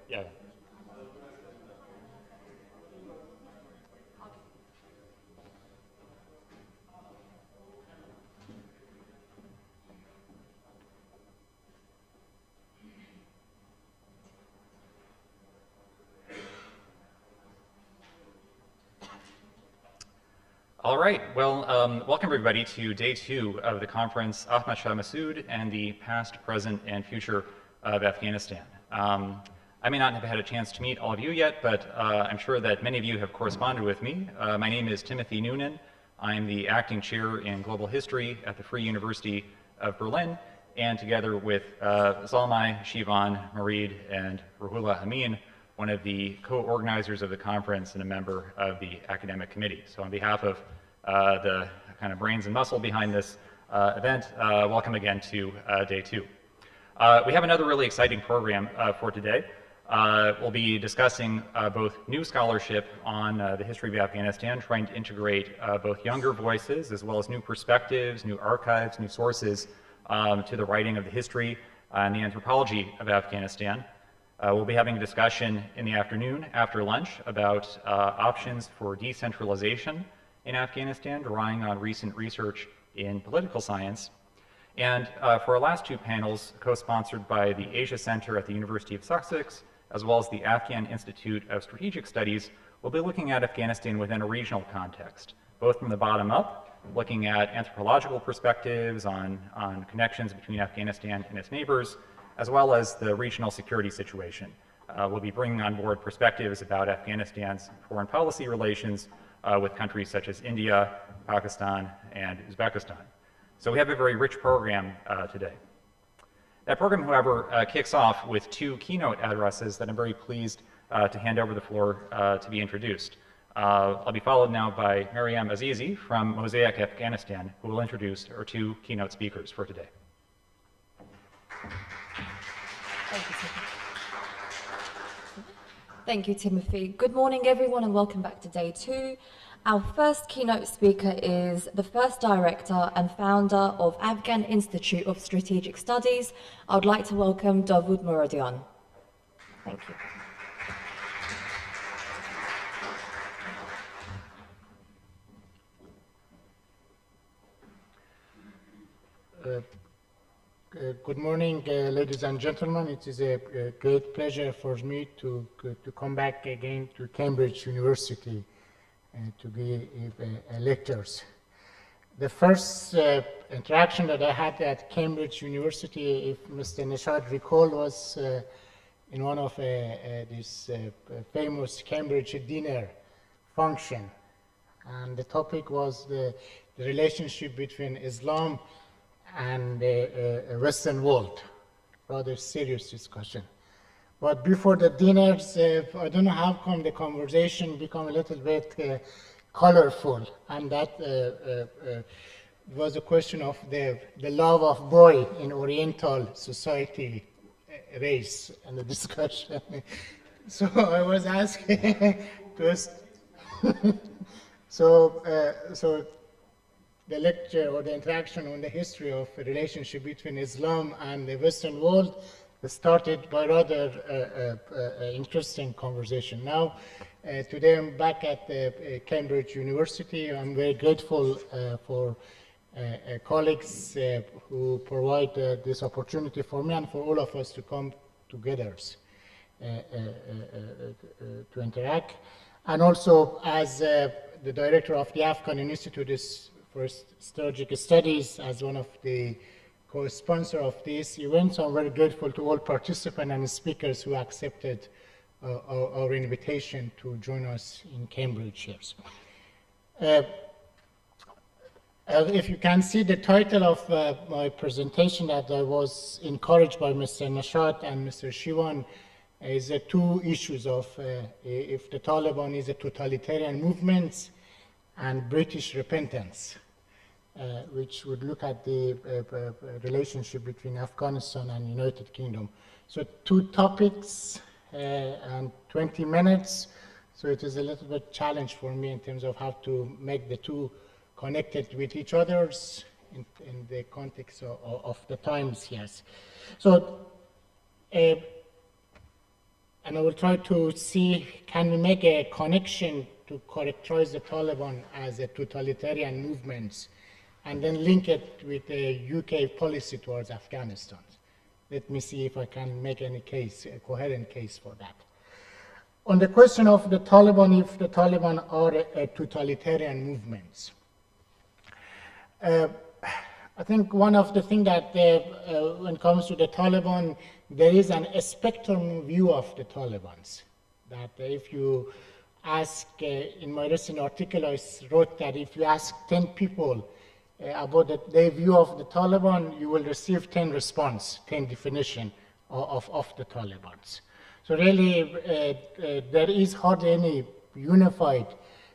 Yeah. All right. Well, welcome everybody to day 2 of the conference, Ahmad Shah Massoud and the Past, Present, and Future of Afghanistan. I may not have had a chance to meet all of you yet, but I'm sure that many of you have corresponded with me. My name is Timothy Noonan. I'm the acting chair in global history at the Free University of Berlin, and together with Zalmay, Shivan, Mareed, and Ruhullah Amin, one of the co-organizers of the conference and a member of the academic committee. So on behalf of the kind of brains and muscle behind this event, welcome again to day 2. We have another really exciting program for today. We'll be discussing both new scholarship on the history of Afghanistan, trying to integrate both younger voices as well as new perspectives, new archives, new sources to the writing of the history and the anthropology of Afghanistan. We'll be having a discussion in the afternoon after lunch about options for decentralization in Afghanistan, drawing on recent research in political science. And for our last 2 panels, co-sponsored by the Asia Center at the University of Sussex, as well as the Afghan Institute of Strategic Studies, we'll be looking at Afghanistan within a regional context, both from the bottom up, looking at anthropological perspectives on connections between Afghanistan and its neighbors, as well as the regional security situation. We'll be bringing on board perspectives about Afghanistan's foreign policy relations with countries such as India, Pakistan, and Uzbekistan. So we have a very rich program today. That program, however, kicks off with 2 keynote addresses that I'm very pleased to hand over the floor to be introduced. I'll be followed now by Maryam Azizi from Mosaic Afghanistan, who will introduce our 2 keynote speakers for today. Thank you, Timothy. Good morning, everyone, and welcome back to day 2. Our first keynote speaker is the first director and founder of Afghan Institute of Strategic Studies. I would like to welcome Davud Muradian. Thank you. Good morning, ladies and gentlemen. It is a great pleasure for me to come back again to Cambridge University to give lectures. The first interaction that I had at Cambridge University, if Mr. Nishad recall, was in one of this famous Cambridge dinner function. And the topic was the relationship between Islam and the Western world. Rather serious discussion. But before the dinners, I don't know how come the conversation become a little bit colorful, and that was a question of the love of boy in Oriental society race and the discussion. So I was asking, so the lecture or the interaction on the history of the relationship between Islam and the Western world started by rather interesting conversation. Now, today I'm back at Cambridge University. I'm very grateful for colleagues who provide this opportunity for me and for all of us to come together to interact. And also, as the director of the Afghan Institute for Strategic Studies, as one of the co-sponsor of this event, so I'm very grateful to all participants and speakers who accepted our invitation to join us in Cambridge here. If you can see the title of my presentation, that I was encouraged by Mr. Nishad and Mr. Shivan, is 2 issues of if the Taliban is a totalitarian movement and British repentance, which would look at the relationship between Afghanistan and United Kingdom. So 2 topics and 20 minutes. So it is a little bit challenge for me in terms of how to make the 2 connected with each other's in the context of the times here. So and I will try to see, can we make a connection to characterize the Taliban as a totalitarian movement, and then link it with the UK policy towards Afghanistan. Let me see if I can make any case, a coherent case for that. On the question of the Taliban, if the Taliban are a totalitarian movement, I think one of the things that when it comes to the Taliban, there is a spectrum view of the Taliban. That if you ask, in my recent article I wrote that if you ask 10 people about their view of the Taliban, you will receive 10 response, 10 definition of the Taliban. So really, there is hardly any unified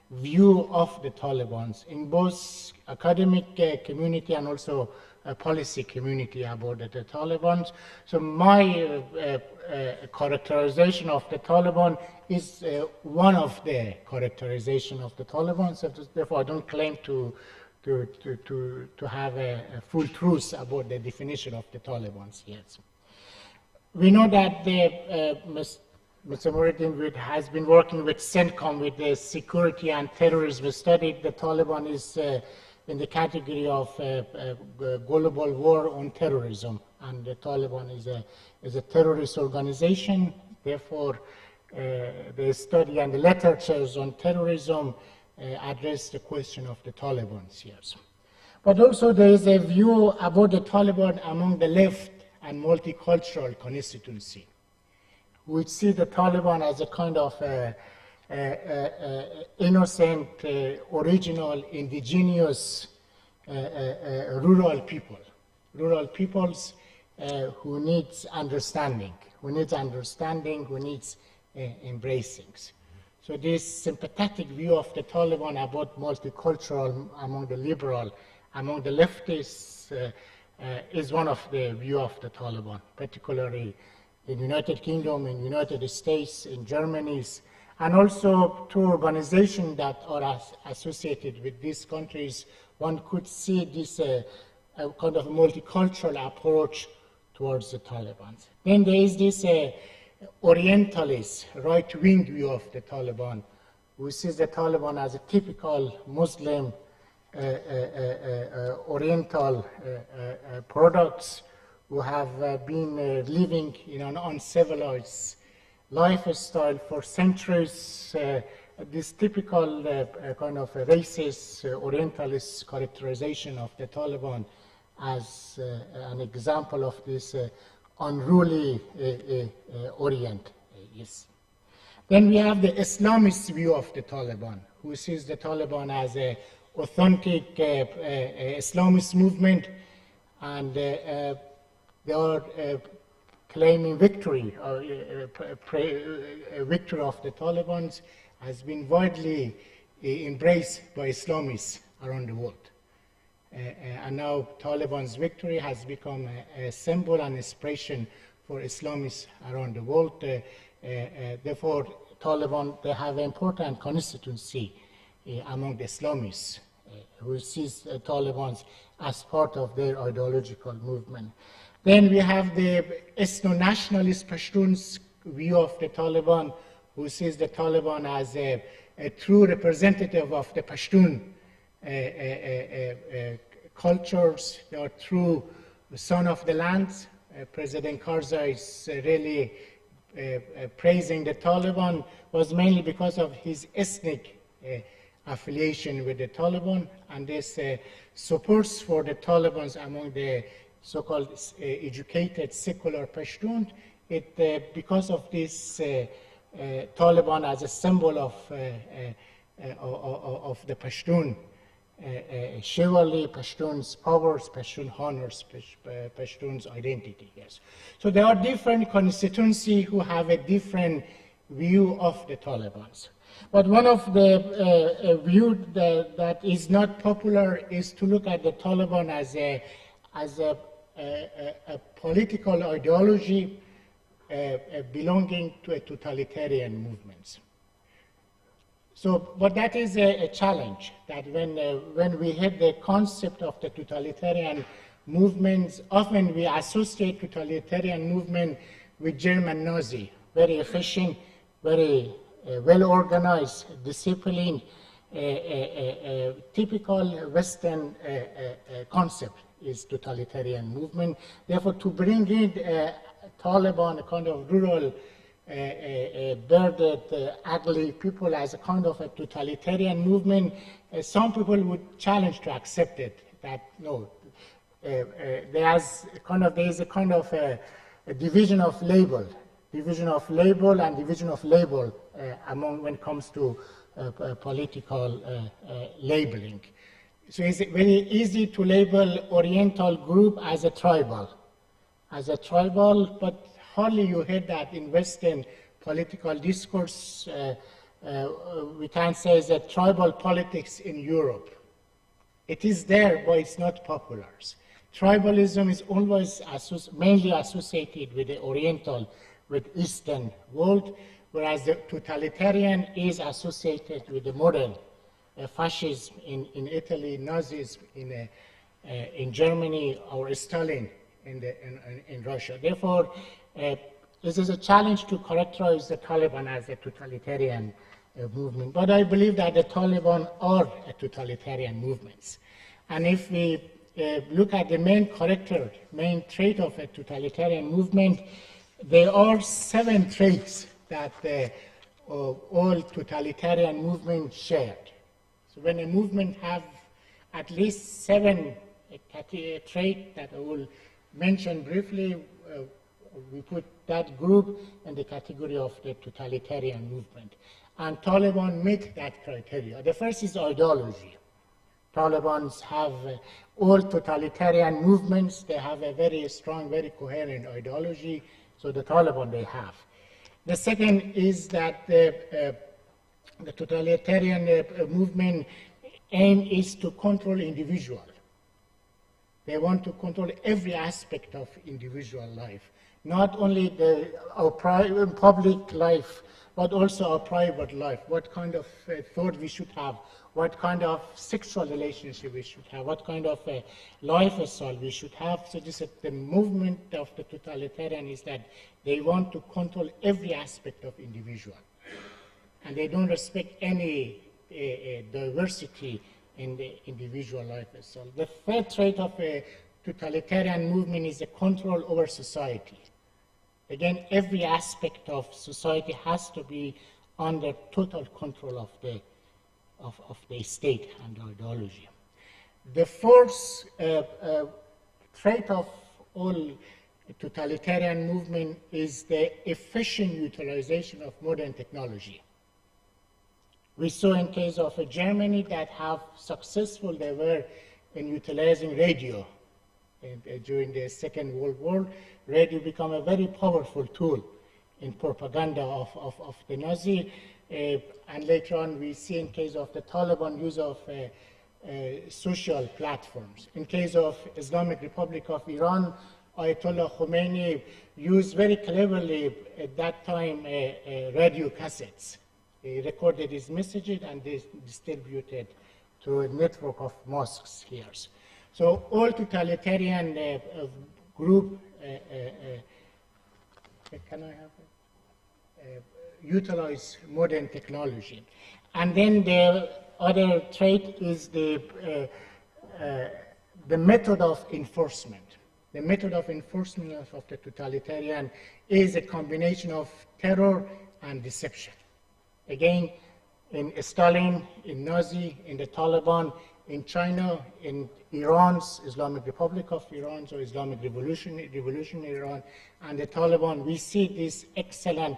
view of the Taliban in both academic community and also policy community about the Taliban. So my characterization of the Taliban is one of the characterization of the Taliban. So therefore, I don't claim to have a full truth about the definition of the Taliban yet. We know that Mr. Muradin has been working with CENTCOM, with the security and terrorism study. The Taliban is in the category of global war on terrorism, and the Taliban is a terrorist organization. Therefore, the study and the literatures on terrorism address the question of the Taliban here. But also there is a view about the Taliban among the left and multicultural constituency. We see the Taliban as a kind of innocent, original, indigenous, rural peoples who needs understanding, who needs embracing. So this sympathetic view of the Taliban about multicultural among the liberal, among the leftists, is one of the view of the Taliban, particularly in United Kingdom, in United States, in Germany, and also two organizations that are associated with these countries. One could see this a kind of multicultural approach towards the Taliban. Then there is this Orientalist, right-wing view of the Taliban, who sees the Taliban as a typical Muslim Oriental products who have been living in an uncivilized lifestyle for centuries. This typical kind of racist Orientalist characterization of the Taliban as an example of this unruly Orient. Yes. Then we have the Islamist view of the Taliban, who sees the Taliban as an authentic Islamist movement, and they are claiming victory, or victory of the Taliban has been widely embraced by Islamists around the world. And now Taliban's victory has become a symbol and inspiration for Islamists around the world. Therefore, Taliban, they have an important constituency among the Islamists who sees Taliban as part of their ideological movement. Then we have the ethno-nationalist Pashtuns view of the Taliban, who sees the Taliban as a true representative of the Pashtun cultures. They are true son of the land. President Karzai is really praising the Taliban was mainly because of his ethnic affiliation with the Taliban, and this supports for the Taliban among the so-called educated secular Pashtun. Because of this Taliban as a symbol of the Pashtun chivalry, Pashtun's powers, Pashtun honors, Pashtun's identity. Yes. So there are different constituencies who have a different view of the Taliban. But one of the views that is not popular is to look at the Taliban as a political ideology belonging to a totalitarian movement. So, but that is a challenge, that when we have the concept of the totalitarian movements, often we associate totalitarian movement with German Nazi very efficient, very well organized, disciplined, typical Western concept is totalitarian movement. Therefore, to bring in Taliban, a kind of rural, bearded, ugly people as a kind of a totalitarian movement, some people would challenge to accept it. That no, there is a kind of a division of label and division of label among when it comes to political labeling. So it's very easy to label Oriental group as a tribal, but hardly you hear that in Western political discourse. We can say that tribal politics in Europe. It is there, but it's not popular. Tribalism is always mainly associated with the Oriental, with Eastern world, whereas the totalitarian is associated with the modern fascism in Italy, Nazism in Germany, or Stalin in Russia. Therefore, this is a challenge to characterize the Taliban as a totalitarian movement. But I believe that the Taliban are a totalitarian movements. And if we look at the main character, main trait of a totalitarian movement, there are 7 traits that all totalitarian movements shared. So when a movement have at least 7 traits that I will mention briefly, we put that group in the category of the totalitarian movement. And Taliban meet that criteria. The first is ideology. Talibans have, all totalitarian movements, they have a very strong, very coherent ideology, so the Taliban they have. The second is that the totalitarian movement aim is to control individual. They want to control every aspect of individual life, not only our public life, but also our private life, what kind of thought we should have, what kind of sexual relationship we should have, what kind of lifestyle we should have. So this is the movement of the totalitarian is that they want to control every aspect of individual. And they don't respect any diversity in the individual lifestyle. The third trait of a totalitarian movement is the control over society. Again, every aspect of society has to be under total control of the state and ideology. The fourth trait of all totalitarian movement is the efficient utilization of modern technology. We saw in case of Germany that how successful they were in utilizing radio. During the Second World War, radio became a very powerful tool in propaganda of the Nazi. And later on, we see in case of the Taliban use of social platforms. In case of Islamic Republic of Iran, Ayatollah Khomeini used very cleverly at that time radio cassettes. He recorded his messages and they distributed to a network of mosques here. So all totalitarian group can I have it? Utilize modern technology. And then the other trait is the method of enforcement. The method of enforcement of the totalitarian is a combination of terror and deception. Again, in Stalin, in Nazi, in the Taliban, in China, in Iran's Islamic Republic of Iran, so Islamic Revolution Iran, and the Taliban, we see this excellent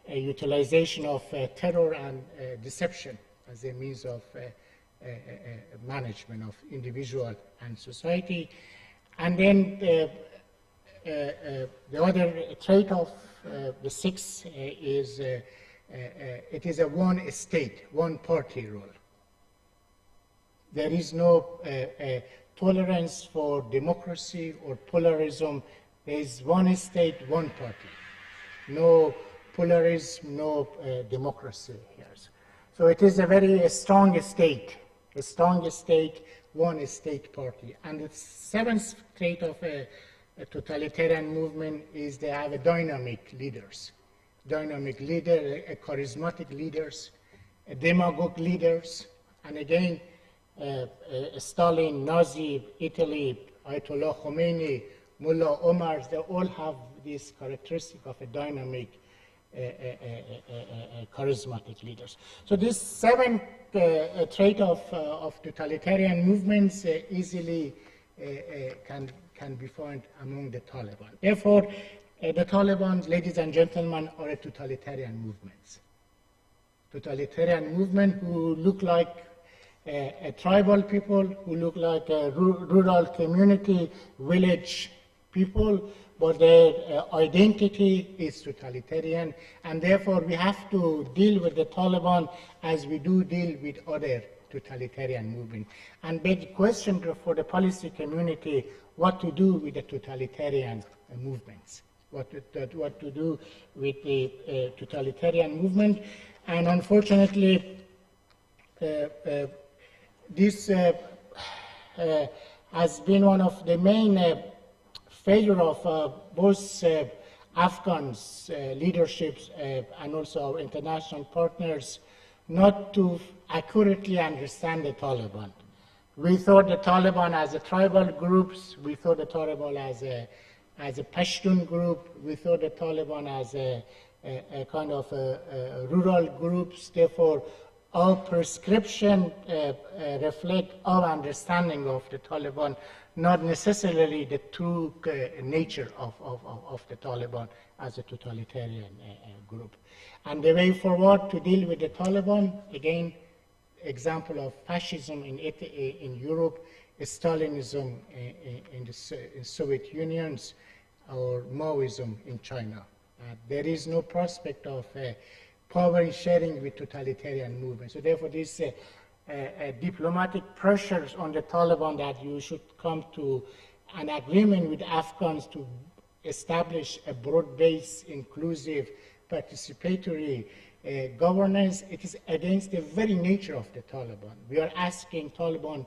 utilization of terror and deception as a means of management of individual and society. And then the other trait of the sixth is it is a one state, one party rule. There is no tolerance for democracy or pluralism. There is one state, one party. No pluralism, no democracy here. So it is a very strong state, one state party. And the seventh trait of a totalitarian movement is they have a dynamic leaders. dynamic leader, charismatic leaders, demagogue leaders, and again, Stalin, Nazi, Italy, Ayatollah Khomeini, Mullah Omar, they all have this characteristic of a dynamic, charismatic leaders. So these 7 traits of totalitarian movements easily can be found among the Taliban. Therefore, the Taliban, ladies and gentlemen, are a totalitarian movement. Totalitarian movement who look like a tribal people, who look like a rural community, village people, but their identity is totalitarian, and therefore we have to deal with the Taliban as we do deal with other totalitarian movements. And big question for the policy community, what to do with the totalitarian movements, what to do with the totalitarian movement. And unfortunately, this has been one of the main failure of both Afghans leaderships and also our international partners not to accurately understand the Taliban. We thought the Taliban as a tribal groups, we thought the Taliban as a Pashtun group, we thought the Taliban as a kind of rural groups. Therefore, our prescription reflect our understanding of the Taliban, not necessarily the true nature of the Taliban as a totalitarian group. And the way forward to deal with the Taliban, again, example of fascism in Europe, Stalinism in the Soviet Union, or Maoism in China. There is no prospect of power sharing with totalitarian movements. So therefore, these diplomatic pressures on the Taliban that you should come to an agreement with Afghans to establish a broad-based, inclusive, participatory governance, it is against the very nature of the Taliban. We are asking Taliban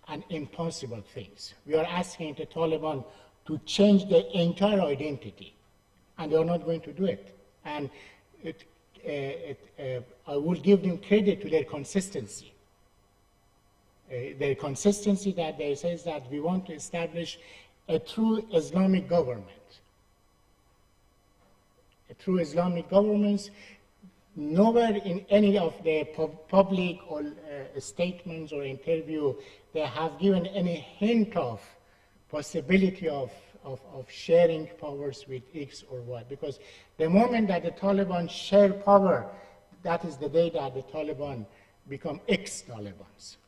an impossible things. We are asking the Taliban to change their entire identity, and they are not going to do it. And I will give them credit to their consistency. Their consistency that they say that we want to establish a true Islamic government. A true Islamic government. Nowhere in any of the public or statements or interview they have given any hint of possibility of sharing powers with X or Y. Because the moment that the Taliban share power, that is the day that the Taliban become ex-Talibans.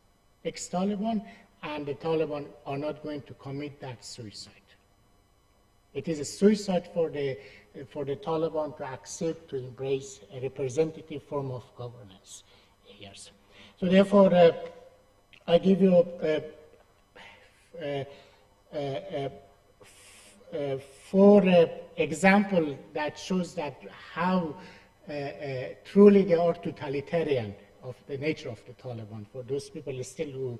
Ex-Taliban, and the Taliban are not going to commit that suicide. It is a suicide for the Taliban to accept, to embrace a representative form of governance. Yes. So therefore, I give you four examples that shows that how truly they are totalitarian of the nature of the Taliban. For those people still who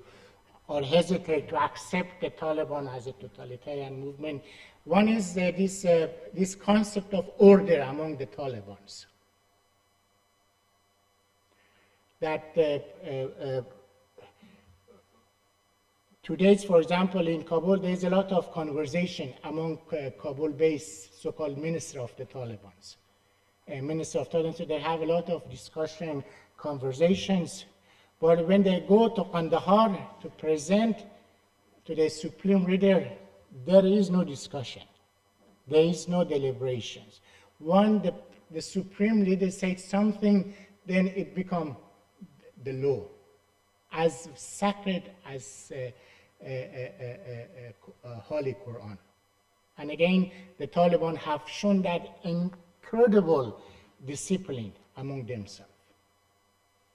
are hesitant to accept the Taliban as a totalitarian movement, one is this concept of order among the Talibans. That today, for example, in Kabul, there is a lot of conversation among Kabul-based so-called minister of the Taliban. Minister of Taliban, so they have a lot of discussion, conversations, but when they go to Kandahar to present to the supreme leader, there is no discussion. There is no deliberations. When the supreme leader says something, then it becomes the law, as sacred as Holy Quran. And again, the Taliban have shown that incredible discipline among themselves.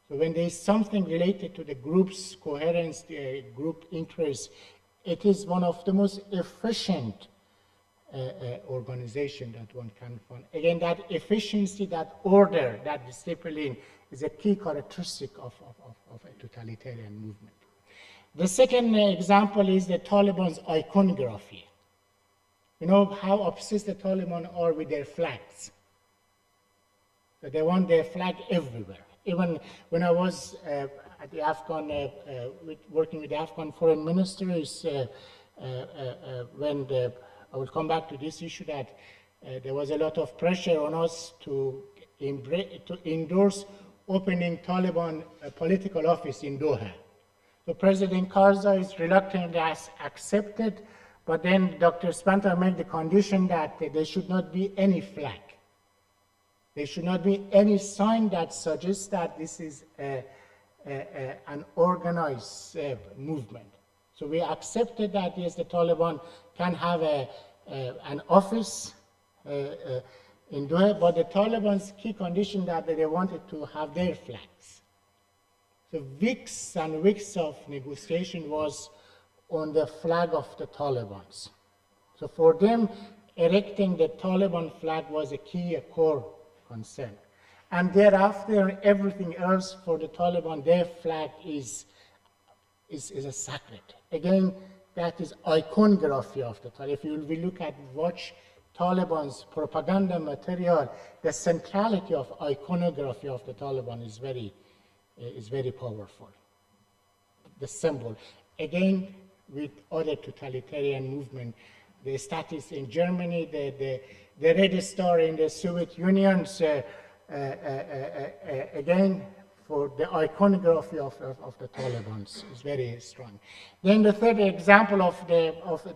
So when there is something related to the group's coherence, the group interest, it is one of the most efficient organization that one can find. Again, that efficiency, that order, that discipline is a key characteristic of a totalitarian movement. The second example is the Taliban's iconography. You know how obsessed the Taliban are with their flags. They want their flag everywhere. Even when I was at the Afghan, working with the Afghan foreign ministers, I will come back to this issue that there was a lot of pressure on us to endorse opening Taliban a political office in Doha. So President Karzai is reluctant as accepted, but then Dr. Spanta made the condition that there should not be any flag. There should not be any sign that suggests that this is an organized movement. So we accepted that, yes, the Taliban can have an office in Doha, but the Taliban's key condition that they wanted to have their flags. So weeks and weeks of negotiation was on the flag of the Taliban. So for them, erecting the Taliban flag was a key, a core concern. And thereafter, everything else for the Taliban, their flag is a sacred. Again, that is iconography of the Taliban. If you will look at watch Taliban's propaganda material, the centrality of iconography of the Taliban is very powerful. The symbol. Again, with other totalitarian movement, the status in Germany, the Red Star in the Soviet Union, again, for the iconography of the Taliban is very strong. Then the third example of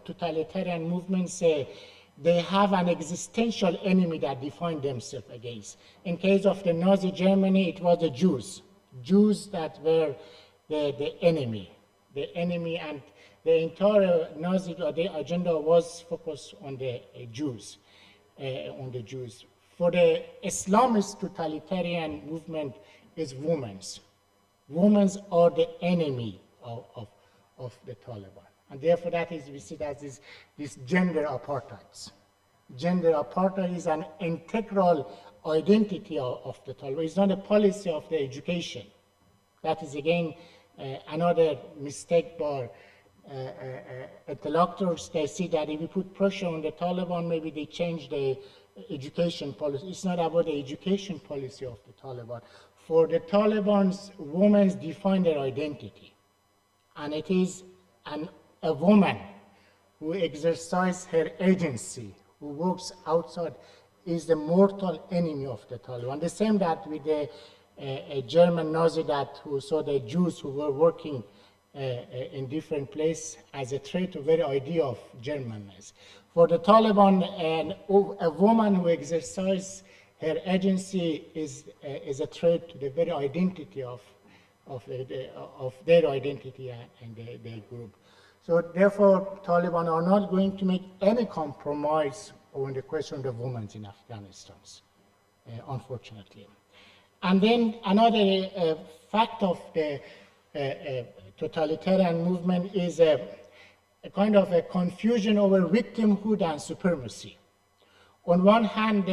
totalitarian movements, they have an existential enemy that define themselves against. In case of the Nazi Germany, it was the Jews. Jews that were the enemy, and the entire Nazi agenda was focused on the Jews, For the Islamist totalitarian movement is women. Women are the enemy of the Taliban. And therefore that is, we see that this gender apartheid. Gender apartheid is an integral identity of the Taliban. It's not a policy of the education. That is again another mistake by intellectuals. They see that if we put pressure on the Taliban, maybe they change the education policy. It's not about the education policy of the Taliban. For the Taliban's, women define their identity. And it is a woman who exercises her agency, who works outside, is the mortal enemy of the Taliban. The same that with the German Nazi who saw the Jews who were working in different places as a threat to the very idea of Germanness. For the Taliban, a woman who exercises her agency is a threat to the very identity of their identity and their group. So therefore, Taliban are not going to make any compromise on the question of the women in Afghanistan, unfortunately. And then another fact of the totalitarian movement is a kind of a confusion over victimhood and supremacy. On one hand,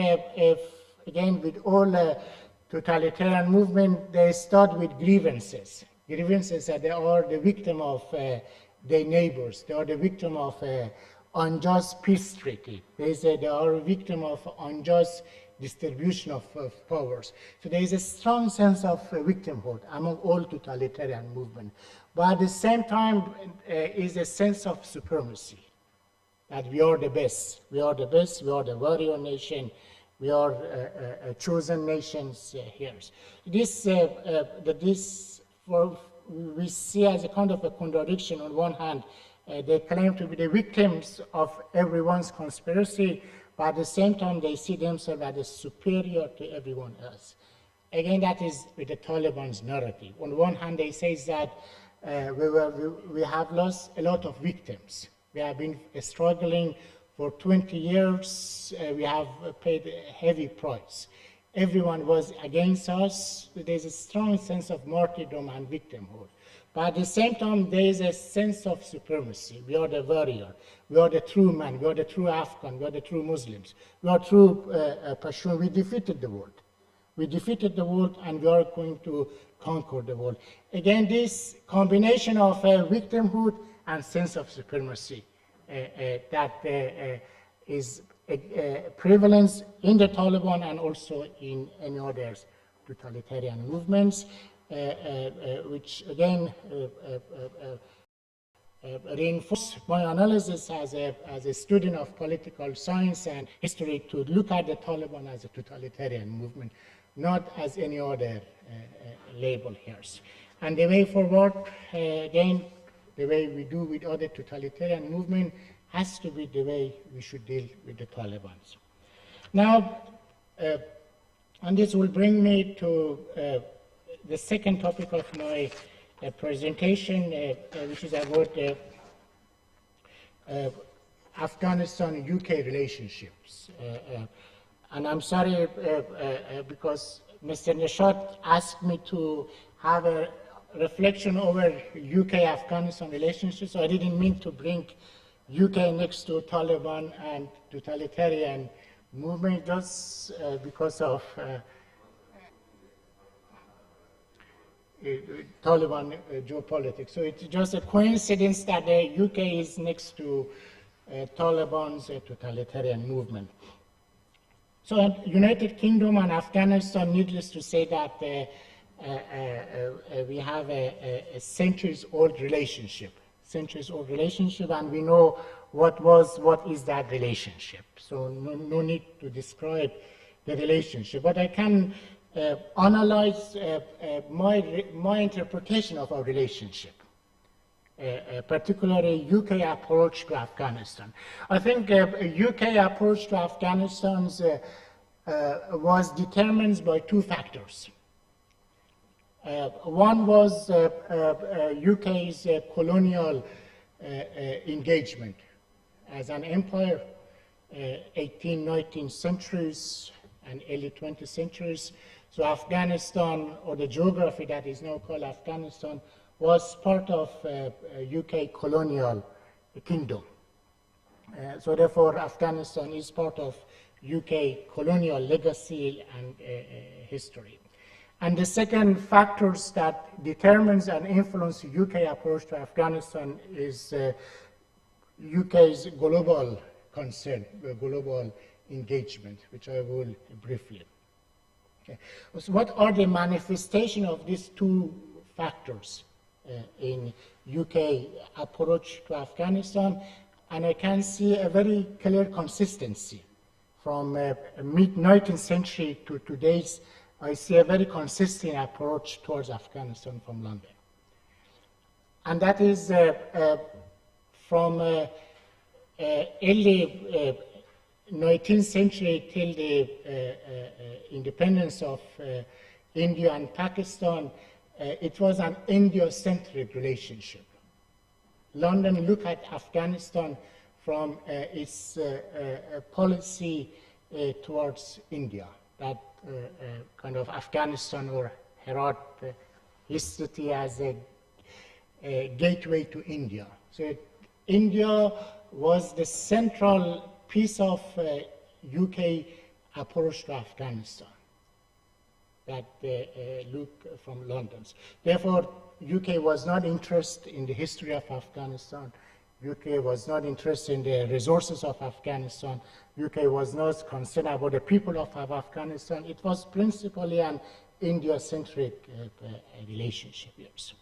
again, with all totalitarian movement, they start with grievances. Grievances that they are the victim of their neighbors. They are the victim of unjust peace treaty. They say they are a victim of unjust distribution of powers. So there is a strong sense of victimhood among all totalitarian movements. But at the same time, is a sense of supremacy, that we are the best. We are the best, we are the warrior nation, we are chosen nations here. This we see as a kind of a contradiction. On one hand, they claim to be the victims of everyone's conspiracy, but at the same time, they see themselves as superior to everyone else. Again, that is with the Taliban's narrative. On one hand, they say that we have lost a lot of victims. We have been struggling for 20 years. We have paid a heavy price. Everyone was against us. There's a strong sense of martyrdom and victimhood. But at the same time, there is a sense of supremacy. We are the warrior. We are the true man. We are the true Afghan. We are the true Muslims. We are true Pashtun. We defeated the world. We defeated the world, and we are going to conquer the world. Again, this combination of victimhood and sense of supremacy that is prevalence in the Taliban and also in any other totalitarian movements, which again reinforce my analysis as a student of political science and history to look at the Taliban as a totalitarian movement, not as any other label here. And the way forward, again, the way we do with other totalitarian movements has to be the way we should deal with the Taliban. Now, and this will bring me to the second topic of my presentation, which is about Afghanistan-UK relationships. And I'm sorry because Mr. Nishat asked me to have a reflection over UK-Afghanistan relationships, so I didn't mean to bring UK next to Taliban and totalitarian movement just because of Taliban geopolitics. So it's just a coincidence that the UK is next to Taliban's totalitarian movement. So United Kingdom and Afghanistan, needless to say that we have a centuries-old relationship. Centuries-old relationship, and we know what is that relationship. So no need to describe the relationship, but I can analyze my interpretation of our relationship, particularly UK approach to Afghanistan. I think UK approach to Afghanistan was determined by two factors. One was UK's colonial engagement as an empire, 18th, 19th centuries and early 20th centuries. So Afghanistan, or the geography that is now called Afghanistan, was part of UK colonial kingdom. So therefore, Afghanistan is part of UK colonial legacy and history. And the second factors that determines and influence UK approach to Afghanistan is UK's global concern, global engagement, which I will briefly. Okay. So what are the manifestations of these two factors in UK approach to Afghanistan? And I can see a very clear consistency from mid-19th century to today's. I see a very consistent approach towards Afghanistan from London. And that is from early 19th century till the independence of India and Pakistan, it was an India-centric relationship. London looked at Afghanistan from its policy towards India, that kind of Afghanistan or Herat history as a gateway to India. So India was the central piece of UK approach to Afghanistan that look from London's. Therefore, UK was not interested in the history of Afghanistan. UK was not interested in the resources of Afghanistan. UK was not concerned about the people of Afghanistan. It was principally an India-centric relationship. Yes.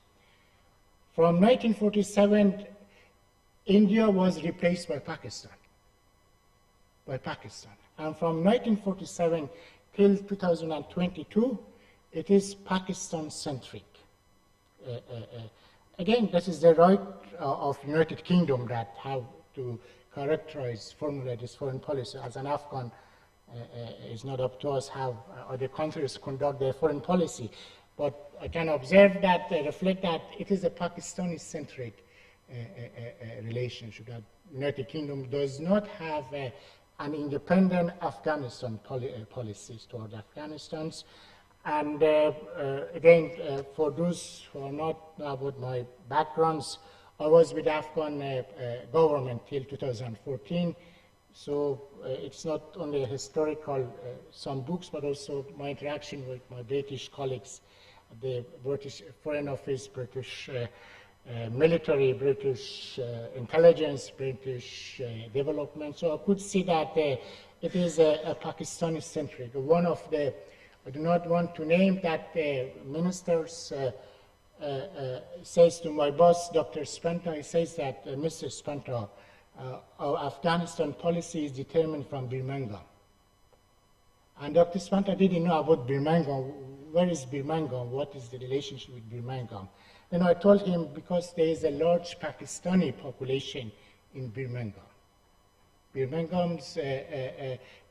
From 1947, India was replaced by Pakistan. And from 1947 till 2022, it is Pakistan-centric. Again, this is the right of United Kingdom that how to characterize, formulate this foreign policy. As an Afghan, it's not up to us how other countries conduct their foreign policy. But I can observe that, reflect that it is a Pakistani-centric relationship, that United Kingdom does not have an independent Afghanistan policies toward Afghanistan. And again, for those who are not about my backgrounds, I was with the Afghan government till 2014. So it's not only a historical, some books, but also my interaction with my British colleagues, the British Foreign Office, British military, British intelligence, British development. So I could see that it is a Pakistani-centric. One of the, I do not want to name that ministers says to my boss, Dr. Spenta, he says that, Mr. Spenta, our Afghanistan policy is determined from Birmingham. And Dr. Spenta didn't know about Birmingham. Where is Birmingham? What is the relationship with Birmingham? Then I told him because there is a large Pakistani population in Birmingham. Birmingham's,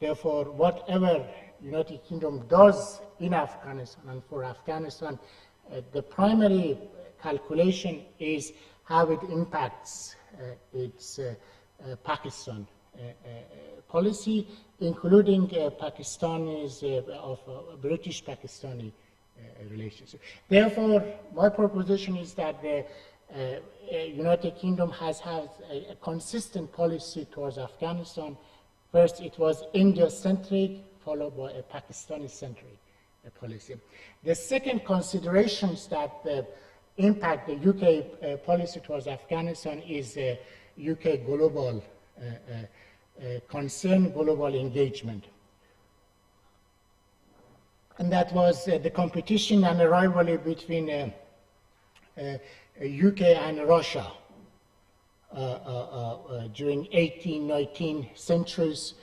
therefore, whatever United Kingdom does in Afghanistan and for Afghanistan, the primary calculation is how it impacts its Pakistan policy, including Pakistanis of British Pakistani relationship. Therefore, my proposition is that the United Kingdom has had a consistent policy towards Afghanistan. First, it was India-centric, followed by a Pakistani-centric policy. The second considerations that impact the UK policy towards Afghanistan is UK global concern, global engagement. And that was the competition and the rivalry between UK and Russia during 18th, 19th centuries.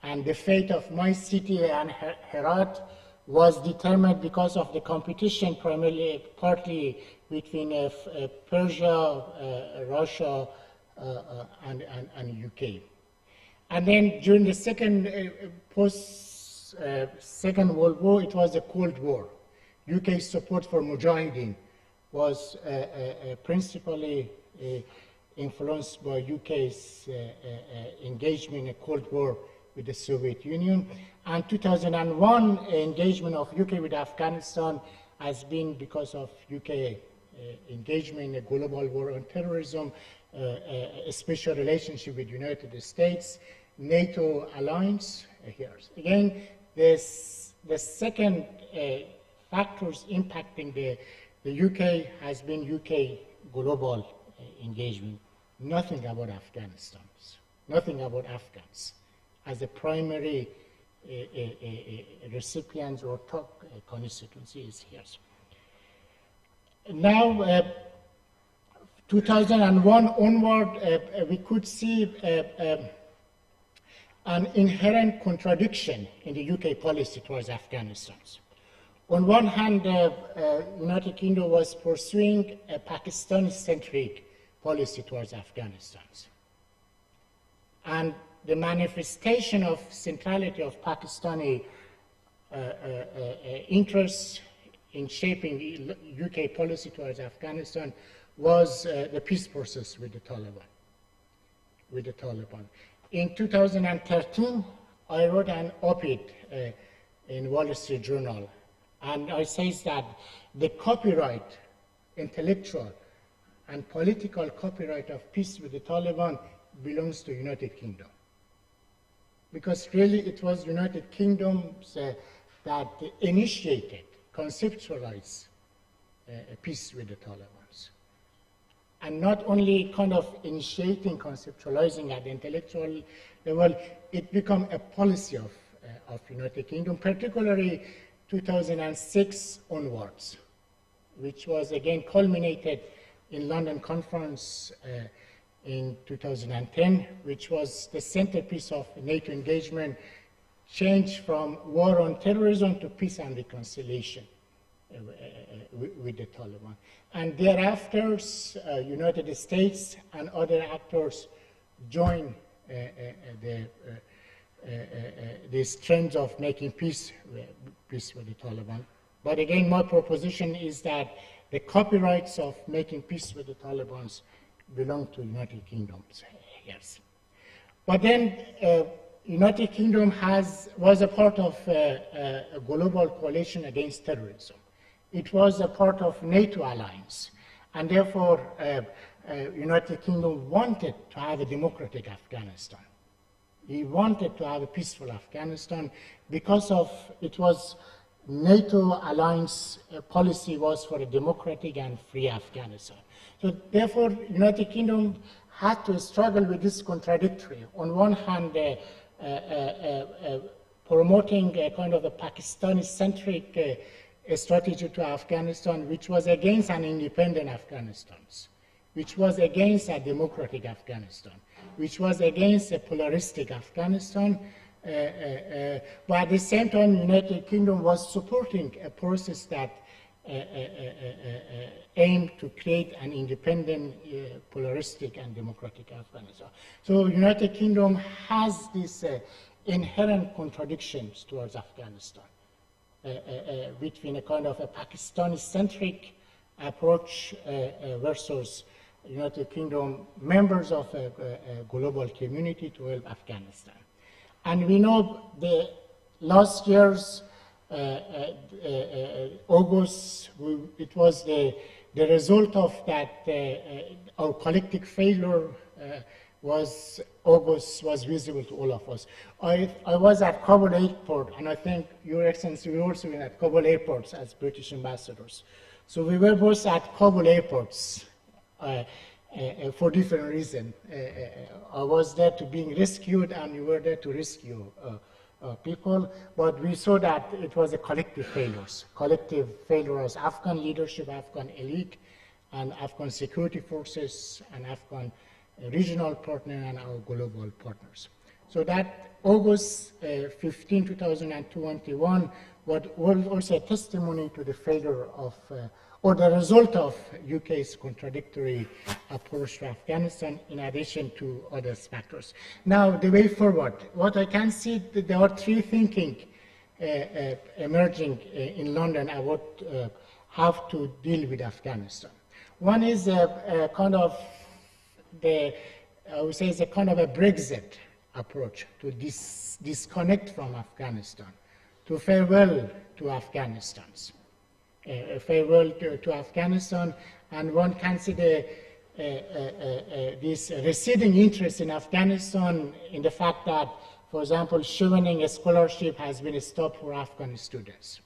And the fate of my city and Herat was determined because of the competition, primarily, partly between Persia, Russia, and UK. And then during the Second World War, it was the Cold War. UK's support for Mujahideen was principally influenced by UK's engagement in a Cold War with the Soviet Union. And 2001 engagement of UK with Afghanistan has been because of UK engagement in a global war on terrorism, a special relationship with the United States, NATO alliance. Here. Again, the second factors impacting the UK has been UK global engagement. Nothing about Afghanistan, nothing about Afghans as a primary recipients or top constituencies here. Now, 2001 onward, we could see an inherent contradiction in the UK policy towards Afghanistan. On one hand, United Kingdom was pursuing a Pakistan-centric policy towards Afghanistan. And the manifestation of centrality of Pakistani interests in shaping UK policy towards Afghanistan was the peace process with the Taliban. In 2013, I wrote an op-ed in Wall Street Journal, and I says that the copyright, intellectual and political copyright of peace with the Taliban belongs to United Kingdom. Because really it was United Kingdom that initiated, conceptualized peace with the Taliban. And not only kind of initiating, conceptualizing at the intellectual level, it became a policy of United Kingdom, particularly 2006 onwards, which was again culminated in London Conference in 2010, which was the centerpiece of NATO engagement, changed from war on terrorism to peace and reconciliation with the Taliban. And thereafter, United States and other actors joined these trends of making peace with the Taliban. But again, my proposition is that the copyrights of making peace with the Taliban belong to United Kingdom. Yes. But then United Kingdom was a part of a global coalition against terrorism. It was a part of NATO alliance, and therefore United Kingdom wanted to have a democratic Afghanistan. He wanted to have a peaceful Afghanistan because of it was NATO alliance policy was for a democratic and free Afghanistan. So therefore, United Kingdom had to struggle with this contradictory. On one hand, promoting a kind of a Pakistani-centric strategy to Afghanistan, which was against an independent Afghanistan, which was against a democratic Afghanistan, which was against a pluralistic Afghanistan. But at the same time, United Kingdom was supporting a process that aimed to create an independent, pluralistic, and democratic Afghanistan. So United Kingdom has these inherent contradictions towards Afghanistan, between a kind of a Pakistani-centric approach versus United Kingdom members of a global community to help Afghanistan. And we know the last year's August, it was the result of that, our collective failure August was visible to all of us. I was at Kabul airport, and I think Your Excellency, we also were at Kabul airports as British ambassadors. So we were both at Kabul airports for different reasons. I was there to being rescued, and you were there to rescue people, but we saw that it was a collective failure as Afghan leadership, Afghan elite, and Afghan security forces, and Afghan regional partner and our global partners. So that August 15, 2021 was also a testimony to the failure of, or the result of UK's contradictory approach to Afghanistan, in addition to other factors. Now, the way forward, what I can see, that there are three thinking emerging in London about how to deal with Afghanistan. One is a kind of I would say it's a kind of a Brexit approach to disconnect from Afghanistan, to farewell to Afghanistan, to Afghanistan, and one can see this receding interest in Afghanistan in the fact that, for example, Chevening scholarship has been stopped for Afghan students.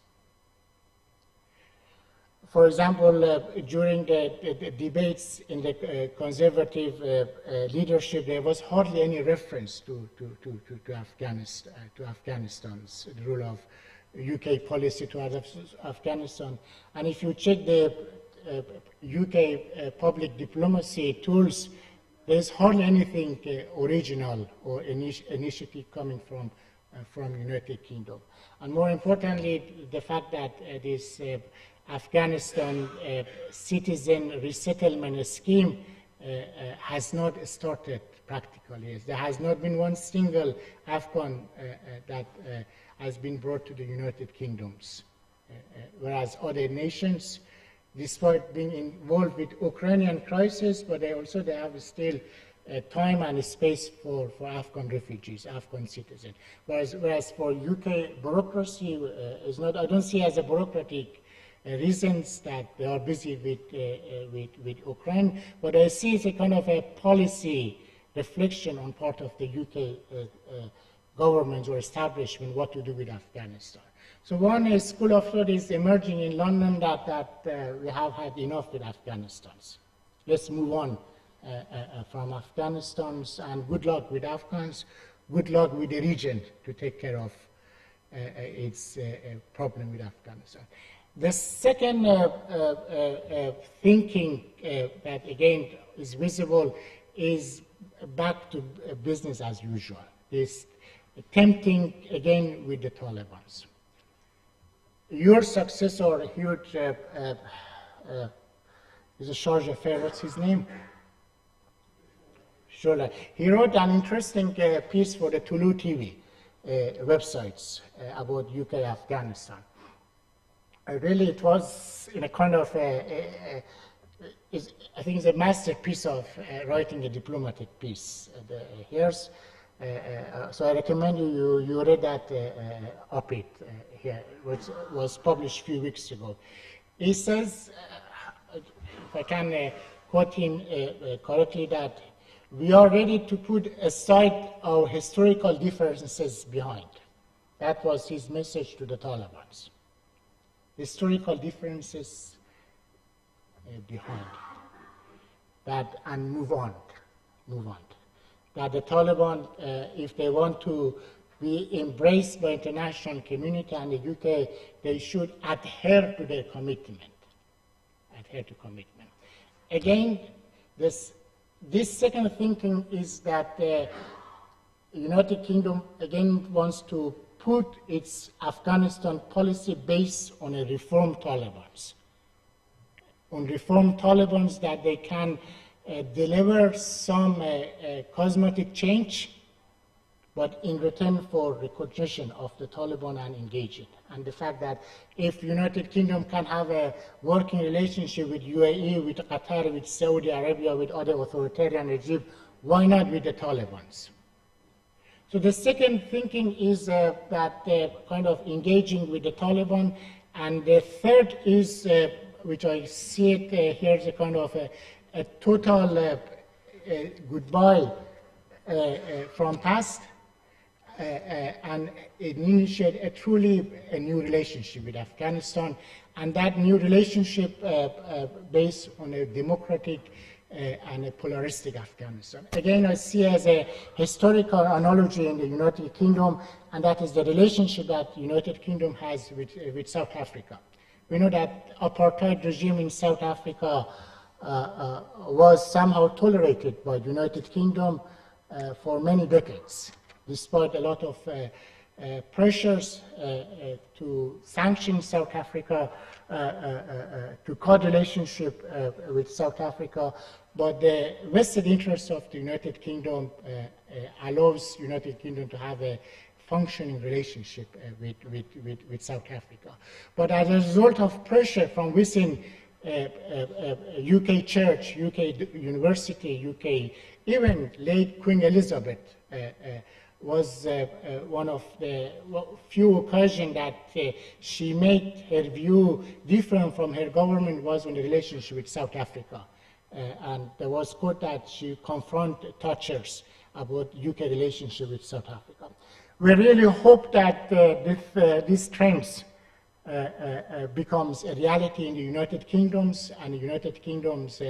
For example, during the debates in the conservative leadership, there was hardly any reference to Afghanistan's the rule of UK policy towards Afghanistan. And if you check the UK public diplomacy tools, there's hardly anything original or initiative coming from United Kingdom. And more importantly, the fact that this Afghanistan citizen resettlement scheme has not started practically. There has not been one single Afghan that has been brought to the United Kingdoms, whereas other nations, despite being involved with Ukrainian crisis, but they have still time and space for Afghan refugees, Afghan citizens. Whereas for UK bureaucracy is not, I don't see as a bureaucratic reasons that they are busy with Ukraine, but I see it's a kind of a policy reflection on part of the UK government or establishment what to do with Afghanistan. So one is school of thought is emerging in London that we have had enough with Afghanistan. Let's move on from Afghanistan, and good luck with Afghans, good luck with the region to take care of its problem with Afghanistan. The second thinking that again is visible is back to business as usual. This tempting again with the Taliban. Your successor, huge, is a Charge Affair, what's his name? Sure. He wrote an interesting piece for the Tulu TV websites about UK Afghanistan. Really, it was in a kind of, I think it's a masterpiece of writing a diplomatic piece. So I recommend you read that op-ed here, which was published a few weeks ago. He says, if I can quote him correctly, that we are ready to put aside our historical differences behind. That was his message to the Taliban. historical differences behind that and move on. That the Taliban, if they want to be embraced by international community and the UK, they should adhere to their commitment. Again, this second thinking is that the United Kingdom again wants to put its Afghanistan policy based on a reformed Taliban. On reformed Taliban that they can deliver some cosmetic change, but in return for recognition of the Taliban and engaging. And the fact that if United Kingdom can have a working relationship with UAE, with Qatar, with Saudi Arabia, with other authoritarian regimes, why not with the Taliban? So the second thinking is that kind of engaging with the Taliban. And the third is, which I see it here as a kind of a total goodbye from past, and initiate a truly new relationship with Afghanistan, and that new relationship based on a democratic and a pluralistic Afghanistan. Again, I see as a historical analogy in the United Kingdom, and that is the relationship that the United Kingdom has with South Africa. We know that apartheid regime in South Africa was somehow tolerated by the United Kingdom for many decades, despite a lot of pressures to sanction South Africa, to cut relationship with South Africa. But the vested interest of the United Kingdom allows United Kingdom to have a functioning relationship with South Africa. But as a result of pressure from within UK Church, UK University, UK, even late Queen Elizabeth was one of the few occasions that she made her view different from her government was on the relationship with South Africa. And there was quote that she confronted Thatchers about UK relationship with South Africa. We really hope that these trends becomes a reality in the United Kingdoms, and the United Kingdoms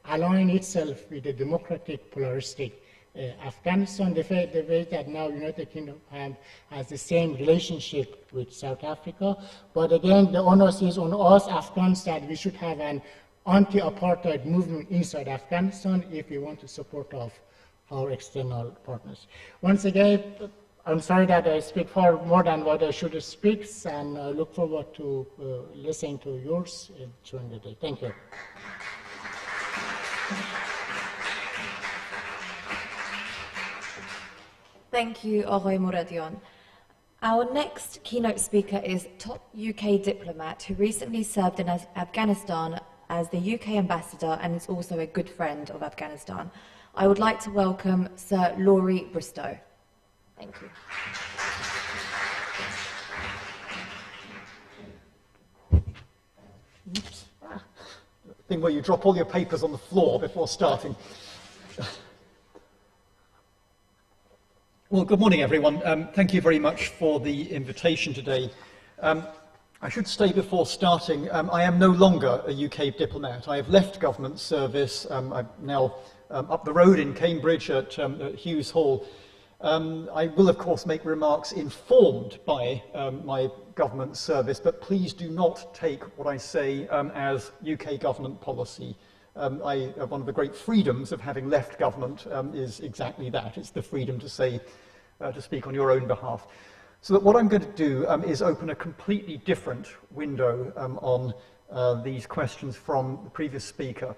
align itself with the democratic, pluralistic Afghanistan. The way that now United Kingdom has the same relationship with South Africa. But again, the onus is on us Afghans that we should have an anti-apartheid movement inside Afghanistan if we want to support our external partners. Once again, I'm sorry that I speak far more than what I should speak, and I look forward to listening to yours during the day. Thank you. Thank you, Oghay Moradian. Our next keynote speaker is top UK diplomat who recently served in Afghanistan as the UK ambassador and is also a good friend of Afghanistan. I would like to welcome Sir Laurie Bristow. Thank you. Oops. Thing where you drop all your papers on the floor before starting. Well, good morning, everyone. Thank you very much for the invitation today. I should say before starting, I am no longer a UK diplomat. I have left government service. I'm now up the road in Cambridge at Hughes Hall. I will, of course, make remarks informed by my government service, but please do not take what I say as UK government policy. One of the great freedoms of having left government is exactly that. It's the freedom to say, to speak on your own behalf. So that what I'm going to do is open a completely different window on these questions from the previous speaker.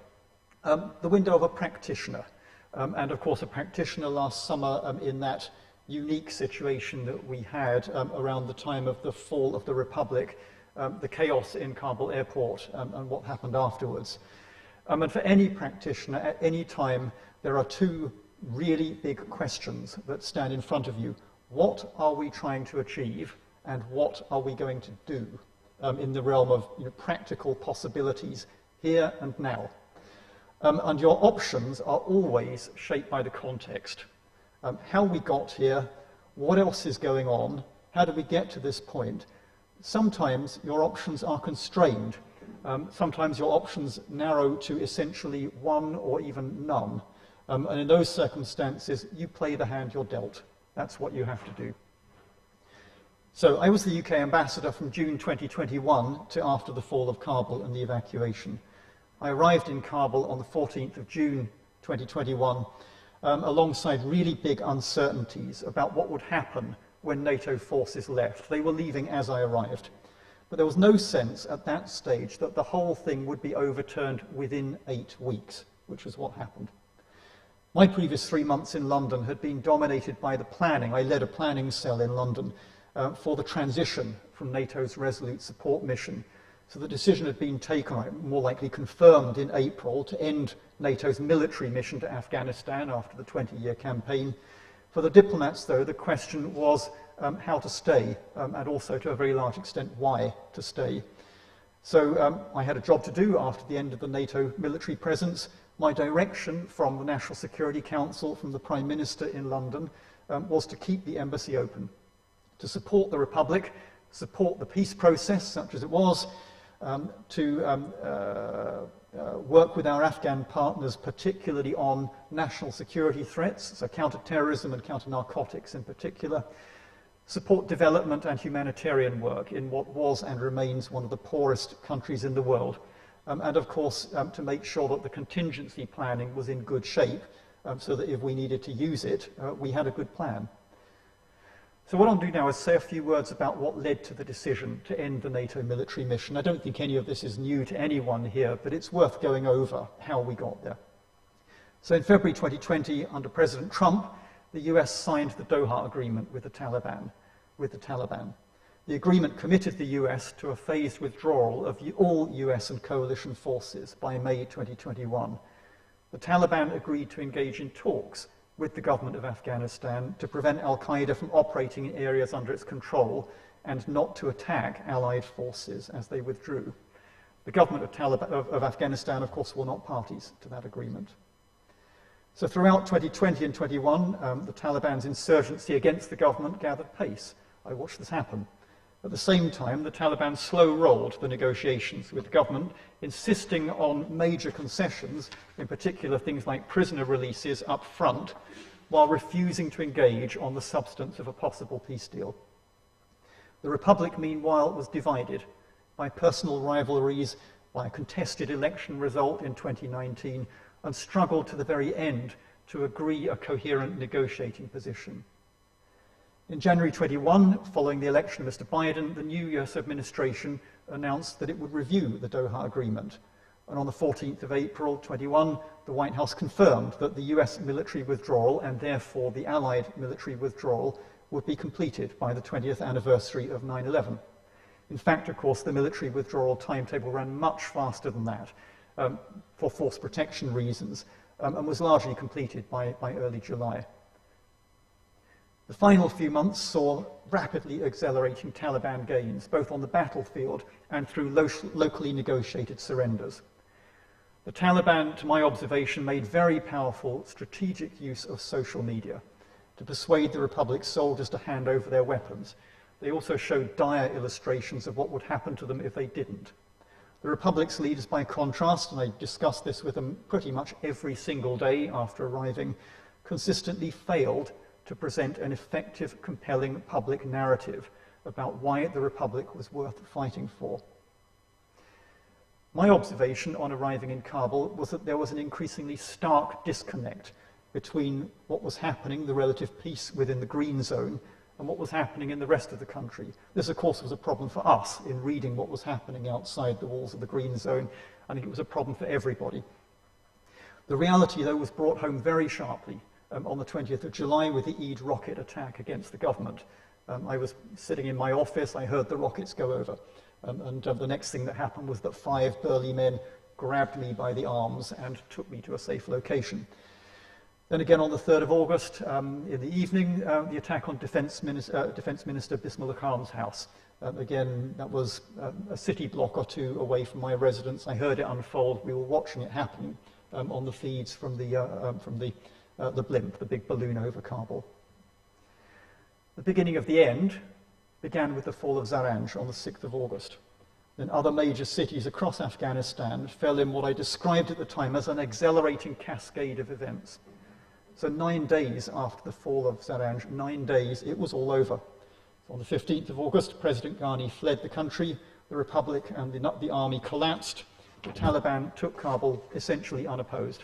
The window of a practitioner. And of course a practitioner last summer in that unique situation that we had around the time of the fall of the Republic, the chaos in Kabul airport and what happened afterwards. And for any practitioner at any time, there are two really big questions that stand in front of you. What are we trying to achieve, and what are we going to do in the realm of practical possibilities here and now? And your options are always shaped by the context. How we got here, what else is going on, how did we get to this point? sometimes your options are constrained. Sometimes your options narrow to essentially one or even none. And in those circumstances, you play the hand you're dealt. That's what you have to do. So I was the UK ambassador from June 2021 to after the fall of Kabul and the evacuation. I arrived in Kabul on the 14th of June 2021 alongside really big uncertainties about what would happen when NATO forces left. They were leaving as I arrived. But there was no sense at that stage that the whole thing would be overturned within 8 weeks, which was what happened. My previous 3 months in London had been dominated by the planning. I led a planning cell in London for the transition from NATO's Resolute Support mission. So the decision had been taken, or more likely confirmed in April, to end NATO's military mission to Afghanistan after the 20-year campaign. For the diplomats, though, the question was how to stay, and also to a very large extent why to stay. So I had a job to do after the end of the NATO military presence. My direction from the National Security Council, from the Prime Minister in London, was to keep the embassy open, to support the Republic, support the peace process, such as it was, to work with our Afghan partners, particularly on national security threats, so counter-terrorism and counter-narcotics in particular, support development and humanitarian work in what was and remains one of the poorest countries in the world, and of course to make sure that the contingency planning was in good shape, so that if we needed to use it, we had a good plan. So what I'll do now is say a few words about what led to the decision to end the NATO military mission. I don't think any of this is new to anyone here, but it's worth going over how we got there. So in February 2020, under President Trump, the US signed the Doha Agreement with the Taliban. The agreement committed the US to a phased withdrawal of all US and coalition forces by May 2021. The Taliban agreed to engage in talks with the government of Afghanistan to prevent al-Qaeda from operating in areas under its control and not to attack allied forces as they withdrew. The government of Afghanistan, of course, were not parties to that agreement. So throughout 2020 and 21, the Taliban's insurgency against the government gathered pace. I watched this happen. At the same time, the Taliban slow-rolled the negotiations with the government, insisting on major concessions, in particular things like prisoner releases up front, while refusing to engage on the substance of a possible peace deal. The Republic, meanwhile, was divided by personal rivalries, by a contested election result in 2019, and struggled to the very end to agree a coherent negotiating position. In January 21, following the election of Mr. Biden, the new US administration announced that it would review the Doha Agreement. And on the 14th of April 21, the White House confirmed that the US military withdrawal, and therefore the Allied military withdrawal, would be completed by the 20th anniversary of 9/11. In fact, of course, the military withdrawal timetable ran much faster than that for force protection reasons, and was largely completed by early July. The final few months saw rapidly accelerating Taliban gains, both on the battlefield and through locally negotiated surrenders. The Taliban, to my observation, made very powerful strategic use of social media to persuade the Republic's soldiers to hand over their weapons. They also showed dire illustrations of what would happen to them if they didn't. The Republic's leaders, by contrast, and I discussed this with them pretty much every single day after arriving, consistently failed to present an effective, compelling public narrative about why the Republic was worth fighting for. My observation on arriving in Kabul was that there was an increasingly stark disconnect between what was happening, the relative peace within the Green Zone, and what was happening in the rest of the country. This, of course, was a problem for us in reading what was happening outside the walls of the Green Zone. I think it was a problem for everybody. The reality, though, was brought home very sharply on the 20th of July with the Eid rocket attack against the government. I was sitting in my office, I heard the rockets go over, and the next thing that happened was that 5 burly men grabbed me by the arms and took me to a safe location. Then again on the 3rd of August, in the evening, the attack on Defence Minister Bismillah Khan's house. Again, that was a city block or two away from my residence. I heard it unfold. We were watching it happening on the feeds from the blimp, the big balloon over Kabul. The beginning of the end began with the fall of Zaranj on the 6th of August. Then other major cities across Afghanistan fell in what I described at the time as an accelerating cascade of events. So 9 days after the fall of Zaranj, 9 days, it was all over. On the 15th of August, President Ghani fled the country, the Republic and the army collapsed, the Taliban took Kabul essentially unopposed.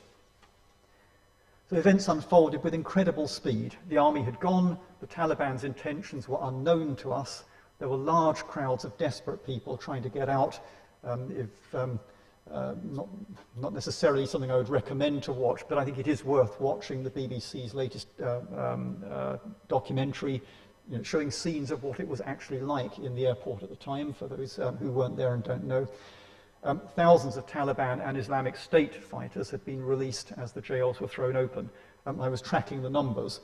So events unfolded with incredible speed. The army had gone, the Taliban's intentions were unknown to us, there were large crowds of desperate people trying to get out. Not necessarily something I would recommend to watch, but I think it is worth watching the BBC's latest documentary, showing scenes of what it was actually like in the airport at the time, for those who weren't there and don't know. Thousands of Taliban and Islamic State fighters had been released as the jails were thrown open. I was tracking the numbers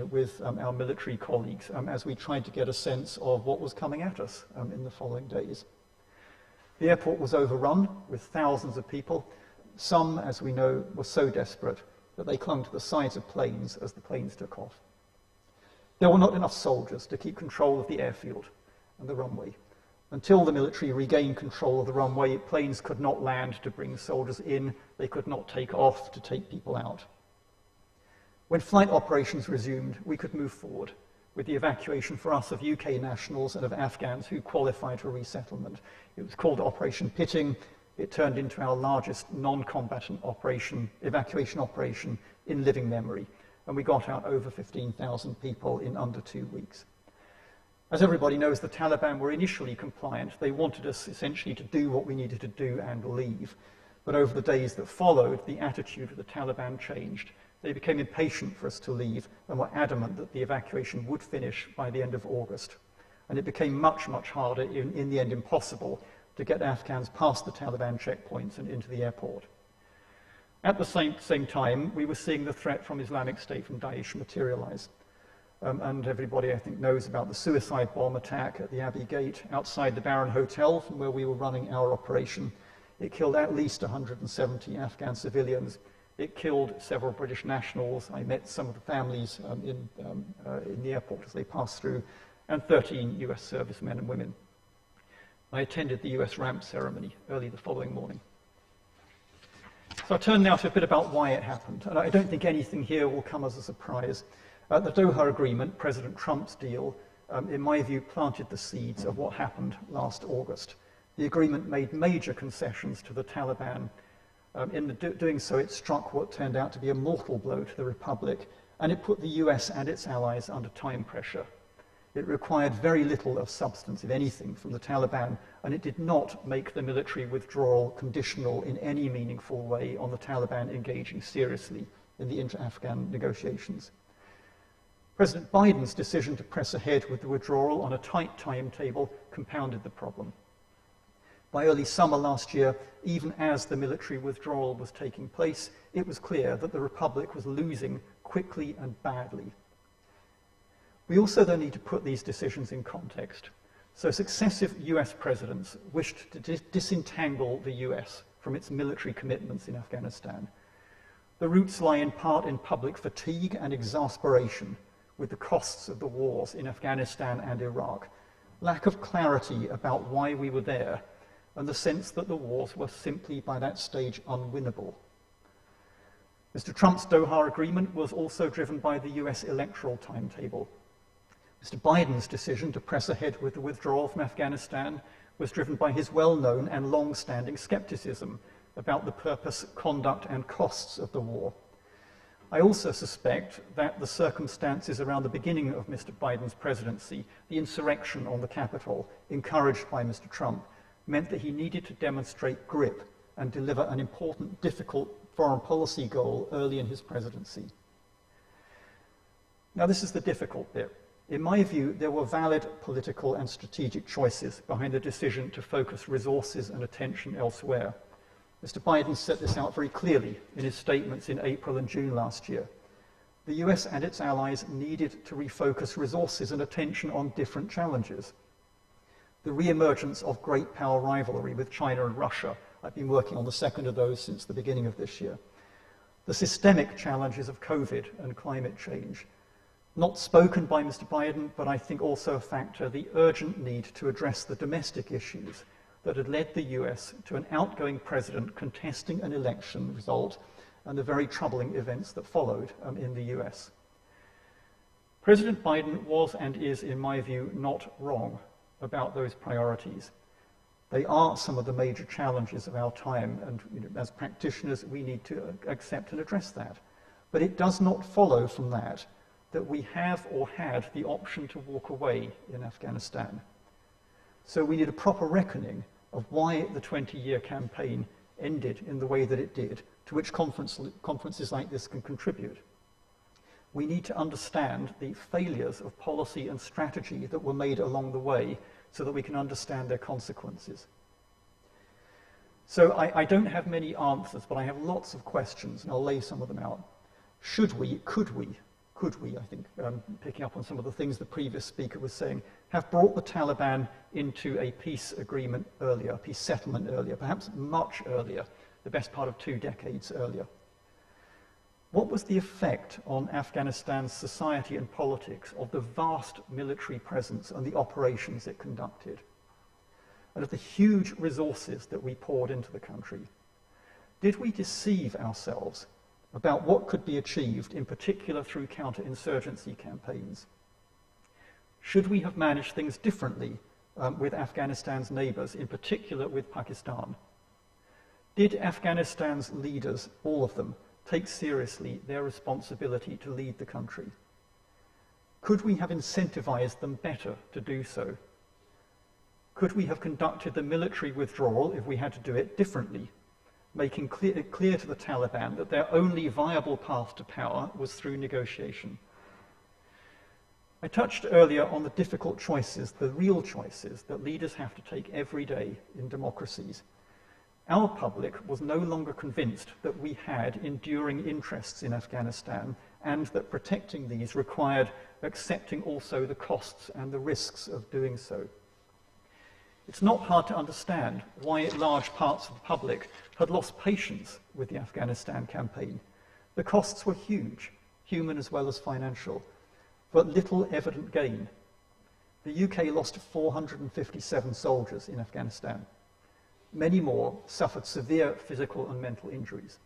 with our military colleagues as we tried to get a sense of what was coming at us in the following days. The airport was overrun with thousands of people. Some, as we know, were so desperate that they clung to the sides of planes as the planes took off. There were not enough soldiers to keep control of the airfield and the runway. Until the military regained control of the runway, planes could not land to bring soldiers in. They could not take off to take people out. When flight operations resumed, we could move forward with the evacuation for us of UK nationals and of Afghans who qualified for resettlement. It was called Operation Pitting. It turned into our largest non-combatant evacuation operation in living memory. And we got out over 15,000 people in under 2 weeks. As everybody knows, the Taliban were initially compliant. They wanted us essentially to do what we needed to do and leave. But over the days that followed, the attitude of the Taliban changed. They became impatient for us to leave and were adamant that the evacuation would finish by the end of August. And it became much, much harder, in the end impossible, to get Afghans past the Taliban checkpoints and into the airport. At the same time, we were seeing the threat from Islamic State, from Daesh, materialize. And everybody, I think, knows about the suicide bomb attack at the Abbey Gate outside the Baron Hotel, from where we were running our operation. It killed at least 170 Afghan civilians. It killed several British nationals. I met some of the families in the airport as they passed through, and 13 US servicemen and women. I attended the US ramp ceremony early the following morning. So I'll turn now to a bit about why it happened. And I don't think anything here will come as a surprise. The Doha Agreement, President Trump's deal, in my view, planted the seeds of what happened last August. The agreement made major concessions to the Taliban. Doing so, it struck what turned out to be a mortal blow to the Republic, and it put the US and its allies under time pressure. It required very little of substance, if anything, from the Taliban, and it did not make the military withdrawal conditional in any meaningful way on the Taliban engaging seriously in the inter-Afghan negotiations. President Biden's decision to press ahead with the withdrawal on a tight timetable compounded the problem. By early summer last year, even as the military withdrawal was taking place, it was clear that the Republic was losing quickly and badly. We also, though, need to put these decisions in context. So successive US presidents wished to disentangle the US from its military commitments in Afghanistan. The roots lie in part in public fatigue and exasperation with the costs of the wars in Afghanistan and Iraq, lack of clarity about why we were there, and the sense that the wars were simply, by that stage, unwinnable. Mr. Trump's Doha Agreement was also driven by the US electoral timetable. Mr. Biden's decision to press ahead with the withdrawal from Afghanistan was driven by his well-known and long-standing skepticism about the purpose, conduct, and costs of the war. I also suspect that the circumstances around the beginning of Mr. Biden's presidency, the insurrection on the Capitol, encouraged by Mr. Trump, meant that he needed to demonstrate grip and deliver an important, difficult foreign policy goal early in his presidency. Now, this is the difficult bit. In my view, there were valid political and strategic choices behind the decision to focus resources and attention elsewhere. Mr. Biden set this out very clearly in his statements in April and June last year. The US and its allies needed to refocus resources and attention on different challenges. The re-emergence of great power rivalry with China and Russia. I've been working on the second of those since the beginning of this year. The systemic challenges of COVID and climate change. Not spoken by Mr. Biden, but I think also a factor, the urgent need to address the domestic issues that had led the US to an outgoing president contesting an election result and the very troubling events that followed in the US. President Biden was and is, in my view, not wrong about those priorities. They are some of the major challenges of our time, and as practitioners, we need to accept and address that. But it does not follow from that that we have or had the option to walk away in Afghanistan. So we need a proper reckoning of why the 20-year campaign ended in the way that it did, to which conferences like this can contribute. We need to understand the failures of policy and strategy that were made along the way so that we can understand their consequences. So I don't have many answers, but I have lots of questions, and I'll lay some of them out. Should we, could we, I think, picking up on some of the things the previous speaker was saying, have brought the Taliban into a peace agreement earlier, a peace settlement earlier, perhaps much earlier, the best part of 2 decades earlier? What was the effect on Afghanistan's society and politics of the vast military presence and the operations it conducted, and of the huge resources that we poured into the country? Did we deceive ourselves about what could be achieved, in particular through counterinsurgency campaigns? Should we have managed things differently with Afghanistan's neighbours, in particular with Pakistan? Did Afghanistan's leaders, all of them, take seriously their responsibility to lead the country? Could we have incentivized them better to do so? Could we have conducted the military withdrawal, if we had to do it, differently, making it clear to the Taliban that their only viable path to power was through negotiation? I touched earlier on the difficult choices, the real choices that leaders have to take every day in democracies. Our public was no longer convinced that we had enduring interests in Afghanistan and that protecting these required accepting also the costs and the risks of doing so. It's not hard to understand why large parts of the public had lost patience with the Afghanistan campaign. The costs were huge, human as well as financial, but little evident gain. The UK lost 457 soldiers in Afghanistan. Many more suffered severe physical and mental injuries.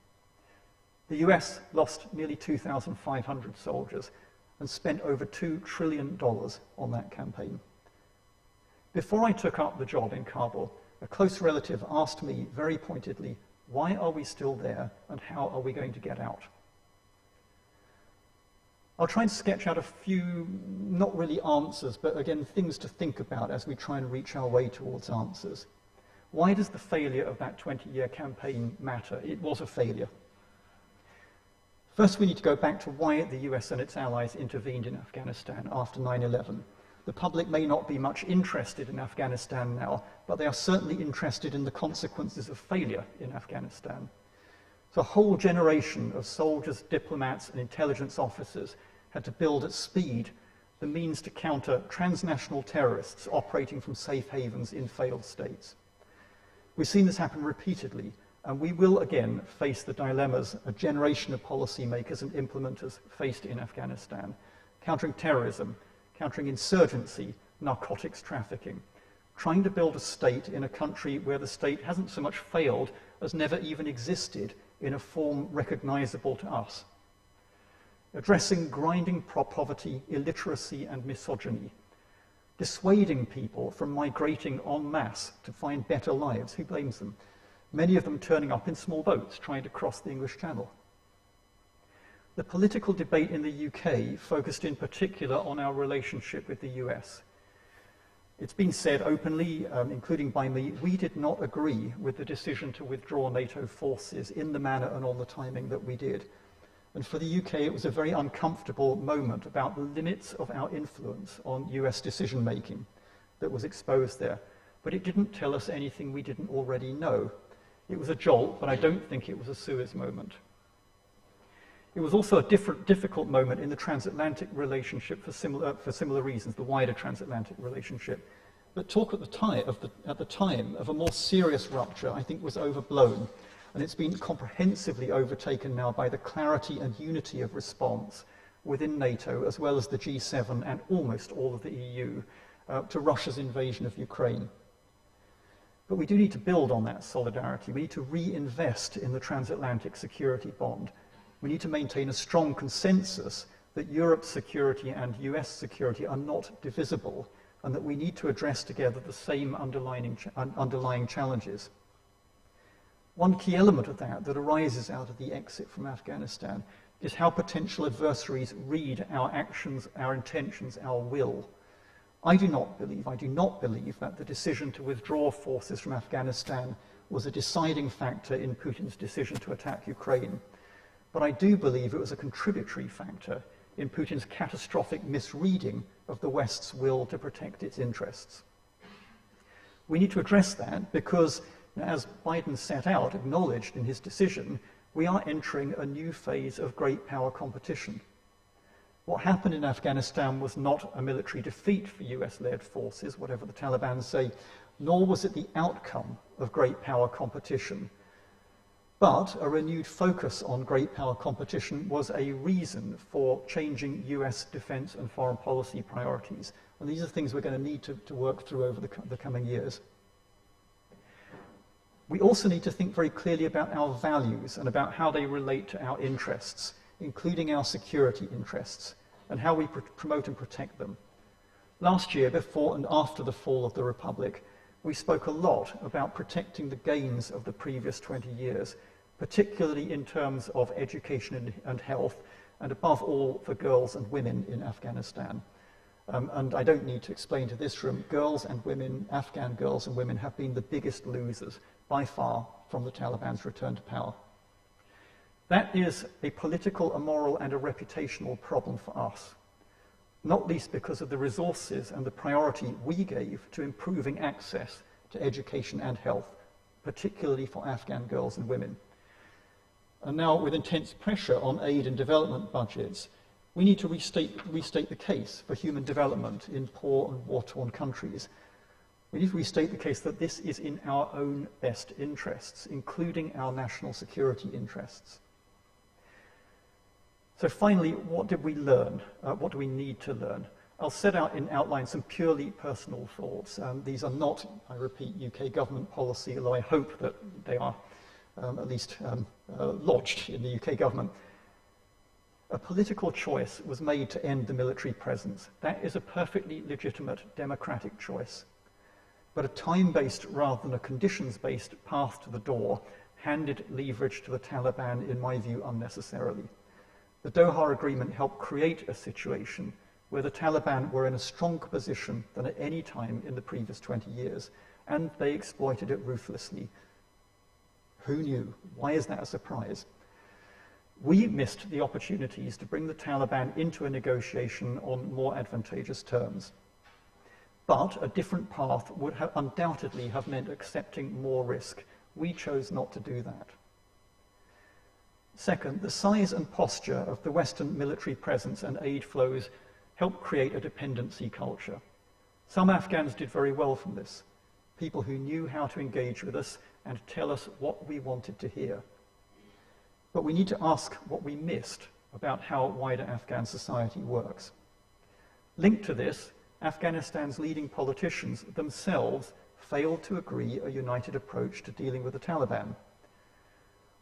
The US lost nearly 2,500 soldiers and spent over $2 trillion on that campaign. Before I took up the job in Kabul, a close relative asked me very pointedly, why are we still there and how are we going to get out? I'll try and sketch out a few, not really answers, but again, things to think about as we try and reach our way towards answers. Why does the failure of that 20-year campaign matter? It was a failure. First, we need to go back to why the US and its allies intervened in Afghanistan after 9/11. The public may not be much interested in Afghanistan now, but they are certainly interested in the consequences of failure in Afghanistan. So a whole generation of soldiers, diplomats, and intelligence officers had to build at speed the means to counter transnational terrorists operating from safe havens in failed states. We've seen this happen repeatedly, and we will again face the dilemmas a generation of policymakers and implementers faced in Afghanistan: countering terrorism, countering insurgency, narcotics trafficking, trying to build a state in a country where the state hasn't so much failed as never even existed in a form recognizable to us, addressing grinding poverty, illiteracy, and misogyny, dissuading people from migrating en masse to find better lives. Who blames them? Many of them turning up in small boats trying to cross the English Channel. The political debate in the UK focused in particular on our relationship with the US. It's been said openly, including by me, we did not agree with the decision to withdraw NATO forces in the manner and on the timing that we did. And for the UK, it was a very uncomfortable moment about the limits of our influence on US decision-making that was exposed there. But it didn't tell us anything we didn't already know. It was a jolt, but I don't think it was a Suez moment. It was also a difficult moment in the transatlantic relationship for similar reasons, the wider transatlantic relationship. But talk at the time of a more serious rupture, I think, was overblown. And it's been comprehensively overtaken now by the clarity and unity of response within NATO, as well as the G7 and almost all of the EU, to Russia's invasion of Ukraine. But we do need to build on that solidarity. We need to reinvest in the transatlantic security bond. We need to maintain a strong consensus that Europe's security and US security are not divisible, and that we need to address together the same underlying challenges. One key element of that arises out of the exit from Afghanistan is how potential adversaries read our actions, our intentions, our will. I do not believe that the decision to withdraw forces from Afghanistan was a deciding factor in Putin's decision to attack Ukraine. But I do believe it was a contributory factor in Putin's catastrophic misreading of the West's will to protect its interests. We need to address that because, as Biden set out, acknowledged in his decision, we are entering a new phase of great power competition. What happened in Afghanistan was not a military defeat for US-led forces, whatever the Taliban say, nor was it the outcome of great power competition. But a renewed focus on great power competition was a reason for changing US defense and foreign policy priorities. And these are things we're going to need to work through over the coming years. We also need to think very clearly about our values and about how they relate to our interests, including our security interests, and how we promote and protect them. Last year, before and after the fall of the Republic, we spoke a lot about protecting the gains of the previous 20 years, particularly in terms of education and health, and above all for girls and women in Afghanistan. And I don't need to explain to this room, girls and women, Afghan girls and women, have been the biggest losers by far from the Taliban's return to power. That is a political, a moral, and a reputational problem for us, not least because of the resources and the priority we gave to improving access to education and health, particularly for Afghan girls and women. And now, with intense pressure on aid and development budgets, we need to restate the case for human development in poor and war-torn countries. We need to restate the case that this is in our own best interests, including our national security interests. So finally, what did we learn? What do we need to learn? I'll set out in outline some purely personal thoughts. These are not, I repeat, UK government policy, although I hope that they are at least lodged in the UK government. A political choice was made to end the military presence. That is a perfectly legitimate democratic choice. But a time-based rather than a conditions-based path to the door handed leverage to the Taliban, in my view, unnecessarily. The Doha Agreement helped create a situation where the Taliban were in a stronger position than at any time in the previous 20 years, and they exploited it ruthlessly. Who knew? Why is that a surprise? We missed the opportunities to bring the Taliban into a negotiation on more advantageous terms. But a different path would undoubtedly have meant accepting more risk. We chose not to do that. Second, the size and posture of the Western military presence and aid flows helped create a dependency culture. Some Afghans did very well from this, people who knew how to engage with us and tell us what we wanted to hear. But we need to ask what we missed about how wider Afghan society works. Linked to this, Afghanistan's leading politicians themselves failed to agree a united approach to dealing with the Taliban.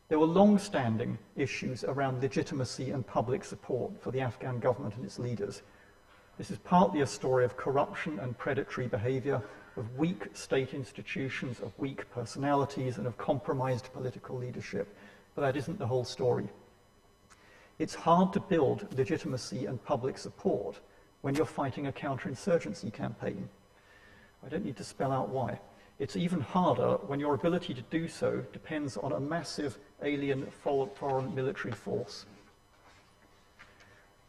There were long-standing issues around legitimacy and public support for the Afghan government and its leaders. This is partly a story of corruption and predatory behavior, of weak state institutions, of weak personalities, and of compromised political leadership. But that isn't the whole story. It's hard to build legitimacy and public support when you're fighting a counterinsurgency campaign. I don't need to spell out why. It's even harder when your ability to do so depends on a massive alien foreign military force.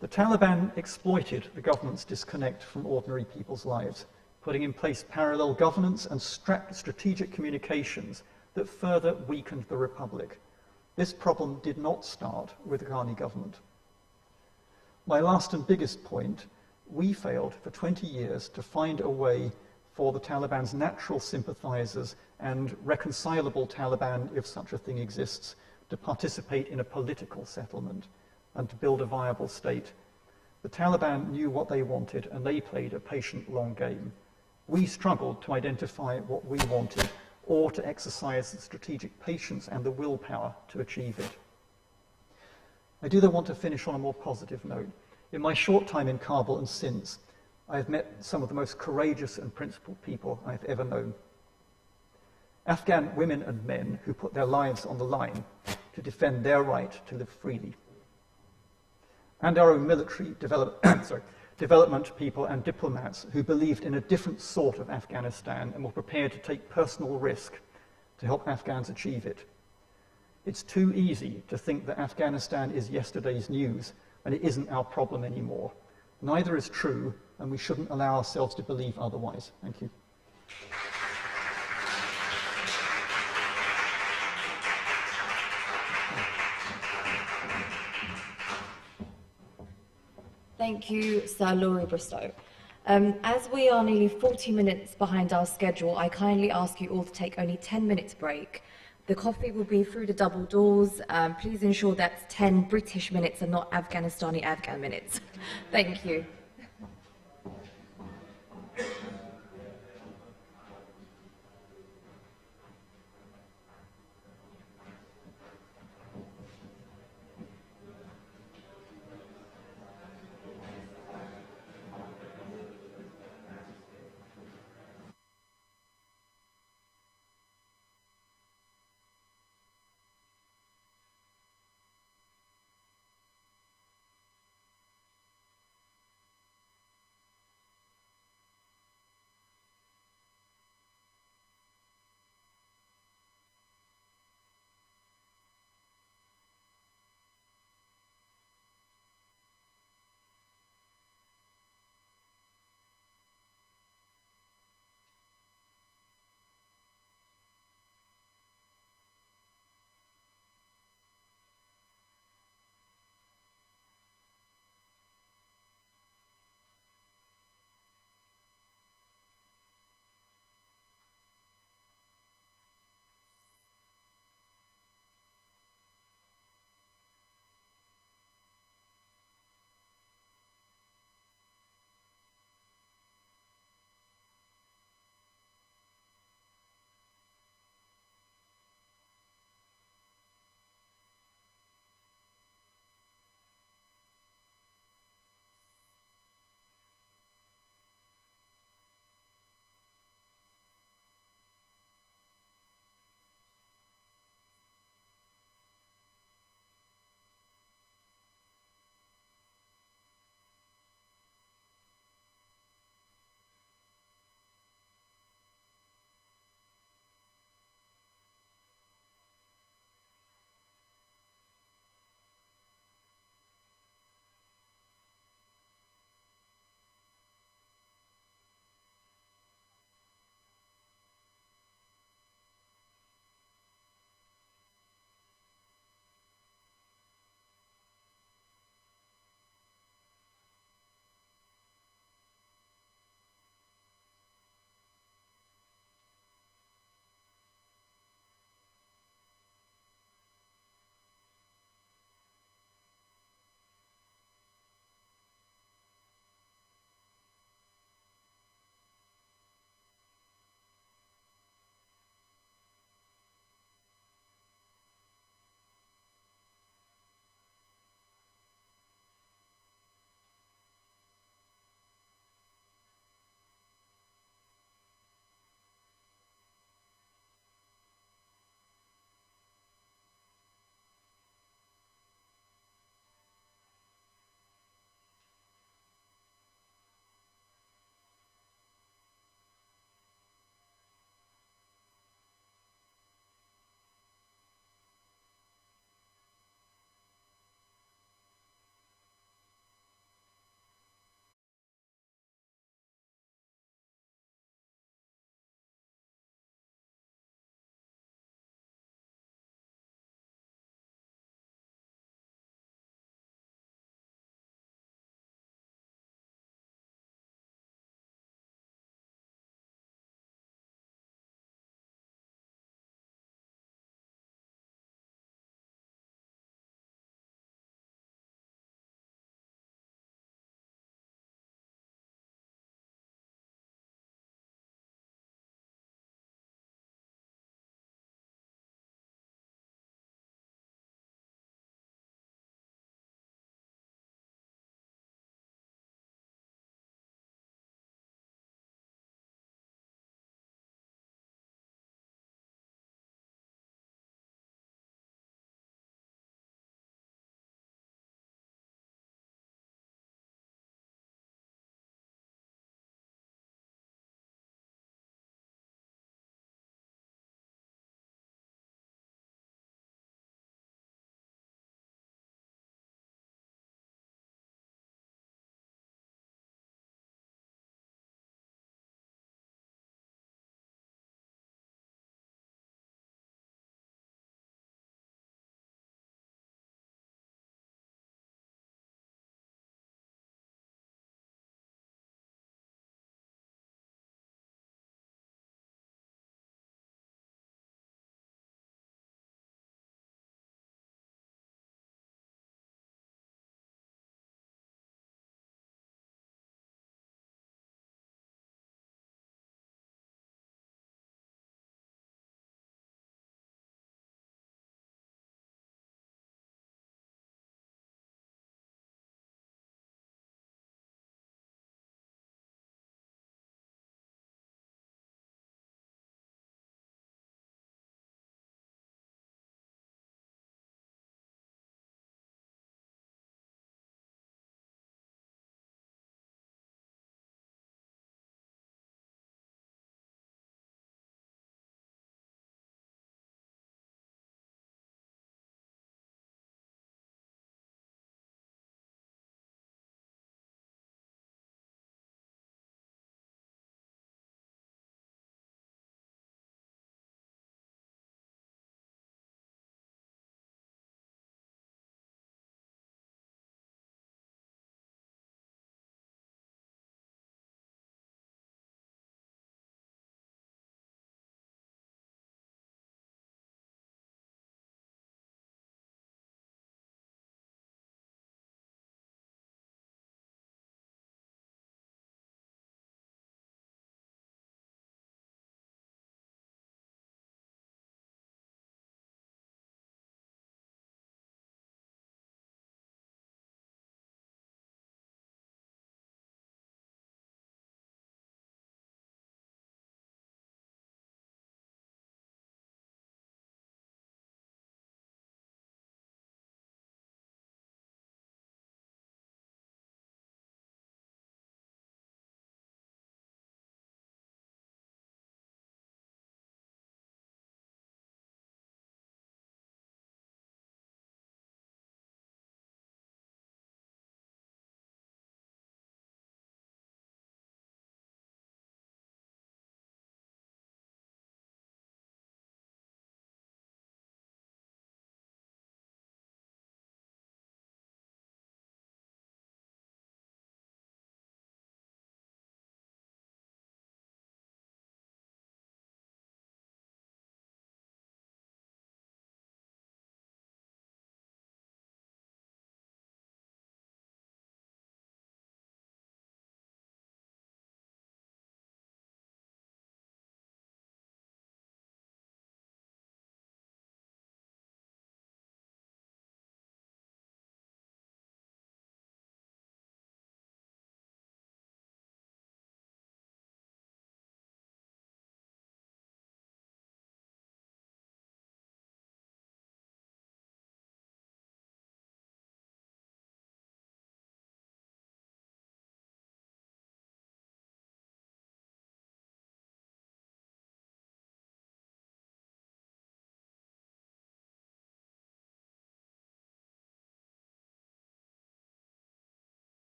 The Taliban exploited the government's disconnect from ordinary people's lives, putting in place parallel governance and strategic communications that further weakened the republic. This problem did not start with the Ghani government. My last and biggest point, we failed for 20 years to find a way for the Taliban's natural sympathizers and reconcilable Taliban, if such a thing exists, to participate in a political settlement and to build a viable state. The Taliban knew what they wanted and they played a patient, long game. We struggled to identify what we wanted or to exercise the strategic patience and the willpower to achieve it. I do, though, want to finish on a more positive note. In my short time in Kabul and since, I have met some of the most courageous and principled people I've ever known. Afghan women and men who put their lives on the line to defend their right to live freely. And our own military development people and diplomats who believed in a different sort of Afghanistan and were prepared to take personal risk to help Afghans achieve it. It's too easy to think that Afghanistan is yesterday's news and it isn't our problem anymore. Neither is true, and we shouldn't allow ourselves to believe otherwise. Thank you. Thank you, Sir Laurie Bristow. As we are nearly 40 minutes behind our schedule, I kindly ask you all to take only 10 minutes break. The coffee will be through the double doors. Please ensure that's 10 British minutes and not Afghanistani Afghan minutes. Thank you.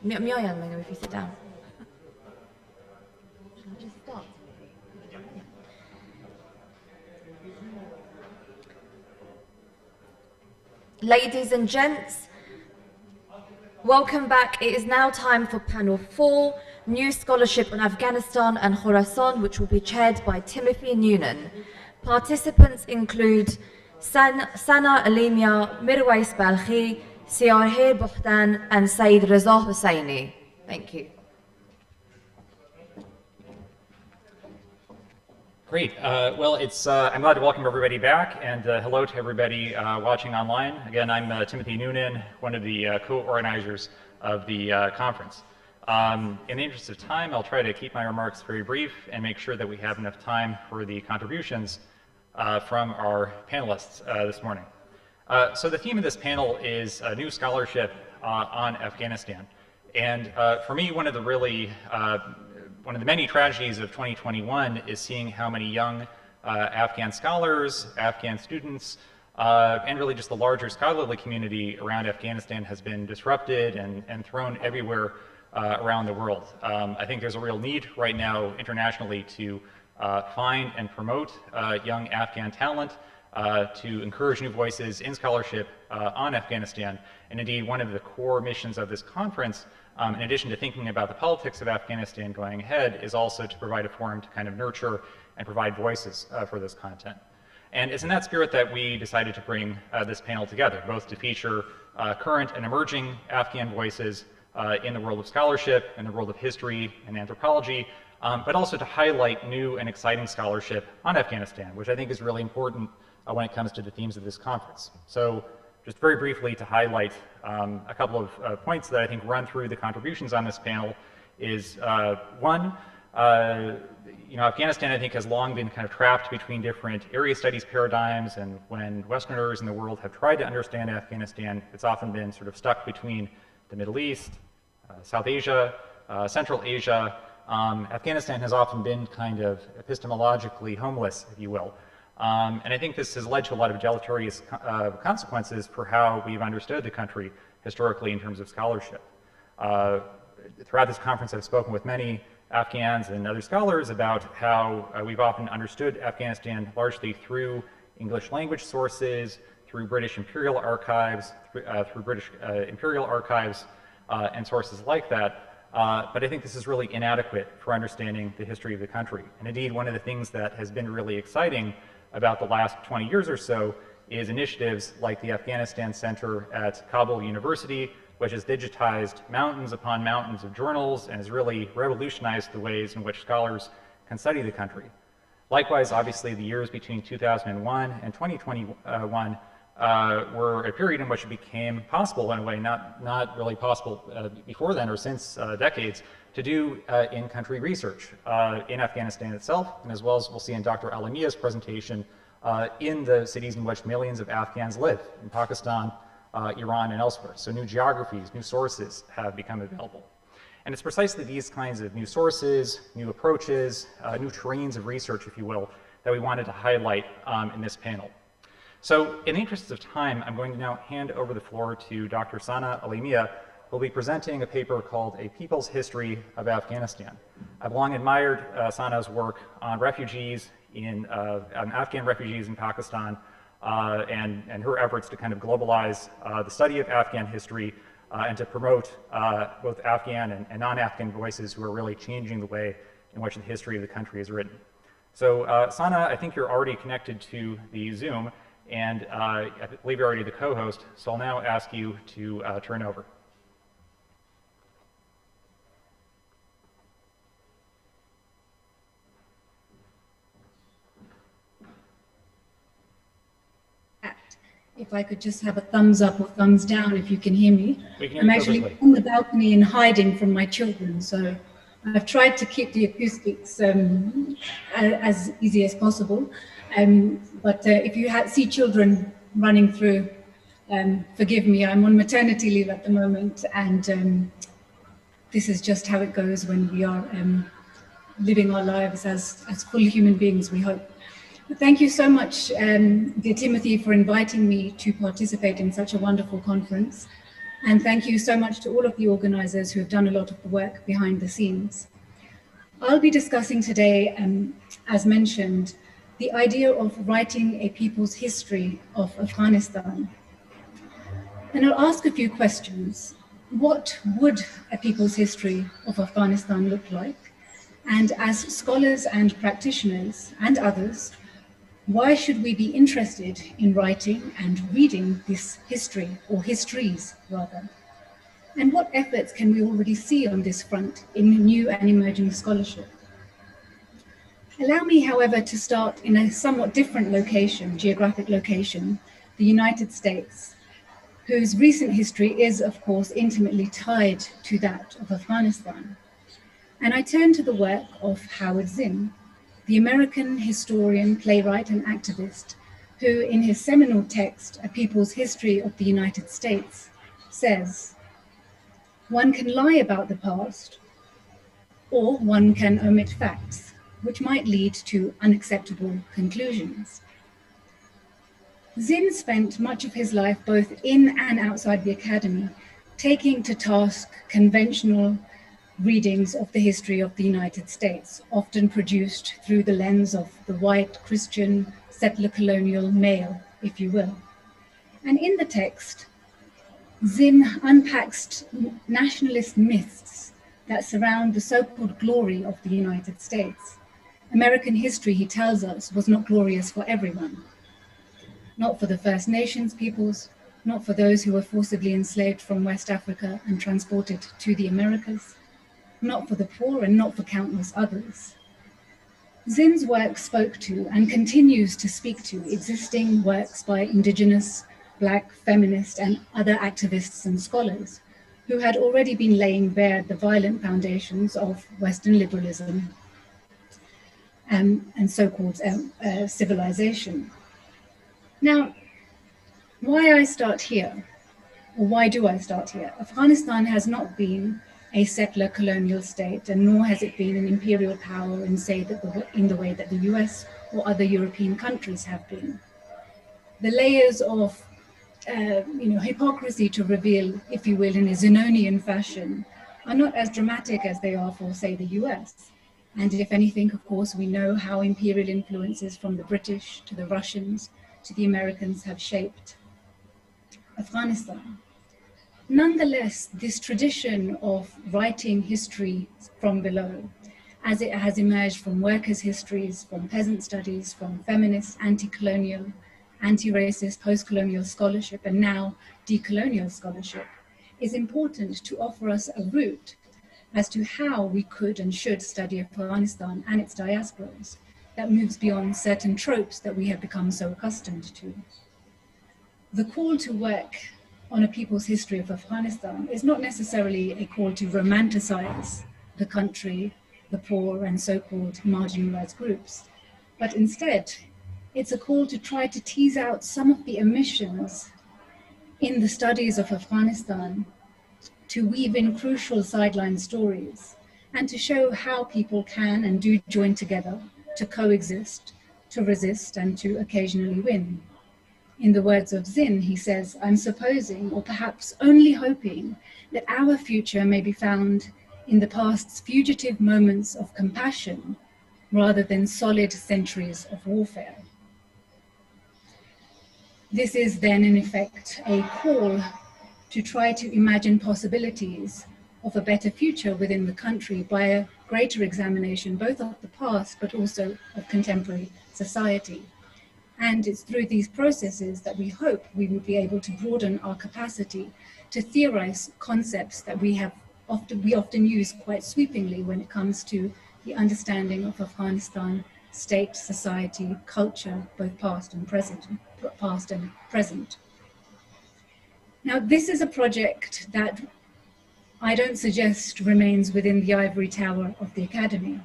Myoyan, maybe if you sit down. Shall I just start? Ladies and gents, welcome back. It is now time for panel 4, New Scholarship on Afghanistan and Khorasan, which will be chaired by Timothy Noonan. Participants include Sana Alimia, Mirwais Balkhi, Siarhir Buhtan, and Saeed Reza Hosseini. Thank you. Great. Well, I'm glad to welcome everybody back, and hello to everybody watching online. Again, I'm Timothy Noonan, one of the co-organizers of the conference. In the interest of time, I'll try to keep my remarks very brief and make sure that we have enough time for the contributions from our panelists this morning. So the theme of this panel is new scholarship on Afghanistan. And for me, one of the many tragedies of 2021 is seeing how many young Afghan scholars, Afghan students, and really just the larger scholarly community around Afghanistan has been disrupted and thrown everywhere around the world. I think there's a real need right now internationally to find and promote young Afghan talent, to encourage new voices in scholarship on Afghanistan. And indeed, one of the core missions of this conference, in addition to thinking about the politics of Afghanistan going ahead, is also to provide a forum to kind of nurture and provide voices for this content. And it's in that spirit that we decided to bring this panel together, both to feature current and emerging Afghan voices in the world of scholarship, in the world of history and anthropology, but also to highlight new and exciting scholarship on Afghanistan, which I think is really important when it comes to the themes of this conference. So just very briefly to highlight a couple of points that I think run through the contributions on this panel is one, Afghanistan I think has long been kind of trapped between different area studies paradigms, and when Westerners in the world have tried to understand Afghanistan, it's often been sort of stuck between the Middle East, South Asia, Central Asia. Afghanistan has often been kind of epistemologically homeless, if you will. And I think this has led to a lot of deleterious consequences for how we've understood the country historically in terms of scholarship. Throughout this conference, I've spoken with many Afghans and other scholars about how we've often understood Afghanistan largely through English language sources, through British imperial archives, and sources like that. But I think this is really inadequate for understanding the history of the country. And indeed, one of the things that has been really exciting about the last 20 years or so is initiatives like the Afghanistan Center at Kabul University, which has digitized mountains upon mountains of journals and has really revolutionized the ways in which scholars can study the country. Likewise, obviously, the years between 2001 and 2021 were a period in which it became possible, in a way not really possible before then or since decades, to do in-country research in Afghanistan itself, and as well as we'll see in Dr. Alimia's presentation, in the cities in which millions of Afghans live, in Pakistan, Iran, and elsewhere. So new geographies, new sources have become available. And it's precisely these kinds of new sources, new approaches, new terrains of research, if you will, that we wanted to highlight in this panel. So in the interest of time, I'm going to now hand over the floor to Dr. Sana Alimia, who will be presenting a paper called A People's History of Afghanistan. I've long admired Sana's work on refugees, on Afghan refugees in Pakistan, and her efforts to kind of globalize the study of Afghan history and to promote both Afghan and non-Afghan voices who are really changing the way in which the history of the country is written. So Sana, I think you're already connected to the Zoom, and I believe you're already the co-host, so I'll now ask you to turn over. If I could just have a thumbs up or thumbs down if you can hear me. I'm actually perfectly on the balcony and hiding from my children, so I've tried to keep the acoustics as easy as possible. But if you see children running through, forgive me, I'm on maternity leave at the moment, and this is just how it goes when we are living our lives as full human beings, we hope. Thank you so much, dear Timothy, for inviting me to participate in such a wonderful conference. And thank you so much to all of the organizers who have done a lot of the work behind the scenes. I'll be discussing today, as mentioned, the idea of writing a people's history of Afghanistan. And I'll ask a few questions. What would a people's history of Afghanistan look like? And as scholars and practitioners and others, why should we be interested in writing and reading this history, or histories rather? And what efforts can we already see on this front in new and emerging scholarship? Allow me, however, to start in a somewhat different location, geographic location, the United States, whose recent history is, of course, intimately tied to that of Afghanistan. And I turn to the work of Howard Zinn, the American historian, playwright, and activist, who in his seminal text, A People's History of the United States, says, "One can lie about the past, or one can omit facts, which might lead to unacceptable conclusions." Zinn spent much of his life both in and outside the academy, taking to task conventional readings of the history of the United States, often produced through the lens of the white Christian settler colonial male, if you will. And in the text, Zinn unpacks nationalist myths that surround the so-called glory of the United States. American history, he tells us, was not glorious for everyone. Not for the First Nations peoples, not for those who were forcibly enslaved from West Africa and transported to the Americas, not for the poor, and not for countless others. Zinn's work spoke to and continues to speak to existing works by indigenous, Black, feminist, and other activists and scholars who had already been laying bare the violent foundations of Western liberalism and so-called civilization. Now, why I start here, or why do I start here? Afghanistan has not been a settler colonial state, and nor has it been an imperial power in the way that the US or other European countries have been. The layers of hypocrisy to reveal, if you will, in a Zenonian fashion, are not as dramatic as they are for, say, the US. And if anything, of course, we know how imperial influences from the British to the Russians to the Americans have shaped Afghanistan. Nonetheless, this tradition of writing history from below, as it has emerged from workers' histories, from peasant studies, from feminist, anti-colonial, anti-racist, post-colonial scholarship, and now decolonial scholarship, is important to offer us a route as to how we could and should study Afghanistan and its diasporas that moves beyond certain tropes that we have become so accustomed to. The call to work on a people's history of Afghanistan is not necessarily a call to romanticize the country, the poor, and so-called marginalized groups, but instead, it's a call to try to tease out some of the omissions in the studies of Afghanistan, to weave in crucial sideline stories, and to show how people can and do join together to coexist, to resist, and to occasionally win. In the words of Zinn, he says, "I'm supposing, or perhaps only hoping, that our future may be found in the past's fugitive moments of compassion, rather than solid centuries of warfare." This is then, in effect, a call to try to imagine possibilities of a better future within the country by a greater examination, both of the past, but also of contemporary society. And it's through these processes that we hope we will be able to broaden our capacity to theorize concepts that we often use quite sweepingly when it comes to the understanding of Afghanistan, state, society, culture, both past and present. Now, this is a project that I don't suggest remains within the ivory tower of the academy.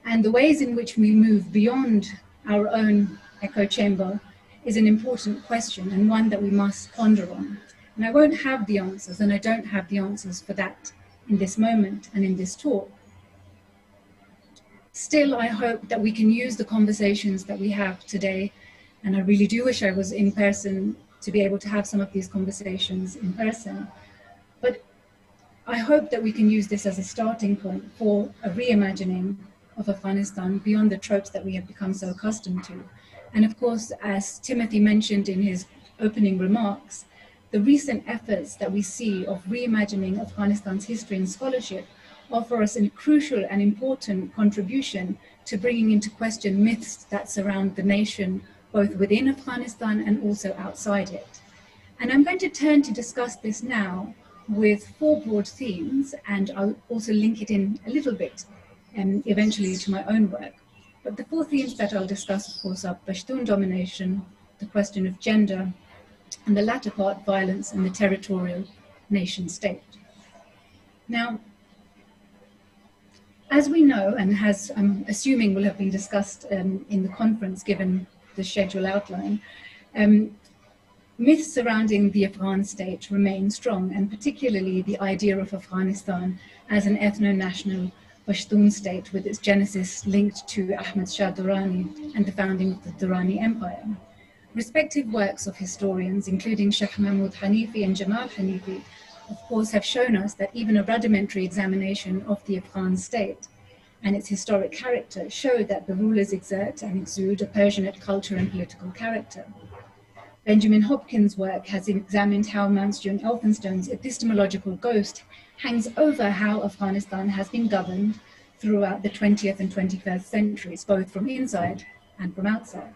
And the ways in which we move beyond our own echo chamber is an important question, and one that we must ponder on. And I won't have the answers, and I don't have the answers for that in this moment and in this talk. Still, I hope that we can use the conversations that we have today, and I really do wish I was in person to be able to have some of these conversations in person. But I hope that we can use this as a starting point for a reimagining of Afghanistan beyond the tropes that we have become so accustomed to. And of course, as Timothy mentioned in his opening remarks, the recent efforts that we see of reimagining Afghanistan's history and scholarship offer us a crucial and important contribution to bringing into question myths that surround the nation, both within Afghanistan and also outside it. And I'm going to turn to discuss this now with 4 broad themes, and I'll also link it in a little bit eventually to my own work. But the 4 themes that I'll discuss, of course, are Pashtun domination, the question of gender, and the latter part, violence and the territorial nation state. Now, as we know, and as I'm assuming will have been discussed in the conference given the schedule outline, myths surrounding the Afghan state remain strong, and particularly the idea of Afghanistan as an ethno-national Pashtun state with its genesis linked to Ahmad Shah Durrani and the founding of the Durrani Empire. Respective works of historians, including Sheikh Mahmoud Hanifi and Jamal Hanifi, of course, have shown us that even a rudimentary examination of the Afghan state and its historic character show that the rulers exert and exude a Persianate culture and political character. Benjamin Hopkins' work has examined how Mount Sion Elphinstone's epistemological ghost hangs over how Afghanistan has been governed throughout the 20th and 21st centuries, both from inside and from outside.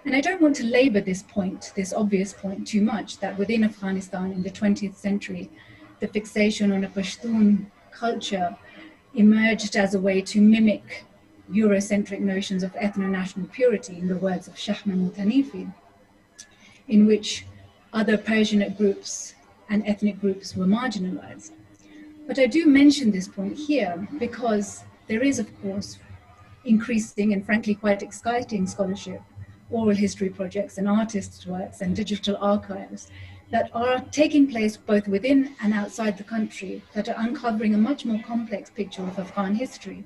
And I don't want to labor this point, this obvious point, too much, that within Afghanistan in the 20th century, the fixation on a Pashtun culture emerged as a way to mimic Eurocentric notions of ethno-national purity, in the words of Sheikh Mahmoud Hanifi, in which other Persianate groups and ethnic groups were marginalized. But I do mention this point here because there is, of course, increasing and frankly quite exciting scholarship, oral history projects and artists' works and digital archives that are taking place both within and outside the country that are uncovering a much more complex picture of Afghan history,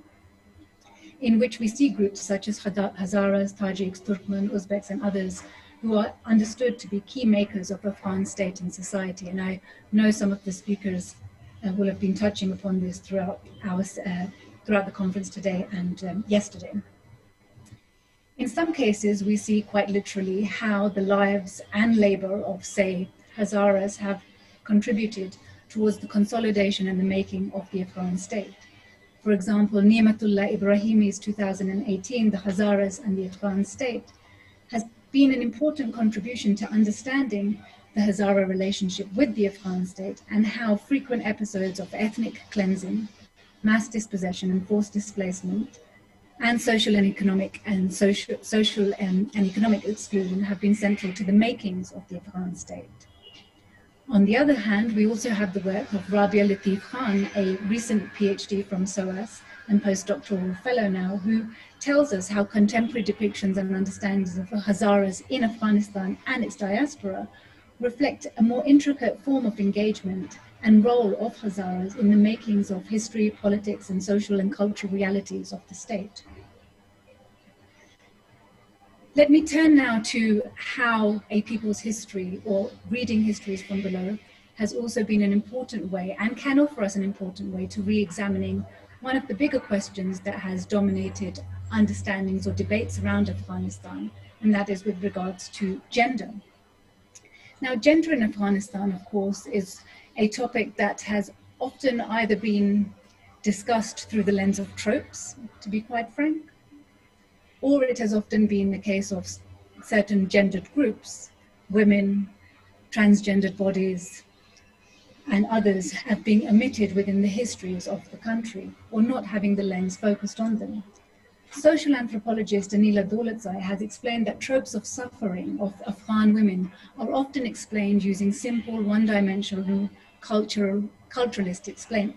in which we see groups such as Hazaras, Tajiks, Turkmen, Uzbeks, and others who are understood to be key makers of Afghan state and society. And I know some of the speakers will have been touching upon this throughout the conference today and yesterday. In some cases, we see quite literally how the lives and labor of, say, Hazaras have contributed towards the consolidation and the making of the Afghan state. For example, Ni'matullah Ibrahimi's 2018, The Hazaras and the Afghan State, has been an important contribution to understanding the Hazara relationship with the Afghan state and how frequent episodes of ethnic cleansing, mass dispossession and forced displacement, and social and economic exclusion have been central to the makings of the Afghan state. On the other hand, we also have the work of Rabia Latif Khan, a recent PhD from SOAS and postdoctoral fellow now, who tells us how contemporary depictions and understandings of the Hazaras in Afghanistan and its diaspora reflect a more intricate form of engagement and role of Hazaras in the makings of history, politics, and social and cultural realities of the state. Let me turn now to how a people's history, or reading histories from below, has also been an important way and can offer us an important way to re-examining one of the bigger questions that has dominated understandings or debates around Afghanistan, and that is with regards to gender. Now, gender in Afghanistan, of course, is a topic that has often either been discussed through the lens of tropes, to be quite frank, or it has often been the case of certain gendered groups, women, transgendered bodies, and others have been omitted within the histories of the country, or not having the lens focused on them. Social anthropologist Anila Dolatzai has explained that tropes of suffering of Afghan women are often explained using simple, one-dimensional culturalist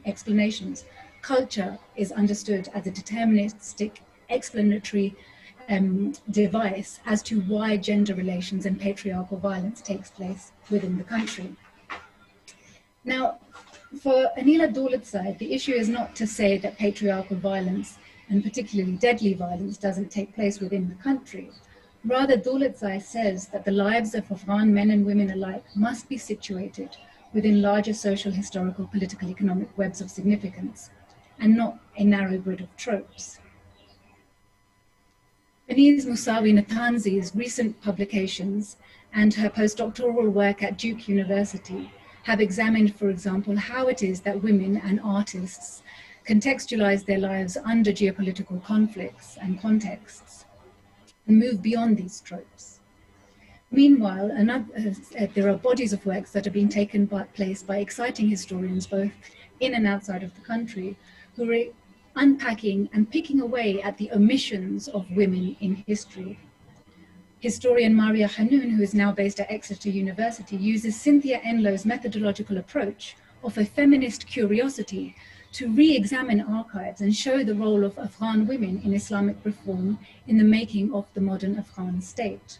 explanations. Culture is understood as a deterministic, explanatory device as to why gender relations and patriarchal violence takes place within the country. Now, for Anila Dolatzai, the issue is not to say that patriarchal violence, and particularly deadly violence, doesn't take place within the country, Rather, Dolatzai says that the lives of Afghan men and women alike must be situated within larger social, historical, political, economic webs of significance, and not a narrow grid of tropes. Faniz Musawi Natanzi's recent publications and her postdoctoral work at Duke University have examined, for example, how it is that women and artists contextualize their lives under geopolitical conflicts and contexts and move beyond these tropes. Meanwhile, there are bodies of works that are being taken place by exciting historians, both in and outside of the country, who are unpacking and picking away at the omissions of women in history. Historian Maria Hanoun, who is now based at Exeter University, uses Cynthia Enlow's methodological approach of a feminist curiosity to re-examine archives and show the role of Afghan women in Islamic reform in the making of the modern Afghan state.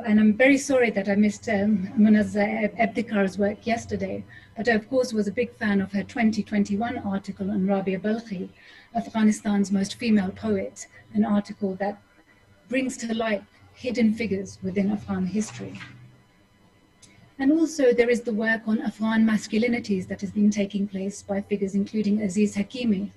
And I'm very sorry that I missed Munazza Ebtikar's work yesterday, but I, of course, was a big fan of her 2021 article on Rabia Balkhi, Afghanistan's most female poet, an article that brings to light hidden figures within Afghan history. And also there is the work on Afghan masculinities that has been taking place by figures including Aziz Hakimi,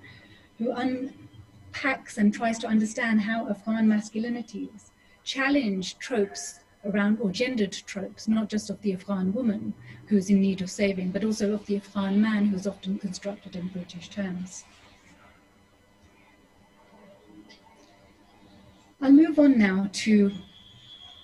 who unpacks and tries to understand how Afghan masculinities challenge tropes around, or gendered tropes, not just of the Afghan woman who's in need of saving, but also of the Afghan man who's often constructed in British terms. I'll move on now to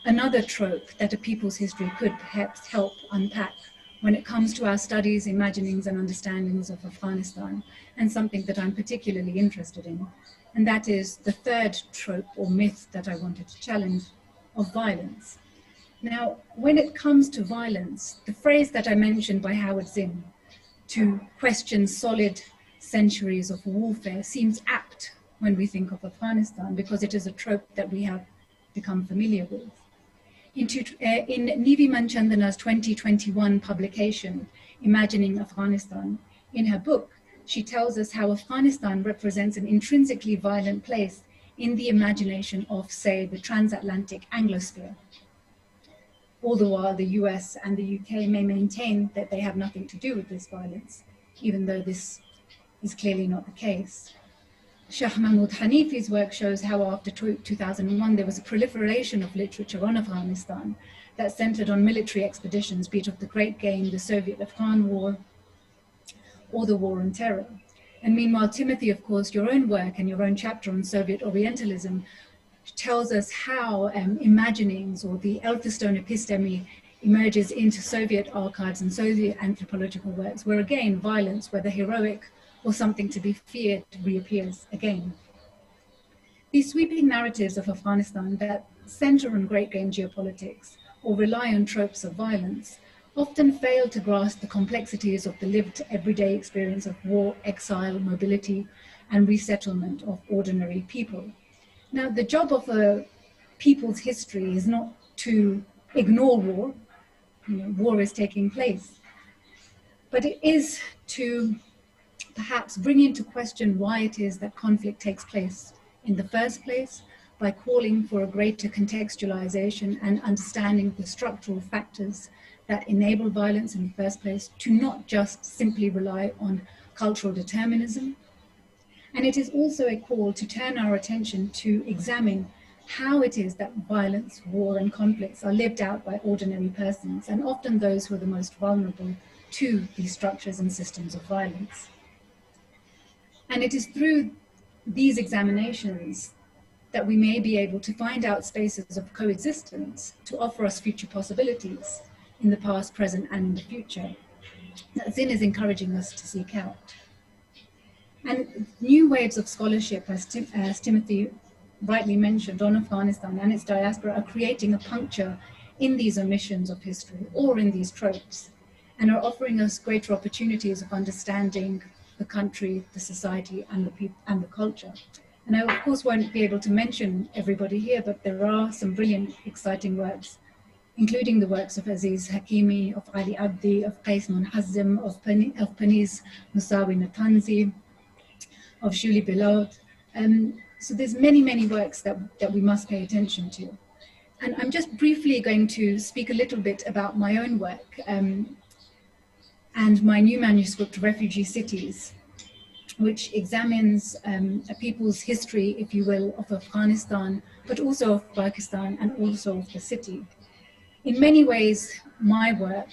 another trope that a people's history could perhaps help unpack when it comes to our studies, imaginings, and understandings of Afghanistan, and something that I'm particularly interested in. And that is the third trope or myth that I wanted to challenge, of violence. Now, when it comes to violence, the phrase that I mentioned by Howard Zinn, to question solid centuries of warfare, seems apt when we think of Afghanistan, because it is a trope that we have become familiar with. In Nivi Manchandana's 2021 publication, Imagining Afghanistan, in her book, she tells us how Afghanistan represents an intrinsically violent place in the imagination of, say, the transatlantic Anglosphere. All the while, the US and the UK may maintain that they have nothing to do with this violence, even though this is clearly not the case. Shah Mahmoud Hanifi's work shows how after 2001, there was a proliferation of literature on Afghanistan that centered on military expeditions, be it of the Great Game, the Soviet-Afghan War, or the War on Terror. And meanwhile, Timothy, of course, your own work and your own chapter on Soviet Orientalism tells us how imaginings, or the Elphinstone episteme, emerges into Soviet archives and Soviet anthropological works, where again, violence, whether heroic or something to be feared, reappears again. These sweeping narratives of Afghanistan that center on Great Game geopolitics or rely on tropes of violence often fail to grasp the complexities of the lived everyday experience of war, exile, mobility, and resettlement of ordinary people. Now, the job of a people's history is not to ignore war. War is taking place, but it is to perhaps bring into question why it is that conflict takes place in the first place, by calling for a greater contextualization and understanding the structural factors that enable violence in the first place, to not just simply rely on cultural determinism. And it is also a call to turn our attention to examine how it is that violence, war, and conflicts are lived out by ordinary persons, and often those who are the most vulnerable to these structures and systems of violence. And it is through these examinations that we may be able to find out spaces of coexistence to offer us future possibilities in the past, present, and in the future that Zinn is encouraging us to seek out. And new waves of scholarship, as Timothy rightly mentioned, on Afghanistan and its diaspora are creating a puncture in these omissions of history or in these tropes, and are offering us greater opportunities of understanding the country, the society, and the people and the culture. And I, of course, won't be able to mention everybody here, but there are some brilliant, exciting works, including the works of Aziz Hakimi, of Ali Abdi, of Qais Munhazim, of Faniz Musawi Natanzi, of Julie Bilaud, So there's many works that we must pay attention to. And I'm just briefly going to speak a little bit about my own work and my new manuscript, Refugee Cities, which examines a people's history, if you will, of Afghanistan, but also of Pakistan and also of the city. In many ways, my work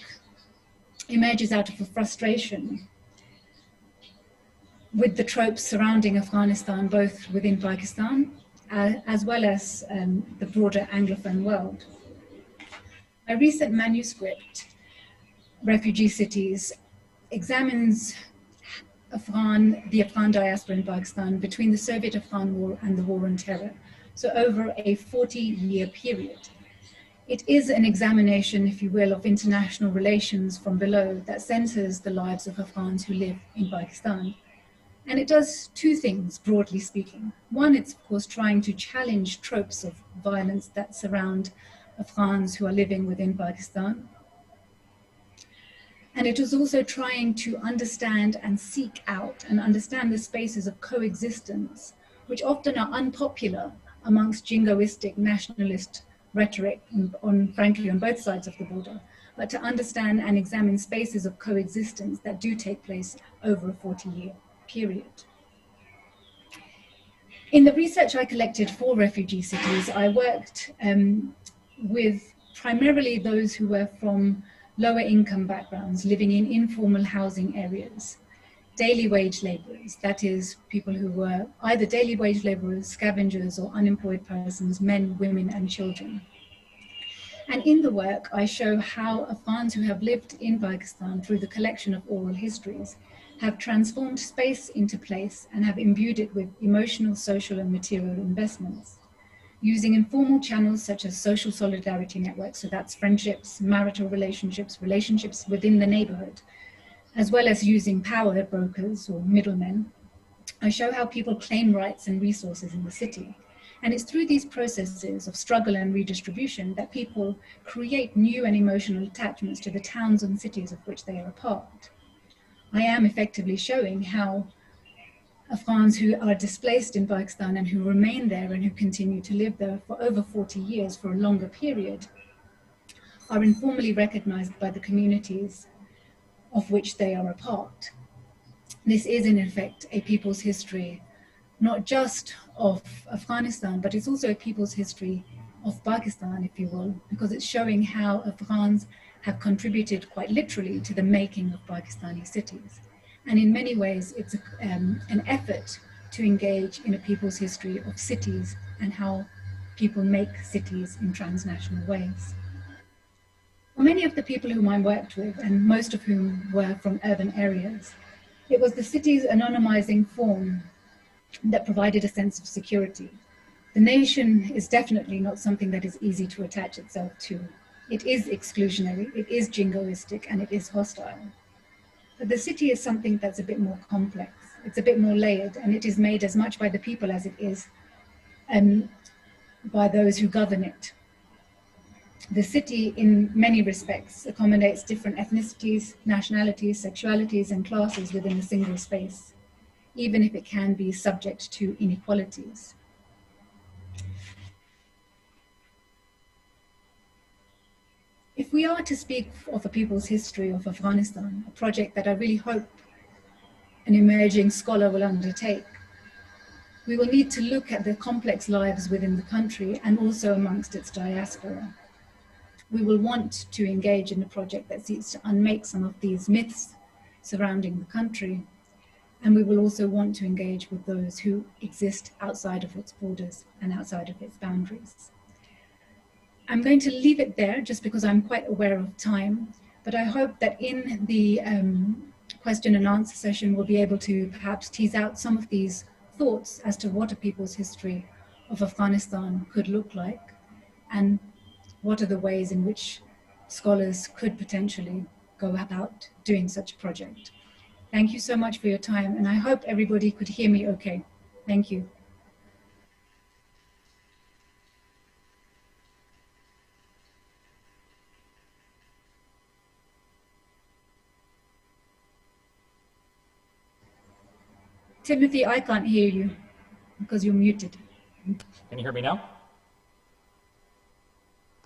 emerges out of a frustration with the tropes surrounding Afghanistan, both within Pakistan as well as the broader Anglophone world. My recent manuscript, Refugee Cities, examines the Afghan diaspora in Pakistan between the Soviet Afghan War and the War on Terror, so over a 40-year period. It is an examination, if you will, of international relations from below that centers the lives of Afghans who live in Pakistan. And it does two things, broadly speaking. One, it's of course trying to challenge tropes of violence that surround Afghans who are living within Pakistan. And it is also trying to understand and seek out and understand the spaces of coexistence, which often are unpopular amongst jingoistic nationalist rhetoric frankly, on both sides of the border, but to understand and examine spaces of coexistence that do take place over a 40-year period. In the research I collected for Refugee Cities, I worked with primarily those who were from lower income backgrounds, living in informal housing areas, daily wage laborers, that is, people who were either daily wage laborers, scavengers, or unemployed persons, men, women, and children. And in the work, I show how Afghans who have lived in Pakistan through the collection of oral histories have transformed space into place and have imbued it with emotional, social, and material investments, using informal channels such as social solidarity networks, so that's friendships, marital relationships, relationships within the neighborhood, as well as using power brokers or middlemen. I show how people claim rights and resources in the city. And it's through these processes of struggle and redistribution that people create new and emotional attachments to the towns and cities of which they are a part. I am effectively showing how Afghans who are displaced in Pakistan and who remain there and who continue to live there for over 40 years, for a longer period, are informally recognized by the communities of which they are a part. This is in effect a people's history, not just of Afghanistan, but it's also a people's history of Pakistan, if you will, because it's showing how Afghans have contributed quite literally to the making of Pakistani cities. And in many ways, it's an effort to engage in a people's history of cities and how people make cities in transnational ways. For many of the people whom I worked with, and most of whom were from urban areas, it was the city's anonymizing form that provided a sense of security. The nation is definitely not something that is easy to attach itself to. It is exclusionary, it is jingoistic, and it is hostile. But the city is something that's a bit more complex. It's a bit more layered, and it is made as much by the people as it is by those who govern it. The city, in many respects, accommodates different ethnicities, nationalities, sexualities, and classes within a single space, even if it can be subject to inequalities. If we are to speak of a people's history of Afghanistan, a project that I really hope an emerging scholar will undertake, we will need to look at the complex lives within the country and also amongst its diaspora. We will want to engage in a project that seeks to unmake some of these myths surrounding the country, and we will also want to engage with those who exist outside of its borders and outside of its boundaries. I'm going to leave it there just because I'm quite aware of time, but I hope that in the question and answer session, we'll be able to perhaps tease out some of these thoughts as to what a people's history of Afghanistan could look like, and what are the ways in which scholars could potentially go about doing such a project. Thank you so much for your time, and I hope everybody could hear me okay. Thank you. Timothy, I can't hear you. because you're muted. Can you hear me now?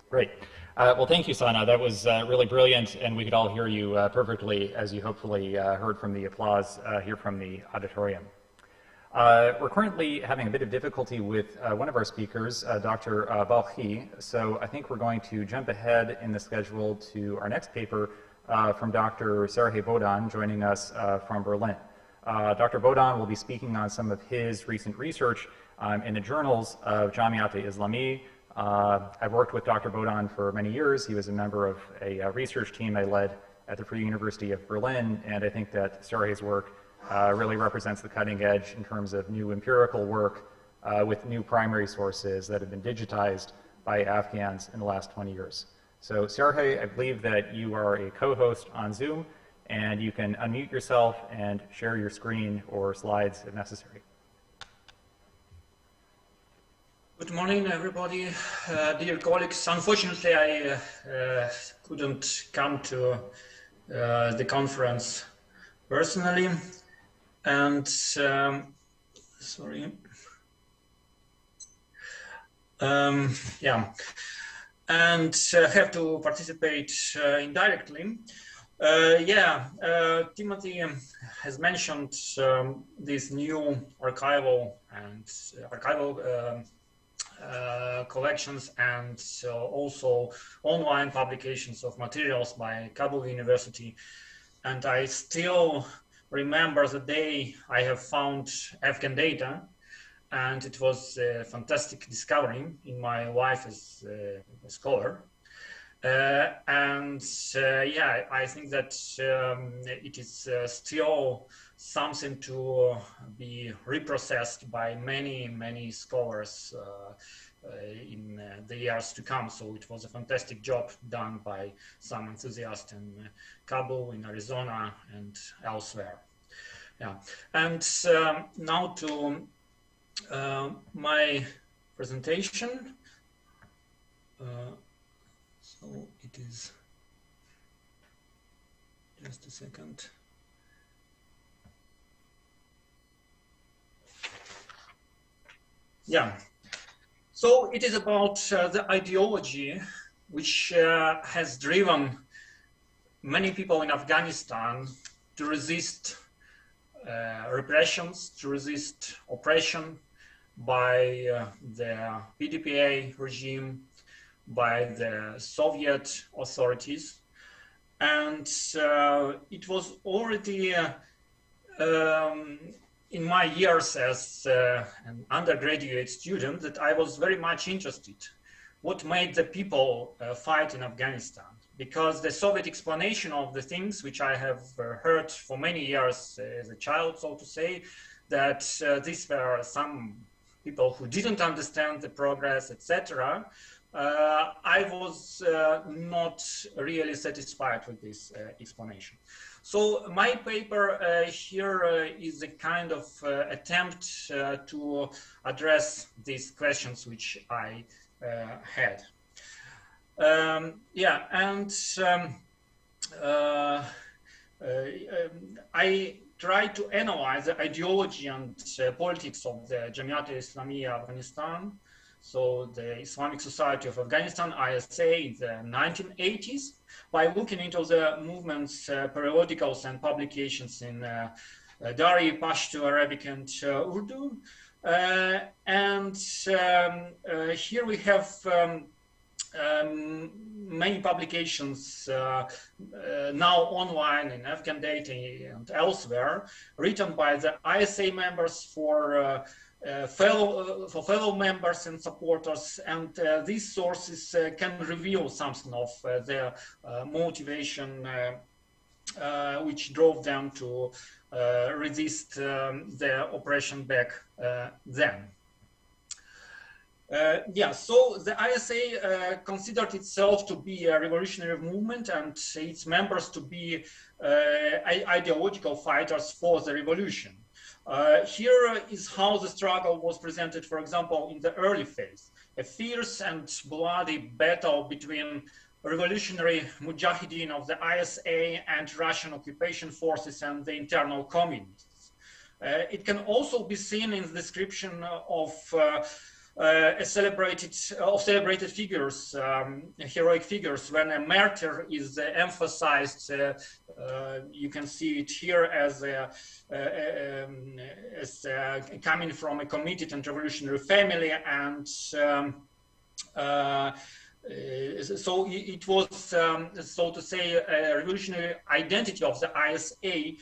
Great. Well, thank you, Sana. That was really brilliant, and we could all hear you perfectly, as you hopefully heard from the applause here from the auditorium. We're currently having a bit of difficulty with one of our speakers, Dr. Balkhi, so I think we're going to jump ahead in the schedule to our next paper from Dr. Serhii Bodan, joining us from Berlin. Dr. Bodan will be speaking on some of his recent research in the journals of Jamiat-e-Islami. I've worked with Dr. Bodan for many years. He was a member of a research team I led at the Free University of Berlin, and I think that Serhii's work really represents the cutting edge in terms of new empirical work with new primary sources that have been digitized by Afghans in the last 20 years. So Serhii, I believe that you are a co-host on Zoom, and you can unmute yourself and share your screen or slides if necessary. Good morning, everybody. Dear colleagues, unfortunately, I couldn't come to the conference personally, and and have to participate indirectly. Timothy has mentioned these new archival collections and also online publications of materials by Kabul University. And I still remember the day I have found Afghan data, and it was a fantastic discovery in my life as a scholar. I think that it is still something to be reprocessed by many scholars in the years to come. So it was a fantastic job done by some enthusiasts in Kabul, in Arizona, and elsewhere. Yeah, and now to my presentation. So it is just a second. Yeah, so it is about the ideology which has driven many people in Afghanistan to resist repressions, to resist oppression by the PDPA regime, by the Soviet authorities. And it was already in my years as an undergraduate student that I was very much interested what made the people fight in Afghanistan. Because the Soviet explanation of the things which I have heard for many years as a child, so to say, that these were some people who didn't understand the progress, etc. I was not really satisfied with this explanation. So my paper here is a kind of attempt to address these questions which I had. I tried to analyze the ideology and politics of the Jamiat-e-Islami Afghanistan, so the Islamic Society of Afghanistan, ISA, in the 1980s, by looking into the movement's periodicals and publications in Dari, Pashto, Arabic, and Urdu. Here we have many publications now online in Afghan Data and elsewhere, written by the ISA members for fellow members and supporters, and these sources can reveal something of their motivation which drove them to resist the oppression back then. So the ISA considered itself to be a revolutionary movement and its members to be ideological fighters for the revolution. Here is how the struggle was presented, for example, in the early phase. A fierce and bloody battle between revolutionary mujahideen of the ISA and Russian occupation forces and the internal communists. It can also be seen in the description of celebrated figures, heroic figures. When a martyr is emphasized, you can see it here as coming from a committed and revolutionary family, and so it was, so to say, a revolutionary identity of the ISA,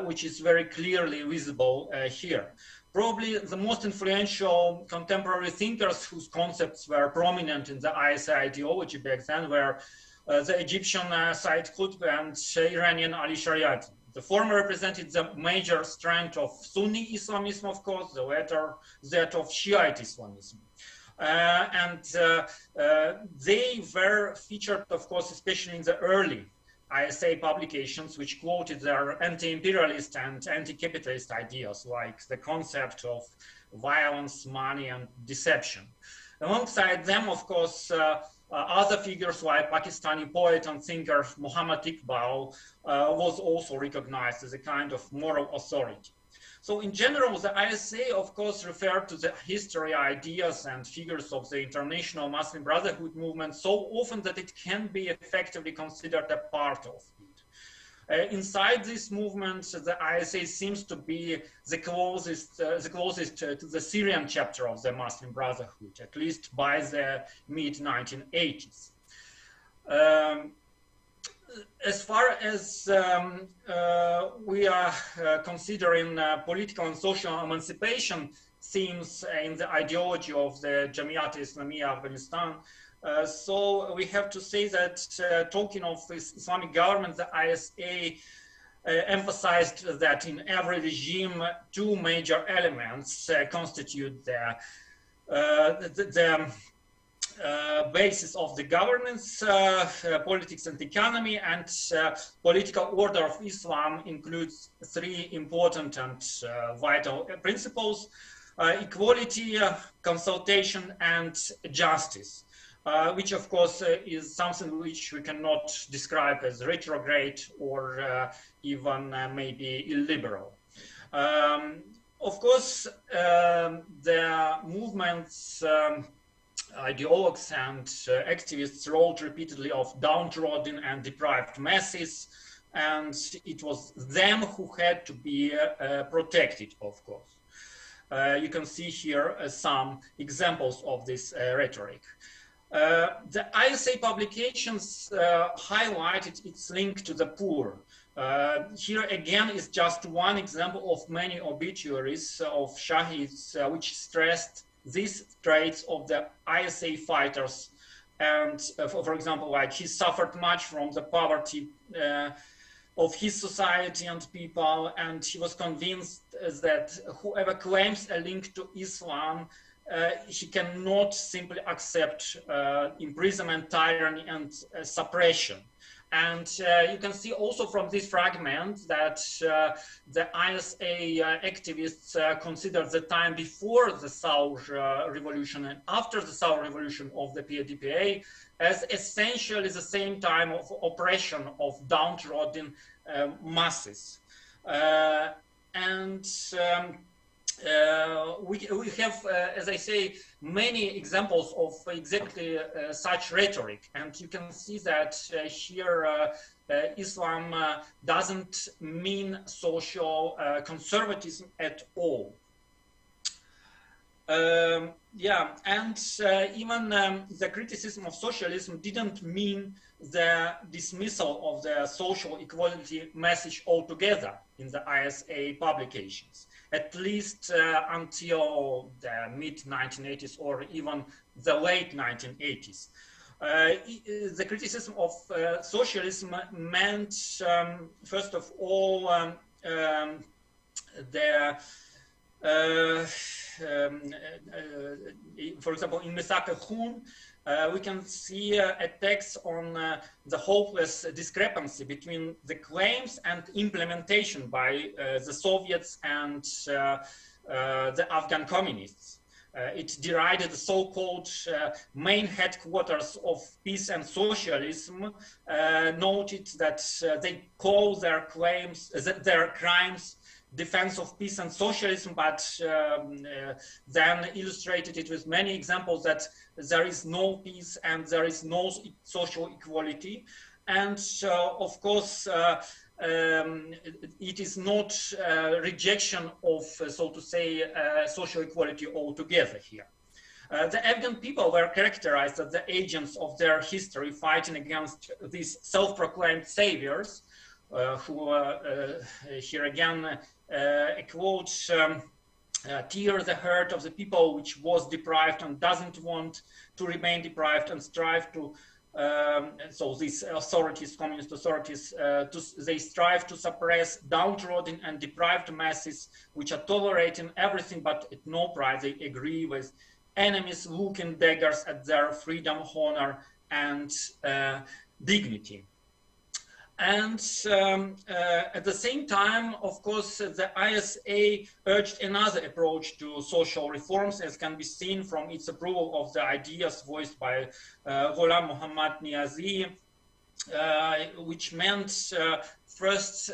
which is very clearly visible here. Probably the most influential contemporary thinkers whose concepts were prominent in the ISA ideology back then were the Egyptian Said Qutb and Iranian Ali Shariati. The former represented the major strand of Sunni Islamism, of course, the latter that of Shiite Islamism. They were featured, of course, especially in the early ISA publications, which quoted their anti-imperialist and anti-capitalist ideas, like the concept of violence, money, and deception. Alongside them, of course, other figures like Pakistani poet and thinker Muhammad Iqbal was also recognized as a kind of moral authority. So in general, the ISA, of course, referred to the history, ideas, and figures of the international Muslim Brotherhood movement so often that it can be effectively considered a part of it. Inside this movement, the ISA seems to be the closest to the Syrian chapter of the Muslim Brotherhood, at least by the mid-1980s. As far as we are considering political and social emancipation themes in the ideology of the Jamiat-e-Islamiyya Afghanistan, so we have to say that talking of this Islamic government, the ISA emphasized that in every regime, two major elements constitute the basis of the governance, politics and economy, and political order of Islam includes three important and vital principles: equality, consultation, and justice, which of course is something which we cannot describe as retrograde or even maybe illiberal. Of course, the movement's ideologues and activists wrote repeatedly of downtrodden and deprived masses, and it was them who had to be protected, of course. You can see here some examples of this rhetoric. The ISA publications highlighted its link to the poor. Here again is just one example of many obituaries of Shahids which stressed these traits of the ISA fighters. And for example, like he suffered much from the poverty of his society and people, and he was convinced that whoever claims a link to Islam, he cannot simply accept imprisonment, tyranny, and suppression. And you can see also from this fragment that the ISA activists considered the time before the Saur Revolution and after the Saur Revolution of the PADPA as essentially the same time of oppression of downtrodden masses. We have, as I say, many examples of exactly such rhetoric, and you can see that here Islam doesn't mean social conservatism at all. Yeah, and even the criticism of socialism didn't mean the dismissal of the social equality message altogether in the ISA publications, at least until the mid-1980s or even the late 1980s. The criticism of socialism meant, first of all, for example, in Mithaq al-Khum, we can see a text on the hopeless discrepancy between the claims and implementation by the Soviets and the Afghan communists. It derided the so-called main headquarters of peace and socialism, noted that they call their claims, their crimes defense of peace and socialism, but then illustrated it with many examples that there is no peace and there is no social equality. And of course, it is not rejection of, so to say, social equality altogether here. The Afghan people were characterized as the agents of their history, fighting against these self-proclaimed saviors, who here again a quote, tear the heart of the people which was deprived and doesn't want to remain deprived, and strive to so these authorities, communist authorities, they strive to suppress downtrodden and deprived masses which are tolerating everything but at no price. They agree with enemies looking daggers at their freedom, honor, and dignity. And at the same time, of course, the ISA urged another approach to social reforms, as can be seen from its approval of the ideas voiced by Ghulam Muhammad Niazi, which meant first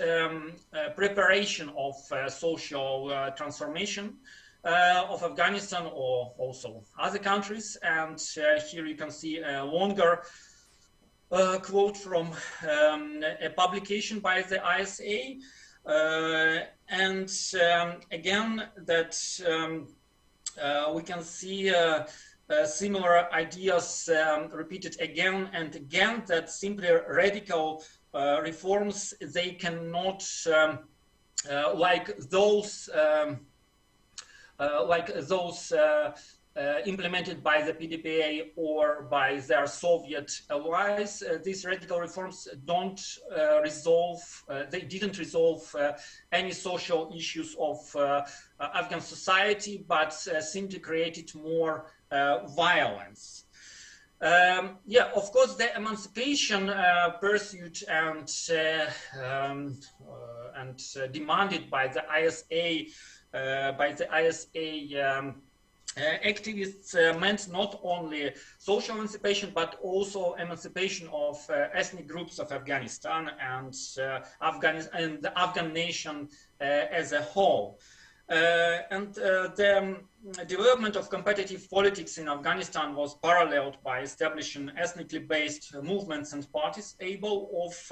preparation of social transformation of Afghanistan or also other countries. And here you can see a longer quote from a publication by the ISA, and again that we can see similar ideas repeated again and again, that simply radical reforms, they cannot like those implemented by the PDPA or by their Soviet allies. These radical reforms don't resolve, they didn't resolve any social issues of Afghan society, but simply created more violence. Yeah, of course, the emancipation pursued and demanded by the ISA, activists meant not only social emancipation, but also emancipation of ethnic groups of Afghanistan and the Afghan nation as a whole. The development of competitive politics in Afghanistan was paralleled by establishing ethnically based movements and parties able of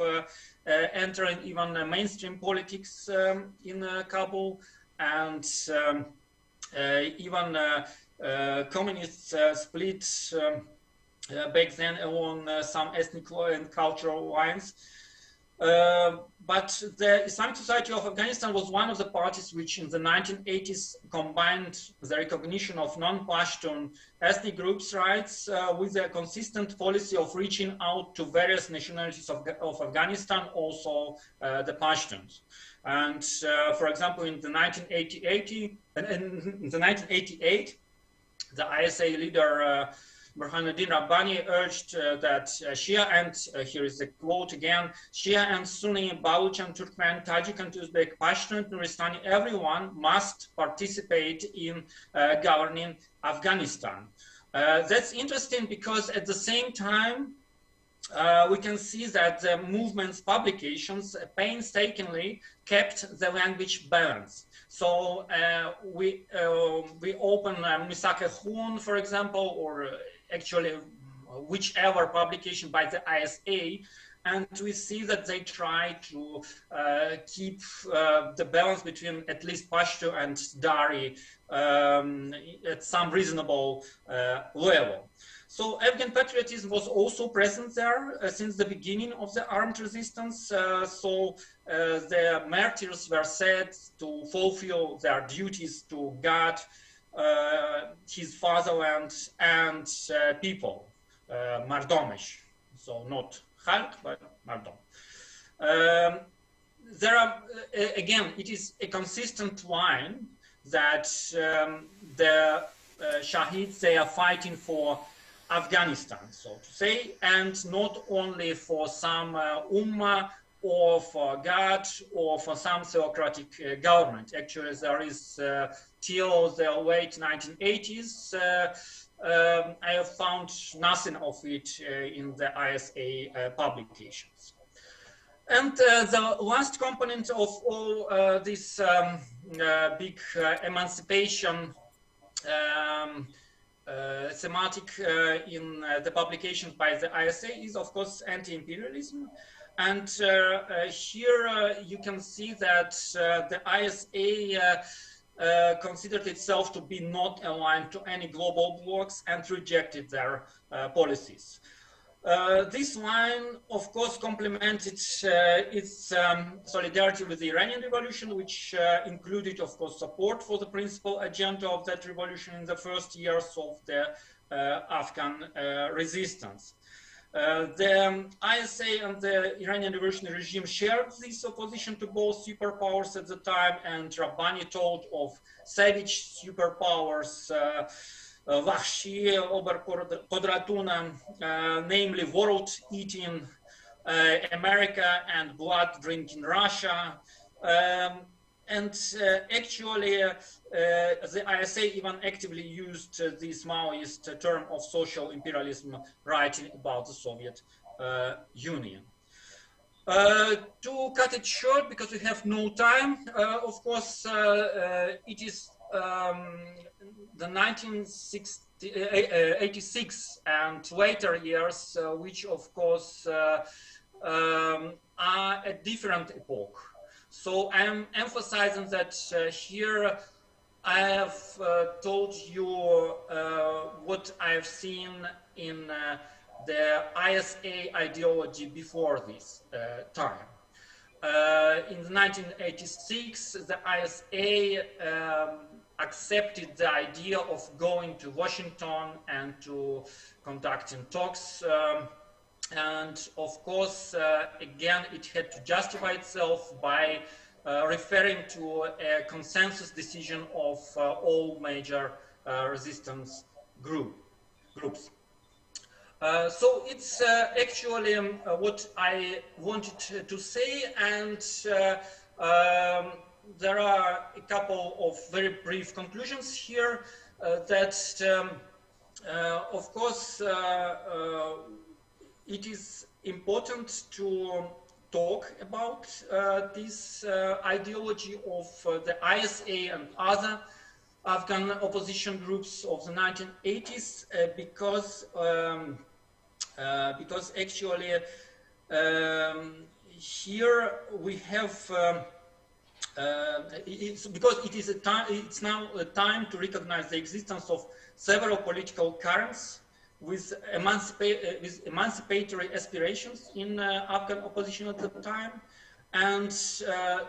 entering even mainstream politics in Kabul, and even communists split back then along some ethnic and cultural lines. But the Islamic Society of Afghanistan was one of the parties which in the 1980s combined the recognition of non-Pashtun ethnic groups' rights with a consistent policy of reaching out to various nationalities of Afghanistan, also the Pashtuns. And for example, in the 1988, the ISA leader Burhanuddin Rabbani urged that Shia and, here is the quote again, Shia and Sunni, Baluch and Turkmen, Tajik and Uzbek, Pashtun, Nuristani, everyone must participate in governing Afghanistan. That's interesting because at the same time, we can see that the movement's publications painstakingly kept the language balance. So we open Misake-Khun, for example, or actually whichever publication by the ISA, and we see that they try to keep the balance between at least Pashto and Dari at some reasonable level. So Afghan patriotism was also present there since the beginning of the armed resistance. So the martyrs were said to fulfill their duties to God, his fatherland, and people, Mardomish. So not Khalq, but Mardom. There are, again, it is a consistent line that the Shahids, they are fighting for Afghanistan, so to say, and not only for some ummah or for God or for some theocratic government. Actually, there is till the late 1980s, I have found nothing of it in the ISA publications. And the last component of all this big emancipation thematic in the publications by the ISA is, of course, anti-imperialism. And here you can see that the ISA considered itself to be not aligned to any global blocs and rejected their policies. This line, of course, complemented its solidarity with the Iranian Revolution, which included, of course, support for the principal agenda of that revolution in the first years of the Afghan resistance. The ISA and the Iranian revolutionary regime shared this opposition to both superpowers at the time, and Rabbani told of savage superpowers, Vahshi, Oberqudratuna, namely world-eating America and blood-drinking Russia. Actually, the ISA even actively used this Maoist term of social imperialism, writing about the Soviet Union. To cut it short, because we have no time, of course, it is the 1986 and later years, which of course are a different epoch. So I'm emphasizing that here I have told you what I've seen in the ISA ideology before this time. In 1986, the ISA accepted the idea of going to Washington and to conducting talks. And of course, again, it had to justify itself by referring to a consensus decision of all major resistance groups. So it's actually what I wanted to say, and there are a couple of very brief conclusions here that, of course, it is important to talk about this ideology of the ISA and other Afghan opposition groups of the 1980s because actually here we have because it is a time, it's now a time to recognize the existence of several political currents with emancipatory aspirations in Afghan opposition at the time, and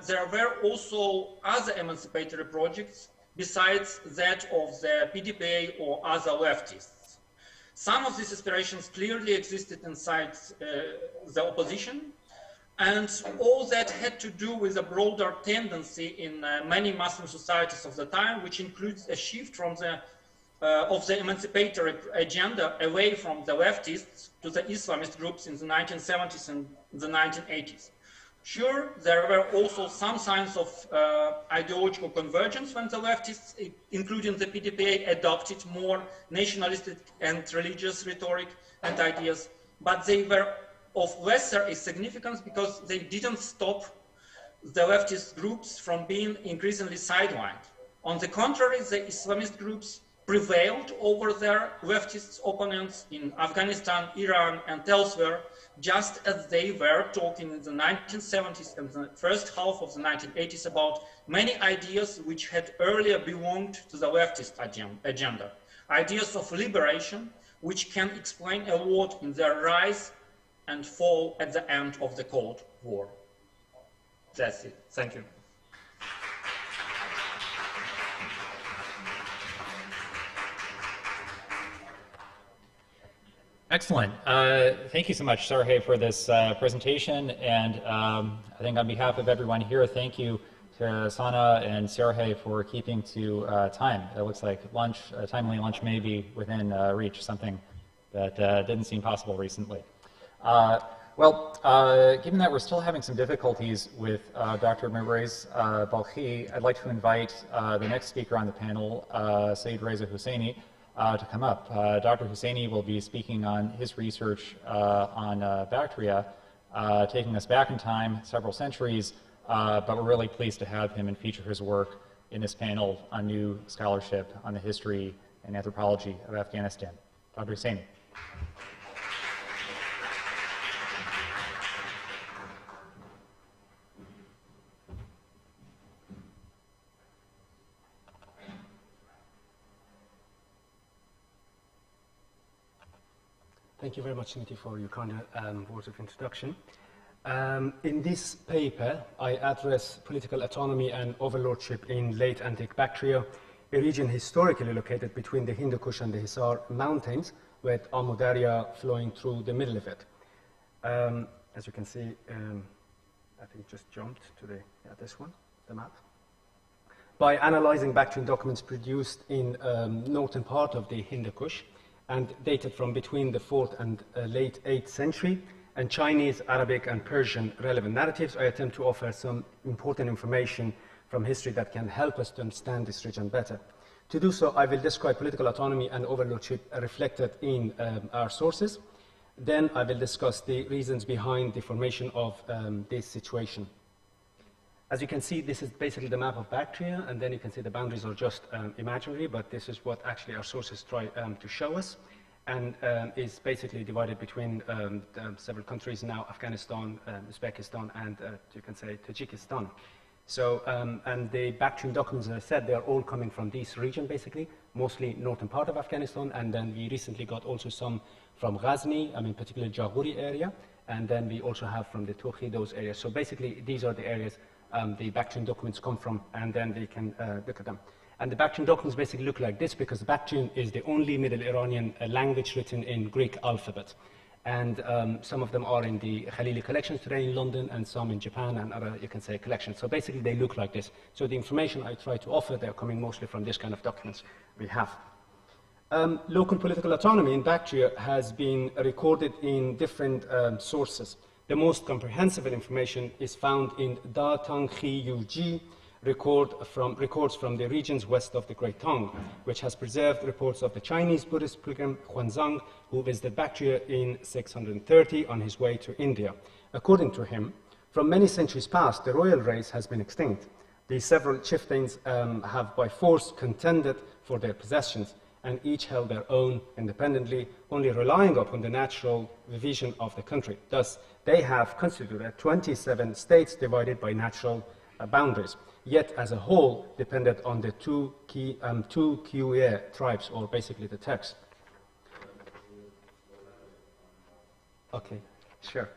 there were also other emancipatory projects besides that of the PDPA or other leftists. Some of these aspirations clearly existed inside the opposition, and all that had to do with a broader tendency in many Muslim societies of the time, which includes a shift from the of the emancipatory agenda away from the leftists to the Islamist groups in the 1970s and the 1980s. Sure, there were also some signs of ideological convergence when the leftists, including the PDPA, adopted more nationalistic and religious rhetoric and ideas, but they were of lesser significance because they didn't stop the leftist groups from being increasingly sidelined. On the contrary, the Islamist groups prevailed over their leftist opponents in Afghanistan, Iran, and elsewhere, just as they were talking in the 1970s and the first half of the 1980s about many ideas which had earlier belonged to the leftist agenda. Ideas of liberation, which can explain a lot in their rise and fall at the end of the Cold War. That's it. Thank you. Excellent. Thank you so much, Sergey, for this presentation. And I think on behalf of everyone here, thank you to Sana and Sergey for keeping to time. It looks like lunch, timely lunch may be within reach, something that didn't seem possible recently. Given that we're still having some difficulties with Dr. Mirwais Balkhi, I'd like to invite the next speaker on the panel, Saeed Reza Husseini, to come up. Dr. Husseini will be speaking on his research on Bactria, taking us back in time several centuries, but we're really pleased to have him and feature his work in this panel on new scholarship on the history and anthropology of Afghanistan. Dr. Husseini. Thank you very much, Niti, for your kind words of introduction. In this paper, I address political autonomy and overlordship in late antique Bactria, a region historically located between the Hindu Kush and the Hisar Mountains, with Amu Darya flowing through the middle of it. As you can see, I think it just jumped to this one, the map. By analyzing Bactrian documents produced in northern part of the Hindu Kush, and dated from between the 4th and late 8th century, and Chinese, Arabic, and Persian relevant narratives, I attempt to offer some important information from history that can help us to understand this region better. To do so, I will describe political autonomy and overlordship reflected in our sources. Then I will discuss the reasons behind the formation of this situation. As you can see, this is basically the map of Bactria, and then you can see the boundaries are just imaginary, but this is what actually our sources try to show us, and is basically divided between several countries now, Afghanistan, Uzbekistan, and you can say Tajikistan. So, and the Bactrian documents, as I said, they are all coming from this region, basically, mostly northern part of Afghanistan, and then we recently got also some from Ghazni, particularly Jaghuri area, and then we also have from the Tukhi, those areas. So basically, these are the areas the Bactrian documents come from, and then we can look at them. And the Bactrian documents basically look like this, because Bactrian is the only Middle Iranian language written in Greek alphabet. And some of them are in the Khalili collections today in London, and some in Japan, and other, you can say, collections. So basically, they look like this. So the information I try to offer, they're coming mostly from this kind of documents we have. Local political autonomy in Bactria has been recorded in different sources. The most comprehensive information is found in Da Tang Khi Yuji records from the regions west of the Great Tang, which has preserved reports of the Chinese Buddhist pilgrim Huanzang, who visited Bactria in 630 on his way to India. According to him, from many centuries past, the royal race has been extinct. The several chieftains have by force contended for their possessions, and each held their own independently, only relying upon the natural division of the country. Thus, they have constituted 27 states divided by natural boundaries, yet as a whole depended on the two Qiuye tribes, or basically the Turks. Okay, sure.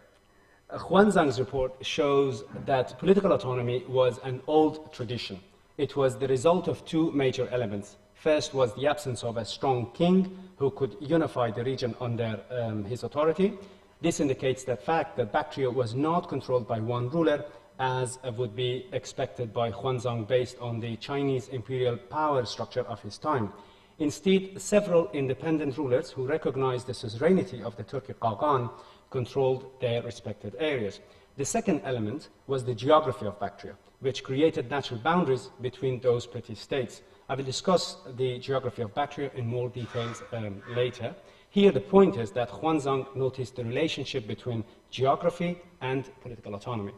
Huanzang's report shows that political autonomy was an old tradition. It was the result of two major elements. First was the absence of a strong king who could unify the region under his authority. This indicates the fact that Bactria was not controlled by one ruler, as would be expected by Huanzang based on the Chinese imperial power structure of his time. Instead, several independent rulers who recognized the suzerainty of the Turkic Khagan controlled their respective areas. The second element was the geography of Bactria, which created natural boundaries between those petty states. I will discuss the geography of Bactria in more details later. Here, the point is that Huanzang noticed the relationship between geography and political autonomy.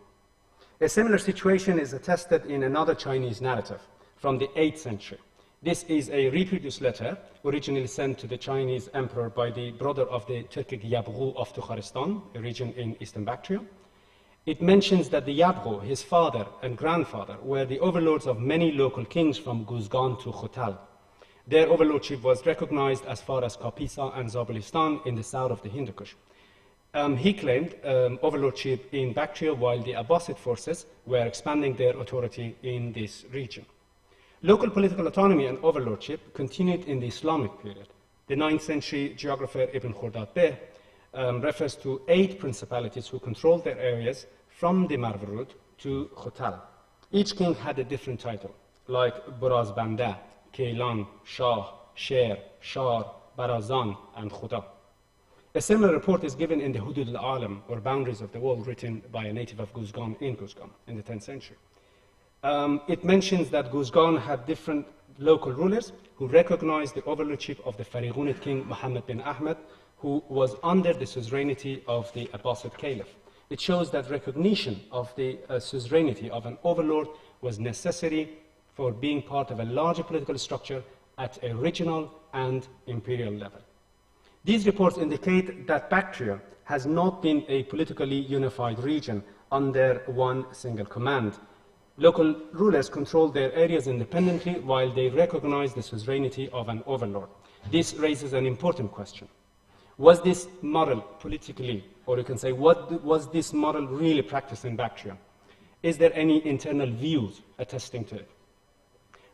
A similar situation is attested in another Chinese narrative from the 8th century. This is a reproduced letter originally sent to the Chinese emperor by the brother of the Turkic Yabgu of Tukharistan, a region in eastern Bactria. It mentions that the Yabgu, his father and grandfather, were the overlords of many local kings from Guzgan to Khotal. Their overlordship was recognized as far as Kapisa and Zabulistan in the south of the Hindu Kush. He claimed overlordship in Bactria while the Abbasid forces were expanding their authority in this region. Local political autonomy and overlordship continued in the Islamic period. The 9th century geographer Ibn Khordad Beh refers to 8 principalities who controlled their areas from the Marvarud to Khotal. Each king had a different title, like Buraz Banda, Kaylan, Shah, Sher, Shar, Barazan, and Khuda. A similar report is given in the Hudud al-Alam, or Boundaries of the World, written by a native of Guzgan in Guzgan in the 10th century. It mentions that Guzgan had different local rulers who recognized the overlordship of the Farigunid king Muhammad bin Ahmed, who was under the suzerainty of the Abbasid Caliph. It shows that recognition of the suzerainty of an overlord was necessary for being part of a larger political structure at a regional and imperial level. These reports indicate that Bactria has not been a politically unified region under one single command. Local rulers controlled their areas independently while they recognized the suzerainty of an overlord. This raises an important question. Was this model politically, or you can say, what was this model really practiced in Bactria? Is there any internal views attesting to it?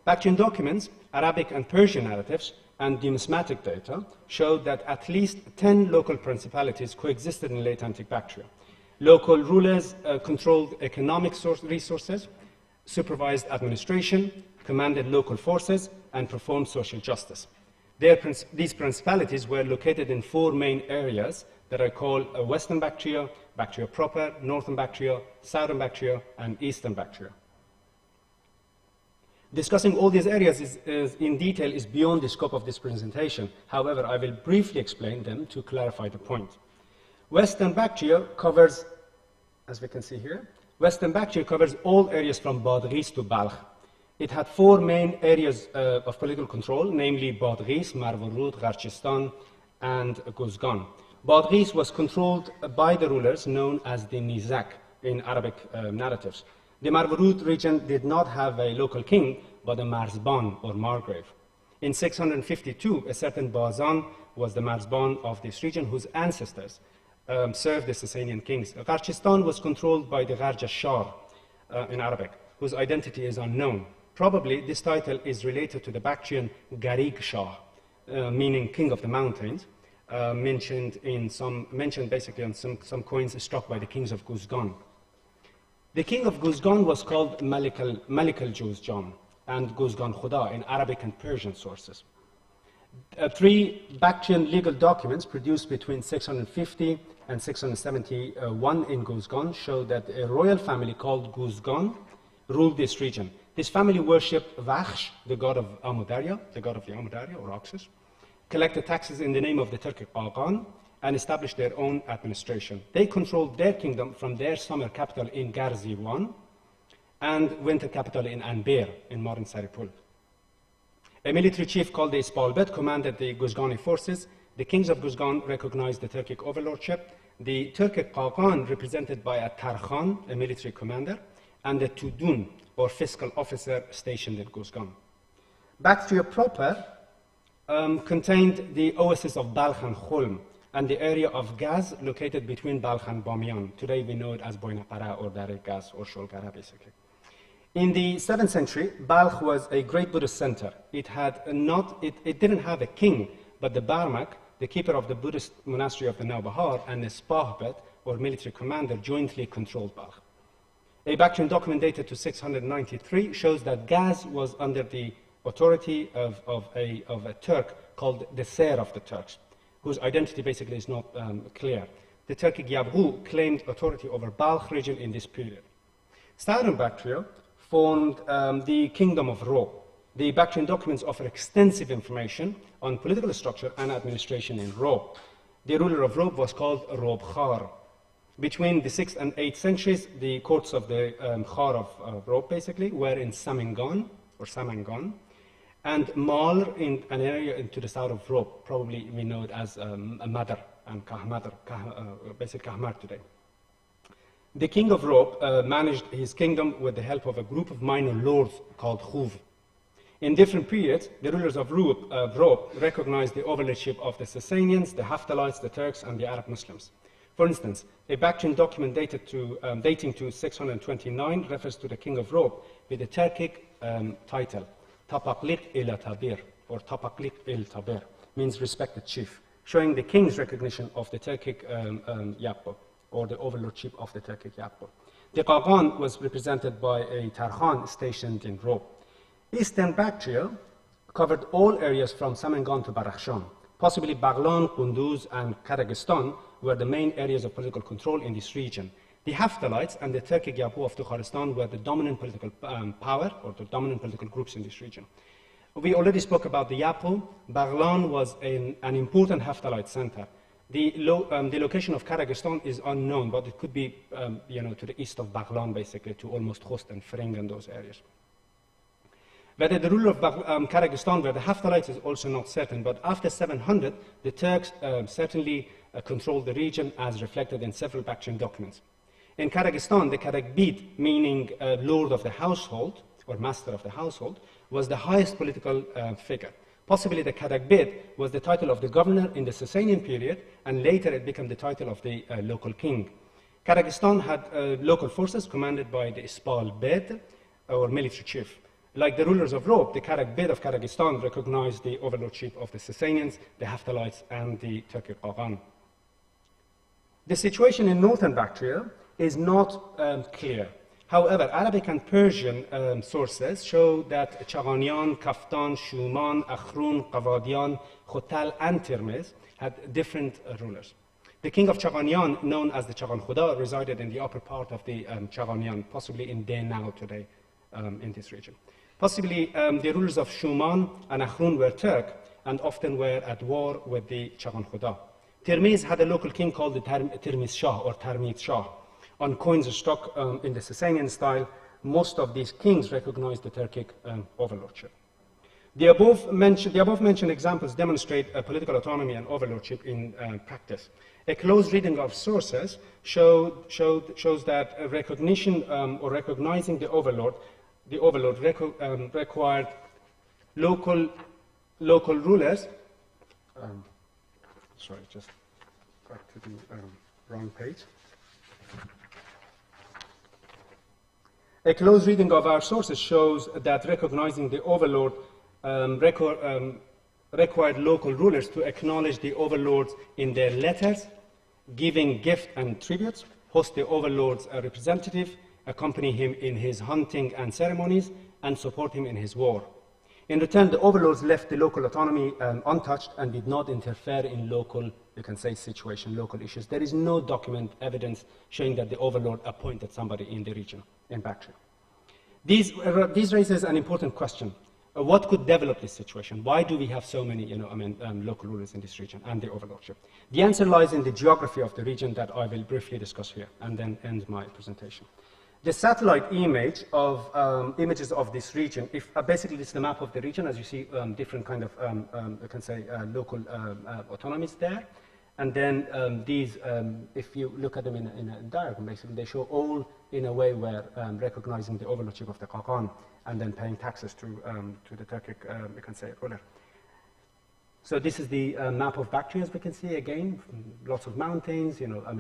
Bactrian documents, Arabic and Persian narratives, and numismatic data showed that at least 10 local principalities coexisted in late antique Bactria. Local rulers controlled economic resources, supervised administration, commanded local forces, and performed social justice. These principalities were located in 4 main areas that I call Western Bactria, Bactria proper, Northern Bactria, Southern Bactria, and Eastern Bactria. Discussing all these areas in detail is beyond the scope of this presentation. However, I will briefly explain them to clarify the point. Western Bactria covers, as we can see here, Western Bactria covers all areas from Badghis to Balkh. It had 4 main areas of political control, namely Badghis, Marvorud, Gharchistan, and Guzgan. Badghis was controlled by the rulers known as the Nizak in Arabic narratives. The Marvorud region did not have a local king, but a Marzban or Margrave. In 652, a certain Bazan was the Marzban of this region, whose ancestors served the Sasanian kings. Gharchistan was controlled by the Gharja Shah in Arabic, whose identity is unknown. Probably this title is related to the Bactrian Garig Shah, meaning king of the mountains, mentioned basically on some coins struck by the kings of Guzgan. The king of Guzgan was called Malik al-Juzjan and Guzgan Khuda in Arabic and Persian sources. 3 Bactrian legal documents produced between 650 and 671 in Guzgan show that a royal family called Guzgan ruled this region. This family worshipped Vakhsh, the god of Amudarya, the god of the Amudarya or Oxus, collected taxes in the name of the Turkic Aghan, and established their own administration. They controlled their kingdom from their summer capital in Garziwan and winter capital in Anber in modern Saripul. A military chief called the Ispalbet commanded the Guzgani forces. The kings of Guzgan recognized the Turkic overlordship. The Turkic Aghan, represented by a Tarkhan, a military commander, and a Tudun, or fiscal officer, stationed in Guzgan. Bactria proper contained the oasis of Balkh and Khulm, and the area of Gaz located between Balkh and Bamiyan. Today we know it as Boynapara or Dar Gaz or Sholgara, basically. In the 7th century, Balkh was a great Buddhist center. It didn't have a king, but the Barmak, the keeper of the Buddhist monastery of the Nawbahar, and the Spahbet, or military commander, jointly controlled Balkh. A Bactrian document dated to 693 shows that Gaz was under the authority of a Turk called the Ser of the Turks, whose identity basically is not clear. The Turkic Yabgu claimed authority over Balkh region in this period. Southern Bactria formed the kingdom of Rob. The Bactrian documents offer extensive information on political structure and administration in Rob. The ruler of Rob was called Rob Khar. Between the 6th and 8th centuries, the courts of the Khar of Rob basically were in Samangan, and Mal in an area to the south of Rob. Probably we know it as Madar and Kahmadar, basically Kahmar today. The king of Rob managed his kingdom with the help of a group of minor lords called Khuv. In different periods, the rulers of Rob recognized the overlordship of the Sasanians, the Haftalites, the Turks, and the Arab Muslims. For instance, a Bactrian document dating to 629 refers to the king of Rob with the Turkic title, Tapaklik il Tabir, or Tapaklik il Tabir, means respected chief, showing the king's recognition of the Turkic Yabbo, or the overlordship of the Turkic Yabbo. The Qaghan was represented by a Tarkhan stationed in Rob. Eastern Bactria covered all areas from Samangan to Barakhshan. Possibly Baghlan, Kunduz, and Karagistan were the main areas of political control in this region. The Haftalites and the Turkic Yabgu of Tukharistan were the dominant political power, or the dominant political groups in this region. We already spoke about the Yabgu. Baghlan was an important Haftalite center. The location of Karagistan is unknown, but it could be, to the east of Baghlan, basically, to almost Khost and Fring and those areas. Whether the ruler of Karagistan were the Haftalites is also not certain, but after 700, the Turks certainly controlled the region, as reflected in several Bactrian documents. In Karagistan, the Karagbid, meaning lord of the household, or master of the household, was the highest political figure. Possibly the Karagbid was the title of the governor in the Sasanian period, and later it became the title of the local king. Karagistan had local forces commanded by the Ispal Bed, or military chief. Like the rulers of Robe, the Karagbid of Karagistan recognized the overlordship of the Sasanians, the Haftalites, and the Turkic Aghan. The situation in northern Bactria is not clear. However, Arabic and Persian sources show that Chaghanian, Kaftan, Shuman, Akhrun, Qavadian, Khotal, and Tirmiz had different rulers. The king of Chaghanian, known as the Chaghan Khuda, resided in the upper part of the Chaghanian, possibly in Denau today, in this region. Possibly the rulers of Shuman and Akhrun were Turk and often were at war with the Chaghan Khuda. Tirmiz had a local king called the Tirmiz Shah or Tarmid Shah. On coins struck in the Sasanian style, most of these kings recognized the Turkic overlordship. The above mentioned examples demonstrate political autonomy and overlordship in practice. A close reading of sources shows that recognition or recognizing the overlord required local rulers. Sorry, just got to the wrong page. A close reading of our sources shows that recognizing the overlord required local rulers to acknowledge the overlords in their letters, giving gift and tributes, host the overlord's representative, accompany him in his hunting and ceremonies, and support him in his war. In return, the overlords left the local autonomy untouched and did not interfere in local, you can say, situation, local issues. There is no document evidence showing that the overlord appointed somebody in the region, in Bactria. This raises an important question. What could develop this situation? Why do we have so many local rulers in this region and the overlordship? The answer lies in the geography of the region that I will briefly discuss here and then end my presentation. The satellite images of this region, basically it's the map of the region, as you see different kind of, you can say, local autonomies there. And then these, if you look at them in a diagram, basically they show all in a way where recognizing the overlordship of the Qaghan and then paying taxes to the Turkic, you can say, ruler. So this is the map of Bactria, as we can see again, lots of mountains,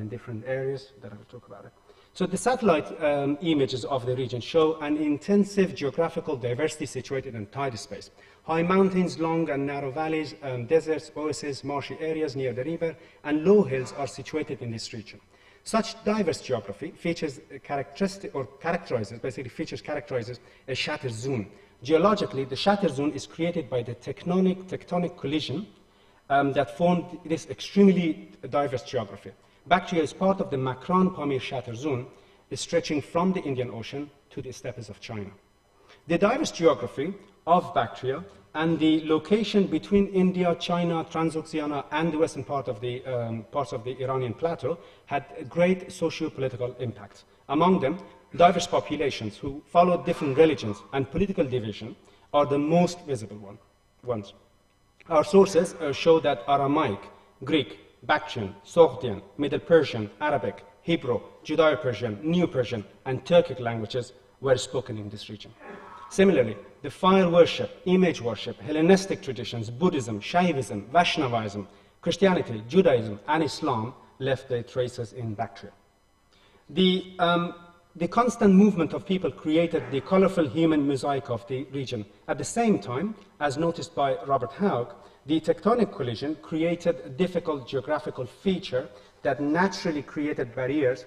different areas that I will talk about it. So the satellite images of the region show an intensive geographical diversity situated in tidal space. High mountains, long and narrow valleys, deserts, oases, marshy areas near the river, and low hills are situated in this region. Such diverse geography characterizes a shatter zone. Geologically, the shatter zone is created by the tectonic collision that formed this extremely diverse geography. Bactria is part of the Makran-Pamir shatter zone, stretching from the Indian Ocean to the steppes of China. The diverse geography of Bactria and the location between India, China, Transoxiana, and the western part of the parts of the Iranian plateau had great socio-political impacts. Among them, diverse populations who followed different religions and political division are the most visible ones. Our sources show that Aramaic, Greek, Bactrian, Sogdian, Middle Persian, Arabic, Hebrew, Judeo-Persian, Neo-Persian, and Turkic languages were spoken in this region. Similarly, the fire worship, image worship, Hellenistic traditions, Buddhism, Shaivism, Vaishnavism, Christianity, Judaism, and Islam left their traces in Bactria. The constant movement of people created the colorful human mosaic of the region. At the same time, as noticed by Robert Haug, the tectonic collision created a difficult geographical feature that naturally created barriers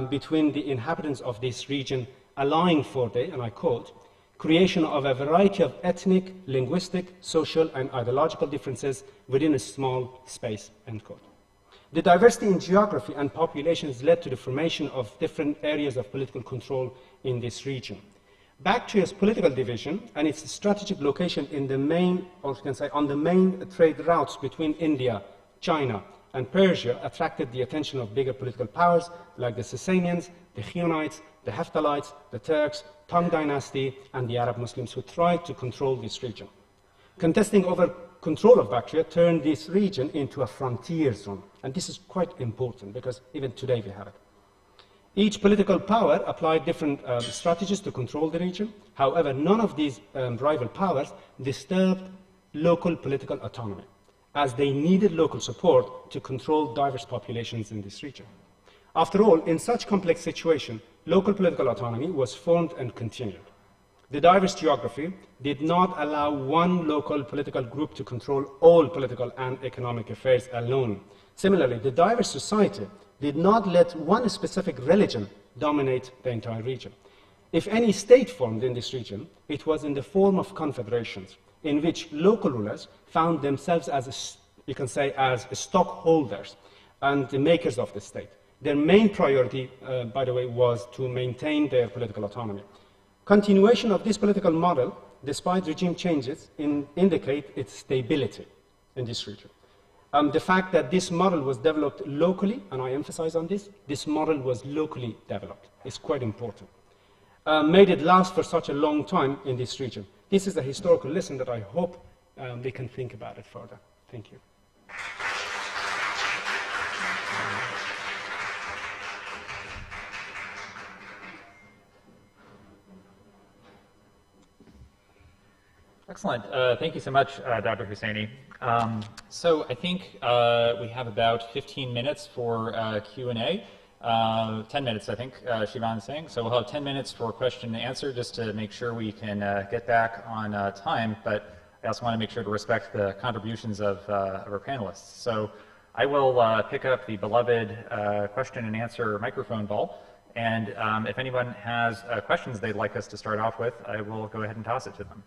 between the inhabitants of this region, allowing for the, and I quote, creation of a variety of ethnic, linguistic, social, and ideological differences within a small space, end quote. The diversity in geography and populations led to the formation of different areas of political control in this region. Bactria's political division and its strategic location in the main, or you can say on the main trade routes between India, China, and Persia attracted the attention of bigger political powers like the Sasanians, the Chionites, the Hephthalites, the Turks, Tang dynasty, and the Arab Muslims who tried to control this region. Contesting over control of Bactria turned this region into a frontier zone. And this is quite important because even today we have it. Each political power applied different strategies to control the region. However, none of these rival powers disturbed local political autonomy, as they needed local support to control diverse populations in this region. After all, in such complex situation, local political autonomy was formed and continued. The diverse geography did not allow one local political group to control all political and economic affairs alone. Similarly, the diverse society did not let one specific religion dominate the entire region. If any state formed in this region, it was in the form of confederations, in which local rulers found themselves as, you can say, as stockholders and the makers of the state. Their main priority, by the way, was to maintain their political autonomy. Continuation of this political model, despite regime changes, indicate its stability in this region. The fact that this model was developed locally, and I emphasize on this model was locally developed, is quite important. Made it last for such a long time in this region. This is a historical lesson that I hope we can think about it further. Thank you. Excellent. Thank you so much, Dr. Husseini. So I think we have about 15 minutes for Q&A. 10 minutes, I think, Shivan is saying. So we'll have 10 minutes for question and answer just to make sure we can get back on time. But I also want to make sure to respect the contributions of our panelists. So I will pick up the beloved question and answer microphone ball. And if anyone has questions they'd like us to start off with, I will go ahead and toss it to them.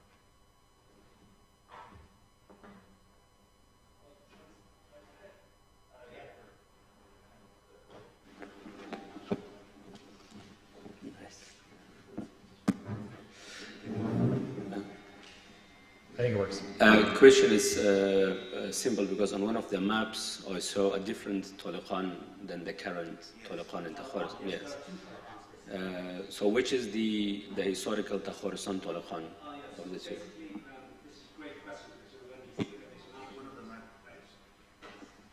I think it works. Question is simple because on one of the maps I saw a different Taloqan than the current Taloqan in Takhoristan. Yes. So which is the historical Takhoristan Taloqan of the two?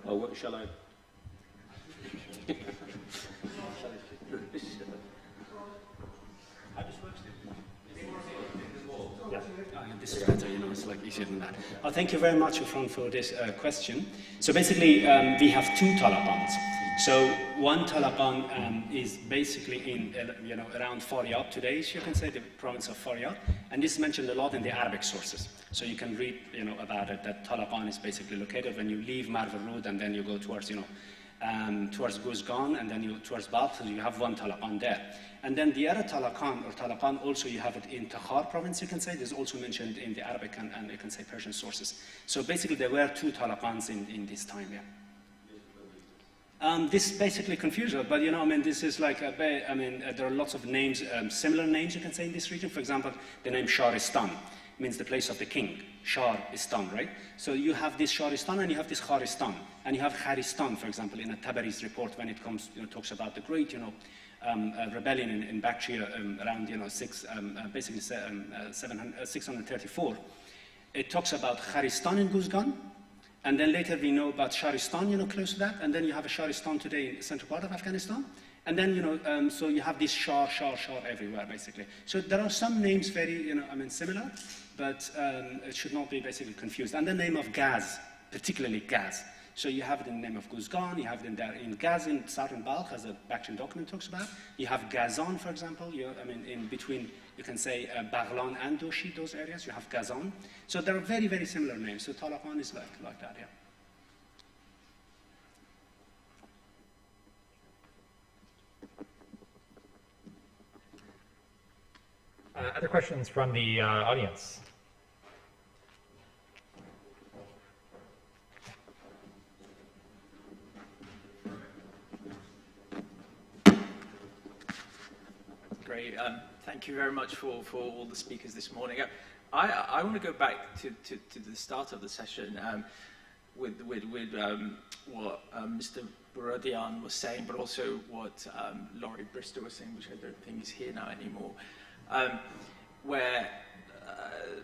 Oh, what shall I? This is better, it's like easier than that. Thank you very much, Ufran, for this question. So basically, we have two Talaqans. So one Talaqan is basically in, around Faryab today, you can say, the province of Faryab. And this is mentioned a lot in the Arabic sources. So you can read, about it, that Talaqan is basically located when you leave Marv Road and then you go towards, towards Guzgan and then towards Balkh, so you have one Talaqan there. And then the other Talaqan, or Talaqan, also you have it in Takhar province, you can say. This is also mentioned in the Arabic and you can say Persian sources. So basically there were two Talaqans in this time, yeah. This basically confuses, but this is like, there are lots of names, similar names you can say in this region. For example, the name Sharistan means the place of the king. Sharistan, right? So you have this Sharistan and you have this Kharistan. And you have Kharistan, for example, in a Tabari's report when it comes, talks about the great, rebellion in Bactria around, 634. It talks about Kharistan in Guzgan, and then later we know about Sharistan, close to that, and then you have a Sharistan today in the central part of Afghanistan, and then, so you have this Shah everywhere, basically. So there are some names very, similar, but it should not be basically confused. And the name of Gaz, particularly Gaz. So you have it in the name of Guzgan, you have it in there in Gaz in southern Balkh, as the Bactrian document talks about. You have Gazan, for example, in between, you can say Baghlan and Doshi, those areas, you have Gazan. So there are very, very similar names. So Talaqan is like that, yeah. Other questions from the audience? Great. Thank you very much for all the speakers this morning. I want to go back to the start of the session. with what Mr. Barodian was saying, but also what Laurie Bristow was saying, which I don't think is here now anymore, where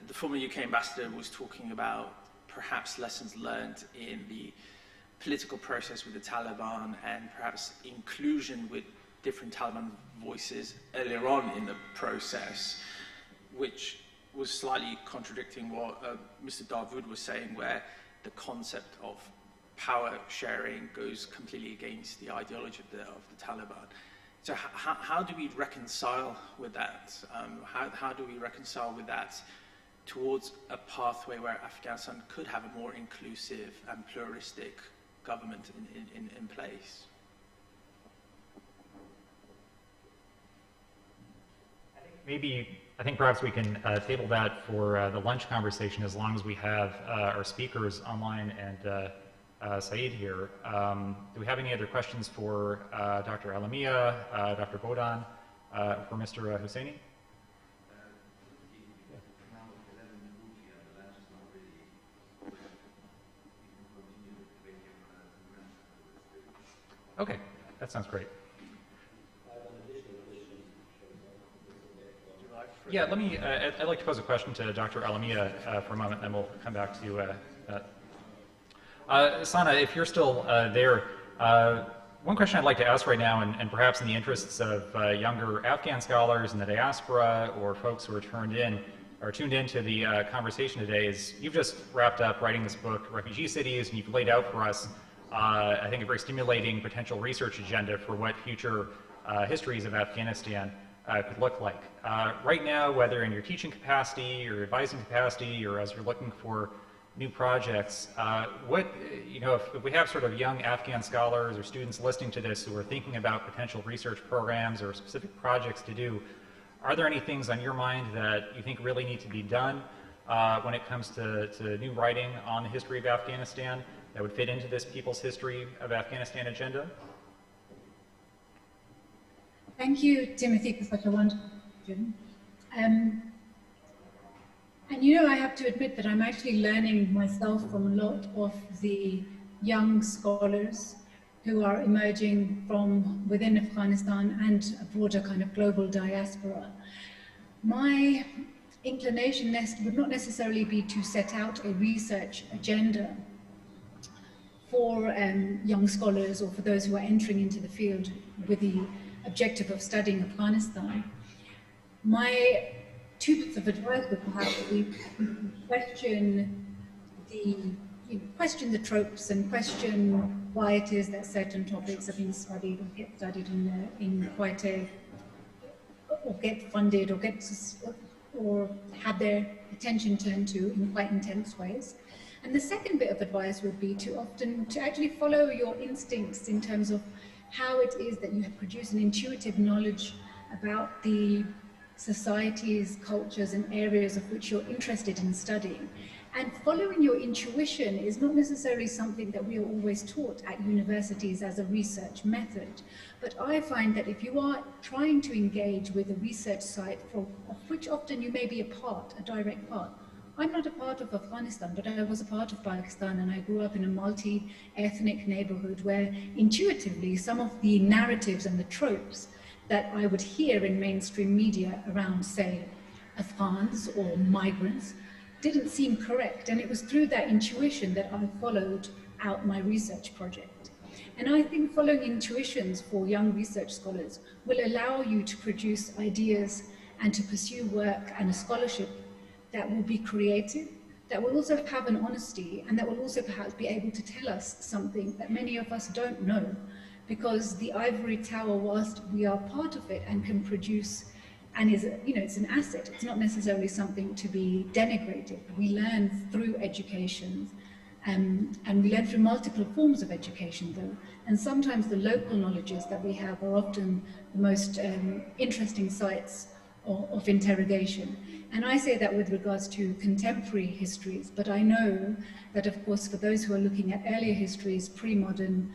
the former UK ambassador was talking about perhaps lessons learned in the political process with the Taliban and perhaps inclusion with different Taliban voices earlier on in the process, which was slightly contradicting what Mr. Dawood was saying, where the concept of power sharing goes completely against the ideology of the Taliban. So how do we reconcile with that? How do we reconcile with that towards a pathway where Afghanistan could have a more inclusive and pluralistic government in place? I think perhaps we can table that for the lunch conversation as long as we have our speakers online and Saeed here. Do we have any other questions for Dr. Alamia, Dr. Bodan, for Mr. Husseini? Okay, that sounds great. Yeah, let me, I'd like to pose a question to Dr. Alamia for a moment, then we'll come back to that. Sana, if you're still there, one question I'd like to ask right now, and perhaps in the interests of younger Afghan scholars in the diaspora or folks who are tuned into the conversation today, is you've just wrapped up writing this book, Refugee Cities, and you've laid out for us, I think, a very stimulating potential research agenda for what future histories of Afghanistan could look like. Right now, whether in your teaching capacity or advising capacity or as you're looking for new projects, if we have sort of young Afghan scholars or students listening to this who are thinking about potential research programs or specific projects to do, are there any things on your mind that you think really need to be done when it comes to new writing on the history of Afghanistan that would fit into this People's History of Afghanistan agenda? Thank you, Timothy, for such a wonderful question. And I have to admit that I'm actually learning myself from a lot of the young scholars who are emerging from within Afghanistan and a broader kind of global diaspora. My inclination would not necessarily be to set out a research agenda for young scholars or for those who are entering into the field with the objective of studying Afghanistan. My two bits of advice would perhaps be question the tropes and question why it is that certain topics are being studied or get studied in quite a, or get funded or have their attention turned to in quite intense ways. And the second bit of advice would be to actually follow your instincts in terms of how it is that you have produced an intuitive knowledge about the societies, cultures, and areas of which you're interested in studying. And following your intuition is not necessarily something that we are always taught at universities as a research method. But I find that if you are trying to engage with a research site of which often you may be a direct part. I'm not a part of Afghanistan, but I was a part of Pakistan, and I grew up in a multi-ethnic neighborhood where intuitively some of the narratives and the tropes that I would hear in mainstream media around, say, Afghans or migrants didn't seem correct. And it was through that intuition that I followed out my research project. And I think following intuitions for young research scholars will allow you to produce ideas and to pursue work and a scholarship that will be creative, that will also have an honesty, and that will also perhaps be able to tell us something that many of us don't know, because the ivory tower, whilst we are part of it and can produce, and it's an asset, it's not necessarily something to be denigrated. We learn through education, and we learn through multiple forms of education though, and sometimes the local knowledges that we have are often the most interesting sites of interrogation. And I say that with regards to contemporary histories, but I know that, of course, for those who are looking at earlier histories, pre-modern,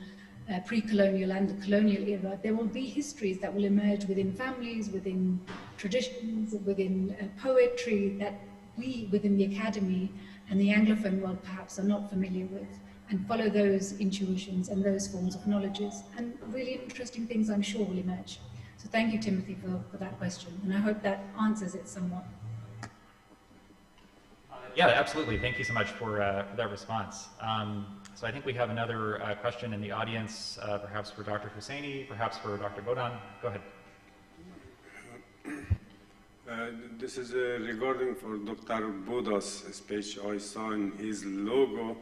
pre-colonial and the colonial era, there will be histories that will emerge within families, within traditions, within poetry that we within the academy and the Anglophone world perhaps are not familiar with, and follow those intuitions and those forms of knowledges. And really interesting things, I'm sure, will emerge. So thank you, Timothy, for that question, and I hope that answers it somewhat. Yeah, absolutely. Thank you so much for that response. So I think we have another question in the audience, perhaps for Dr. Husseini, perhaps for Dr. Bodan. Go ahead. This is regarding for Dr. Buddha's speech. I saw in his logo,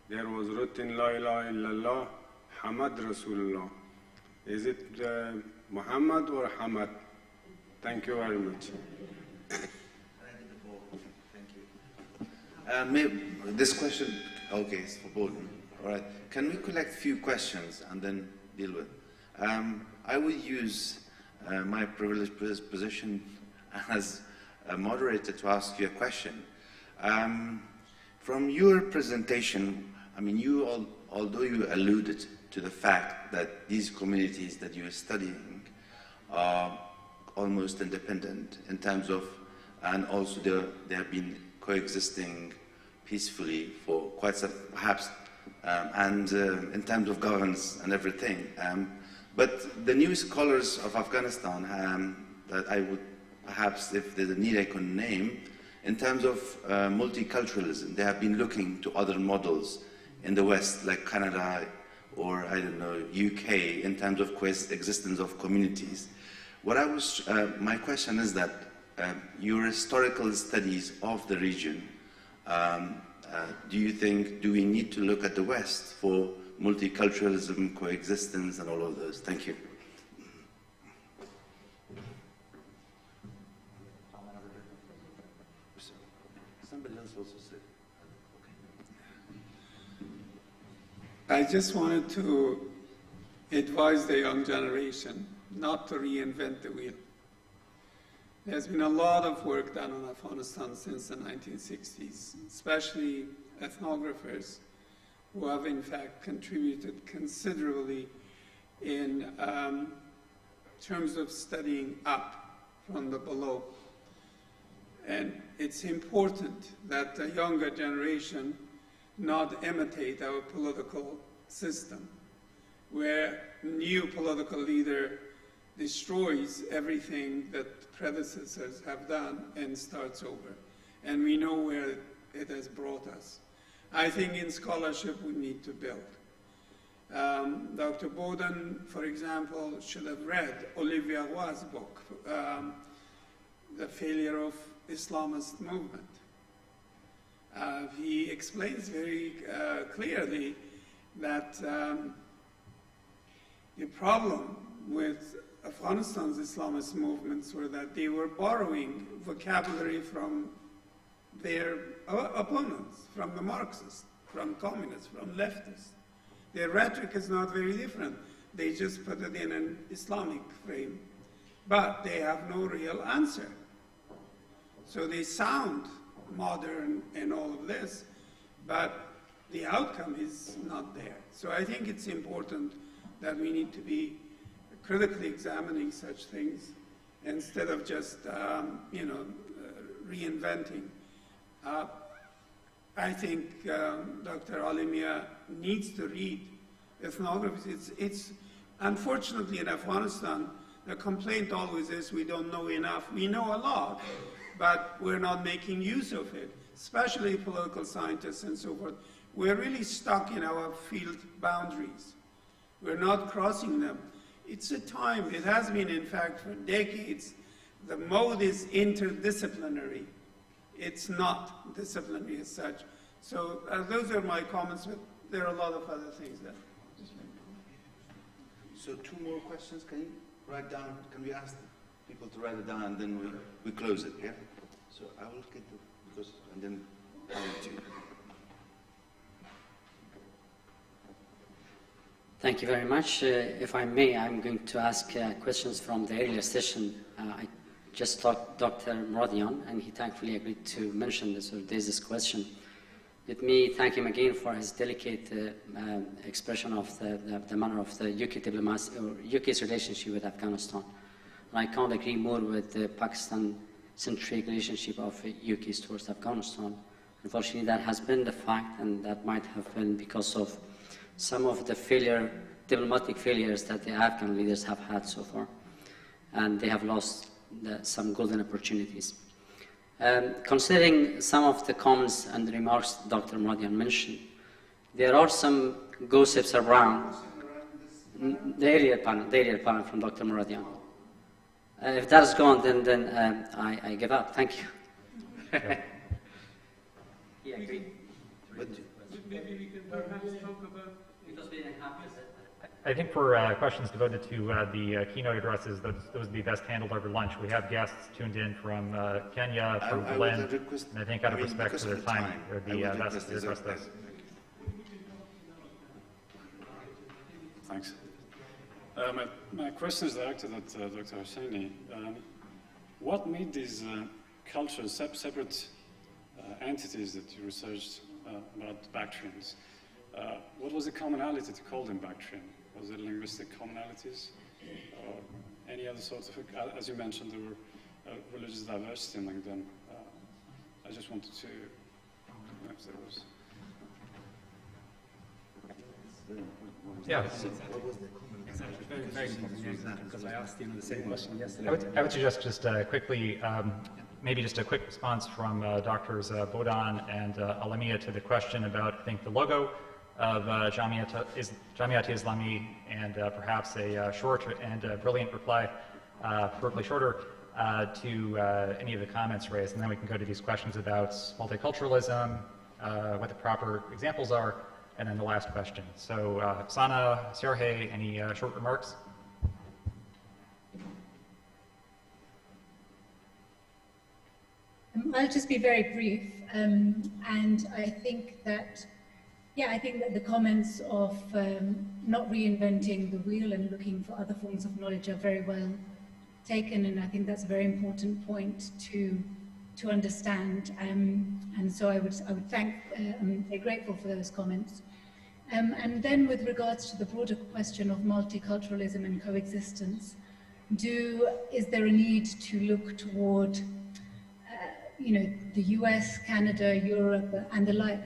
there was written La ilaha illallah, Hamad Rasulullah. Is it Muhammad or Hamad? Thank you very much. This question, okay, it's for Bodan. All right. Can we collect a few questions and then deal with? I will use my privileged position as a moderator to ask you a question. From your presentation, I mean, although you alluded to the fact that these communities that you are studying are almost independent in terms of, and also they have been coexisting peacefully for quite some, perhaps, and in terms of governance and everything. But the new scholars of Afghanistan that I would perhaps, if there's a need, I could name, in terms of multiculturalism, they have been looking to other models in the West, like Canada or, I don't know, UK, in terms of coexistence of communities. What I was, my question is that your historical studies of the region, do you think, do we need to look at the West for multiculturalism, coexistence, and all of those? Thank you. Somebody else also said. I just wanted to advise the young generation not to reinvent the wheel. There's been a lot of work done on Afghanistan since the 1960s, especially ethnographers who have in fact contributed considerably in terms of studying up from the below. And it's important that the younger generation not imitate our political system, where new political leader destroys everything that predecessors have done and starts over. And we know where it has brought us. I think in scholarship we need to build. Dr. Bodan, for example, should have read Olivia Roy's book, The Failure of Islamist Movement. He explains very clearly that the problem with Afghanistan's Islamist movements were that they were borrowing vocabulary from their opponents, from the Marxists, from communists, from leftists. Their rhetoric is not very different. They just put it in an Islamic frame, but they have no real answer. So they sound modern and all of this, but the outcome is not there. So I think it's important that we need to be critically examining such things instead of just, reinventing. I think Dr. Alimia needs to read ethnographies. It's unfortunately in Afghanistan, the complaint always is we don't know enough. We know a lot, but we're not making use of it, especially political scientists and so forth. We're really stuck in our field boundaries. We're not crossing them. It's a time, it has been in fact for decades, the mode is interdisciplinary. It's not disciplinary as such. So those are my comments, but there are a lot of other things that. So 2 more questions, can you write down, can we ask people to write it down and then we close it, yeah? So I will get and then I will do. Thank you very much. If I may, I'm going to ask questions from the earlier session. I just talked to Dr. Moradian, and he thankfully agreed to mention this or raise this question. Let me thank him again for his delicate expression of the manner of the UK diplomacy or UK's relationship with Afghanistan. And I can't agree more with the Pakistan-centric relationship of UK towards Afghanistan. Unfortunately, that has been the fact, and that might have been because of some of the diplomatic failures that the Afghan leaders have had so far, and they have lost some golden opportunities. Considering some of the comments and the remarks Dr. Muradian mentioned, there are some gossips around the earlier panel from Dr. Muradian. If that's gone, then I give up. Thank you. Yeah, agree. Maybe we can perhaps talk about... I think for questions devoted to the keynote addresses, those would be best handled over lunch. We have guests tuned in from Kenya, from Berlin, and I think out of respect for their time, it would be best to address those. Thanks. My question is directed at Dr. Hosseini. What made these cultures separate entities that you researched about Bactrians? What was the commonality to call them Bactrian? Was it linguistic commonalities or any other sorts of, as you mentioned, there were religious diversity among them. I just wanted to know if there was. Yeah. Exactly. Very important, because I asked the same question yesterday. I would suggest just quickly, maybe just a quick response from Drs. Bodan and Alamiya to the question about, I think, the logo of Jamiat Islami, and perhaps a short and brilliant reply, preferably shorter, to any of the comments raised. And then we can go to these questions about multiculturalism, what the proper examples are, and then the last question. So Sana, Sergey, any short remarks? I'll just be very brief, and I think that, I think that the comments of not reinventing the wheel and looking for other forms of knowledge are very well taken, and I think that's a very important point to understand. And so I would thank, I'm very grateful for those comments. And then with regards to the broader question of multiculturalism and coexistence, is there a need to look toward the US, Canada, Europe, and the like?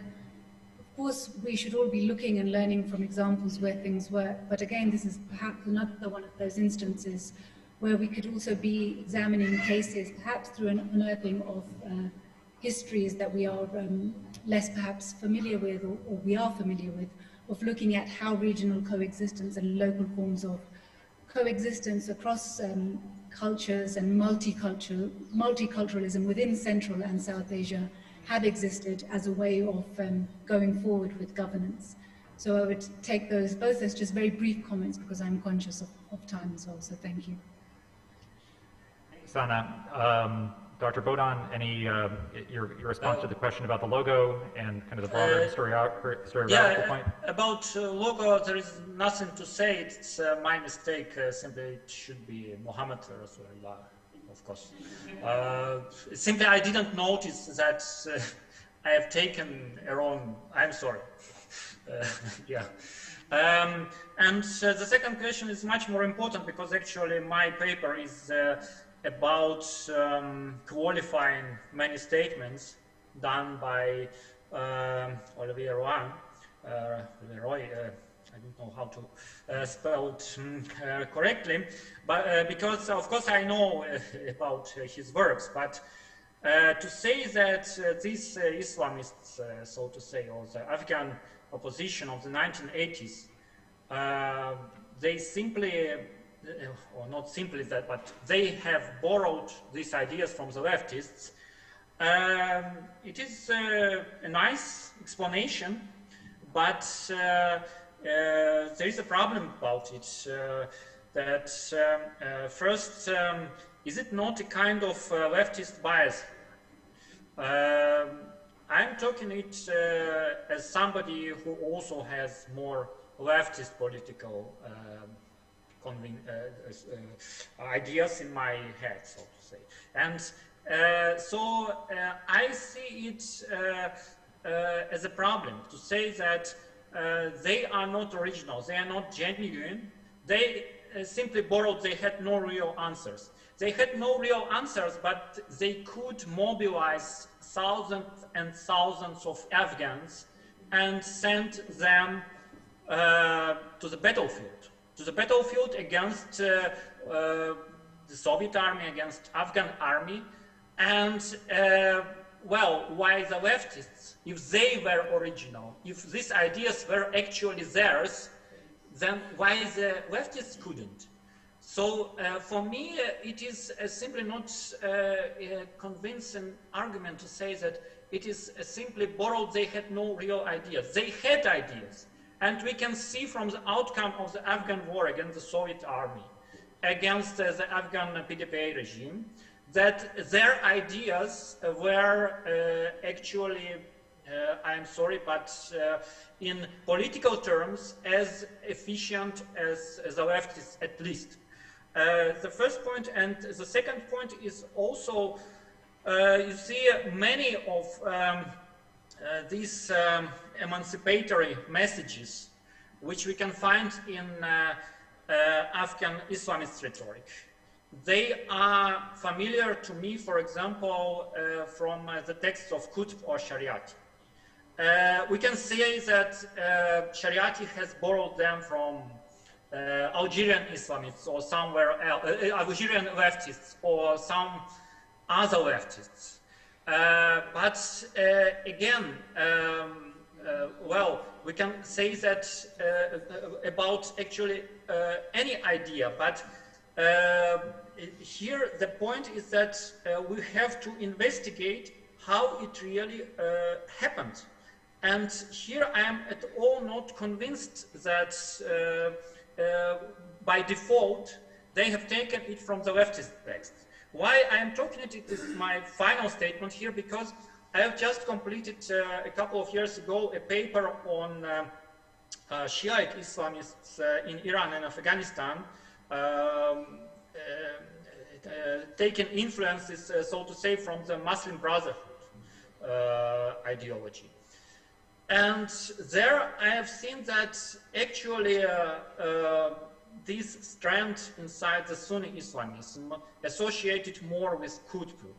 Of course, we should all be looking and learning from examples where things work. But again, this is perhaps another one of those instances where we could also be examining cases, perhaps through an unearthing of histories that we are less perhaps familiar with, or we are familiar with, of looking at how regional coexistence and local forms of coexistence across cultures and multiculturalism within Central and South Asia have existed as a way of going forward with governance. So I would take those both as just very brief comments, because I'm conscious of time as well, so thank you. Sana, Dr. Bodan, any your response to the question about the logo and kind of the broader historiographical point? About logo, there is nothing to say. It's my mistake. Simply, it should be Muhammad Rasulullah, of course. Simply, I didn't notice that I have taken a wrong. I'm sorry. And the second question is much more important, because actually my paper is about qualifying many statements done by Olivier Roy. I don't know how to spell it correctly, but because of course I know about his works, but to say that these Islamists, so to say, or the Afghan opposition of the 1980s, they simply, or not simply that, but they have borrowed these ideas from the leftists. It is a nice explanation, but there is a problem about it. That first, is it not a kind of leftist bias? I'm talking it as somebody who also has more leftist political ideas in my head, so to say. And so I see it as a problem to say that they are not original, they are not genuine. They simply borrowed, they had no real answers. They had no real answers, but they could mobilize thousands and thousands of Afghans and send them to the battlefield against the Soviet army, against Afghan army. And well, why the leftists, if they were original, if these ideas were actually theirs, then why the leftists couldn't? So for me, it is simply not a convincing argument to say that it is simply borrowed. They had no real ideas. They had ideas. And we can see from the outcome of the Afghan war against the Soviet army, against the Afghan PDPA regime, that their ideas were actually, I'm sorry, but in political terms, as efficient as the leftists, at least. The first point, and the second point is also, you see many of these emancipatory messages, which we can find in Afghan Islamist rhetoric. They are familiar to me, for example, from the texts of Qutb or Shariati. We can say that Shariati has borrowed them from Algerian Islamists or somewhere else, Algerian leftists or some other leftists. But again, well, we can say that about actually any idea, but here the point is that we have to investigate how it really happened. And here I am at all not convinced that by default they have taken it from the leftist text. Why I am talking it is my final statement here, because I have just completed a couple of years ago a paper on Shiite Islamists in Iran and Afghanistan, taking influences, so to say, from the Muslim Brotherhood ideology. And there I have seen that actually this strand inside the Sunni Islamism associated more with Qutb,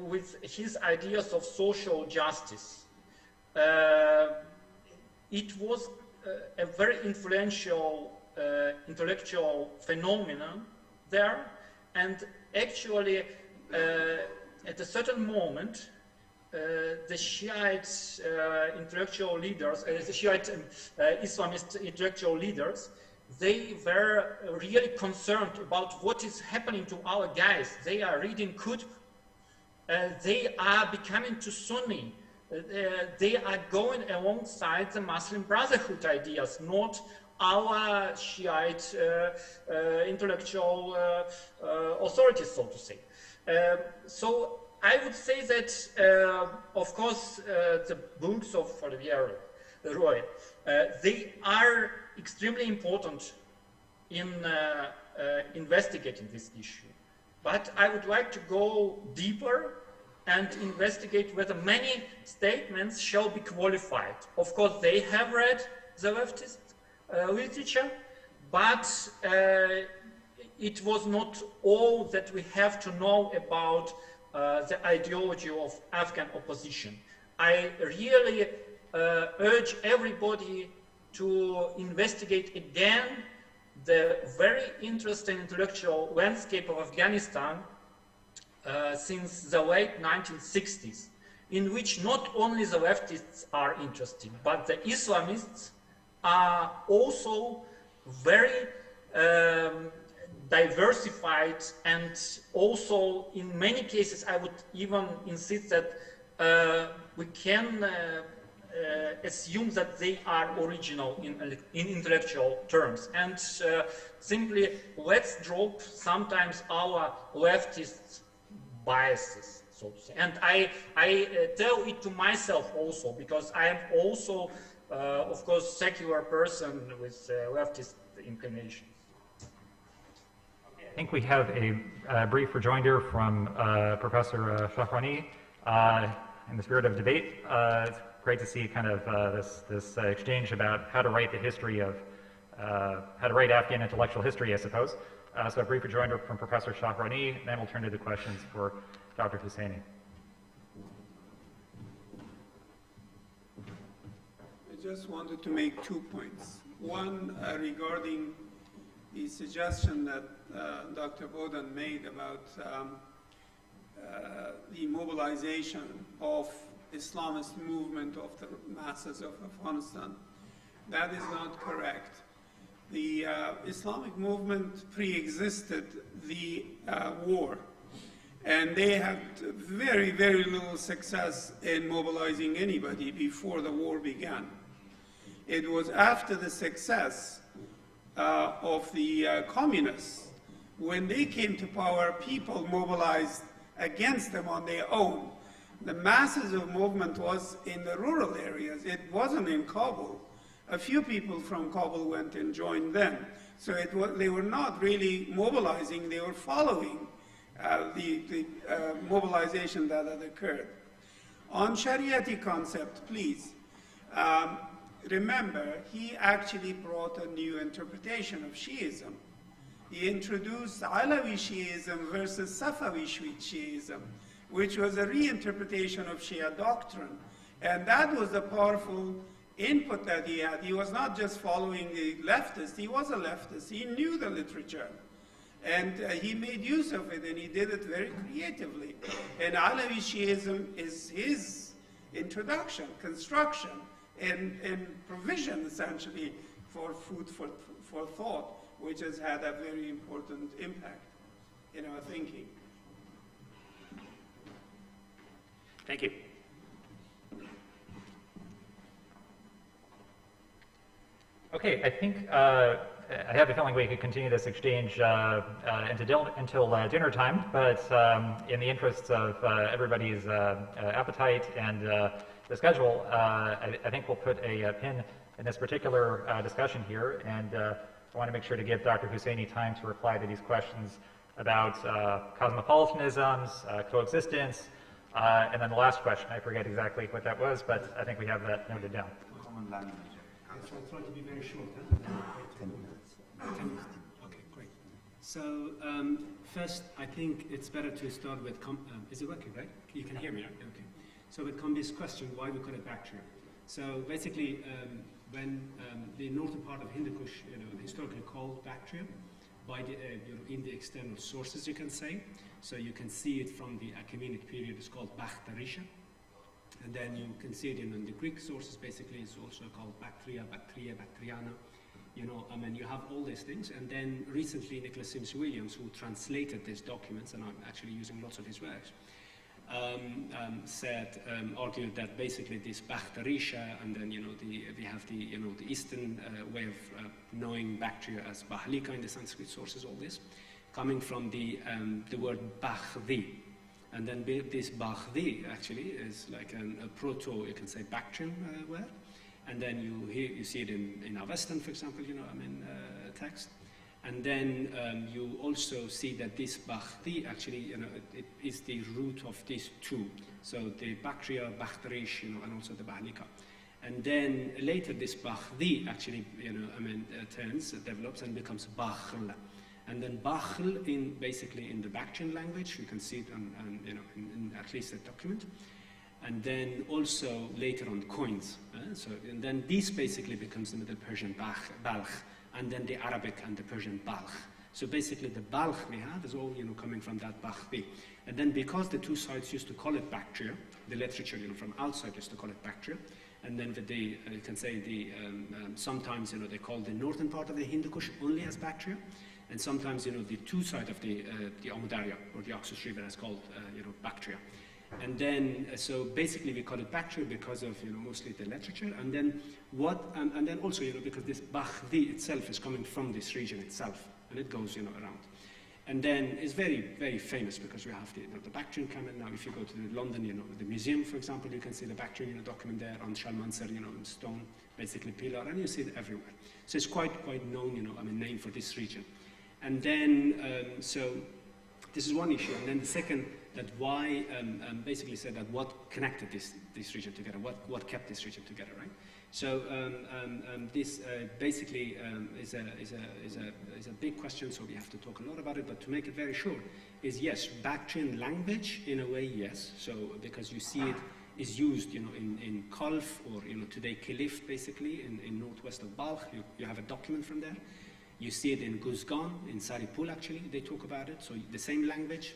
with his ideas of social justice. It was a very influential intellectual phenomenon there, and actually at a certain moment the Shiite intellectual leaders, the Shiite Islamist intellectual leaders, they were really concerned about what is happening to our guys. They are reading Qutb, they are becoming too Sunni, they are going alongside the Muslim Brotherhood ideas, not our Shiite intellectual authorities, so to say. So I would say that, of course, the books of Olivier Roy, they are extremely important in investigating this issue. But I would like to go deeper and investigate whether many statements shall be qualified. Of course, they have read the leftist literature, but it was not all that we have to know about the ideology of Afghan opposition. I really urge everybody to investigate again the very interesting intellectual landscape of Afghanistan since the late 1960s, in which not only the leftists are interested, but the Islamists are also very diversified, and also in many cases I would even insist that we can assume that they are original in intellectual terms, and simply let's drop sometimes our leftist biases, so to say. And I tell it to myself also, because I am also of course secular person with leftist inclinations. I think we have a brief rejoinder from Professor Shafrani in the spirit of debate. It's great to see kind of this exchange about how to write the history of had a great Afghan intellectual history, I suppose. So a brief rejoinder from Professor Shahrani, then we'll turn to the questions for Dr. Husseini. I just wanted to make 2 points. One, regarding the suggestion that Dr. Bodan made about the mobilization of Islamist movement of the masses of Afghanistan. That is not correct. The Islamic movement pre-existed the war, and they had very, very little success in mobilizing anybody before the war began. It was after the success of the communists, when they came to power, people mobilized against them on their own. The masses of movement was in the rural areas. It wasn't in Kabul. A few people from Kabul went and joined them. So they were not really mobilizing, they were following the mobilization that had occurred. On Shariati concept, please, remember, he actually brought a new interpretation of Shiism. He introduced Alawi Shiism versus Safawi Shiism, which was a reinterpretation of Shia doctrine. And that was the powerful input that he had. He was not just following the leftists, he was a leftist. He knew the literature. And he made use of it, and he did it very creatively. And Alawi Shiism is his introduction, construction, and provision, essentially, for food for thought, which has had a very important impact in our thinking. Thank you. Okay, I think I have a feeling we could continue this exchange until dinner time, but in the interests of everybody's appetite and the schedule, I think we'll put a pin in this particular discussion here, and I want to make sure to give Dr. Husseini time to reply to these questions about cosmopolitanisms, coexistence, and then the last question, I forget exactly what that was, but I think we have that noted down. Common language. Yes, I'll try to be very short. Huh? 10 minutes. 10 minutes. Okay, great. So first, I think it's better to start with, is it working, right? You can hear me, right? Okay. So with Kambi's question, why we call it Bactria. So basically, when the northern part of Hindu Kush, historically called Bactria, by the, in the external sources, you can say. So you can see it from the Achaemenid period, it's called Bactarisha. And then you can see it in the Greek sources, basically, it's also called Bactria, Bactria, Bactriana. I mean, you have all these things. And then recently, Nicholas Sims Williams, who translated these documents, and I'm actually using lots of his works, argued that basically this Bactarisha, and then we have the the Eastern way of knowing Bactria as Bahlika in the Sanskrit sources, all this coming from the word Bakhdi, and then this Bakhdi actually is like a proto, you can say, Bactrian word, and then you see it in Avestan, for example, text. And then you also see that this Bakhdi actually, it is the root of these two. So the Bactria, Bactrish, and also the Bahlika. And then later this Bakhdi actually, develops and becomes Bakhl. And then Bakhl basically in the Bactrian language, you can see it in at least a document. And then also later on coins. And then this basically becomes the Middle Persian Balkh. And then the Arabic and the Persian Balkh. So basically the Balkh we have is all coming from that Bakhdi. And then because the two sides used to call it Bactria, the literature from outside used to call it Bactria, and then with the, you can say sometimes they call the northern part of the Hindu Kush only as Bactria, and sometimes the two sides of the Amudarya or the Oxus River is called Bactria. And then, so basically we call it Bactria because of, mostly the literature, and then and then also, because this Bakhdi itself is coming from this region itself, and it goes, around. And then it's very, very famous because we have the Bactrian canon. Now, if you go to London, the museum, for example, you can see the Bactrian, document there on Shalmansar, in stone, basically pillar, and you see it everywhere. So it's quite known, name for this region. And then, so this is one issue, and then the second, that why basically said that what connected this region together, what kept this region together, right? So this basically is a big question, so we have to talk a lot about it, but to make it very short, is yes, Bactrian language, in a way, yes, so because you see it is used, you know, in Kalf, or, you know, today Kilif, basically, in northwest of Balkh, you have a document from there. You see it in Guzgan, in Saripul, actually, they talk about it, so the same language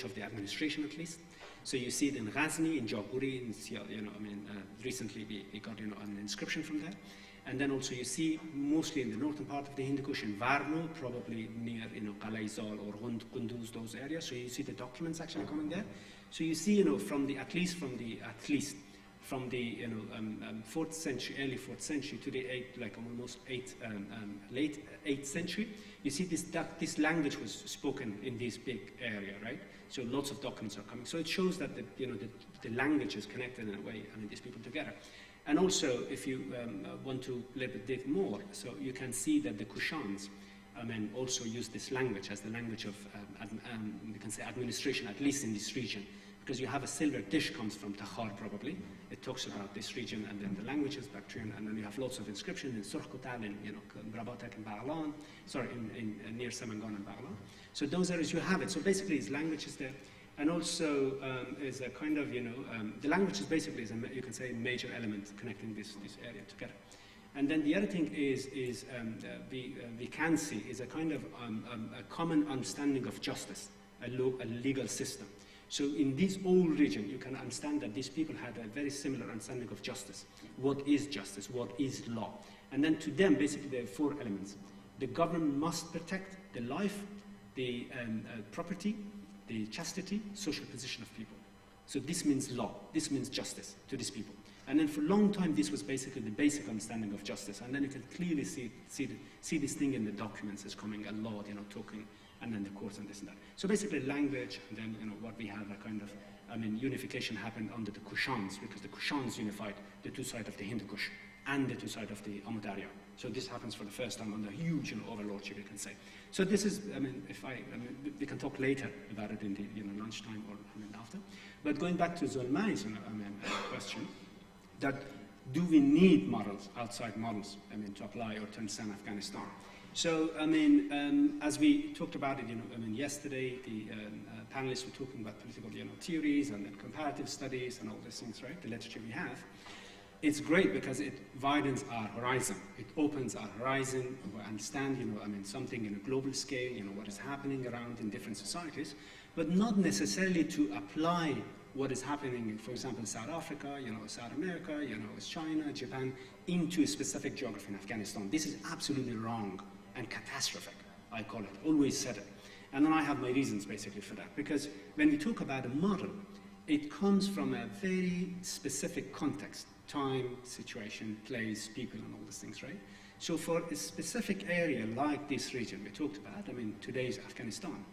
of the administration at least. So you see it in Ghazni, in Jaburi, in, you know, I mean, recently we got, you know, an inscription from there. And then also you see, mostly in the northern part of the Hindu Kush, in Varno, probably near, you know, Qalaizal or Qunduz, those areas. So you see the documents actually coming there. So you see, you know, at least from the you know 4th century, early 4th century to the late 8th century, you see this language was spoken in this big area, right? So lots of documents are coming. So it shows that the language is connected in a way, I mean, these people together. And also, if you want to dig more, so you can see that the Kushans, I mean, also use this language as the language of, you can say, administration, at least in this region. Because you have a silver dish comes from Takhar, probably. It talks about this region, and then the language is Bactrian, and then you have lots of inscriptions in Surkhutal, in, you know, Brabatak and Ba'alan, sorry, near Samangan and Ba'alan. So those areas you have it. So basically, its language is there. And also is a kind of, you know, the language is basically, you can say, a major element connecting this area together. And then the other thing is we can see is a kind of a common understanding of justice, a legal system. So in this whole region, you can understand that these people had a very similar understanding of justice. What is justice? What is law? And then to them, basically, there are 4 elements. The government must protect the life, the property, the chastity, social position of people. So this means law. This means justice to these people. And then for a long time, this was basically the basic understanding of justice. And then you can clearly see this thing in the documents as coming a law, you know, talking, and then the courts and this and that. So basically language, and then, you know, what we have a kind of, I mean, unification happened under the Kushans, because the Kushans unified the 2 sides of the Hindu Kush and the 2 sides of the Amudarya. So this happens for the first time under huge, you know, overlordship, you can say. So this is, I mean, we can talk later about it in the, you know, lunchtime or, I mean, after. But going back to Zolmai's, you know, I mean, question, that do we need models, outside models, I mean, to apply or to understand Afghanistan? So, I mean, as we talked about it, you know, I mean, yesterday the panelists were talking about political, you know, theories and then comparative studies and all these things, right? The literature we have. It's great because it widens our horizon. It opens our horizon. We understand, you know, I mean, something in a global scale, you know, what is happening around in different societies, but not necessarily to apply what is happening in, for example, South Africa, you know, South America, you know, China, Japan, into a specific geography in Afghanistan. This is absolutely wrong and catastrophic, I call it, always said it. And then I have my reasons basically for that, because when we talk about a model, it comes from a very specific context, time, situation, place, people, and all these things, right? So for a specific area like this region we talked about, I mean, today's Afghanistan,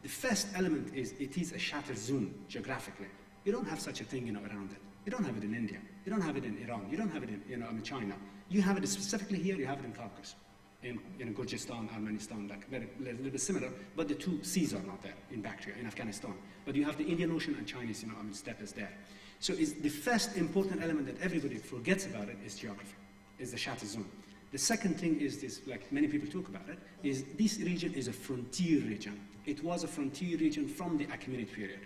the first element is it is a shattered zone geographically. You don't have such a thing, you know, around it. You don't have it in India. You don't have it in Iran. You don't have it in, you know, in China. You have it specifically here. You have it in Caucasus, in Gurjistan, Armenistan, like a little bit similar, but the 2 seas are not there in Bactria, in Afghanistan. But you have the Indian Ocean and Chinese, you know, I mean, steppe is there. So is the first important element that everybody forgets about it is geography, is the shattered zone. The second thing is this, like many people talk about it, is this region is a frontier region. It was a frontier region from the Achaemenid period.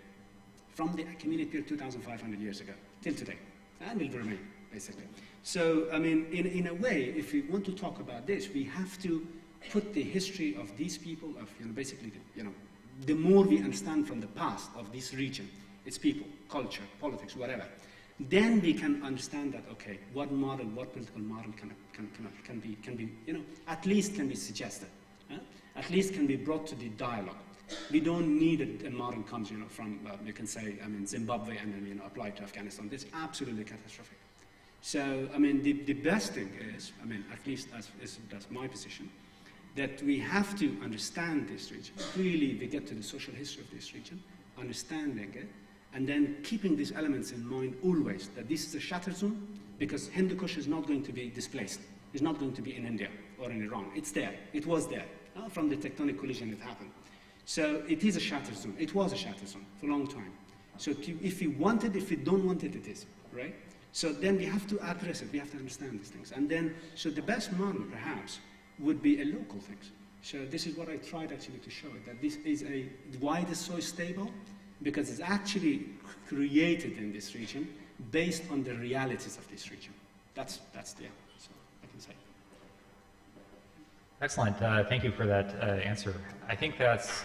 From the Achaemenid period 2,500 years ago, till today, and will remain, basically. So, I mean, in a way, if we want to talk about this, we have to put the history of these people, of, you know, basically, the more we understand from the past of this region, its people, culture, politics, whatever, then we can understand that, okay, what model, what political model can be, you know, at least can be suggested, at least can be brought to the dialogue. We don't need a model comes, you know, from, you can say, I mean, Zimbabwe and then, you know, apply to Afghanistan. This is absolutely catastrophic. So, I mean, the best thing is, I mean, at least that's my position, that we have to understand this region. Really, we get to the social history of this region, understanding it, and then keeping these elements in mind always, that this is a shattered zone, because Hindu Kush is not going to be displaced. It's not going to be in India or in Iran. It's there. It was there. From the tectonic collision it happened. So it is a shattered zone. It was a shattered zone for a long time. So if we want it, if we don't want it, it is, right? So then we have to address it, we have to understand these things. And then, so the best model perhaps would be a local thing. So this is what I tried actually to show it, that this is why it is so stable, because it's actually created in this region based on the realities of this region. That's the so I can say. Excellent. Thank you for that answer. I think that's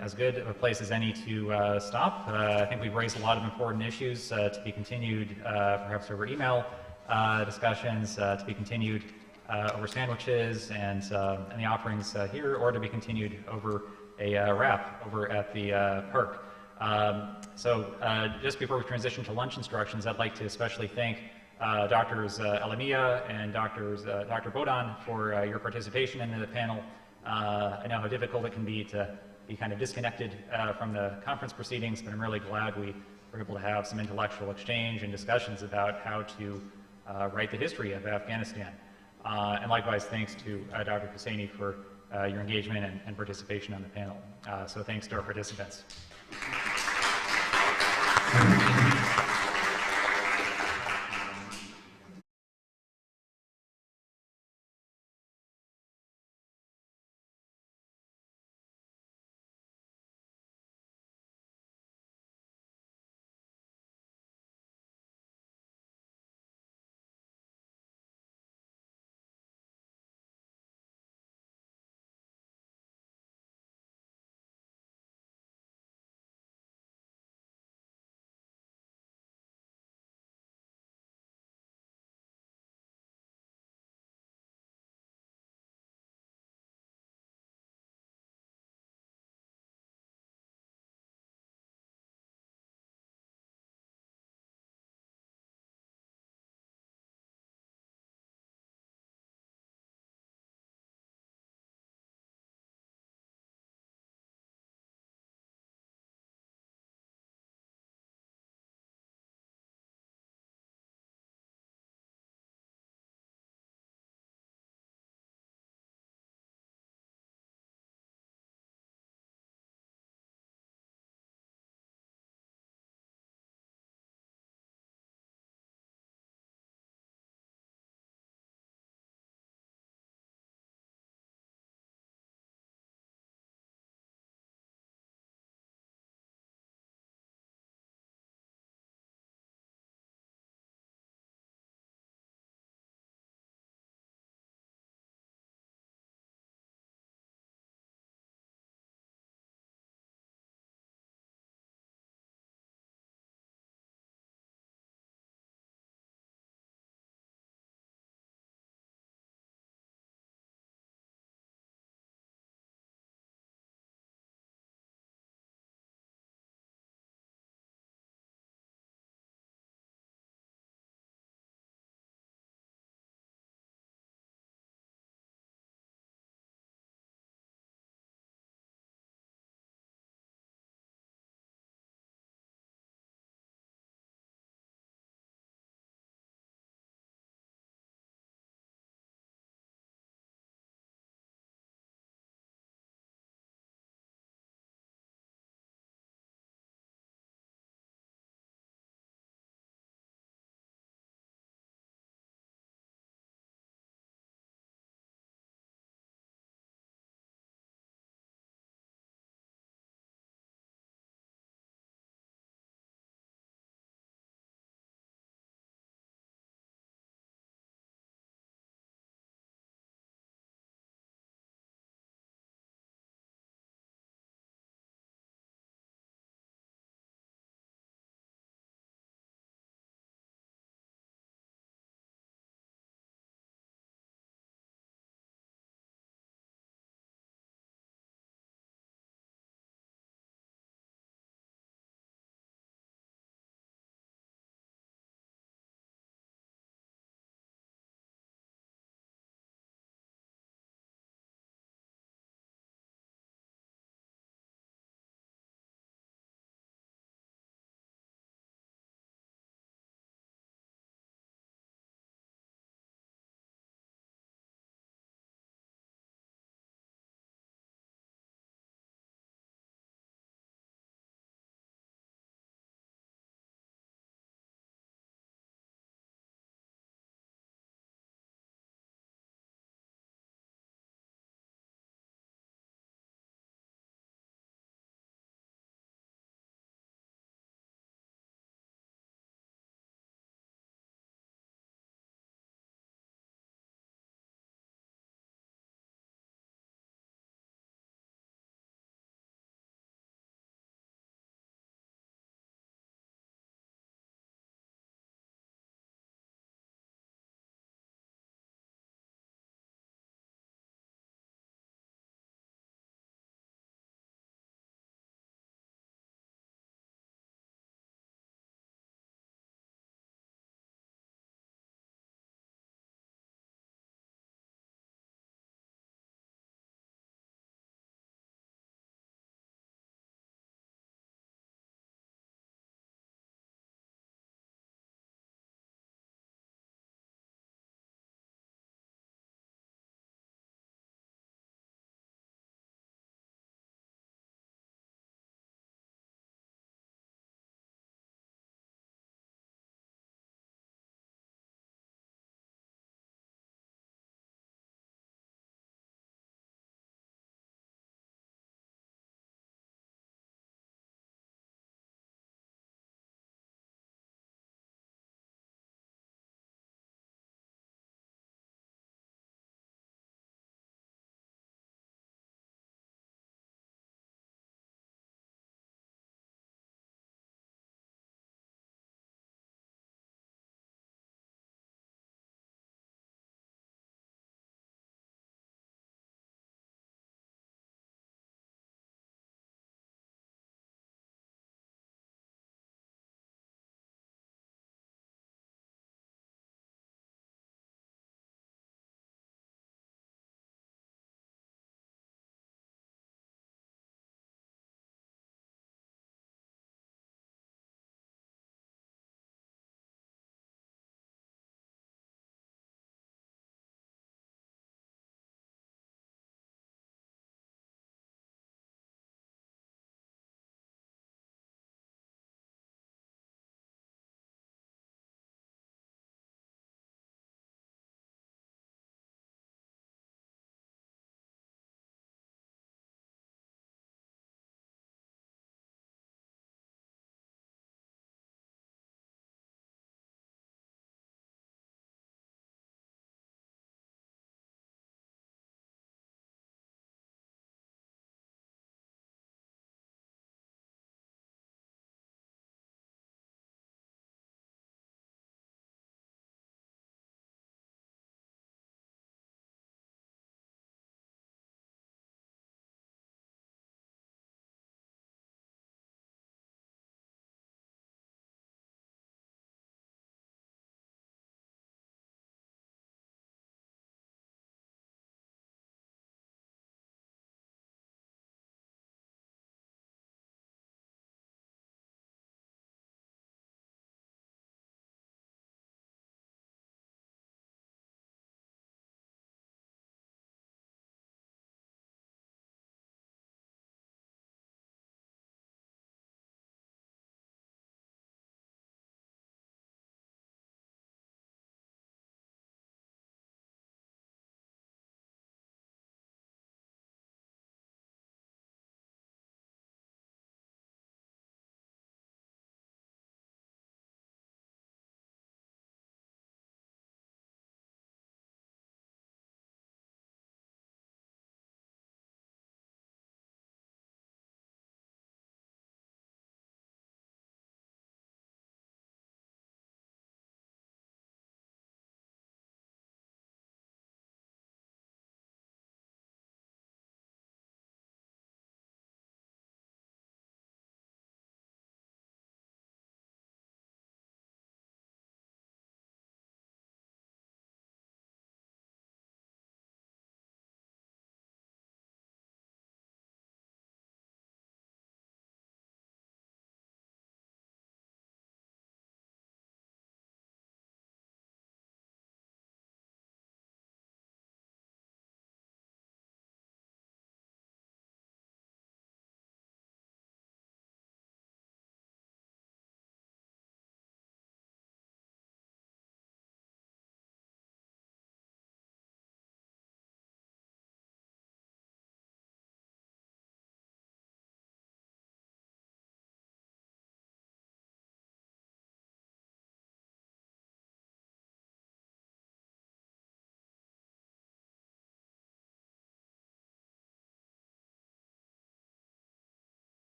as good of a place as any to stop. I think we've raised a lot of important issues to be continued perhaps over email discussions, to be continued over sandwiches and the offerings here, or to be continued over a wrap over at the park. So just before we transition to lunch instructions, I'd like to especially thank Drs. Elamia and Dr. Bodan for your participation in the panel. I know how difficult it can be to be kind of disconnected from the conference proceedings, but I'm really glad we were able to have some intellectual exchange and discussions about how to write the history of Afghanistan. And likewise, thanks to Dr. Husseini for your engagement and participation on the panel. So thanks to our participants.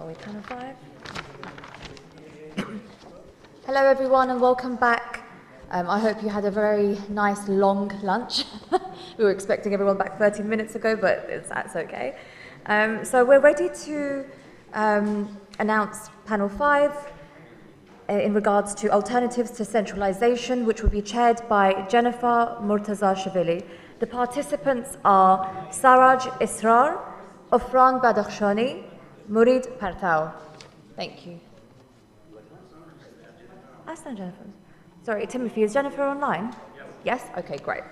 we panel 5? Hello everyone and welcome back. I hope you had a very nice long lunch. We were expecting everyone back 13 minutes ago, but that's okay. So we're ready to announce panel 5 in regards to alternatives to centralization, which will be chaired by Jennifer Murtazashvili. The participants are Saraj Israr, Ofran Badakhshani, Murid Partao. Thank you. Aslan Jennifer. Sorry, Timothy, is Jennifer online? Yes? Okay, great.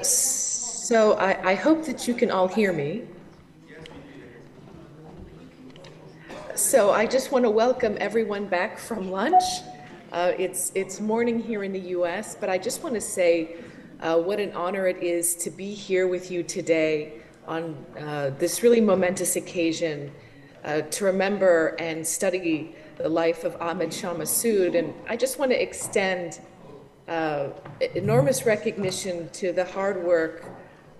So I hope that you can all hear me. So I just want to welcome everyone back from lunch. It's morning here in the US, but I just want to say what an honor it is to be here with you today on this really momentous occasion to remember and study the life of Ahmad Shah Massoud. And I just want to extend enormous recognition to the hard work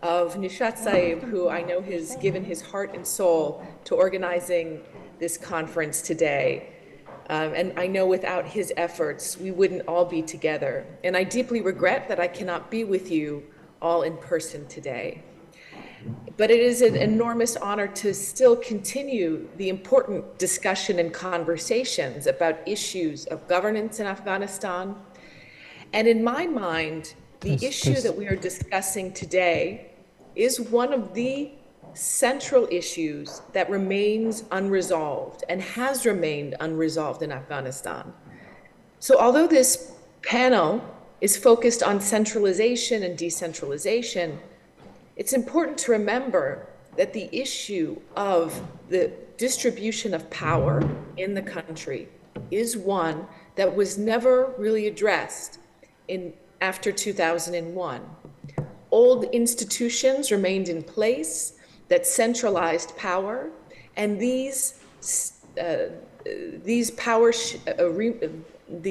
of Nishat Saib, who I know has given his heart and soul to organizing this conference today. And I know without his efforts, we wouldn't all be together. And I deeply regret that I cannot be with you all in person today. But it is an enormous honor to still continue the important discussion and conversations about issues of governance in Afghanistan. And in my mind, the issue that we are discussing today is one of the central issues that remains unresolved and has remained unresolved in Afghanistan. So although this panel is focused on centralization and decentralization, it's important to remember that the issue of the distribution of power in the country is one that was never really addressed after 2001. Old institutions remained in place that centralized power, and the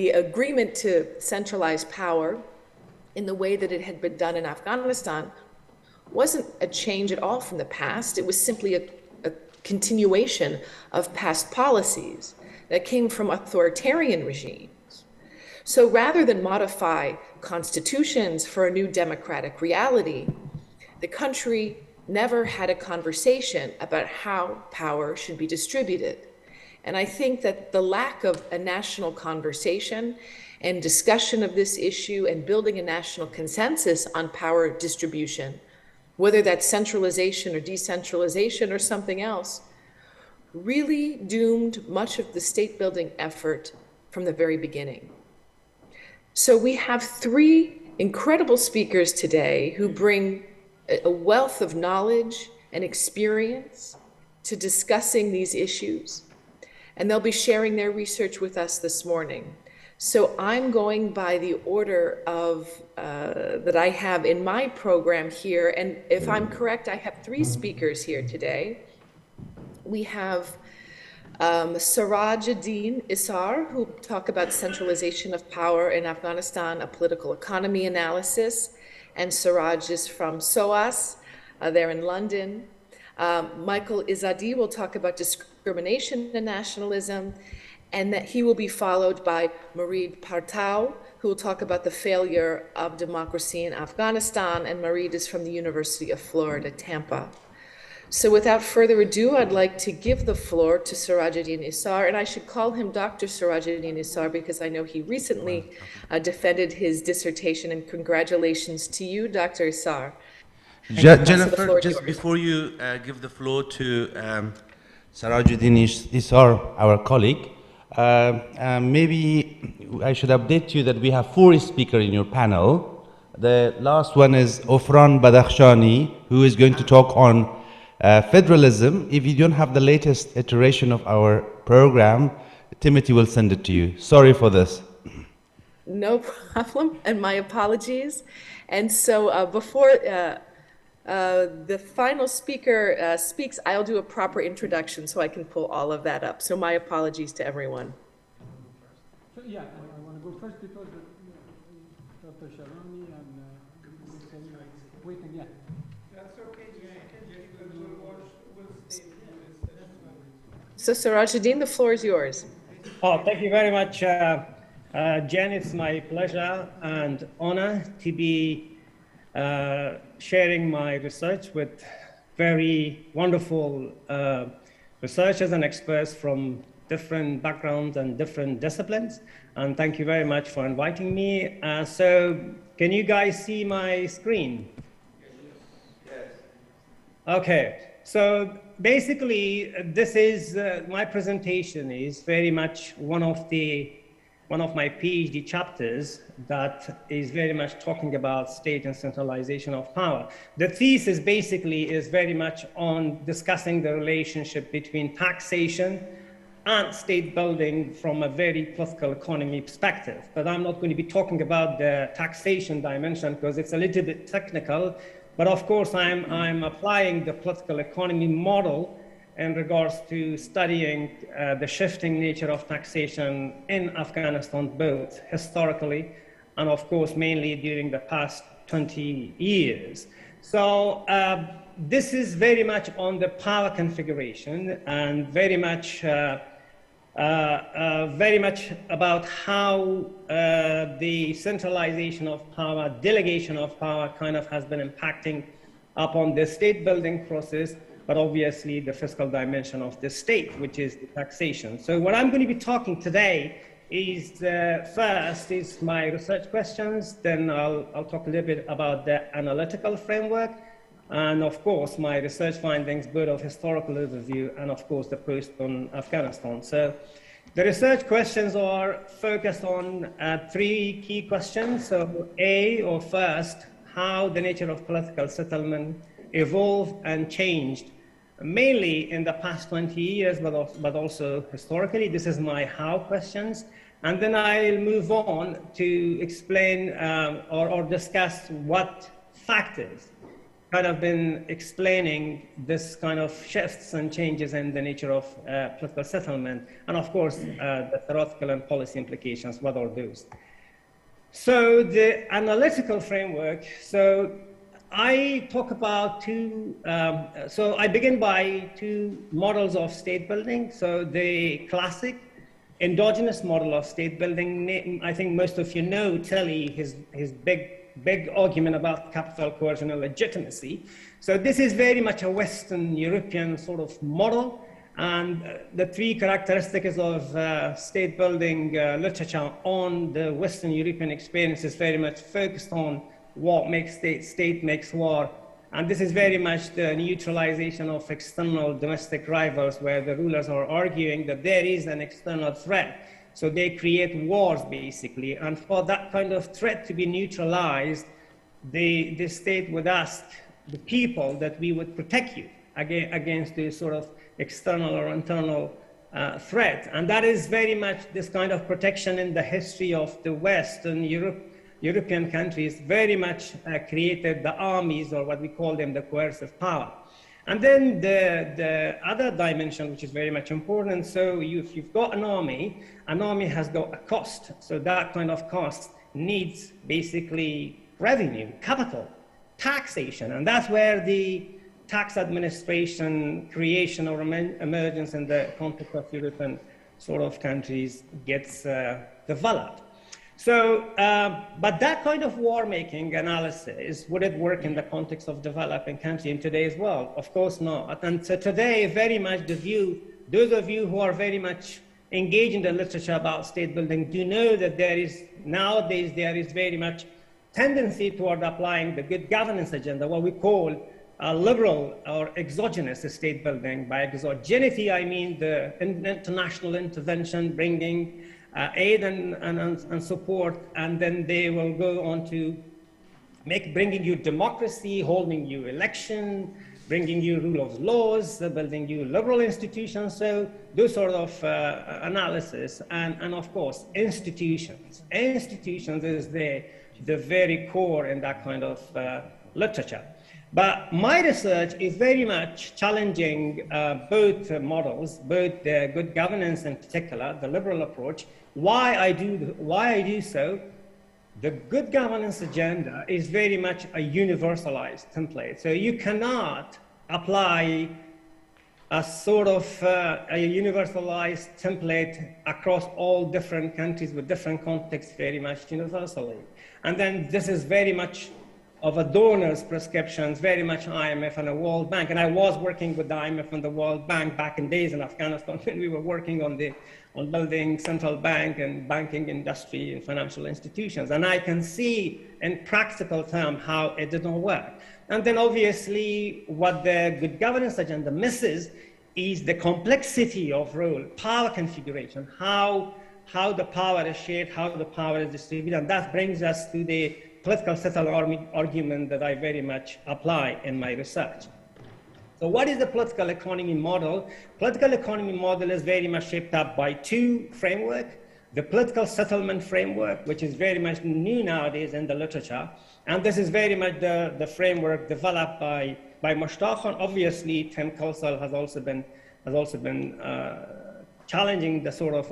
agreement to centralize power in the way that it had been done in Afghanistan wasn't a change at all from the past. It was simply a continuation of past policies that came from authoritarian regimes. So rather than modify constitutions for a new democratic reality, the country never had a conversation about how power should be distributed. And I think that the lack of a national conversation and discussion of this issue and building a national consensus on power distribution, whether that's centralization or decentralization or something else, really doomed much of the state building effort from the very beginning. So we have 3 incredible speakers today who bring a wealth of knowledge and experience to discussing these issues. And they'll be sharing their research with us this morning. So I'm going by the order of that I have in my program here. And if I'm correct, I have 3 speakers here today. We have Sirajuddin Isar, who will talk about centralization of power in Afghanistan, a political economy analysis. And Siraj is from SOAS, they're in London. Michael Izzadi will talk about discrimination and nationalism, and that he will be followed by Murid Partao, who will talk about the failure of democracy in Afghanistan, and Murid is from the University of Florida, Tampa. So without further ado, I'd like to give the floor to Sirajuddin Isar, and I should call him Dr. Sirajuddin Isar because I know he recently defended his dissertation, and congratulations to you, Dr. Isar. Jennifer, just before you give the floor to Sirajuddin Isar, our colleague, maybe I should update you that we have 4 speakers in your panel. The last one is Ofran Badakhshani, who is going to talk on federalism. If you don't have the latest iteration of our program, Timothy will send it to you. Sorry for this. No problem, and my apologies. And so before the final speaker speaks, I'll do a proper introduction so I can pull all of that up. So my apologies to everyone. So, yeah, I want to go first because Dr. Sharani and waiting, yeah. That's okay. So Sirajuddin, the floor is yours. Oh, thank you very much, Jen. It's my pleasure and honor to be sharing my research with very wonderful researchers and experts from different backgrounds and different disciplines. And thank you very much for inviting me. So can you guys see my screen? Yes. Okay. So basically, this is my presentation is very much one of my PhD chapters that is very much talking about state and centralization of power. The thesis basically is very much on discussing the relationship between taxation and state building from a very political economy perspective. But I'm not going to be talking about the taxation dimension because it's a little bit technical. But of course, I'm applying the political economy model in regards to studying the shifting nature of taxation in Afghanistan, both historically and of course, mainly during the past 20 years. So this is very much on the power configuration and very much about how the centralization of power, delegation of power kind of has been impacting upon the state building process, but obviously the fiscal dimension of the state, which is the taxation. So what I'm going to be talking today is first is my research questions, then I'll talk a little bit about the analytical framework, and of course my research findings, both of historical overview and of course the post on Afghanistan. So the research questions are focused on three key questions. So A, or first, how the nature of political settlement evolved and changed, mainly in the past 20 years, but also historically. This is my how questions. And then I'll move on to explain or discuss what factors kind of been explaining this kind of shifts and changes in the nature of political settlement, and of course, the theoretical and policy implications, what are those? So the analytical framework, so I talk about so I begin by two models of state building. So the classic endogenous model of state building, I think most of you know Tilly, his big argument about capital coercion and legitimacy. So this is very much a Western European sort of model. And the three characteristics of state building literature on the Western European experience is very much focused on what makes state makes war. And this is very much the neutralization of external domestic rivals, where the rulers are arguing that there is an external threat. So they create wars, basically. And for that kind of threat to be neutralized, the state would ask the people that we would protect you against this sort of external or internal threat. And that is very much this kind of protection in the history of the West and European countries very much created the armies, or what we call them, the coercive power. And then the other dimension, which is very much important, so if you've got an army has got a cost. So that kind of cost needs basically revenue, capital, taxation. And that's where the tax administration creation or emergence in the context of European sort of countries gets developed. So, but that kind of war-making analysis, would it work in the context of developing country in today's world? Of course not. And so today, very much the view, those of you who are very much engaged in the literature about state building do know that nowadays there is very much tendency toward applying the good governance agenda, what we call a liberal or exogenous state building. By exogenity, I mean the international intervention, bringing aid and support, and then they will go on to bringing you democracy, holding you election, bringing you rule of laws, building you liberal institutions. So those sort of analysis, and of course institutions. Institutions is the very core in that kind of literature. But my research is very much challenging both models, both the good governance in particular, the liberal approach. Why I do so? The good governance agenda is very much a universalized template. So you cannot apply a sort of a universalized template across all different countries with different contexts very much universally. And then this is very much of a donor's prescriptions, very much IMF and the World Bank. And I was working with the IMF and the World Bank back in days in Afghanistan when we were working on building central bank and banking industry and financial institutions. And I can see in practical terms how it did not work. And then obviously what the good governance agenda misses is the complexity of role, power configuration, how the power is shared, how the power is distributed. And that brings us to the political settlement argument that I very much apply in my research. So what is the political economy model? Political economy model is very much shaped up by two frameworks. The political settlement framework, which is very much new nowadays in the literature. And this is very much the framework developed by Mushtaq Khan. Obviously, Tim Kelsall has also been challenging the sort of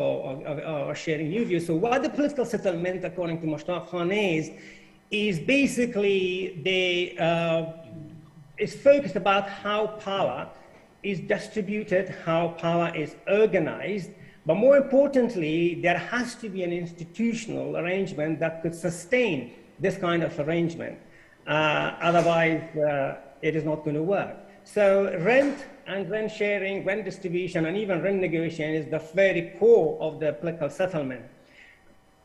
sharing new views. So what the political settlement, according to Mushtaq Khan, is basically it's focused about how power is distributed, how power is organized, but more importantly, there has to be an institutional arrangement that could sustain this kind of arrangement. Otherwise, it is not going to work. So rent and rent sharing, rent distribution, and even rent negotiation is the very core of the political settlement.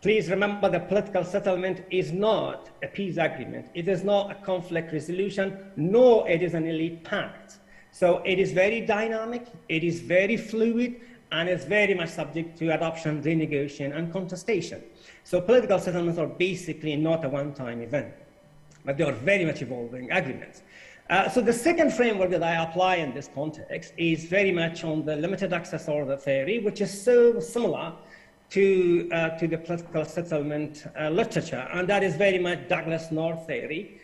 Please remember the political settlement is not a peace agreement. It is not a conflict resolution, nor it is an elite pact. So it is very dynamic, it is very fluid, and it's very much subject to adoption, renegotiation, and contestation. So political settlements are basically not a one-time event, but they are very much evolving agreements. So the second framework that I apply in this context is very much on the limited access order theory, which is so similar to the political settlement literature, and that is very much Douglas North theory,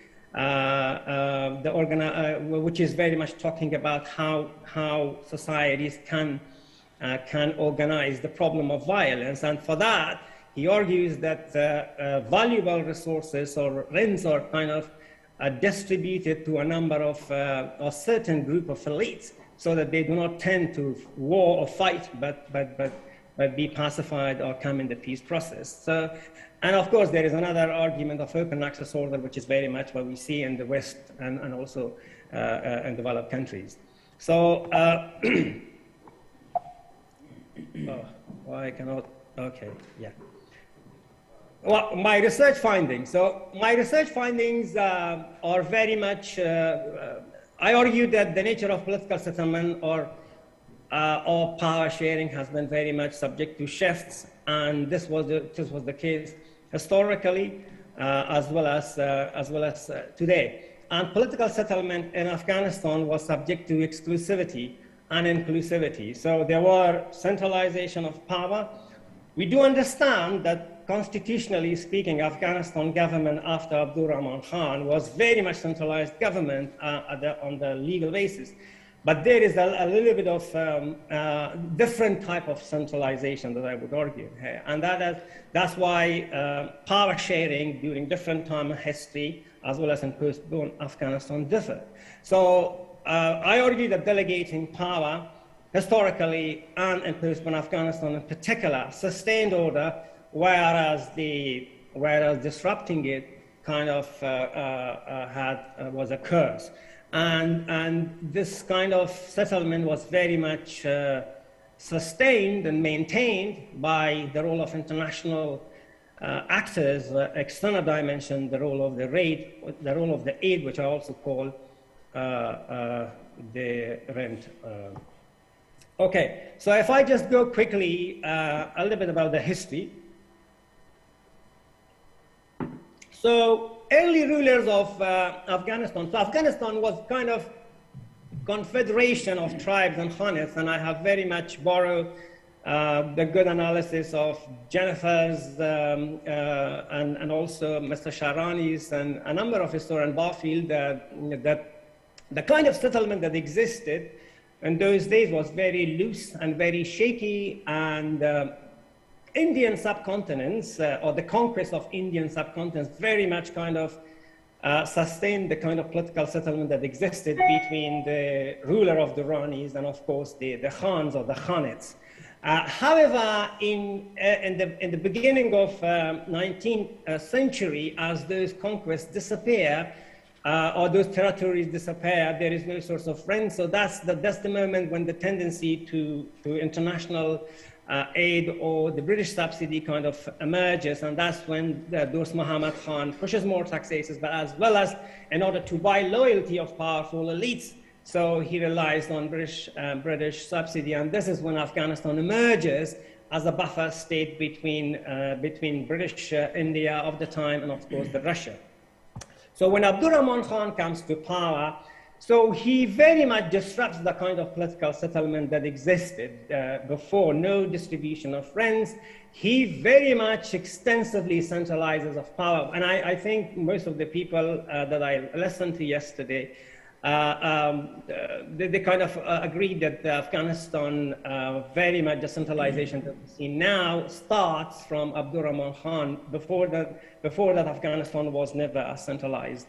which is very much talking about how societies can organize the problem of violence. And for that, he argues that valuable resources or rents are kind of distributed to a number of a certain group of elites, so that they do not tend to war or fight, but be pacified or come in the peace process. So, and of course, there is another argument of open access order, which is very much what we see in the West and also in developed countries. So, I cannot, okay, yeah. Well, my research findings. So my research findings are very much, I argue that the nature of political settlement or power sharing has been very much subject to shifts, and this was the case historically as well as today. And political settlement in Afghanistan was subject to exclusivity and inclusivity. So there were centralization of power. We do understand that constitutionally speaking, Afghanistan government after Abdur Rahman Khan was very much centralized government on the legal basis. But there is a little bit of different type of centralization that I would argue here. And that's why power sharing during different time in history, as well as in post-war Afghanistan, differed. So I argue that delegating power historically and in post-war Afghanistan in particular sustained order, whereas disrupting it kind of was a curse. And this kind of settlement was very much sustained and maintained by the role of international actors, external dimension, the role of the aid, which I also call the rent. Okay, so if I just go quickly a little bit about the history. So early rulers of Afghanistan. So Afghanistan was kind of confederation of tribes and khanats, and I have very much borrowed the good analysis of Jennifer's and also Mr. Sharani's and a number of historians, Barfield, that the kind of settlement that existed in those days was very loose and very shaky, and Indian subcontinents or the conquest of Indian subcontinents very much kind of sustained the kind of political settlement that existed between the ruler of the Ranis and, of course, the Khans or the Khanates. However, in the beginning of 19th century, as those conquests disappear, or those territories disappear, there is no source of rent. So that's the moment when the tendency to international aid or the British subsidy kind of emerges, and that's when Dost Muhammad Khan pushes more taxations, but as well as in order to buy loyalty of powerful elites. So he relies on British subsidy, and this is when Afghanistan emerges as a buffer state between British India of the time and, of course, the Russia. So when Abdurrahman Khan comes to power, so he very much disrupts the kind of political settlement that existed before, no distribution of rents. He very much extensively centralizes of power. And I think most of the people that I listened to yesterday, they kind of agreed that Afghanistan very much the centralization that we see now starts from Abdurrahman Khan. Before that, Afghanistan was never a centralized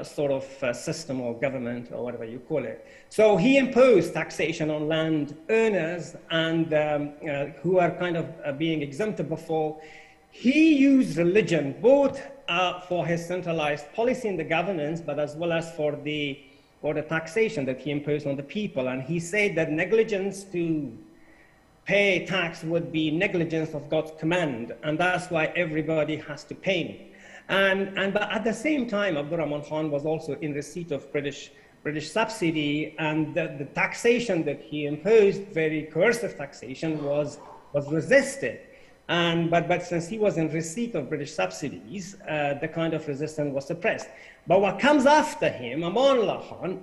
sort of system or government or whatever you call it. So he imposed taxation on land owners and who are kind of being exempted before. He used religion both for his centralized policy in the governance, but as well as for the taxation that he imposed on the people. And he said that negligence to pay tax would be negligence of God's command, and that's why everybody has to pay. But at the same time, Abdurrahman Khan was also in receipt of British subsidy, and the taxation that he imposed, very coercive taxation, was resisted. But since he was in receipt of British subsidies, the kind of resistance was suppressed. But what comes after him, Amanullah Khan,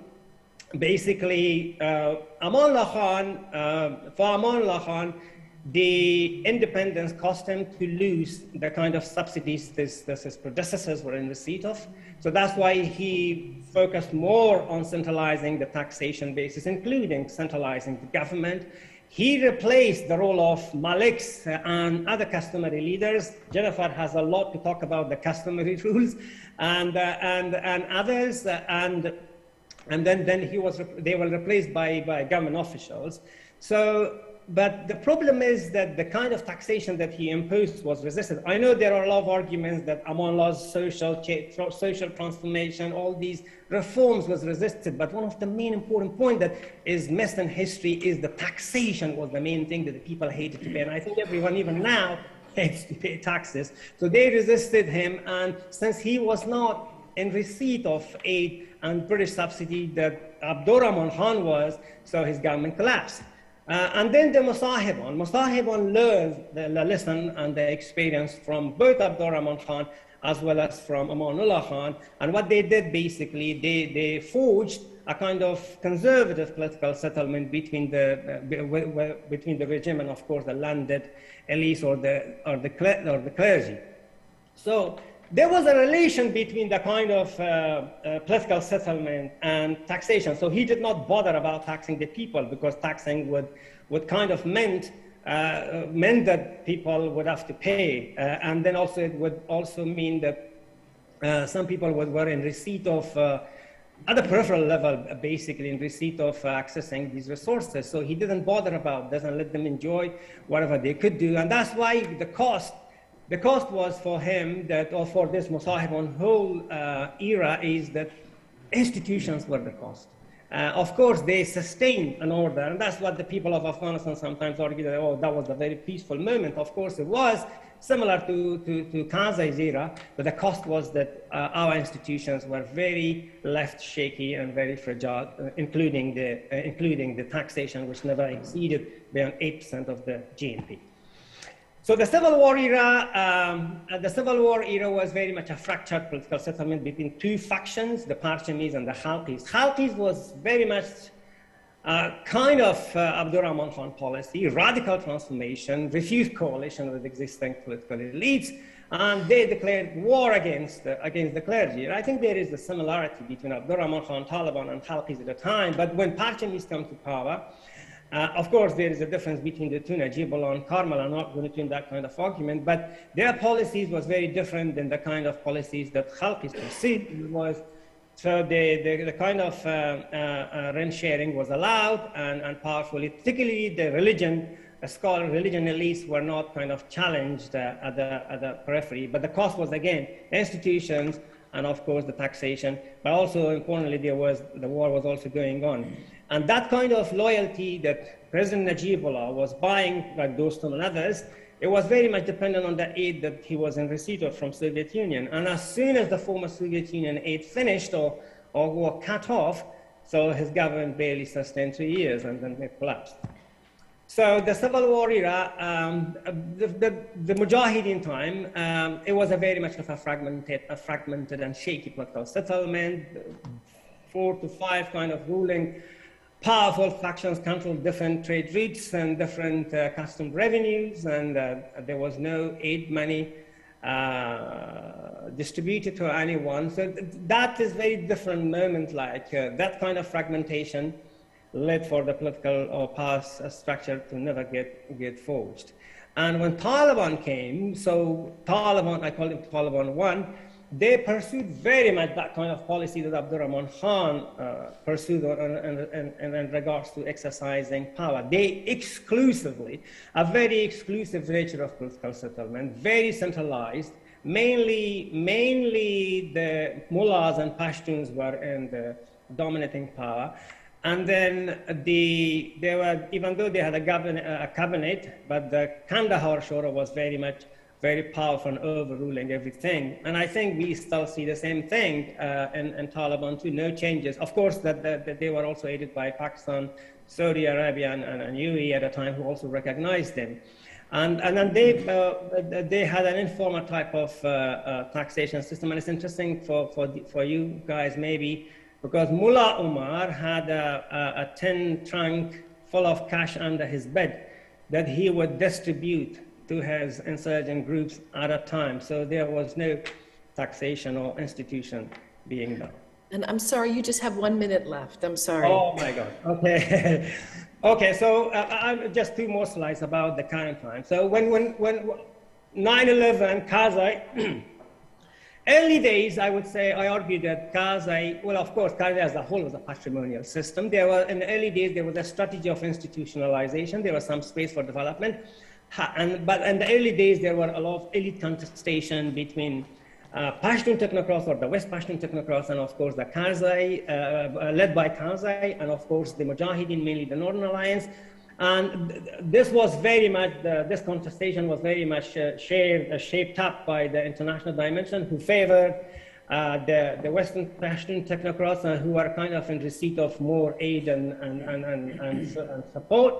basically, for Amanullah Khan, the independence cost him to lose the kind of subsidies his predecessors were in receipt of. So that's why he focused more on centralizing the taxation basis, including centralizing the government. He replaced the role of maliks and other customary leaders. Jennifer has a lot to talk about the customary rules and others, and then they were replaced by government officials. So, but the problem is that the kind of taxation that he imposed was resisted. I know there are a lot of arguments that Amanullah's social transformation, all these reforms was resisted, but one of the main important points that is missed in history is the taxation was the main thing that the people hated to pay. And I think everyone, even now, hates to pay taxes. So they resisted him, and since he was not in receipt of aid and British subsidy that Abdurrahman Khan was, so his government collapsed. And then the Musahibun learned the lesson and the experience from both Abdurrahman Khan as well as from Amanullah Khan. And what they did basically, they forged a kind of conservative political settlement between the regime and, of course, the landed elites or the clergy. So there was a relation between the kind of political settlement and taxation. So he did not bother about taxing the people, because taxing would kind of meant that people would have to pay. And then also it would also mean that some people were in receipt of, at the peripheral level, basically in receipt of accessing these resources. So he didn't bother about this and let them enjoy whatever they could do. And that's why the cost was for him that, or for this Musahibun whole era, is that institutions were the cost. Of course, they sustained an order, and that's what the people of Afghanistan sometimes argue that, oh, that was a very peaceful moment. Of course, it was similar to Karzai's era, but the cost was that our institutions were very left shaky and very fragile, including the taxation, which never exceeded beyond 8% of the GNP. So the Civil War era was very much a fractured political settlement between two factions, the Parchamis and the Khalqis. Khalqis was very much kind of Abdurrahman Khan policy, radical transformation, refused coalition with existing political elites, and they declared war against the clergy. And I think there is a similarity between Abdurrahman Khan, Taliban, and Khalqis at the time, but when Parchamis come to power, Of course, there is a difference between the two. Najibullah and Karmal are not going to win that kind of argument, but their policies was very different than the kind of policies that Khalqis pursued. So the kind of rent sharing was allowed and powerful. Particularly the religion elites were not kind of challenged at the periphery, but the cost was again institutions and of course the taxation, but also importantly the war was also going on. And that kind of loyalty that President Najibullah was buying, like Dostum and others, it was very much dependent on the aid that he was in receipt of from Soviet Union. And as soon as the former Soviet Union aid finished or were cut off, so his government barely sustained 3 years and then it collapsed. So the civil war era, the Mujahideen time, it was a very much of a fragmented and shaky political settlement, 4 to 5 kind of ruling powerful factions controlled different trade routes and different custom revenues, and there was no aid money distributed to anyone. So that is very different moment, like that kind of fragmentation led for the political or power structure to never get forged. And when Taliban came, so Taliban, I call it Taliban 1, they pursued very much that kind of policy that Abdurrahman Khan pursued in regards to exercising power. They exclusively, a very exclusive nature of political settlement, very centralized, mainly the mullahs and Pashtuns were in the dominating power. And then they were, even though they had a cabinet, but the Kandahar Shura was very powerful and overruling everything. And I think we still see the same thing in Taliban too, no changes. Of course, that they were also aided by Pakistan, Saudi Arabia, and UAE at a time who also recognized them. And then they had an informal type of taxation system. And it's interesting for you guys maybe, because Mullah Omar had a tin trunk full of cash under his bed that he would distribute to his insurgent groups at a time. So there was no taxation or institution being done. And I'm sorry, you just have 1 minute left. I'm sorry. Oh my God, okay. Okay, so I'm just 2 more slides about the current time. So when 9/11, Karzai, early days, I would say, I argue that Karzai, well, of course, Karzai as a whole was a patrimonial system. There were, in the early days, there was a strategy of institutionalization. There was some space for development. But in the early days, there were a lot of elite contestation between Pashtun technocrats or the West Pashtun technocrats, and of course the Karzai, led by Karzai, and of course the Mujahideen, mainly the Northern Alliance. And this was very much, this contestation was very much shaped up by the international dimension, who favored the Western Pashtun technocrats who were kind of in receipt of more aid and support.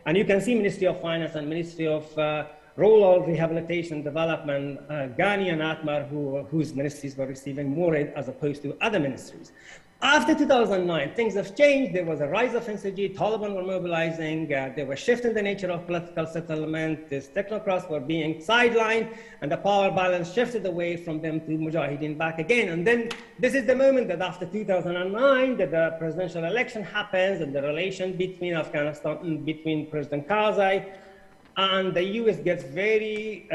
And you can see Ministry of Finance and Ministry of Rural Rehabilitation Development, Ghani and Atmar, whose ministries were receiving more aid as opposed to other ministries. After 2009, things have changed. There was a rise of insurgency. Taliban were mobilizing. They were shifting the nature of political settlement. These technocrats were being sidelined, and the power balance shifted away from them to Mujahideen back again. And then this is the moment that after 2009, that the presidential election happens, and the relation between Afghanistan, between President Karzai and the US gets very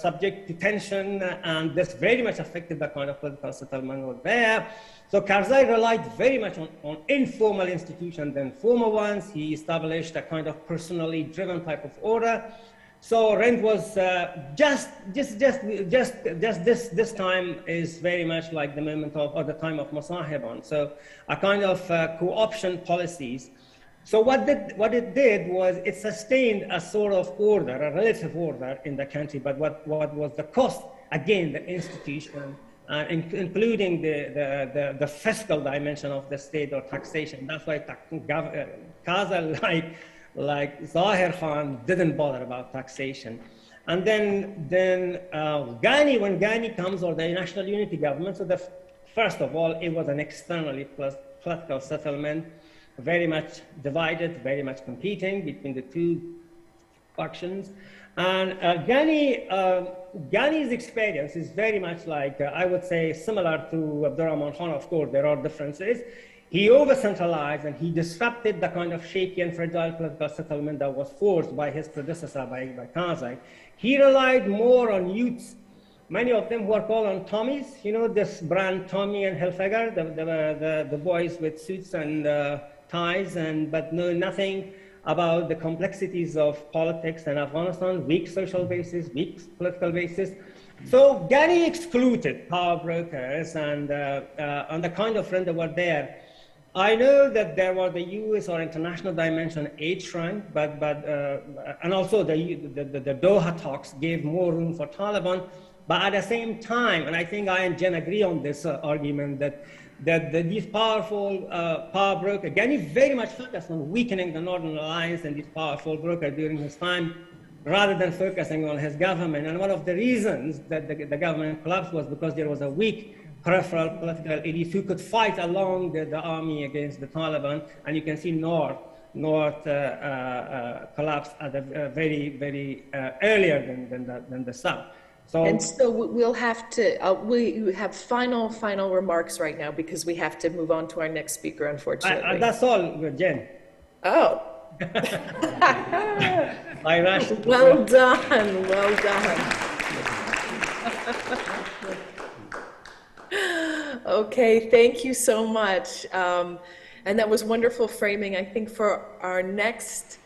subject to tension, and this very much affected the kind of political settlement over there. So Karzai relied very much on informal institutions than formal ones. He established a kind of personally driven type of order. So rent was just this time is very much like the moment of, or the time of Mosahiban. So a kind of co-option policies. So what it did was it sustained a sort of order, a relative order in the country, but what was the cost? Again, the institution, including the fiscal dimension of the state or taxation. That's why Karzai, like Zahir Khan, didn't bother about taxation. And then Ghani, when Ghani comes, or the National Unity Government, so first of all, it was an externally political settlement, very much divided, very much competing between the two factions. And Ghani's experience is very much like, I would say, similar to Abdurrahman Khan. Of course, there are differences. he over-centralized and he disrupted the kind of shaky and fragile political settlement that was forced by his predecessor, by Karzai. He relied more on youths, many of them who are called on Tommies, you know, this brand Tommy and Hilfiger, the boys with suits and ties, but know nothing about the complexities of politics in Afghanistan, weak social basis, weak political basis. So Ghani excluded power brokers and the kind of friends that were there. I know that there was the US or international dimension aid shrine, and also the Doha talks gave more room for Taliban. But at the same time, and I think I and Jen agree on this argument, that these powerful power brokers, Ghani very much focused on weakening the Northern Alliance and these powerful brokers during his time, rather than focusing on his government. And one of the reasons that the government collapsed was because there was a weak peripheral political elite who could fight along the army against the Taliban. And you can see North collapsed at a very earlier than the South. And so we'll have to, we have final remarks right now because we have to move on to our next speaker, unfortunately. That's all, Jen. Oh. Well done, well done. Okay, thank you so much. And that was wonderful framing, I think, for our next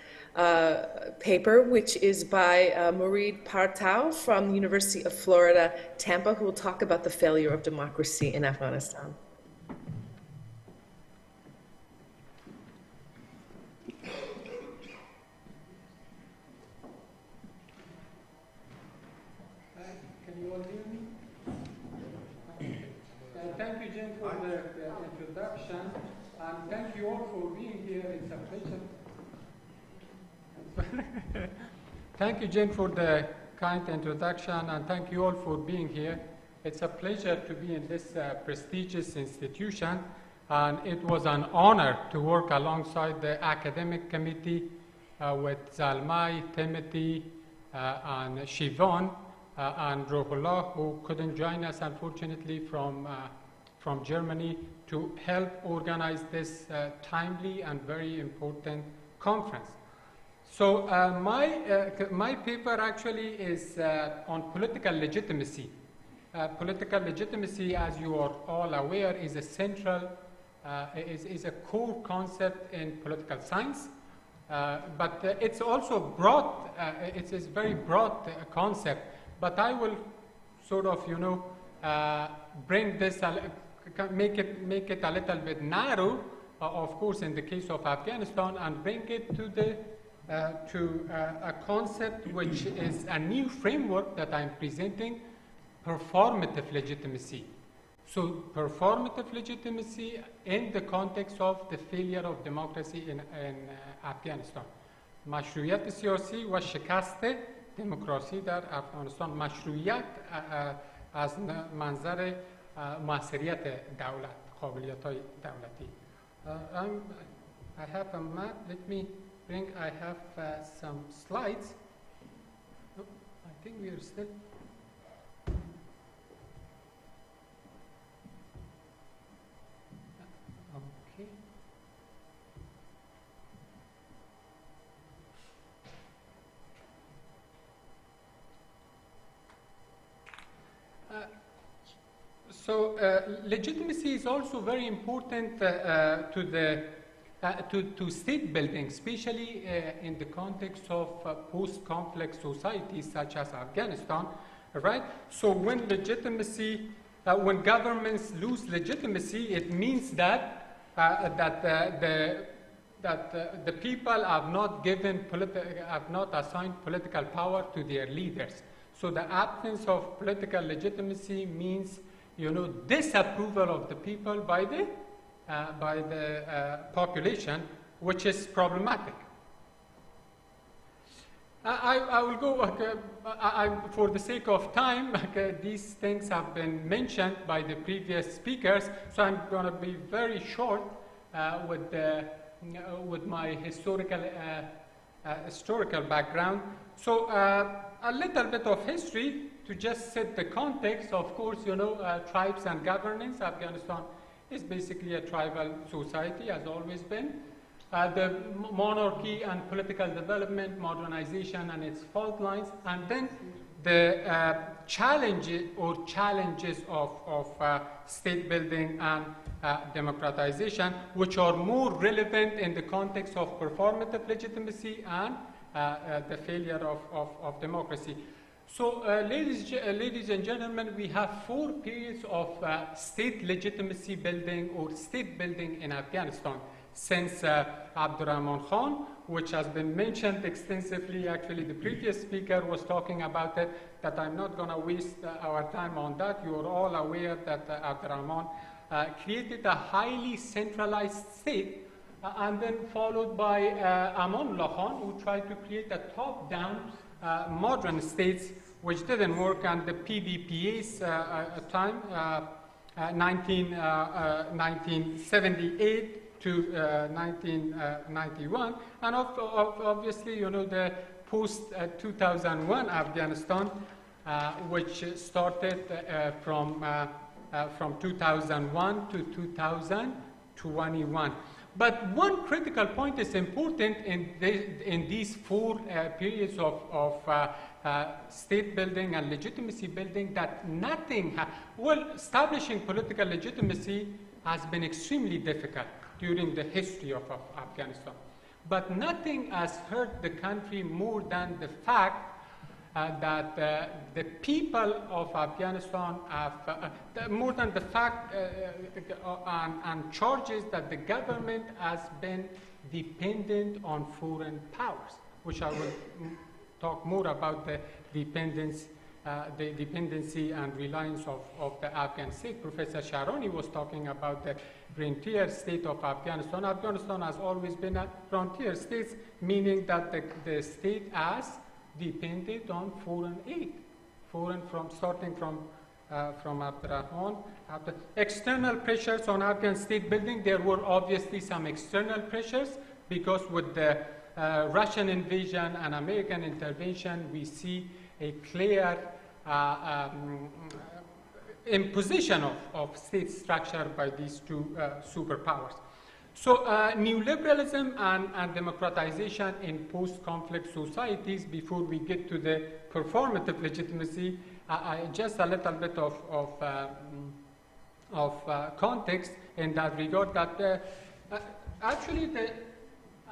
paper, which is by Mourid Partau from the University of Florida, Tampa, who will talk about the failure of democracy in Afghanistan. Can you all hear me? Thank you, Jen, for the introduction, and thank you all for being here. It's a pleasure. Thank you, Jen, for the kind introduction, and thank you all for being here. It's a pleasure to be in this prestigious institution, and it was an honor to work alongside the academic committee with Zalmay, Timothy, and Shivon, and Ruhollah, who couldn't join us, unfortunately, from Germany, to help organize this timely and very important conference. So my paper actually is on political legitimacy. Political legitimacy, as you are all aware, is a central, is a core concept in political science, but it's also broad. It's a very broad concept. But I will sort of, bring this, make it a little bit narrow, of course, in the case of Afghanistan, and bring it to a concept which is a new framework that I'm presenting, performative legitimacy. So performative legitimacy in the context of the failure of democracy in Afghanistan. مشروعیت سیاسی و شکست دموکراسی در افغانستان. مشروعیت از منظر موثریت دولت، قابلیت‌های دولتی. I have a map. Let me bring. I have some slides. Oh, I think we are still. Okay. So legitimacy is also very important to state building, especially in the context of post-conflict societies such as Afghanistan, right? So when legitimacy, when governments lose legitimacy, it means that the people have not assigned political power to their leaders. So the absence of political legitimacy means, disapproval of the people by the population, which is problematic. I will go, for the sake of time, these things have been mentioned by the previous speakers, so I'm going to be very short with my historical background. So a little bit of history to just set the context. Of course, tribes and governance. Afghanistan is basically a tribal society, has always been. The monarchy and political development, modernization and its fault lines, and then the challenges of state building and democratization, which are more relevant in the context of performative legitimacy and the failure of democracy. So, ladies and gentlemen, we have 4 periods of state legitimacy building or state building in Afghanistan since Abdurrahman Khan, which has been mentioned extensively. Actually, the previous speaker was talking about it, that I'm not going to waste our time on that. You are all aware that Abdurrahman created a highly centralized state, and then followed by Amanullah Khan, who tried to create a top-down modern states, which didn't work, and the PBPA's time, 1978 to 1991, and obviously, you know, the post-2001 Afghanistan, which started from 2001 to 2021. But one critical point is important in these 4 periods of state building and legitimacy building, that nothing, establishing political legitimacy has been extremely difficult during the history of Afghanistan. But nothing has hurt the country more than the fact that the people of Afghanistan have, more than the fact and charges that the government has been dependent on foreign powers, which I will talk more about the dependency and reliance of the Afghan state. Professor Sharoni was talking about the frontier state of Afghanistan. Afghanistan has always been a frontier state, meaning that the state has depended on foreign aid, starting from Abdurrahman. External pressures on Afghan state building, there were obviously some external pressures, because with the Russian invasion and American intervention, we see a clear imposition of state structure by these 2 superpowers. So neoliberalism and democratization in post-conflict societies, before we get to the performative legitimacy, just a little bit of context in that regard, that actually the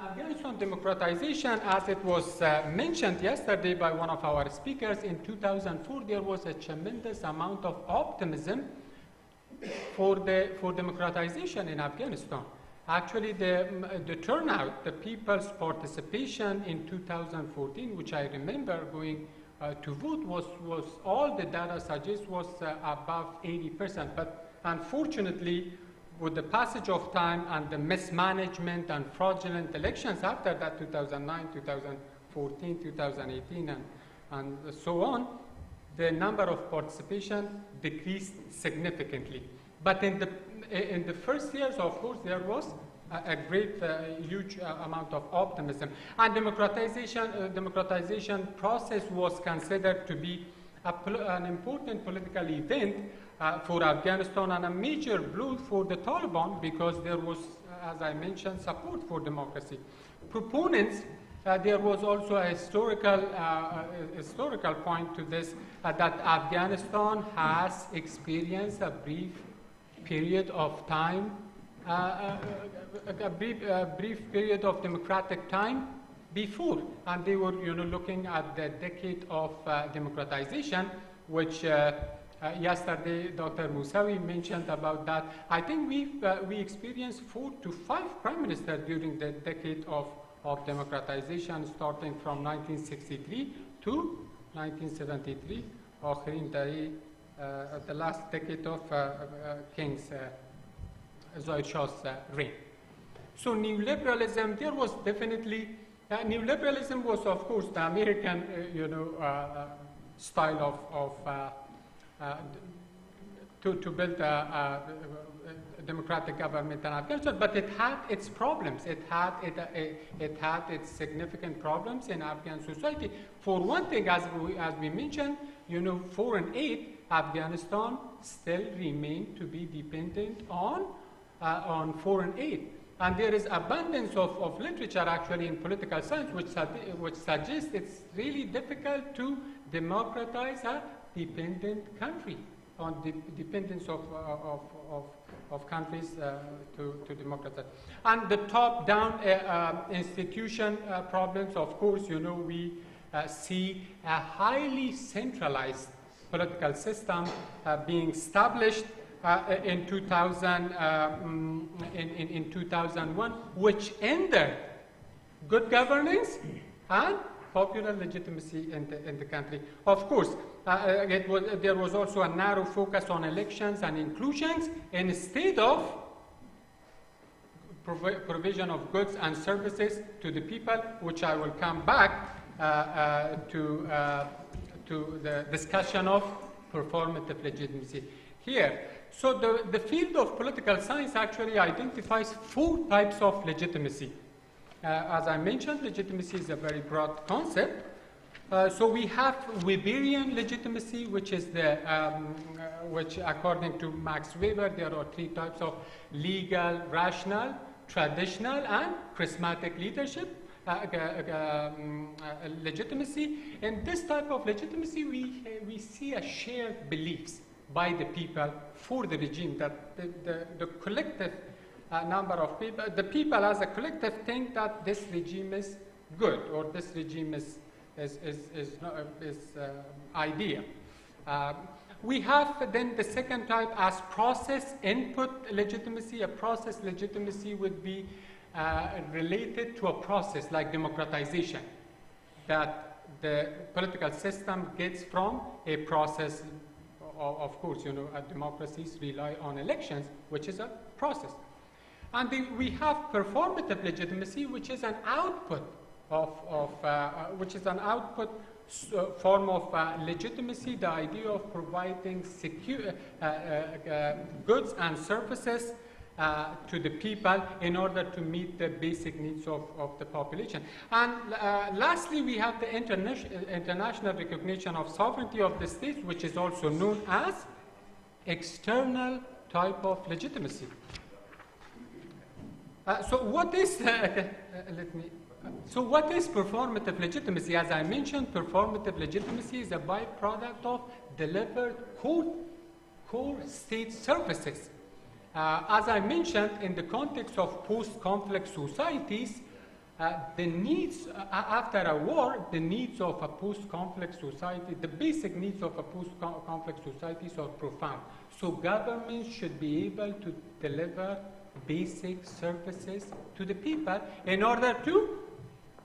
Afghanistan democratization, as it was mentioned yesterday by one of our speakers, in 2004 there was a tremendous amount of optimism for democratization in Afghanistan. Actually, the turnout, the people's participation in 2014, which I remember going to vote, was all the data suggests was above 80%. But unfortunately, with the passage of time and the mismanagement and fraudulent elections after that, 2009, 2014, 2018, and so on, the number of participation decreased significantly. But in the first years, of course, there was a great, huge amount of optimism. And democratization process was considered to be an important political event for Afghanistan, and a major blow for the Taliban, because there was, as I mentioned, support for democracy. Proponents, there was also a historical point to this, that Afghanistan has experienced a brief period of time, a brief period of democratic time before, and they were, looking at the decade of democratization, which yesterday Dr. Musawi mentioned about that. I think we experienced 4 to 5 prime ministers during the decade of democratization, starting from 1963 to 1973, the last decade of King Zahir Shah's reign. So neoliberalism, there was definitely, neoliberalism was, of course, the American, style to build a democratic government in Afghanistan, but it had its problems. It had its significant problems in Afghan society. For one thing, as we mentioned, foreign aid, Afghanistan still remained to be dependent on on foreign aid. And there is abundance of literature actually in political science which suggests it's really difficult to democratize a dependent country, on the dependence of countries to democratize. And the top-down institution problems, of course, you know, we see a highly centralized political system being established in 2001, which ended good governance and popular legitimacy in the country. Of course, there was also a narrow focus on elections and inclusions instead of provision of goods and services to the people, which I will come back to the discussion of performative legitimacy here. So the field of political science actually identifies 4 types of legitimacy. As I mentioned, legitimacy is a very broad concept. So we have Weberian legitimacy, which is which according to Max Weber, there are 3 types of legal, rational, traditional, and charismatic leadership. Legitimacy. In this type of legitimacy, we see a shared beliefs by the people for the regime, that the collective number of people, the people as a collective think that this regime is good or this regime is ideal. We have then the second type as process input legitimacy. A process legitimacy would be related to a process like democratization that the political system gets from a process. Of course, you know, democracies rely on elections, which is a process. And we have performative legitimacy, which is an output form of legitimacy, the idea of providing goods and services to the people in order to meet the basic needs of the population. And lastly, we have the international recognition of sovereignty of the states, which is also known as external type of legitimacy. So what is performative legitimacy? As I mentioned, performative legitimacy is a byproduct of delivered core state services. As I mentioned, in the context of post-conflict societies, the needs after a war, the needs of a post-conflict society, the basic needs of a post-conflict societies are profound. So governments should be able to deliver basic services to the people in order to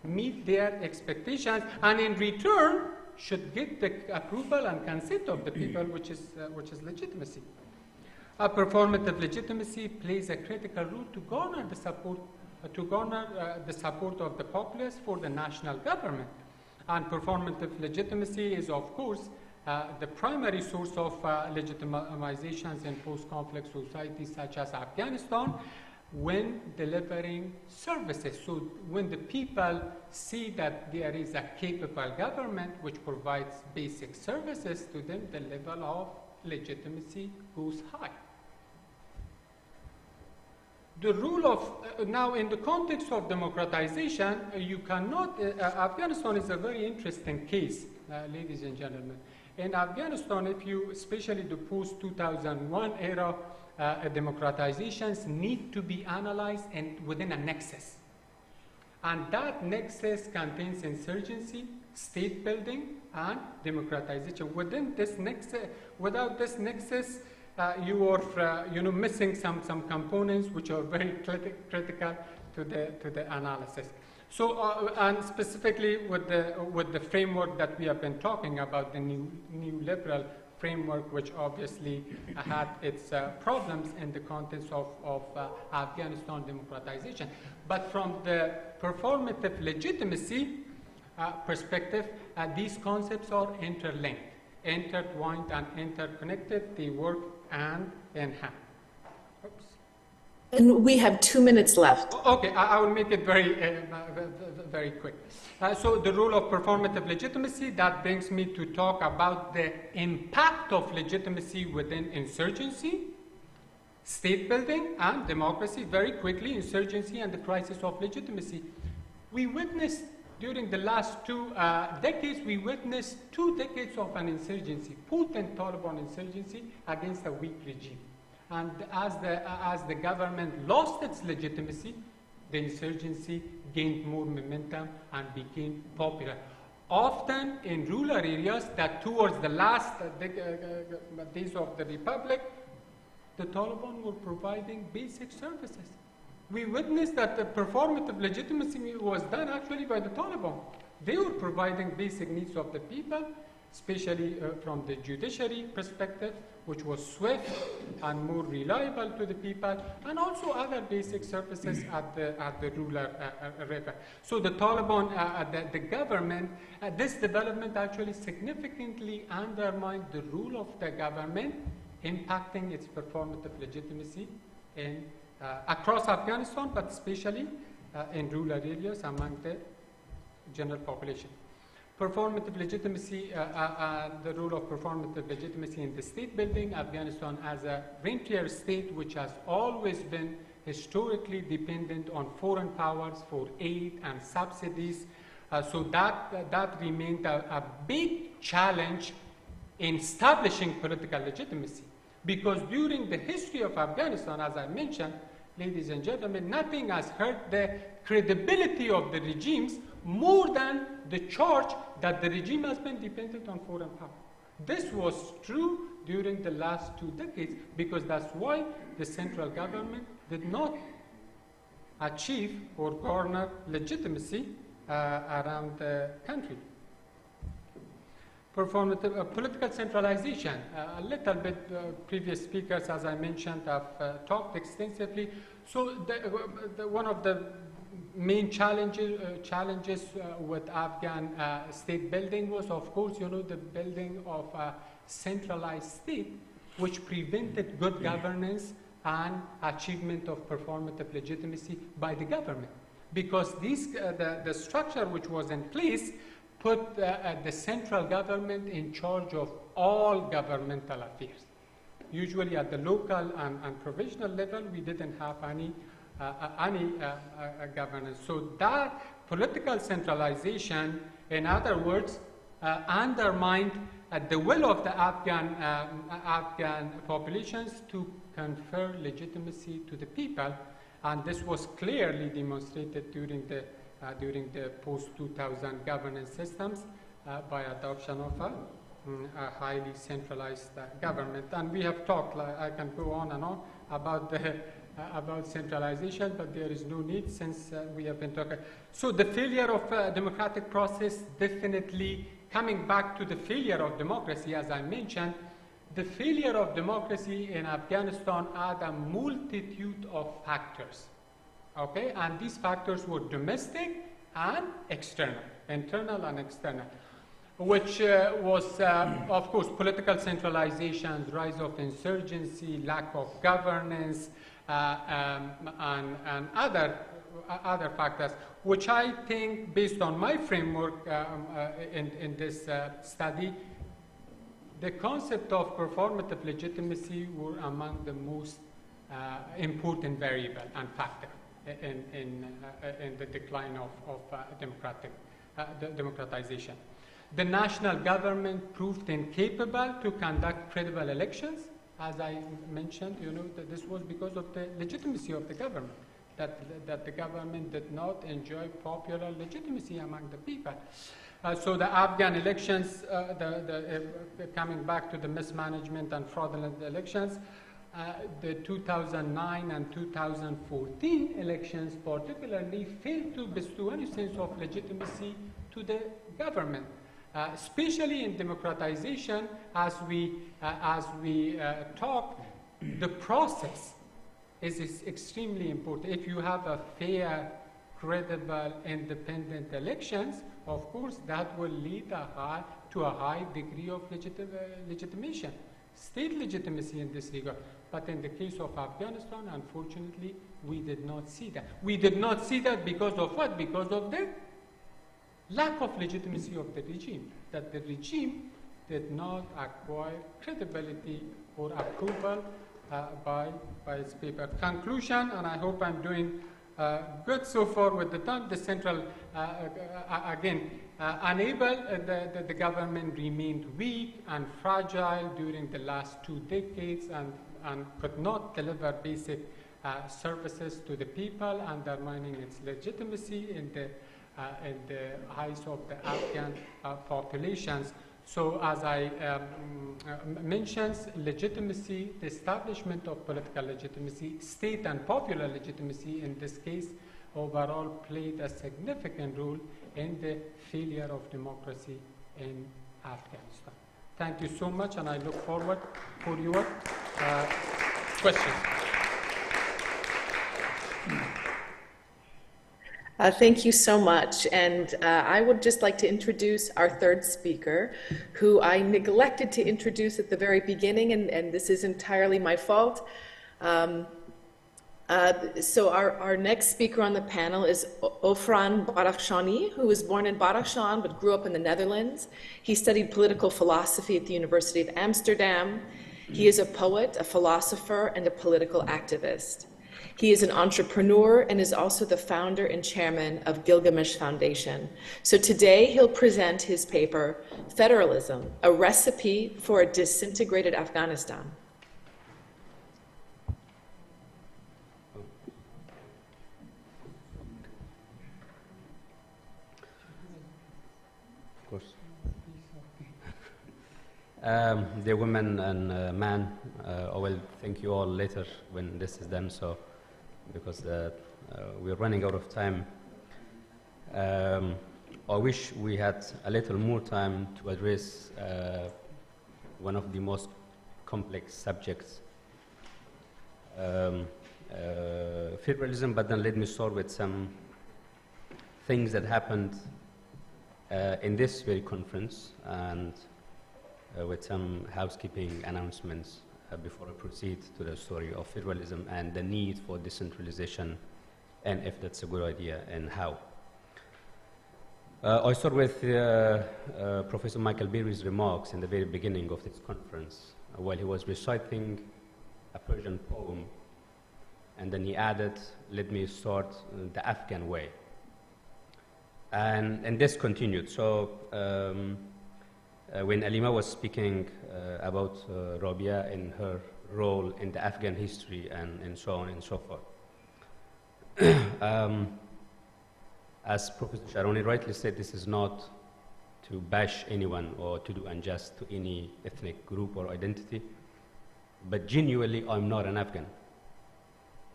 meet their expectations, and in return should get the approval and consent of the people, which is legitimacy. A performative legitimacy plays a critical role to garner the support of the populace for the national government. And performative legitimacy is, of course, the primary source of legitimizations in post-conflict societies such as Afghanistan when delivering services. So when the people see that there is a capable government which provides basic services to them, the level of legitimacy goes high. The rule of, now in the context of democratization, you cannot, Afghanistan is a very interesting case, ladies and gentlemen. In Afghanistan, especially the post-2001 era, democratizations need to be analyzed within a nexus. And that nexus contains insurgency, state building, and democratization. Within this nexus, without this nexus, you are missing some components which are very critical to the analysis. So, and specifically with the framework that we have been talking about, the new liberal framework, which obviously had its problems in the context of Afghanistan democratization. But from the performative legitimacy perspective, these concepts are interlinked, intertwined and interconnected. They work hand in hand. Oops. And we have 2 minutes left. Okay, I will make it very quick. So the role of performative legitimacy, that brings me to talk about the impact of legitimacy within insurgency, State building and democracy, very quickly, insurgency and the crisis of legitimacy. We witnessed during the last 2 decades, we witnessed 2 decades of an insurgency, Putin-Taliban insurgency against a weak regime. And as the government lost its legitimacy, the insurgency gained more momentum and became popular. Often in rural areas that towards the last days of the Republic, the Taliban were providing basic services. We witnessed that the performative legitimacy was done actually by the Taliban. They were providing basic needs of the people, especially from the judiciary perspective, which was swift and more reliable to the people, and also other basic services at the rural level. So the Taliban, the government, this development actually significantly undermined the rule of the government, impacting its performative legitimacy in across Afghanistan, but especially in rural areas among the general population. Performative legitimacy, the role of performative legitimacy in the state building. Afghanistan as a rentier state which has always been historically dependent on foreign powers for aid and subsidies. So that remained a big challenge in establishing political legitimacy. Because during the history of Afghanistan, as I mentioned, ladies and gentlemen, nothing has hurt the credibility of the regimes more than the charge that the regime has been dependent on foreign power. This was true during the last 2 decades because that's why the central government did not achieve or garner legitimacy around the country. Performative political centralization. A little bit, previous speakers, as I mentioned, have talked extensively. So one of the main challenges with Afghan state building was, of course, the building of a centralized state, which prevented good governance and achievement of performative legitimacy by the government. Because the structure which was in place put the central government in charge of all governmental affairs. Usually at the local and provincial level, we didn't have any governance. So that political centralization, in other words, undermined the will of the Afghan populations to confer legitimacy to the people, and this was clearly demonstrated during the post-2000 governance systems by adoption of a highly centralized government. And we have talked, I can go on and on about centralization, but there is no need since we have been talking. So the failure of democratic process, definitely coming back to the failure of democracy, as I mentioned, the failure of democracy in Afghanistan had a multitude of factors. Okay, and these factors were domestic and external, internal and external, which was, of course, political centralization, rise of insurgency, lack of governance, and other factors, which I think, based on my framework in this study, the concept of performative legitimacy were among the most important variable and factor in the decline of democratization. The national government proved incapable to conduct credible elections. As I mentioned, that this was because of the legitimacy of the government, that the government did not enjoy popular legitimacy among the people. So the Afghan elections, coming back to the mismanagement and fraudulent elections, the 2009 and 2014 elections particularly failed to bestow any sense of legitimacy to the government, especially in democratization. As we talk, the process is extremely important. If you have a fair, credible, independent elections, of course, that will lead to a high degree of legitimation, state legitimacy in this regard. But in the case of Afghanistan, unfortunately, we did not see that. We did not see that because of what? Because of the lack of legitimacy of the regime, that the regime did not acquire credibility or approval by its paper. Conclusion, and I hope I'm doing good so far with the central, again, unable, the government remained weak and fragile during the last 2 decades and could not deliver basic services to the people, undermining its legitimacy in the eyes of the Afghan populations. So as I mentioned, legitimacy, the establishment of political legitimacy, state and popular legitimacy in this case, overall played a significant role in the failure of democracy in Afghanistan. Thank you so much, and I look forward for your questions. Thank you so much. And I would just like to introduce our third speaker, who I neglected to introduce at the very beginning, and this is entirely my fault. So our next speaker on the panel is Ofran Badakhshani, who was born in Badakhshan but grew up in the Netherlands. He studied political philosophy at the University of Amsterdam. He is a poet, a philosopher, and a political activist. He is an entrepreneur and is also the founder and chairman of Gilgamesh Foundation. So today he'll present his paper, Federalism, a Recipe for a Disintegrated Afghanistan. Of course. Dear women and men, I will thank you all later when this is done, so because we're running out of time. I wish we had a little more time to address one of the most complex subjects, federalism, but then let me start with some things that happened in this very conference and with some housekeeping announcements before I proceed to the story of federalism and the need for decentralization, and if that's a good idea and how. I start with Professor Michael Berry's remarks in the very beginning of this conference while he was reciting a Persian poem, and then he added, let me start the Afghan way. And this continued. So when Alima was speaking about Rabia and her role in the Afghan history and so on and so forth, as Professor Sharoni rightly said, this is not to bash anyone or to do unjust to any ethnic group or identity, but genuinely I'm not an Afghan.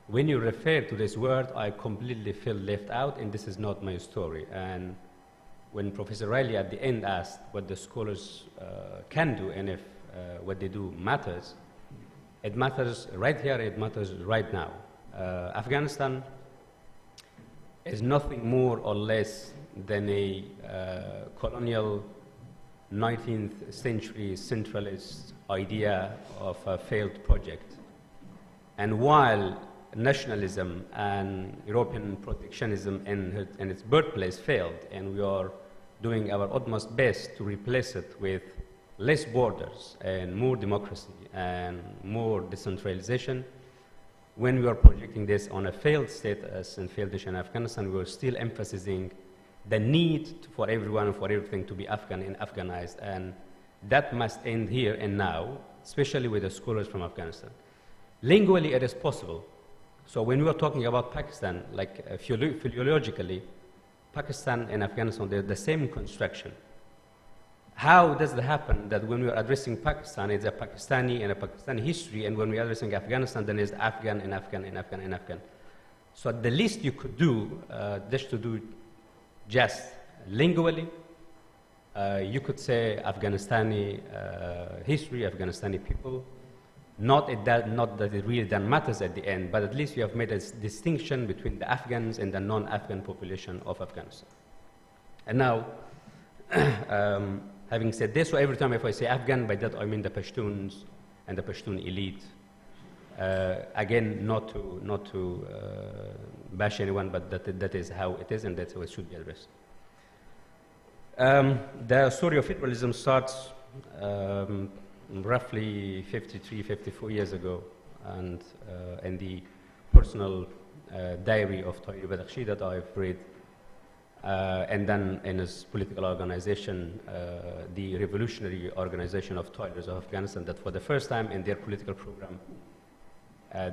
When you refer to this word, I completely feel left out, and this is not my story. And when Professor Riley at the end asked what the scholars can do and if what they do matters, it matters right here, it matters right now. Afghanistan is nothing more or less than a colonial 19th century centralist idea of a failed project. And while nationalism and European protectionism in its birthplace failed, and we are doing our utmost best to replace it with less borders and more democracy and more decentralization, when we are projecting this on a failed status and failed nation in Afghanistan, we are still emphasizing the need for everyone and for everything to be Afghan and Afghanized, and that must end here and now, especially with the scholars from Afghanistan. Lingually, it is possible. So when we are talking about Pakistan, like philologically, Pakistan and Afghanistan, they're the same construction. How does it happen that when we are addressing Pakistan, it's a Pakistani and a Pakistani history, and when we are addressing Afghanistan, then it's Afghan and Afghan and Afghan and Afghan? So the least you could do, just to do just lingually, you could say Afghanistani history, Afghanistani people. Not that it really then matters at the end, but at least we have made a distinction between the Afghans and the non-Afghan population of Afghanistan. And now, having said this, so every time if I say Afghan, by that I mean the Pashtuns and the Pashtun elite. Again, not to bash anyone, but that is how it is, and that's how it should be addressed. The story of federalism starts roughly 53, 54 years ago and in the personal diary of Tahir Badakhshi that I've read, and then in his political organization, the Revolutionary Organization of Toilers of Afghanistan, that for the first time in their political program,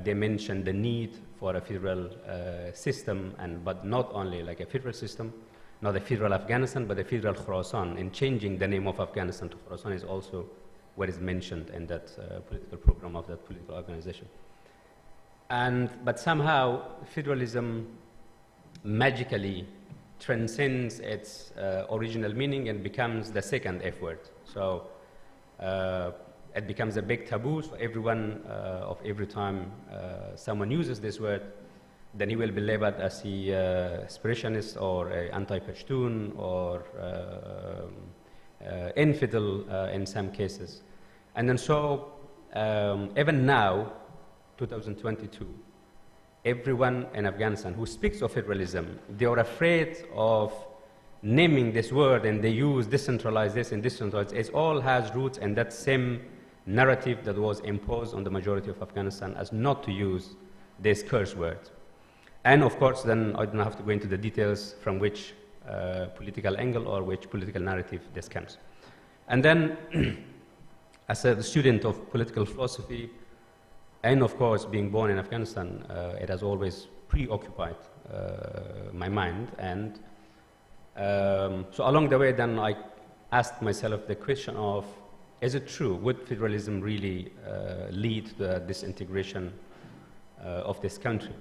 they mentioned the need for a federal system, but not only like a federal system, not a federal Afghanistan, but a federal Khorasan, and changing the name of Afghanistan to Khorasan is also what is mentioned in that political program of that political organization. But somehow federalism magically transcends its original meaning and becomes the second F word. So it becomes a big taboo. So everyone, of every time someone uses this word, then he will be labeled as a aspirationist or anti-Pashtun or infidel in some cases. And then so even now, 2022, everyone in Afghanistan who speaks of federalism, they are afraid of naming this word, and they use decentralized this and decentralized. It all has roots in that same narrative that was imposed on the majority of Afghanistan as not to use this curse word. And of course, then I don't have to go into the details from which political angle or which political narrative this comes. And then, as a student of political philosophy, and of course, being born in Afghanistan, it has always preoccupied my mind. And so along the way, then I asked myself the question of, is it true? Would federalism really lead to the disintegration of this country?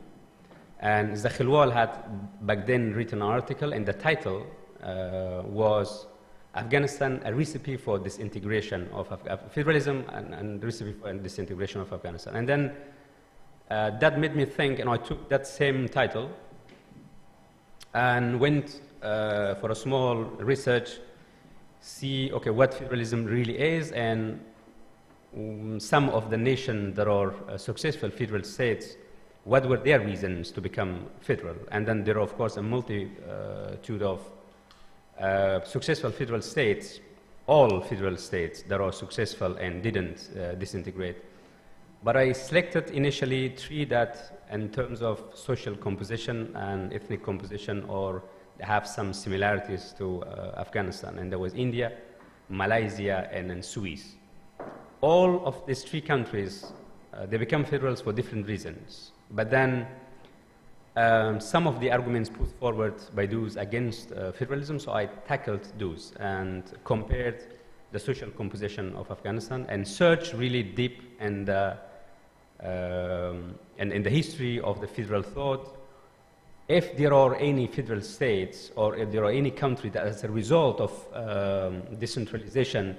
And Zakhilwal had back then written an article, and the title was Afghanistan, a recipe for disintegration of federalism and recipe for disintegration of Afghanistan. And then that made me think, and I took that same title and went for a small research, see, okay, what federalism really is, and some of the nations that are successful federal states, what were their reasons to become federal? And then there are, of course, a multitude of successful federal states, all federal states that are successful and didn't disintegrate. But I selected initially 3 that, in terms of social composition and ethnic composition, or have some similarities to Afghanistan. And there was India, Malaysia, and then Swiss. All of these 3 countries, they become federals for different reasons. But then some of the arguments put forward by those against federalism, so I tackled those and compared the social composition of Afghanistan and searched really deep in the history of the federal thought. If there are any federal states, or if there are any country that as a result of decentralization,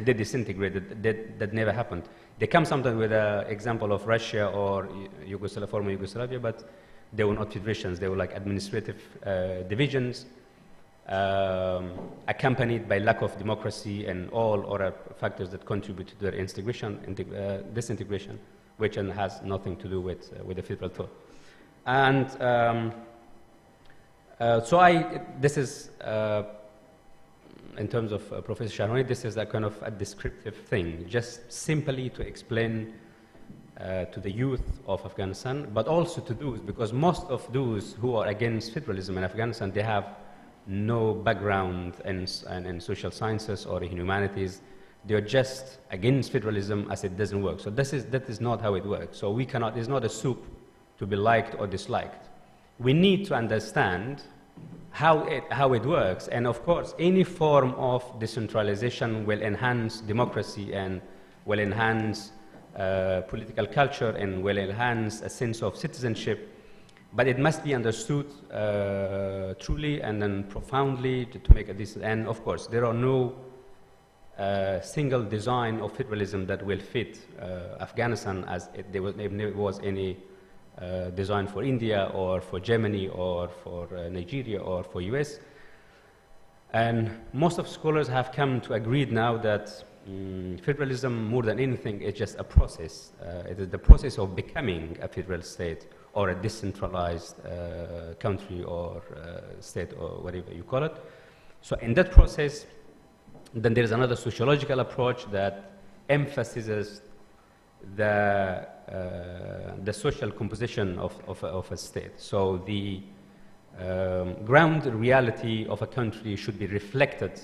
they disintegrated, that never happened. They come sometimes with an example of Russia or Yugoslavia, former Yugoslavia, but they were not federations. They were like administrative divisions, accompanied by lack of democracy and all other factors that contribute to their disintegration, which has nothing to do with the federal thought. And this is, in terms of Professor Shahroni, this is a kind of a descriptive thing, just simply to explain to the youth of Afghanistan, but also to those, because most of those who are against federalism in Afghanistan, they have no background in social sciences or in humanities. They are just against federalism as it doesn't work. So that is not how it works. So we cannot, it's not a soup to be liked or disliked. We need to understand how it works. And of course, any form of decentralization will enhance democracy and will enhance political culture and will enhance a sense of citizenship. But it must be understood truly and then profoundly to make a decent. And of course, there are no single design of federalism that will fit Afghanistan as there was any design for India or for Germany or for Nigeria or for US. And most of scholars have come to agree now that federalism, more than anything, is just a process. It is the process of becoming a federal state or a decentralized country or state or whatever you call it. So in that process, then there is another sociological approach that emphasizes the the social composition of a state. So the ground reality of a country should be reflected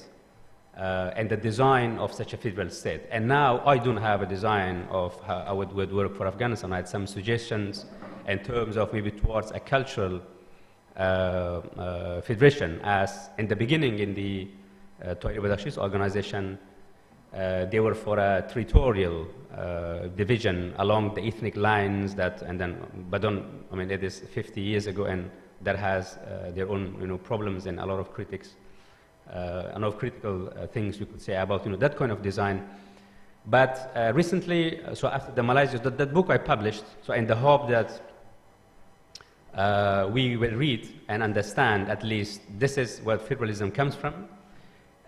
in the design of such a federal state. And now I don't have a design of how I would work for Afghanistan. I had some suggestions in terms of maybe towards a cultural federation, as in the beginning in the Tahrir Badakhshi's organization, they were for a territorial division along the ethnic lines that, and then, but I mean, it is 50 years ago, and that has their own, problems and a lot of critics, a lot of critical things you could say about, that kind of design. But recently, so after the Malaysia, that book I published, so in the hope that we will read and understand at least this is where federalism comes from.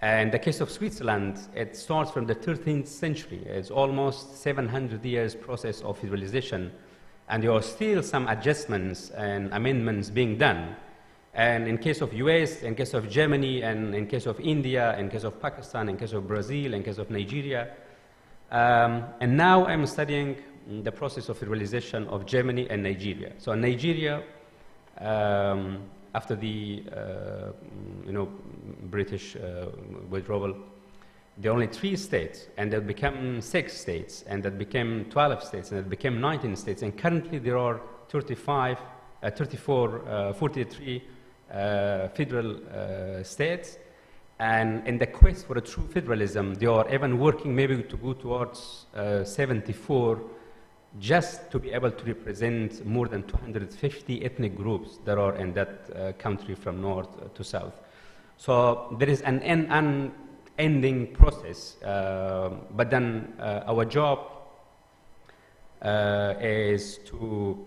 And the case of Switzerland, it starts from the 13th century. It's almost 700 years process of federalization. And there are still some adjustments and amendments being done. And in case of US, in case of Germany, and in case of India, in case of Pakistan, in case of Brazil, in case of Nigeria. And now I'm studying the process of federalization of Germany and Nigeria. So in Nigeria, after the British withdrawal, there are only 3 states, and that became 6 states, and that became 12 states, and that became 19 states, and currently there are 43 federal states, and in the quest for a true federalism, they are even working maybe to go towards 74, just to be able to represent more than 250 ethnic groups that are in that country from north to south. So there is an unending process, but then our job is to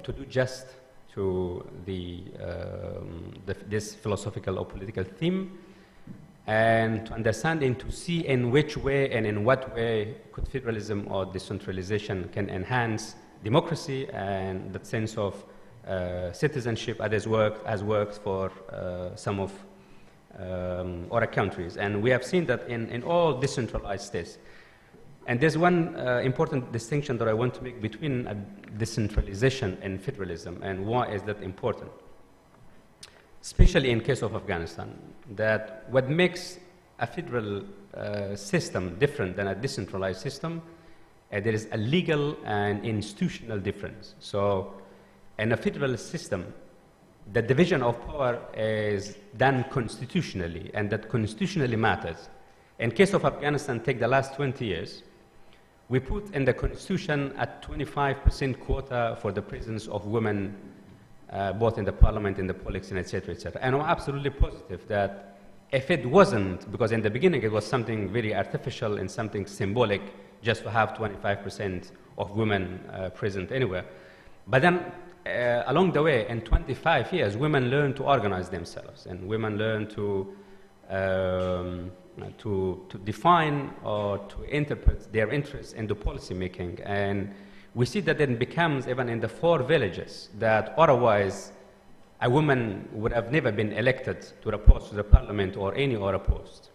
do just to this philosophical or political theme, and to understand and to see in which way and in what way could federalism or decentralization can enhance democracy and that sense of citizenship as worked for some of other countries. And we have seen that in all decentralized states. And there's one important distinction that I want to make between decentralization and federalism, and why is that important? Especially in case of Afghanistan, that what makes a federal system different than a decentralized system, there is a legal and institutional difference. So in a federal system, the division of power is done constitutionally, and that constitutionally matters. In case of Afghanistan, take the last 20 years, we put in the constitution a 25% quota for the presence of women both in the parliament, in the politics, and et cetera, et cetera. And I'm absolutely positive that if it wasn't, because in the beginning it was something very artificial and something symbolic just to have 25% of women present anywhere. But then along the way, in 25 years, women learn to organize themselves, and women learn to define or to interpret their interests into policy making. And we see that it becomes even in the 4 villages that otherwise a woman would have never been elected to a post to the parliament or any other post.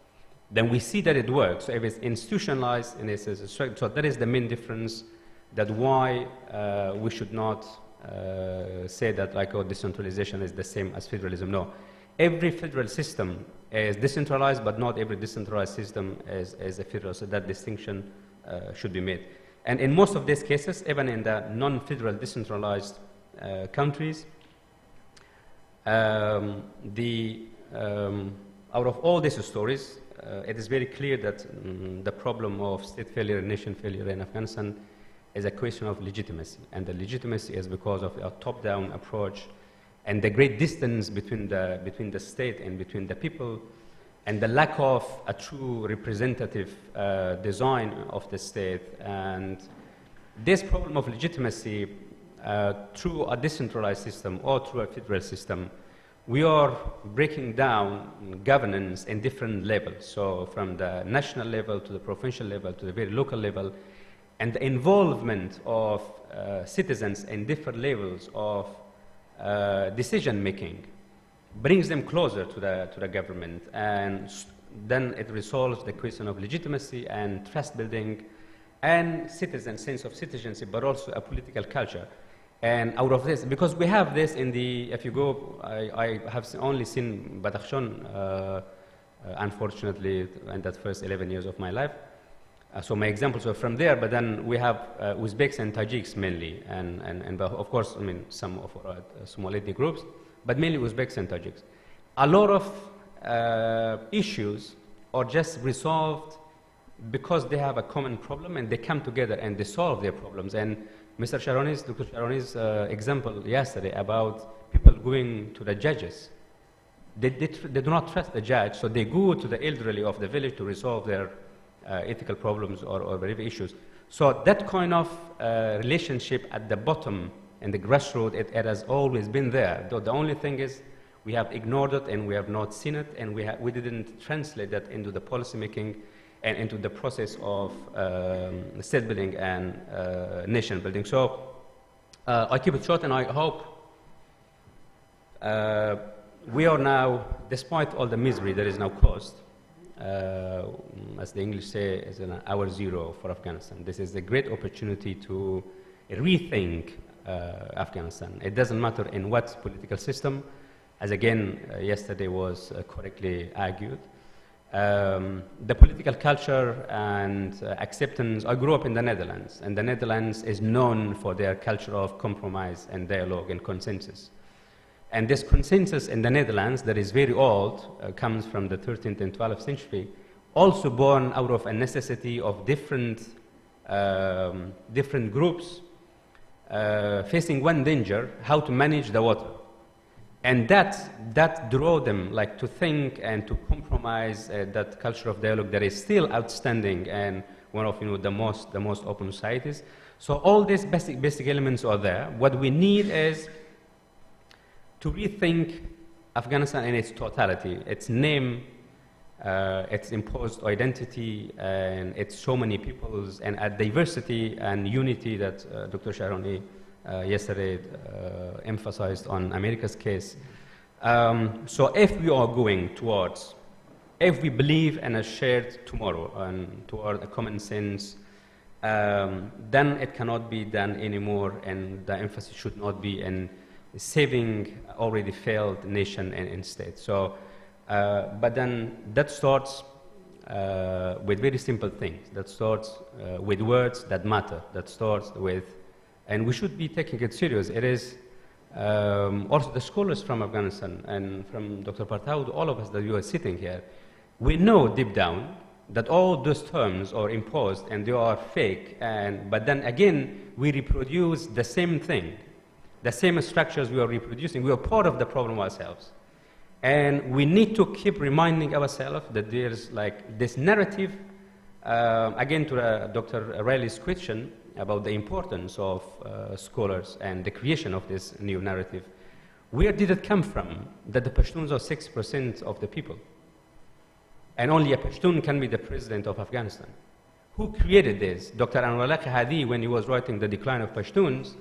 Then we see that it works. So if it's institutionalized and it's so that is the main difference, that why we should not say that like, oh, decentralization is the same as federalism. No, every federal system is decentralized, but not every decentralized system is a federal. So that distinction should be made. And in most of these cases, even in the non-federal decentralized countries, out of all these stories, it is very clear that the problem of state failure and nation failure in Afghanistan is a question of legitimacy. And the legitimacy is because of a top-down approach and the great distance between the state and between the people, and the lack of a true representative design of the state. And this problem of legitimacy through a decentralized system or through a federal system, we are breaking down governance in different levels. So from the national level to the provincial level to the very local level, and the involvement of citizens in different levels of decision making brings them closer to the government, and then it resolves the question of legitimacy and trust building and sense of citizenship, but also a political culture. And out of this, because we have this in the, if you go, I have only seen Badakhshan, unfortunately, in that first 11 years of my life. So my examples are from there, but then we have Uzbeks and Tajiks mainly, and of course, I mean, some of our small ethnic groups, but mainly Uzbeks and Tajiks. A lot of issues are just resolved because they have a common problem and they come together and they solve their problems. And Dr. Sharoni's example yesterday about people going to the judges. They do not trust the judge, so they go to the elderly of the village to resolve their ethical problems or whatever issues. So that kind of relationship at the bottom and the grassroots, it has always been there. Though the only thing is we have ignored it and we have not seen it, and we didn't translate that into the policy making and into the process of state building and nation building. So I keep it short, and I hope we are now, despite all the misery that is now caused, as the English say, is an hour zero for Afghanistan. This is a great opportunity to rethink Afghanistan. It doesn't matter in what political system, as again yesterday was correctly argued. The political culture and acceptance. I grew up in the Netherlands, and the Netherlands is known for their culture of compromise and dialogue and consensus. And this consensus in the Netherlands, that is very old, comes from the 13th and 12th century, also born out of a necessity of different groups facing one danger: how to manage the water. And that drove them like to think and to compromise that culture of dialogue that is still outstanding and one of the most open societies. So all these basic elements are there. What we need is to rethink Afghanistan in its totality, its name, its imposed identity, and its so many peoples, and a diversity and unity that Dr. Sharoni yesterday emphasized on America's case. So if we are going towards, if we believe in a shared tomorrow and toward a common sense, then it cannot be done anymore, and the emphasis should not be in saving already failed nation and state. So, but then that starts with very simple things. That starts with words that matter. That starts with, and we should be taking it serious. It is also the scholars from Afghanistan and from Dr. Partaud, all of us that you are sitting here, we know deep down that all those terms are imposed and they are fake. But then again, we reproduce the same thing. The same structures we are reproducing, we are part of the problem ourselves. And we need to keep reminding ourselves that there's like this narrative, again to Dr. Riley's question about the importance of scholars and the creation of this new narrative. Where did it come from that the Pashtuns are 6% of the people? And only a Pashtun can be the president of Afghanistan. Who created this? Dr. Anwarullah Hadi, when he was writing The Decline of Pashtuns,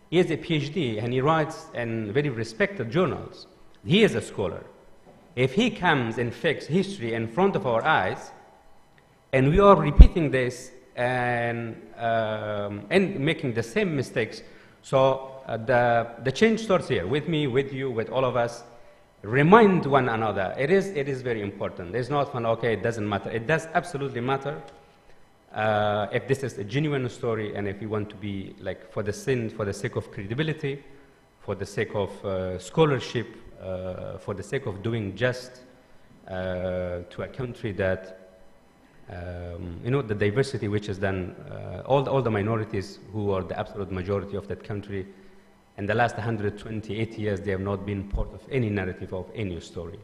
he has a PhD and he writes in very respected journals. He is a scholar. If he comes and fakes history in front of our eyes, and we are repeating this and making the same mistakes, so the change starts here, with me, with you, with all of us. Remind one another. It is very important. It's not fun, okay, it doesn't matter. It does absolutely matter. If this is a genuine story, and if we want to be like for the sake of credibility, for the sake of scholarship, for the sake of doing just to a country that the diversity which is done, all the minorities who are the absolute majority of that country, in the last 128 years, they have not been part of any narrative of any story.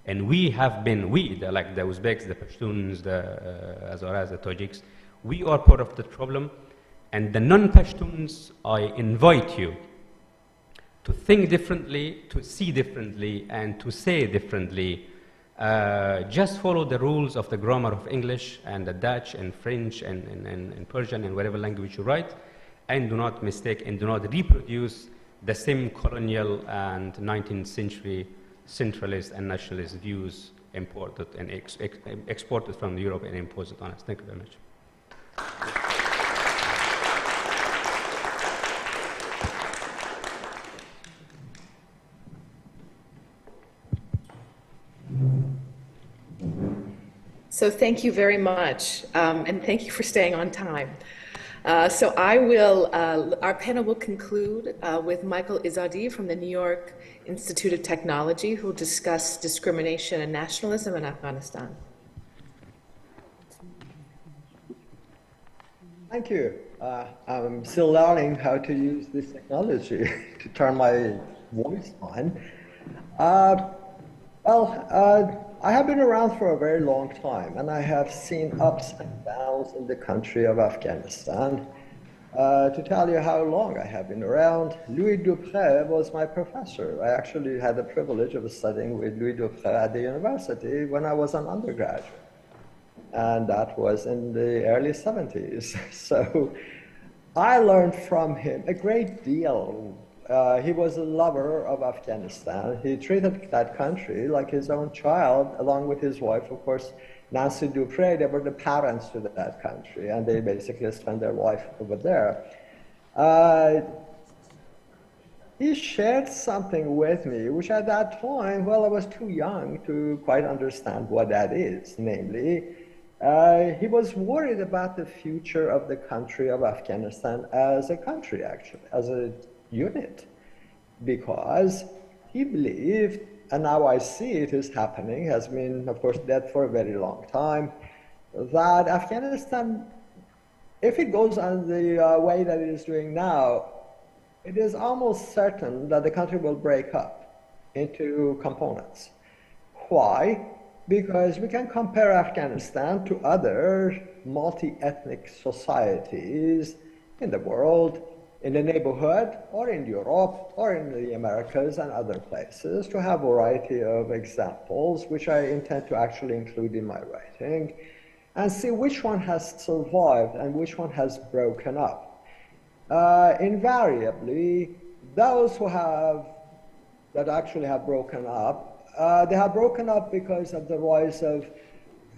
And we have been, like the Uzbeks, the Pashtuns, the Hazaras, the Tajiks, we are part of the problem. And the non-Pashtuns, I invite you to think differently, to see differently, and to say differently. Just follow the rules of the grammar of English and the Dutch and French and Persian and whatever language you write, and do not mistake and do not reproduce the same colonial and 19th century centralist and nationalist views imported and exported from Europe and imposed on us. Thank you very much. So thank you very much, and thank you for staying on time. So I will, our panel will conclude with Michael Izzadeh from the New York Institute of Technology, who will discuss discrimination and nationalism in Afghanistan. Thank you. I'm still learning how to use this technology to turn my voice on. I have been around for a very long time, and I have seen ups and downs in the country of Afghanistan. To tell you how long I have been around, Louis Dupré was my professor. I actually had the privilege of studying with Louis Dupré at the university when I was an undergraduate. And that was in the early 70s. So I learned from him a great deal. He was a lover of Afghanistan. He treated that country like his own child, along with his wife, of course, Nancy Dupré. They were the parents to that country, and they basically spent their life over there. He shared something with me, which at that time, well, I was too young to quite understand what that is, namely, he was worried about the future of the country of Afghanistan as a country, actually, as a unit, because he believed, and now I see it is happening, has been, of course, dead for a very long time, that Afghanistan, if it goes on the way that it is doing now, it is almost certain that the country will break up into components. Why? Because we can compare Afghanistan to other multi-ethnic societies in the world, in the neighborhood, or in Europe, or in the Americas and other places, to have a variety of examples, which I intend to actually include in my writing, and see which one has survived and which one has broken up. Invariably, those who that actually have broken up, they have broken up because of the rise of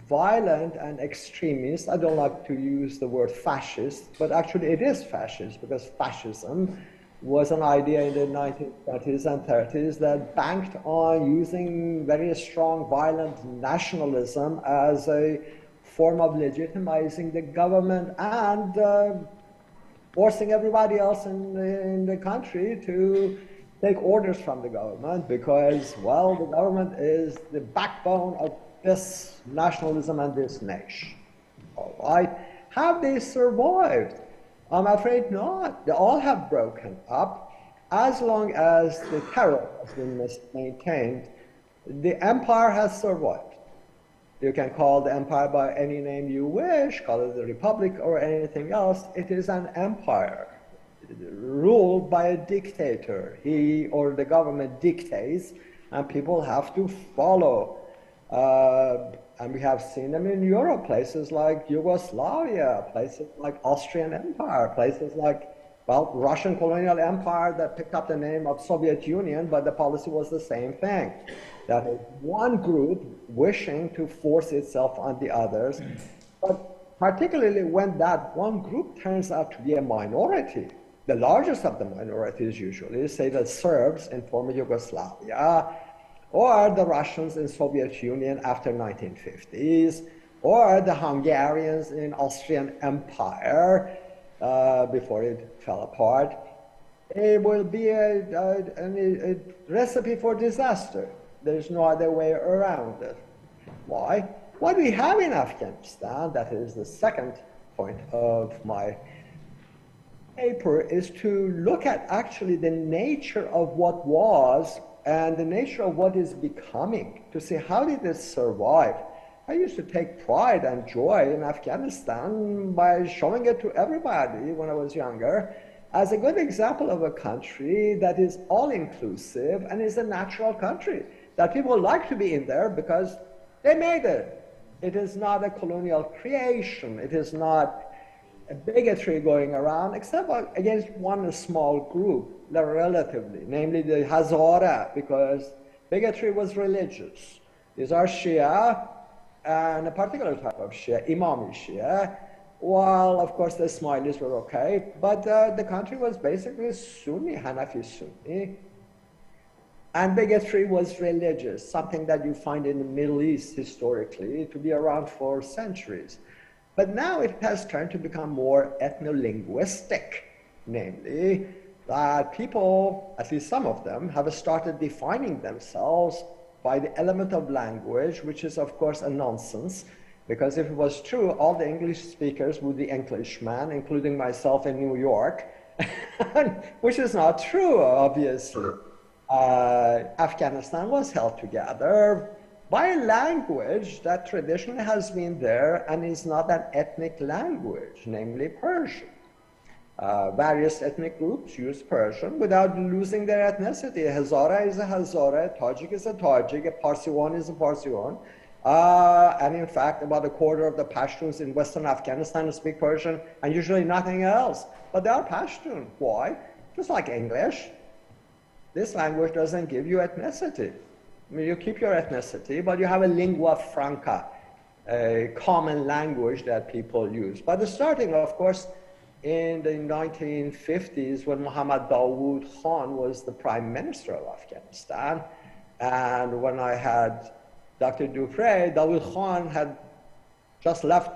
violent and extremist. I don't like to use the word fascist, but actually it is fascist, because fascism was an idea in the 1920s and 30s that banked on using very strong violent nationalism as a form of legitimizing the government and forcing everybody else in the country to take orders from the government, because, well, the government is the backbone of this nationalism and this nation. All right? Have they survived? I'm afraid not. They all have broken up. As long as the terror has been maintained, the empire has survived. You can call the empire by any name you wish, call it the republic or anything else. It is an empire ruled by a dictator. He or the government dictates, and people have to follow. And we have seen them in Europe, places like Yugoslavia, places like Austrian Empire, places like, well, Russian colonial empire that picked up the name of Soviet Union, but the policy was the same thing. That is one group wishing to force itself on the others, but particularly when that one group turns out to be a minority. The largest of the minorities usually, say the Serbs in former Yugoslavia, or the Russians in Soviet Union after 1950s, or the Hungarians in Austrian Empire before it fell apart. It will be a recipe for disaster. There's no other way around it. Why? What we have in Afghanistan, that is the second point of my paper, is to look at actually the nature of what was and the nature of what is becoming, to see how did it survive. I used to take pride and joy in Afghanistan by showing it to everybody when I was younger as a good example of a country that is all-inclusive and is a natural country, that people like to be in there because they made it. It is not a colonial creation. It is not a bigotry going around, except against one small group, relatively, namely the Hazara, because bigotry was religious. These are Shia, and a particular type of Shia, Imami Shia, while, of course, the Ismailis were okay, but the country was basically Sunni, Hanafi Sunni. And bigotry was religious, something that you find in the Middle East historically to be around for centuries. But now it has turned to become more ethno-linguistic, namely that people, at least some of them, have started defining themselves by the element of language, which is of course a nonsense, because if it was true, all the English speakers would be Englishmen, including myself in New York, which is not true, obviously. Afghanistan was held together by a language that traditionally has been there and is not an ethnic language, namely Persian. Various ethnic groups use Persian without losing their ethnicity. A Hazara is a Hazara, a Tajik is a Tajik, a Parsiwan is a Parsiwan. And in fact, about a quarter of the Pashtuns in Western Afghanistan speak Persian and usually nothing else. But they are Pashtun. Why? Just like English. This language doesn't give you ethnicity. I mean, you keep your ethnicity, but you have a lingua franca, a common language that people use. But starting, of course, in the 1950s, when Mohammad Dawood Khan was the prime minister of Afghanistan, and when I had Dr. Dupre, Dawood Khan had just left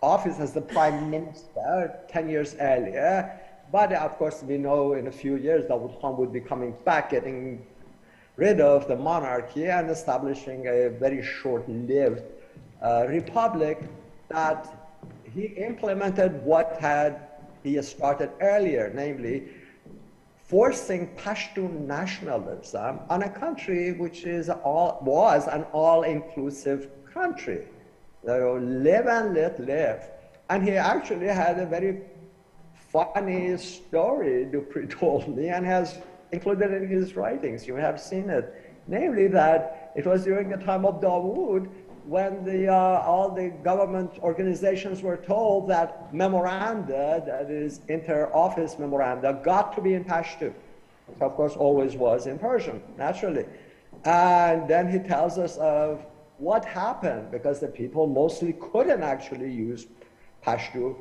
office as the prime minister 10 years earlier. But of course, we know in a few years, Dawood Khan would be coming back, getting rid of the monarchy and establishing a very short-lived republic that he implemented what had he started earlier, namely forcing Pashtun nationalism on a country which was an all-inclusive country. Live and let live. And he actually had a very funny story Dupre told me and has included in his writings. You have seen it. Namely that it was during the time of Dawood when all the government organizations were told that memoranda, that is inter-office memoranda, got to be in Pashto. So of course always was in Persian, naturally. And then he tells us of what happened because the people mostly couldn't actually use Pashto,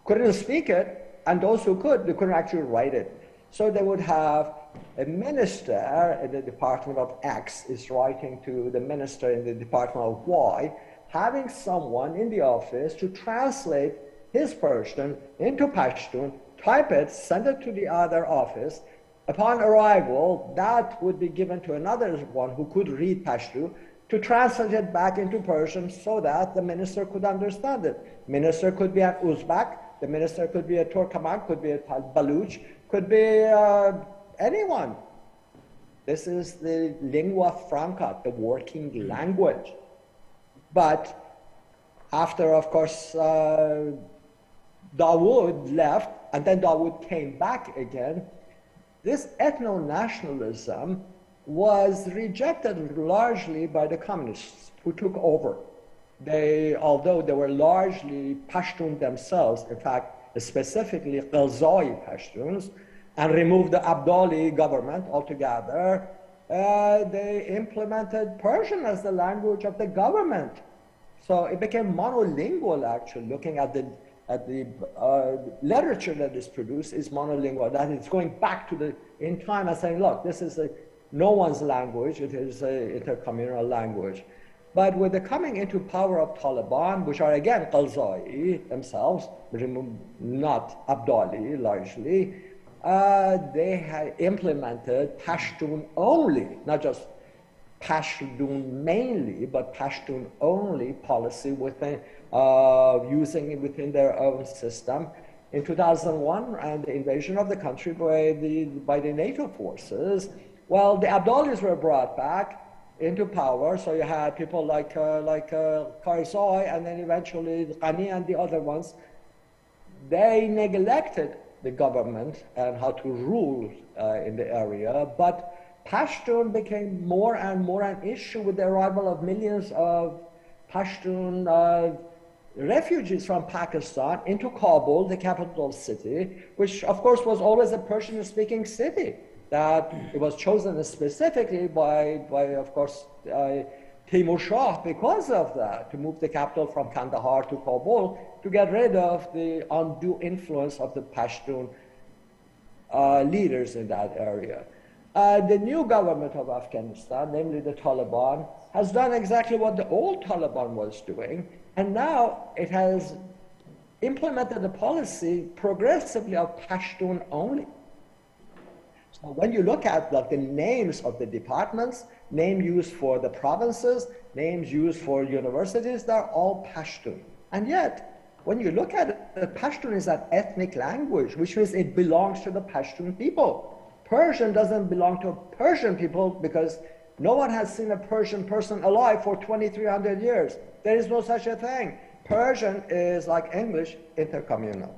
couldn't speak it, and those who could, they couldn't actually write it. So they would have a minister in the department of X is writing to the minister in the department of Y, having someone in the office to translate his Persian into Pashtun, type it, send it to the other office. Upon arrival, that would be given to another one who could read Pashto to translate it back into Persian so that the minister could understand it. Minister could be an Uzbek, the minister could be a Turkmen, could be a Baluch, could be anyone. This is the lingua franca, the working language. But after, of course, Dawood left, and then Dawood came back again, this ethno-nationalism was rejected largely by the communists who took over. Although they were largely Pashtun themselves, in fact, specifically Qilzai Pashtuns, and removed the Abdali government altogether, they implemented Persian as the language of the government. So it became monolingual, actually. Looking at the literature that is produced is monolingual. That is going back to in time and saying, look, this is no one's language. It is an intercommunal language. But with the coming into power of Taliban, which are again Qilzai themselves, not Abdali largely, they had implemented Pashtun only, not just Pashtun mainly, but Pashtun only policy within, using it within their own system. In 2001, and the invasion of the country by the NATO forces, well, the Abdalis were brought back into power. So you had people like Karzai, and then eventually Ghani and the other ones. They neglected the government and how to rule in the area, but Pashtun became more and more an issue with the arrival of millions of Pashtun refugees from Pakistan into Kabul, the capital city, which of course was always a Persian-speaking city. That it was chosen specifically by of course, Timur Shah because of that, to move the capital from Kandahar to Kabul to get rid of the undue influence of the Pashtun leaders in that area. The new government of Afghanistan, namely the Taliban, has done exactly what the old Taliban was doing, and now it has implemented a policy progressively of Pashtun only. So when you look at the names of the departments, name used for the provinces, names used for universities, they're all Pashtun. And yet, when you look at it, Pashtun is an ethnic language, which means it belongs to the Pashtun people. Persian doesn't belong to Persian people because no one has seen a Persian person alive for 2,300 years. There is no such a thing. Persian is like English, intercommunal.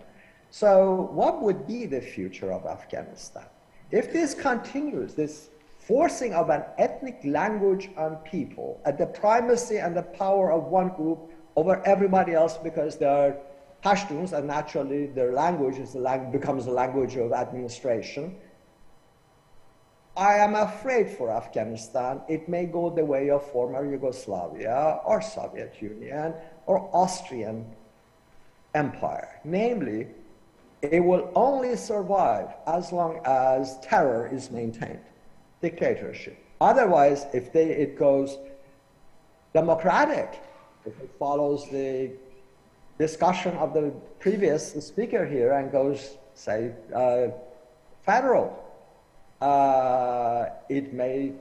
So what would be the future of Afghanistan? If this continues, this forcing of an ethnic language on people at the primacy and the power of one group over everybody else because they are Pashtuns and naturally their language is becomes the language of administration, I am afraid for Afghanistan, it may go the way of former Yugoslavia or Soviet Union or Austrian Empire. Namely, it will only survive as long as terror is maintained, dictatorship. Otherwise, if it goes democratic, if it follows the discussion of the previous speaker here and goes, say, federal, it may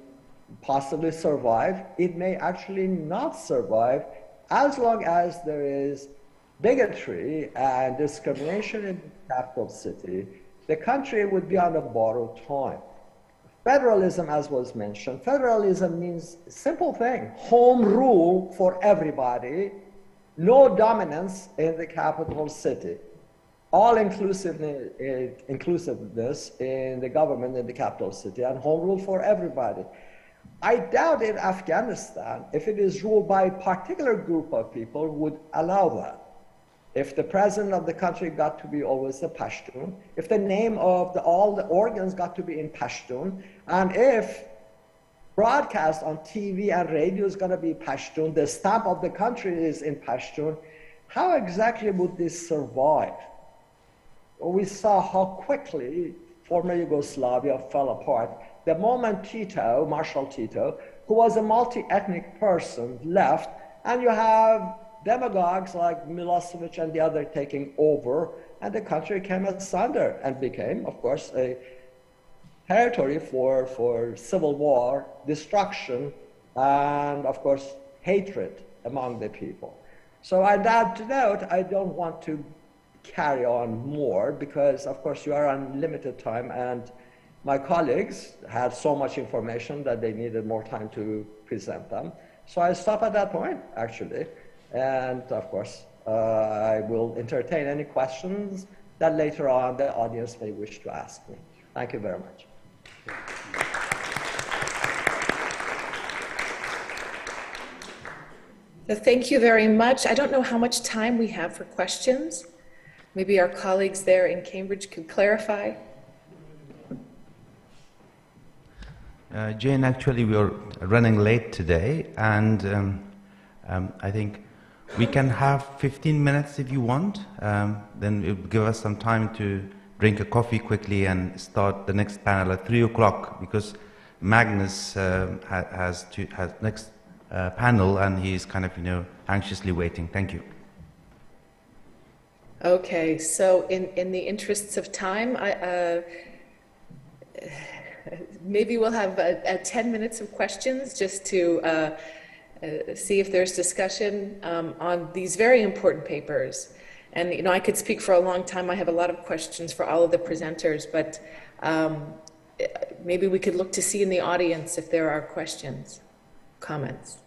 possibly survive. It may actually not survive as long as there is bigotry and discrimination in the capital city. The country would be on a borrowed time. Federalism, as was mentioned, federalism means a simple thing: home rule for everybody, no dominance in the capital city. All inclusiveness in the government in the capital city and home rule for everybody. I doubt in Afghanistan, if it is ruled by a particular group of people, would allow that. If the president of the country got to be always a Pashtun, if the name of all the organs got to be in Pashtun, and if broadcast on TV and radio is going to be Pashtun, the stamp of the country is in Pashtun, how exactly would this survive? We saw how quickly former Yugoslavia fell apart. The moment Tito, Marshal Tito, who was a multi-ethnic person, left, and you have demagogues like Milosevic and the other taking over, and the country came asunder and became, of course, a territory for civil war, destruction, and, of course, hatred among the people. So on that note, I don't want to carry on more because, of course, you are on limited time, and my colleagues had so much information that they needed more time to present them. So I stop at that point, actually. And of course, I will entertain any questions that later on the audience may wish to ask me. Thank you very much. So thank you very much. I don't know how much time we have for questions. Maybe our colleagues there in Cambridge could clarify. Jane, actually, we are running late today, and I think we can have 15 minutes if you want. Then it will give us some time to drink a coffee quickly and start the next panel at 3 o'clock, because Magnus has next panel, and he's kind of, anxiously waiting. Thank you. Okay, so in the interests of time, maybe we'll have 10 minutes of questions just to see if there's discussion on these very important papers. And I could speak for a long time. I have a lot of questions for all of the presenters, but maybe we could look to see in the audience if there are questions, comments.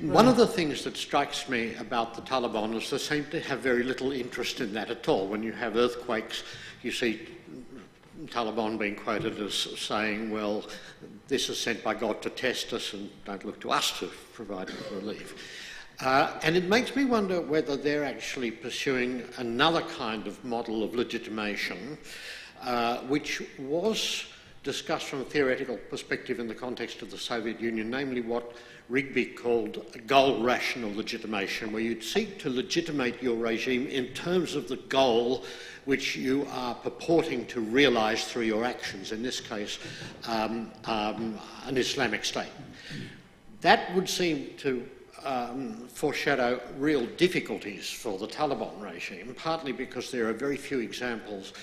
One of the things that strikes me about the Taliban is they seem to have very little interest in that at all. When you have earthquakes, you see Taliban being quoted as saying, well, this is sent by God to test us and don't look to us to provide relief. And it makes me wonder whether they're actually pursuing another kind of model of legitimation, which was discussed from a theoretical perspective in the context of the Soviet Union, namely what Rigby called goal rational legitimation, where you'd seek to legitimate your regime in terms of the goal which you are purporting to realise through your actions, in this case an Islamic State. That would seem to foreshadow real difficulties for the Taliban regime, partly because there are very few examples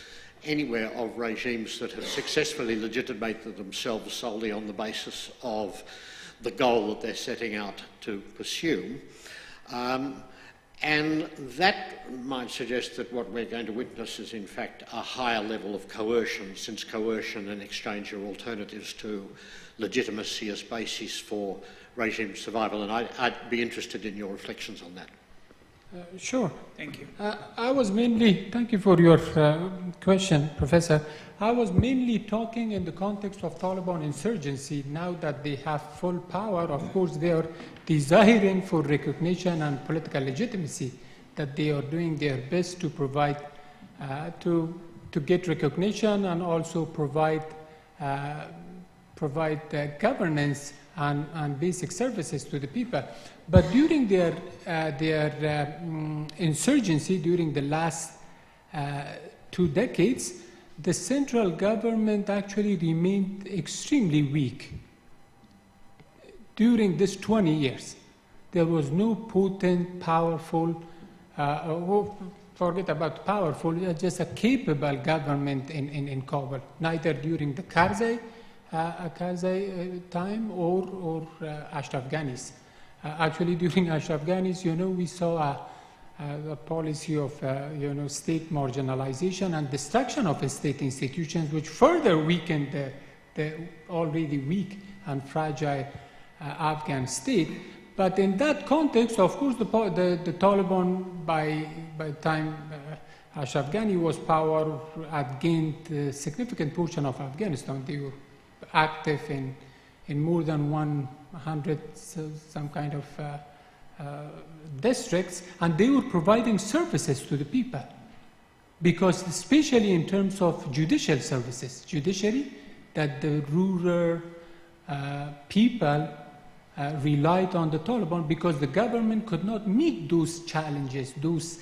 anywhere of regimes that have successfully legitimated themselves solely on the basis of the goal that they're setting out to pursue. And that might suggest that what we're going to witness is in fact a higher level of coercion, since coercion and exchange are alternatives to legitimacy as basis for regime survival. And I'd be interested in your reflections on that. Sure. Thank you. Thank you for your question, Professor. I was mainly talking in the context of Taliban insurgency. Now that they have full power, of course, they are desiring for recognition and political legitimacy, that they are doing their best to provide, to get recognition and also provide governance and basic services to the people. But during their insurgency, during the last 2 decades, the central government actually remained extremely weak. During this 20 years, there was no potent, powerful, forget about powerful, just a capable government in Kabul, neither during the Karzai time or Ashraf Ghani's. Actually, during Ashraf Ghani's, we saw a policy of, state marginalization and destruction of state institutions, which further weakened the already weak and fragile Afghan state. But in that context, of course, the Taliban, by the time Ashraf Ghani was power, had gained a significant portion of Afghanistan. They were active in more than 100 some kind of districts, and they were providing services to the people, because especially in terms of judicial services, judiciary, that the rural people relied on the Taliban, because the government could not meet those challenges, those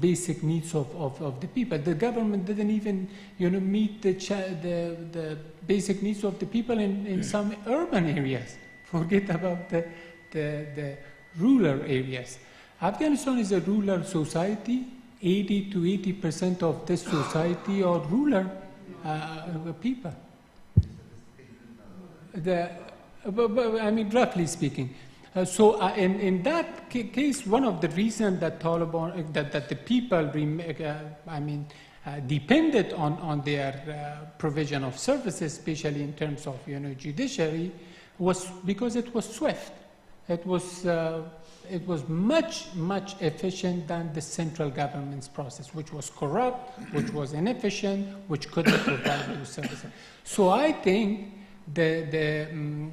basic needs of the people. The government didn't even meet the basic needs of the people in some urban areas. Forget about the rural areas. Afghanistan is a rural society. 80 to 80% of this society are rural people. I mean, roughly speaking. So in that case, one of the reasons that Taliban, that the people, depended on their provision of services, especially in terms of judiciary, was because it was swift. It was much efficient than the central government's process, which was corrupt, which was inefficient, which couldn't provide those services. So I think the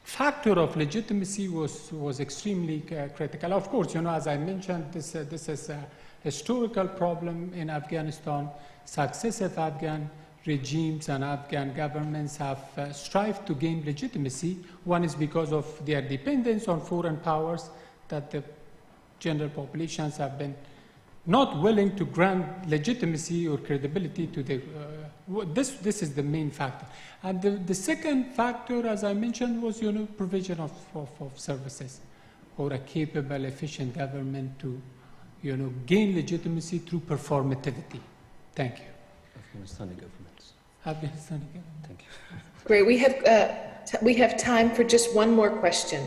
factor of legitimacy was extremely critical. Of course, as I mentioned, this is a historical problem in Afghanistan. Successive Afghan regimes and Afghan governments have strived to gain legitimacy. One is because of their dependence on foreign powers, that the general populations have been not willing to grant legitimacy or credibility to the this is the main factor. And the second factor, as I mentioned, was provision of services, or a capable, efficient government to gain legitimacy through performativity. Thank you. Afghanistani governments. Afghanistani government. Thank you. Great. We have time for just one more question.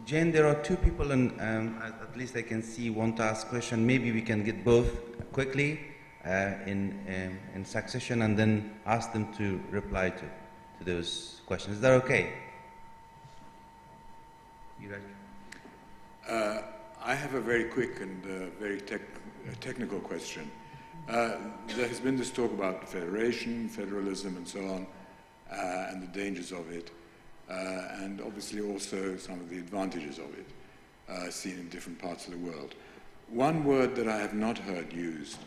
Jane, there are 2 people, and at least I can see, want to ask question. Maybe we can get both quickly in succession, and then ask them to reply to those questions. Is that okay? You guys? I have a very quick and very technical question. There has been this talk about federation, federalism, and so on, and the dangers of it. and obviously also some of the advantages of it seen in different parts of the world. One word that I have not heard used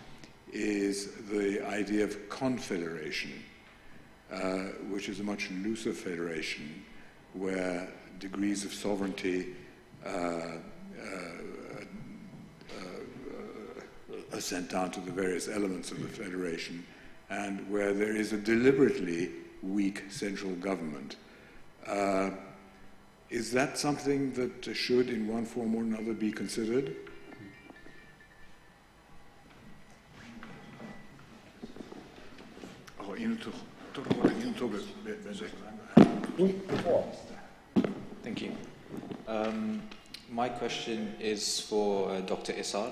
is the idea of confederation, which is a much looser federation where degrees of sovereignty are sent down to the various elements of the federation, and where there is a deliberately weak central government. Is that something that should, in one form or another, be considered? Thank you. My question is for Dr. Issar.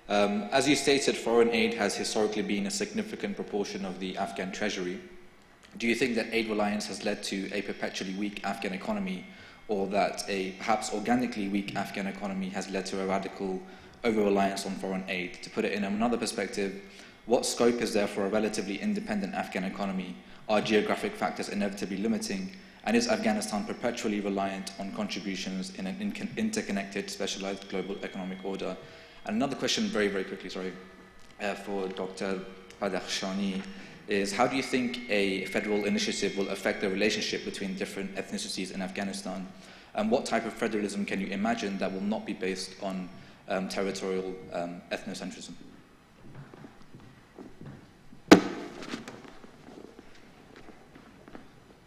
As you stated, foreign aid has historically been a significant proportion of the Afghan treasury. Do you think that aid reliance has led to a perpetually weak Afghan economy, or that a perhaps organically weak Afghan economy has led to a radical over-reliance on foreign aid? To put it in another perspective, what scope is there for a relatively independent Afghan economy? Are geographic factors inevitably limiting? And is Afghanistan perpetually reliant on contributions in an interconnected, specialized global economic order? And another question, very, very quickly, sorry, for Dr. Badakhshani, is how do you think a federal initiative will affect the relationship between different ethnicities in Afghanistan? And what type of federalism can you imagine that will not be based on territorial ethnocentrism?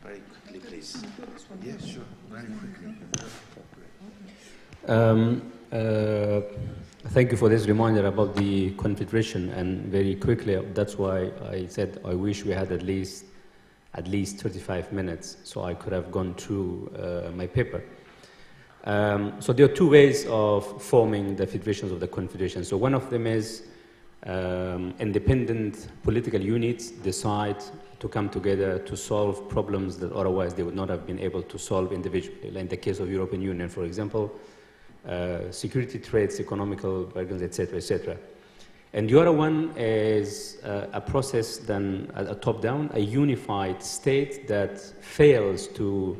Very quickly, please. Yes, sure. Very quickly. Thank you for this reminder about the Confederation, and very quickly, that's why I said I wish we had at least 35 minutes, so I could have gone through my paper. So there are two ways of forming the federations of the Confederation. So one of them is independent political units decide to come together to solve problems that otherwise they would not have been able to solve individually. Like in the case of European Union, for example, security threats, economical bargains, etc., etc. And the other one is a process then a top-down, a unified state that fails to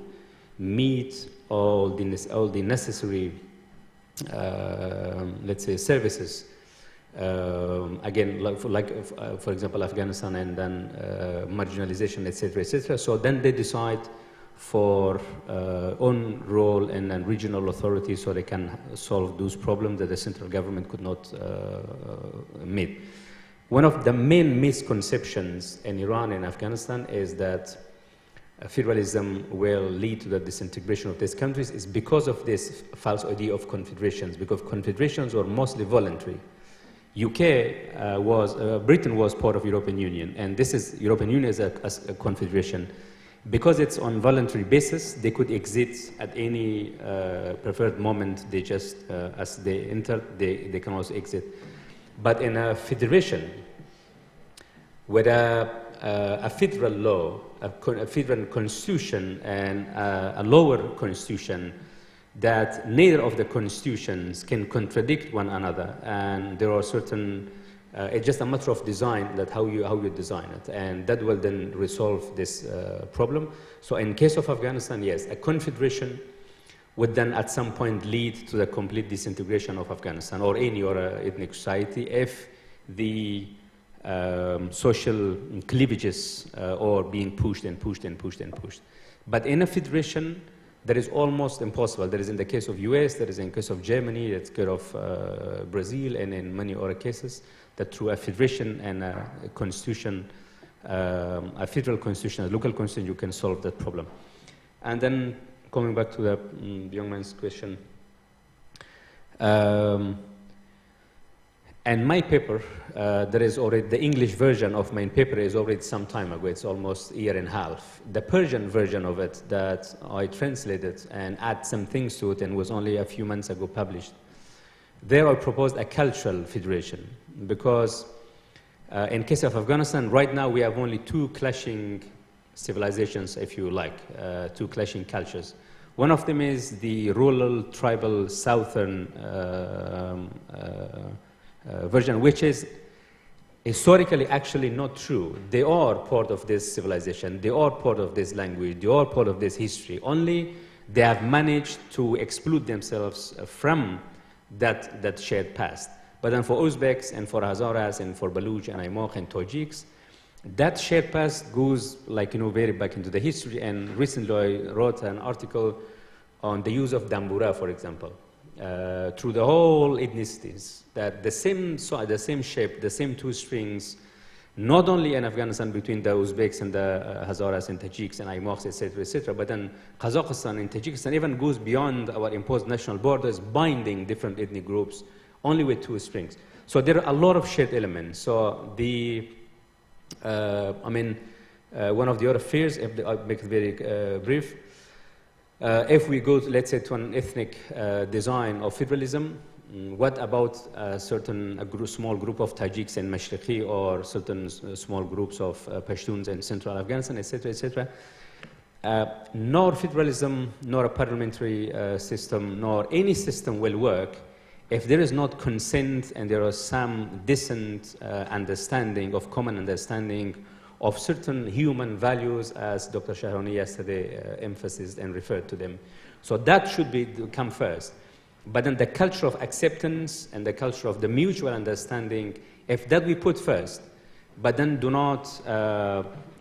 meet all the necessary, let's say, services. Again, for example, Afghanistan, and then marginalization, etc., etc. So then they decide for own role in regional authority, so they can solve those problems that the central government could not meet. One of the main misconceptions in Iran and Afghanistan is that federalism will lead to the disintegration of these countries is because of this false idea of confederations, because confederations are mostly voluntary. Britain was part of European Union, and this is European Union as a confederation. Because it's on voluntary basis, they could exit at any preferred moment. They just, as they enter, they can also exit. But in a federation, with a federal law, a federal constitution, and a lower constitution, that neither of the constitutions can contradict one another, and there are certain. It's just a matter of design, that how you design it, and that will then resolve this problem. So in case of Afghanistan, yes, a confederation would then at some point lead to the complete disintegration of Afghanistan or any other ethnic society if the social cleavages are being pushed and pushed and pushed and pushed. But in a federation, that is almost impossible. That is in the case of US, that is in the case of Germany, that's case of Brazil, and in many other cases, that through a federation and a constitution, a federal constitution, a local constitution, you can solve that problem. And then coming back to the young man's question, and my paper, there is already, the English version of my paper is already some time ago, it's almost a year and a half. The Persian version of it that I translated and add some things to it and was only a few months ago published. There I proposed a cultural federation because in case of Afghanistan, right now we have only two clashing civilizations, if you like, two clashing cultures. One of them is the rural, tribal, southern version, which is historically actually not true. They are part of this civilization, they are part of this language, they are part of this history. Only they have managed to exclude themselves from that shared past. But then for Uzbeks and for Hazaras and for Baluch and Aymokh and Tajiks, that shared past goes like, very back into the history. And recently I wrote an article on the use of Dambura, for example, through the whole ethnicities, that the same shape, the same two strings, not only in Afghanistan between the Uzbeks and the Hazaras and Tajiks and Aymokhs, etc., but then Kazakhstan and Tajikistan even goes beyond our imposed national borders, binding different ethnic groups only with two strings. So there are a lot of shared elements. So one of the other fears, I'll make it very brief, if we go, let's say, to an ethnic design of federalism, what about a small group of Tajiks in Mashriqi or certain small groups of Pashtuns in central Afghanistan, etc., nor federalism, nor a parliamentary system, nor any system will work if there is not consent and there is some decent common understanding of certain human values, as Dr. Shahrani yesterday emphasized and referred to them. So that should come first. But then the culture of acceptance and the culture of the mutual understanding, if that we put first, but then do not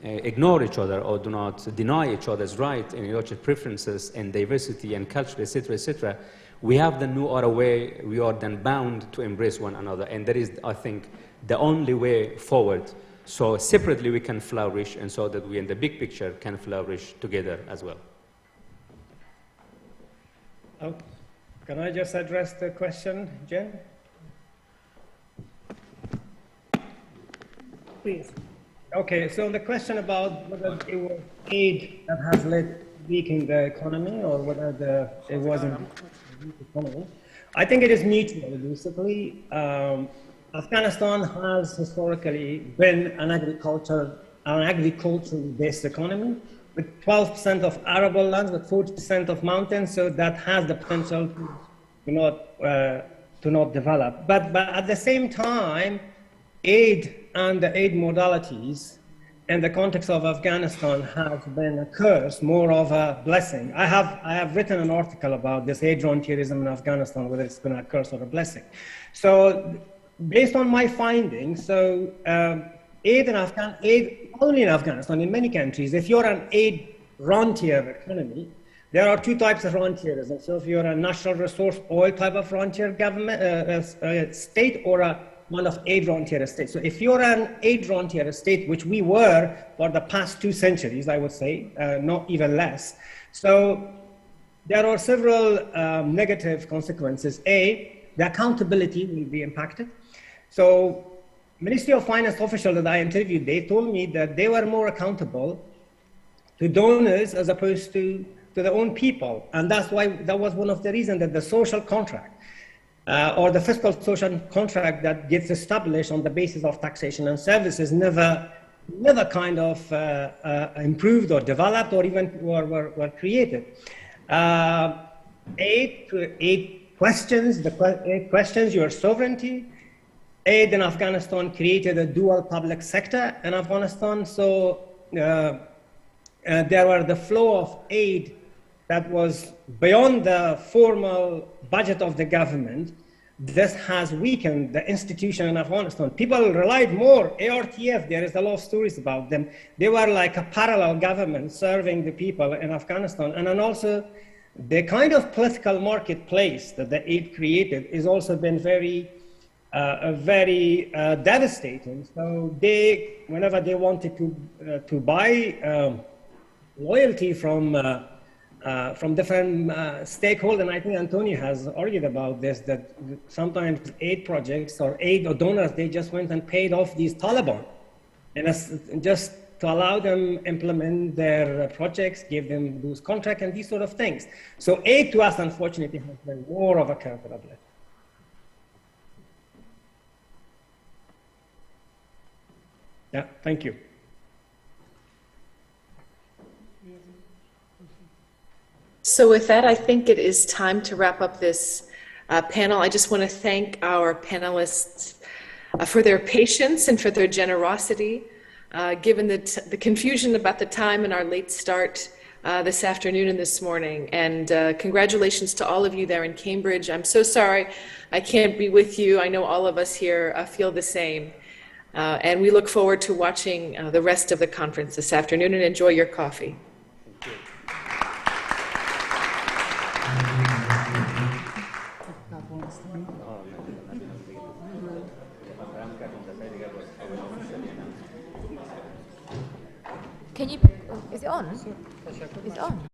ignore each other or do not deny each other's right and ideological preferences and diversity and culture, etc., we have the new other way. We are then bound to embrace one another. And that is, I think, the only way forward. So separately we can flourish, and so that we in the big picture can flourish together as well. Oh, can I just address the question, Jen? Please. Okay, so the question about whether it was aid that has led to weakening the economy or whether it wasn't a weak economy, I think it is mutual, basically. Afghanistan has historically been an agricultural-based economy with 12% of arable lands, with 40% of mountains, so that has the potential to not develop. But at the same time, aid and the aid modalities in the context of Afghanistan have been a curse, more of a blessing. I have written an article about this aid frontierism in Afghanistan, whether it's been a curse or a blessing. So based on my findings, aid only in Afghanistan, in many countries, if you're an aid rentier economy, there are two types of rentierism. So if you're a natural resource oil type of rentier government state, or one of aid rentier state. So if you're an aid rentier state, which we were for the past 2 centuries, I would say, not even less. So there are several negative consequences. The accountability will be impacted. So Ministry of Finance officials that I interviewed, they told me that they were more accountable to donors as opposed to their own people. And that was one of the reasons that the social contract or the fiscal social contract that gets established on the basis of taxation and services never kind of improved or developed or even were created. Aid questions your sovereignty. Aid in Afghanistan created a dual public sector in Afghanistan, so there were the flow of aid that was beyond the formal budget of the government. This has weakened the institution in Afghanistan. People relied more. ARTF, there is a lot of stories about them. They were like a parallel government serving the people in Afghanistan. And then also the kind of political marketplace that the aid created has also been very devastating. So whenever they wanted to buy loyalty from different stakeholders, and I think Antonio has argued about this, that sometimes aid projects or aid or donors, they just went and paid off these Taliban, and just to allow them implement their projects, give them those contracts and these sort of things. So aid to us, unfortunately, has been more of a counterblast. Yeah, thank you. So with that, I think it is time to wrap up this panel. I just want to thank our panelists for their patience and for their generosity, given the confusion about the time and our late start this afternoon and this morning. And congratulations to all of you there in Cambridge. I'm so sorry I can't be with you. I know all of us here feel the same. And we look forward to watching the rest of the conference this afternoon, and enjoy your coffee. Can you, is it on? Is it on?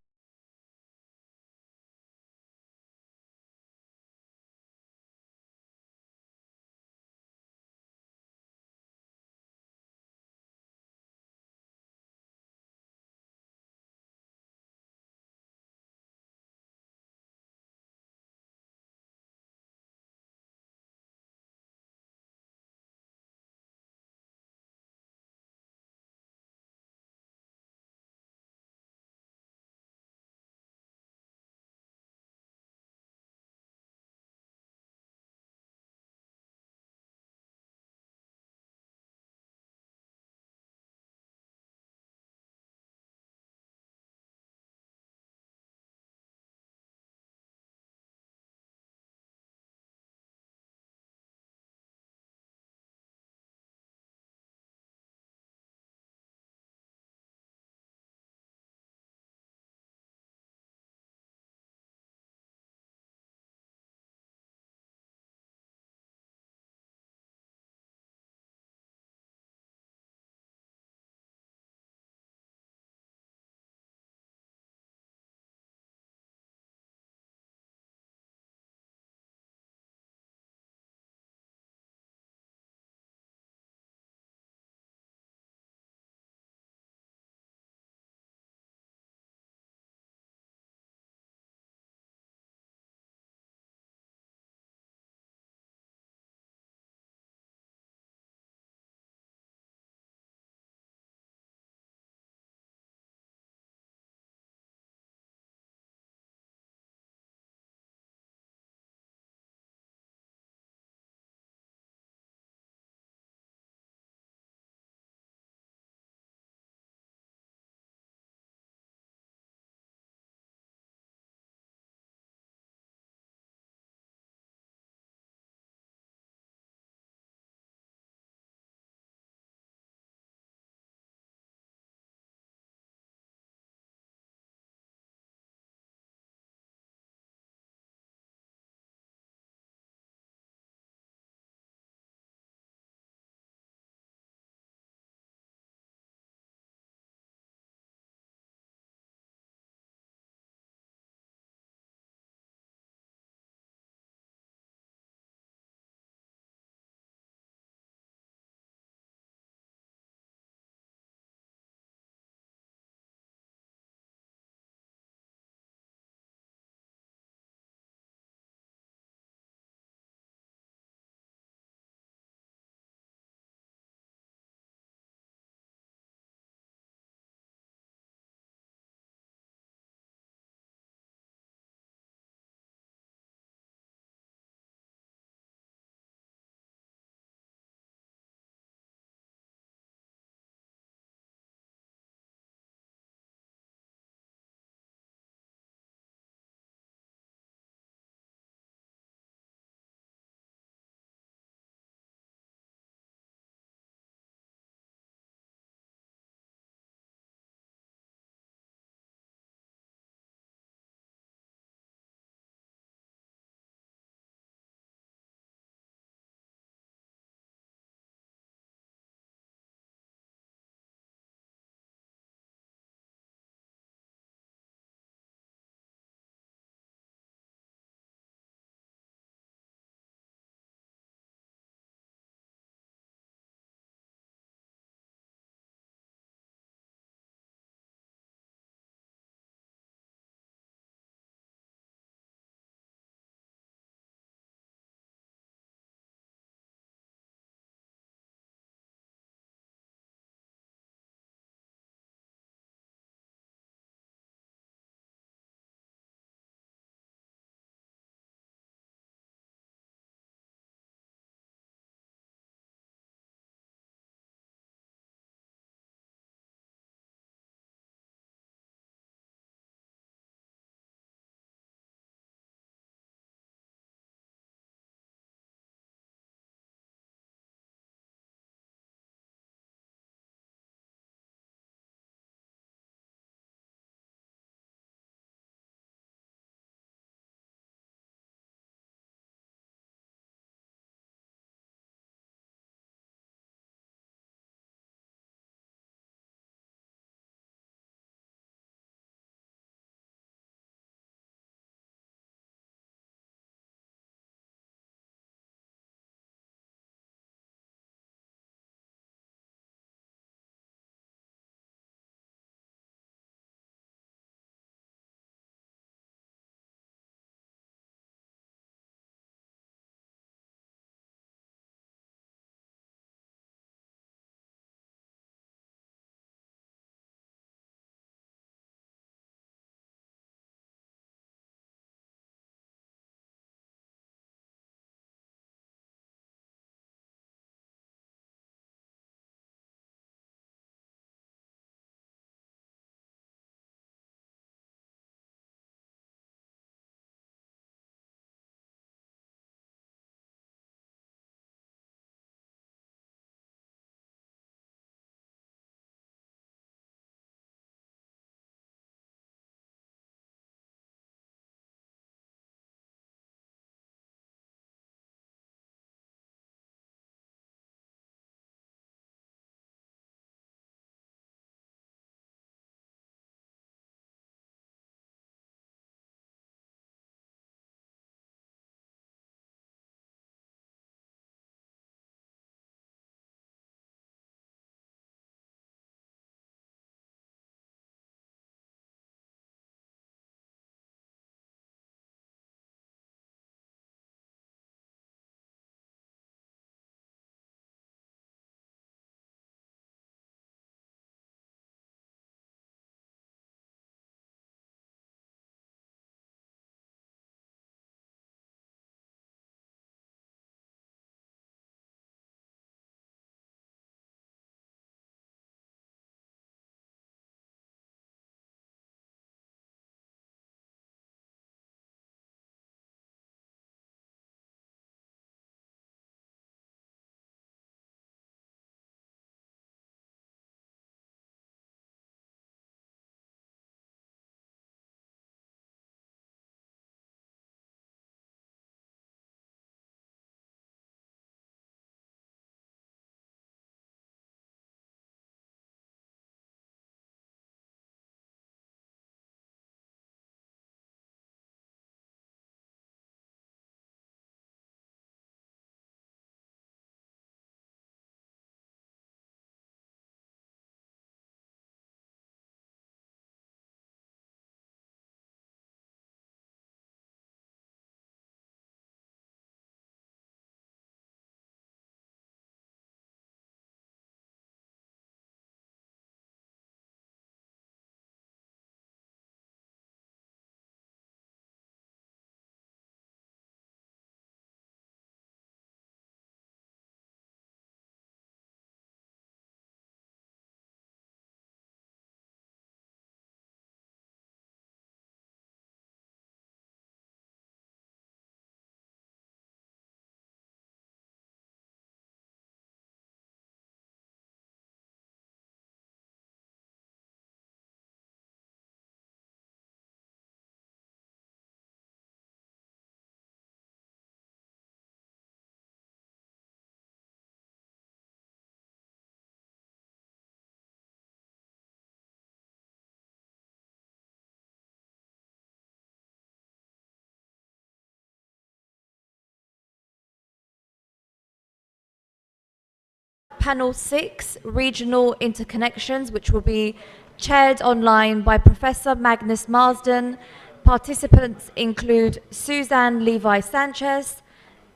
Panel 6, Regional Interconnections, which will be chaired online by Professor Magnus Marsden. Participants include Suzanne Levi-Sanchez,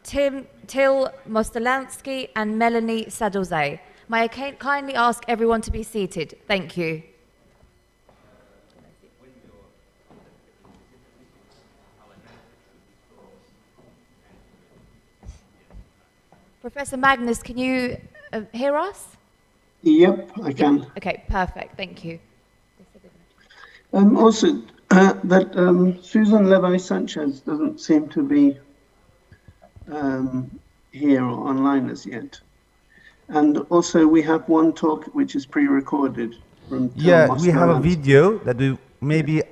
Till Mostolansky, and Melanie Sadolze. May I kindly ask everyone to be seated? Thank you. Professor Magnus, can you hear us? Yep, I can. Okay, perfect. Thank you. Also, that Susan Levi-Sanchez doesn't seem to be here or online as yet. And also, we have one talk which is pre-recorded from Till Yeah, we have a Mostolansky. video that we maybe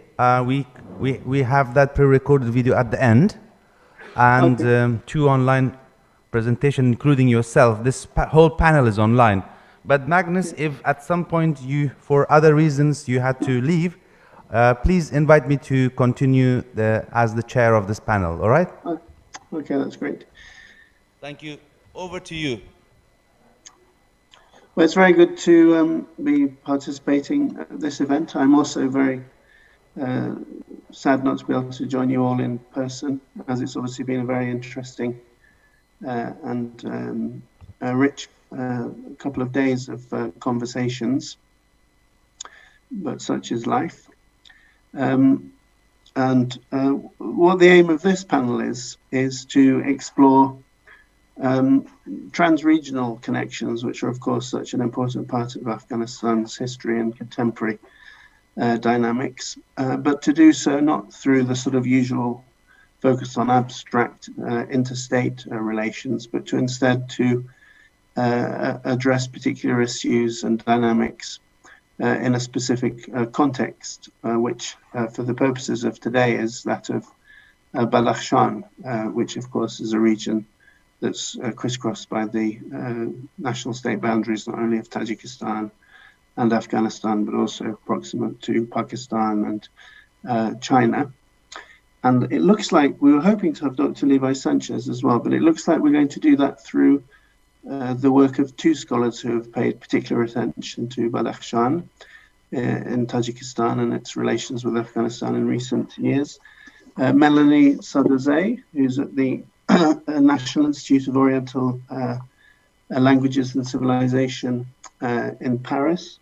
we have that pre-recorded video at the end, and Okay. 2 online presentation, including yourself. This whole panel is online. But Magnus, if at some point you, for other reasons, you had to leave, please invite me to continue as the chair of this panel. All right? Okay, that's great. Thank you. Over to you. Well, it's very good to be participating at this event. I'm also very sad not to be able to join you all in person, as it's obviously been a very interesting and a rich couple of days of conversations, but such is life. What the aim of this panel is to explore trans-regional connections, which are of course such an important part of Afghanistan's history and contemporary dynamics, but to do so not through the sort of usual focus on abstract interstate relations, but to instead to address particular issues and dynamics in a specific context, which for the purposes of today is that of Badakhshan, which of course is a region that's crisscrossed by the national state boundaries, not only of Tajikistan and Afghanistan, but also proximate to Pakistan and China. And it looks like we were hoping to have Dr. Levi-Sanchez as well, but it looks like we're going to do that through the work of 2 scholars who have paid particular attention to Badakhshan in Tajikistan and its relations with Afghanistan in recent years. Melanie Sadolze, who's at the National Institute of Oriental Languages and Civilization in Paris,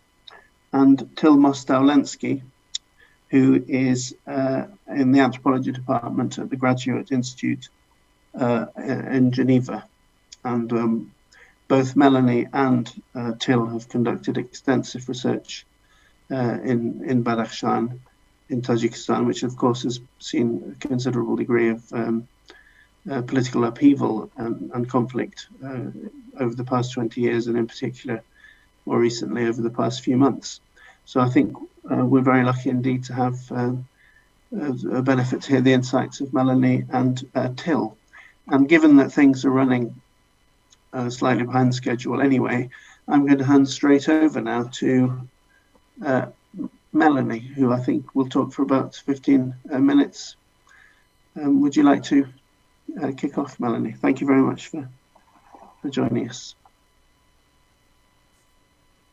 and Till Mostolansky, who is in the anthropology department at the Graduate Institute in Geneva. And both Melanie and Till have conducted extensive research in Badakhshan, in Tajikistan, which of course has seen a considerable degree of political upheaval and conflict over the past 20 years, and in particular, more recently, over the past few months. So I think we're very lucky indeed to have a benefit to hear the insights of Melanie and Till. And given that things are running slightly behind schedule anyway, I'm going to hand straight over now to Melanie, who I think will talk for about 15 minutes. Would you like to kick off, Melanie? Thank you very much for joining us.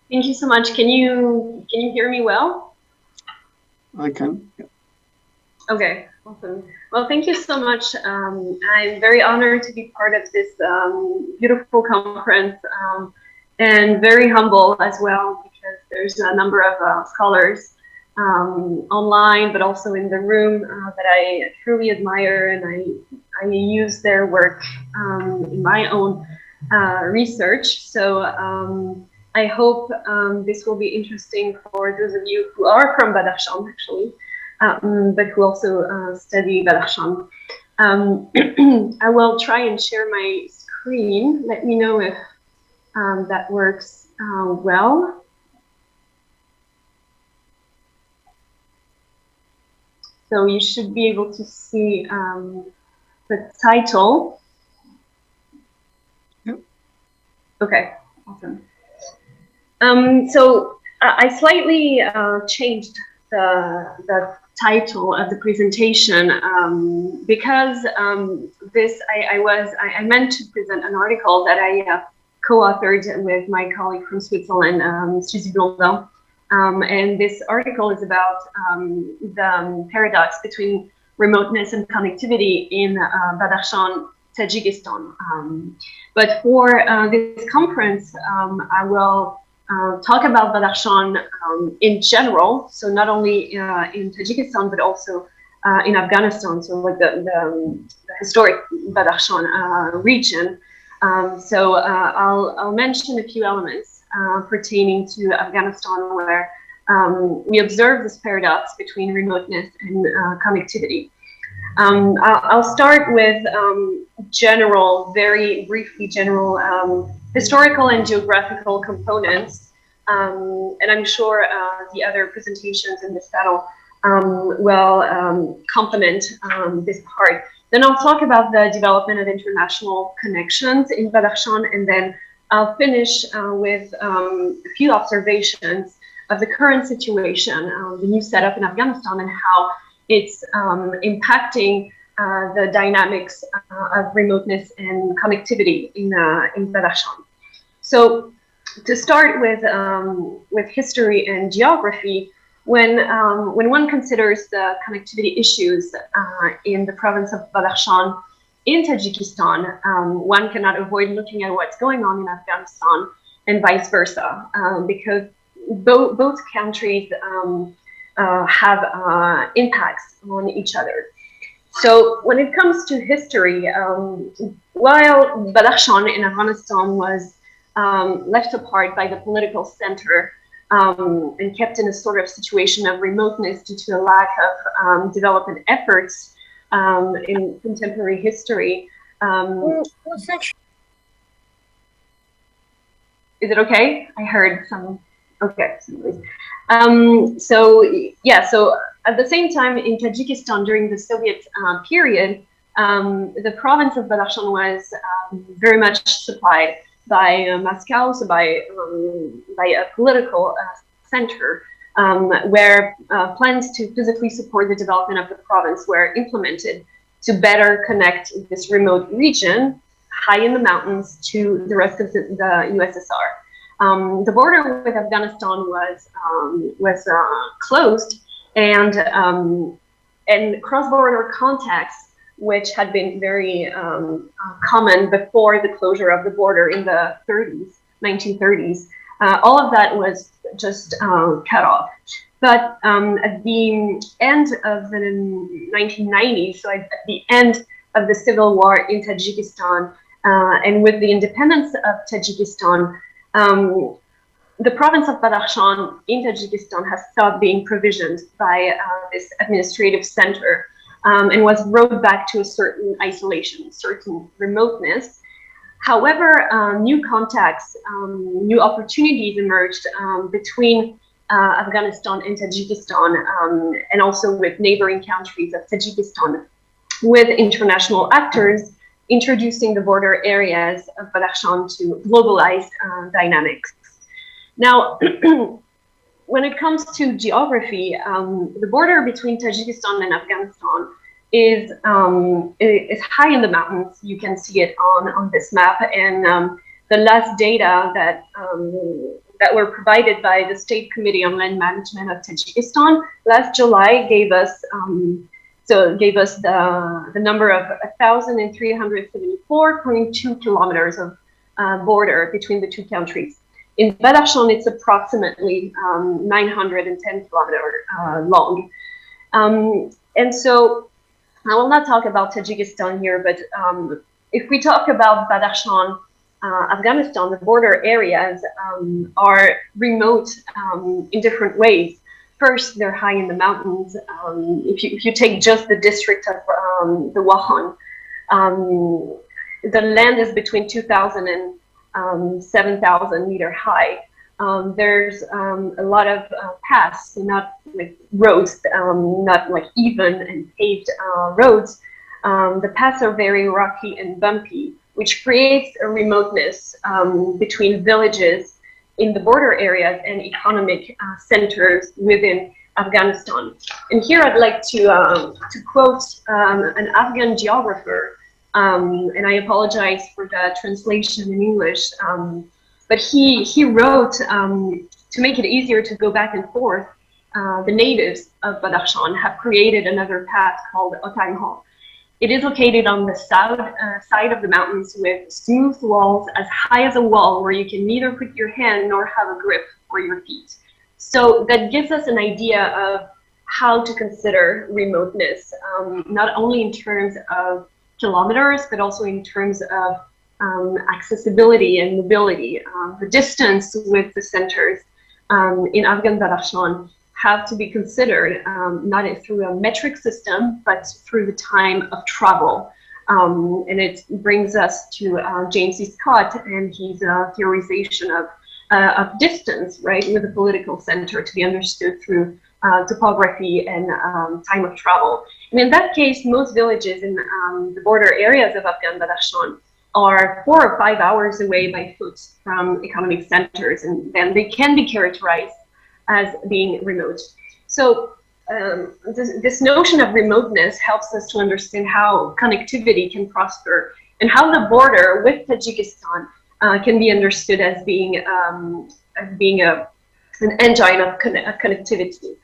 Thank you so much. Can you hear me well? I can. Yeah. Okay, awesome. Well, thank you so much. I'm very honored to be part of this beautiful conference, and very humble as well, because there's a number of scholars online, but also in the room that I truly admire, and I use their work in my own research. So I hope this will be interesting for those of you who are from Badakhshan, actually, but who also study Badakhshan. I will try and share my screen. Let me know if that works well. So you should be able to see the title. Yep. Okay, awesome. So I slightly changed the title of the presentation because I meant to present an article that I co-authored with my colleague from Switzerland, Suzy Blondin. And this article is about the paradox between remoteness and connectivity in Badakhshan, Tajikistan. But for this conference, I will talk about Badakhshan in general, so not only in Tajikistan, but also in Afghanistan, so like the historic Badakhshan region. So I'll mention a few elements pertaining to Afghanistan where we observe this paradox between remoteness and connectivity. I'll start with very briefly general historical and geographical components, and I'm sure the other presentations in this panel will complement this part. Then I'll talk about the development of international connections in Badakhshan, and then I'll finish with a few observations of the current situation, the new setup in Afghanistan, and how it's impacting the dynamics of remoteness and connectivity in Badakhshan. So to start with history and geography, when one considers the connectivity issues in the province of Badakhshan in Tajikistan, one cannot avoid looking at what's going on in Afghanistan and vice versa, because both countries have impacts on each other. So when it comes to history, while Badakhshan in Afghanistan was left apart by the political center and kept in a sort of situation of remoteness due to a lack of development efforts in contemporary history. Is it okay? I heard some. Okay. So at the same time in Tajikistan during the Soviet period, the province of Badakhshan was very much supplied by Moscow, so by a political center, where plans to physically support the development of the province were implemented to better connect this remote region, high in the mountains, to the rest of the USSR. The border with Afghanistan was closed, and cross-border contacts, which had been very common before the closure of the border in the 1930s. All of that was just cut off. But at the end of the 1990s, so at the end of the civil war in Tajikistan, and with the independence of Tajikistan, the province of Badakhshan in Tajikistan has stopped being provisioned by this administrative center, and was brought back to a certain isolation, certain remoteness. However, new contacts, new opportunities emerged between Afghanistan and Tajikistan, and also with neighboring countries of Tajikistan, with international actors introducing the border areas of Badakhshan to globalized dynamics. Now, when it comes to geography, the border between Tajikistan and Afghanistan is high in the mountains. You can see it on this map, and the last data that were provided by the State Committee on Land Management of Tajikistan last July gave us the number of 1,374.2 kilometers of border between the two countries. In Badakhshan, it's approximately 910 kilometers long. And so I will not talk about Tajikistan here, but if we talk about Badakhshan, Afghanistan, the border areas are remote in different ways. First, they're high in the mountains. If you take just the district of the Wakhan, the land is between 2,000 and 7,000 meter high. There's a lot of paths, not like roads, not like even and paved roads. The paths are very rocky and bumpy, which creates a remoteness between villages in the border areas and economic centers within Afghanistan. And here I'd like to quote an Afghan geographer and I apologize for the translation in English, but he wrote, to make it easier to go back and forth, the natives of Badakhshan have created another path called Otangho. It is located on the south side of the mountains with smooth walls as high as a wall where you can neither put your hand nor have a grip for your feet. So that gives us an idea of how to consider remoteness, not only in terms of kilometers, but also in terms of accessibility and mobility. The distance with the centers in Afghan Badakhshan have to be considered not through a metric system, but through the time of travel. And it brings us to James C. Scott and his theorization of distance, right, with the political center to be understood through topography and time of travel. And in that case, most villages in the border areas of Afghan Badakhshan are 4 or 5 hours away by foot from economic centers, and then they can be characterized as being remote. So this notion of remoteness helps us to understand how connectivity can prosper and how the border with Tajikistan can be understood as being an engine of connectivity,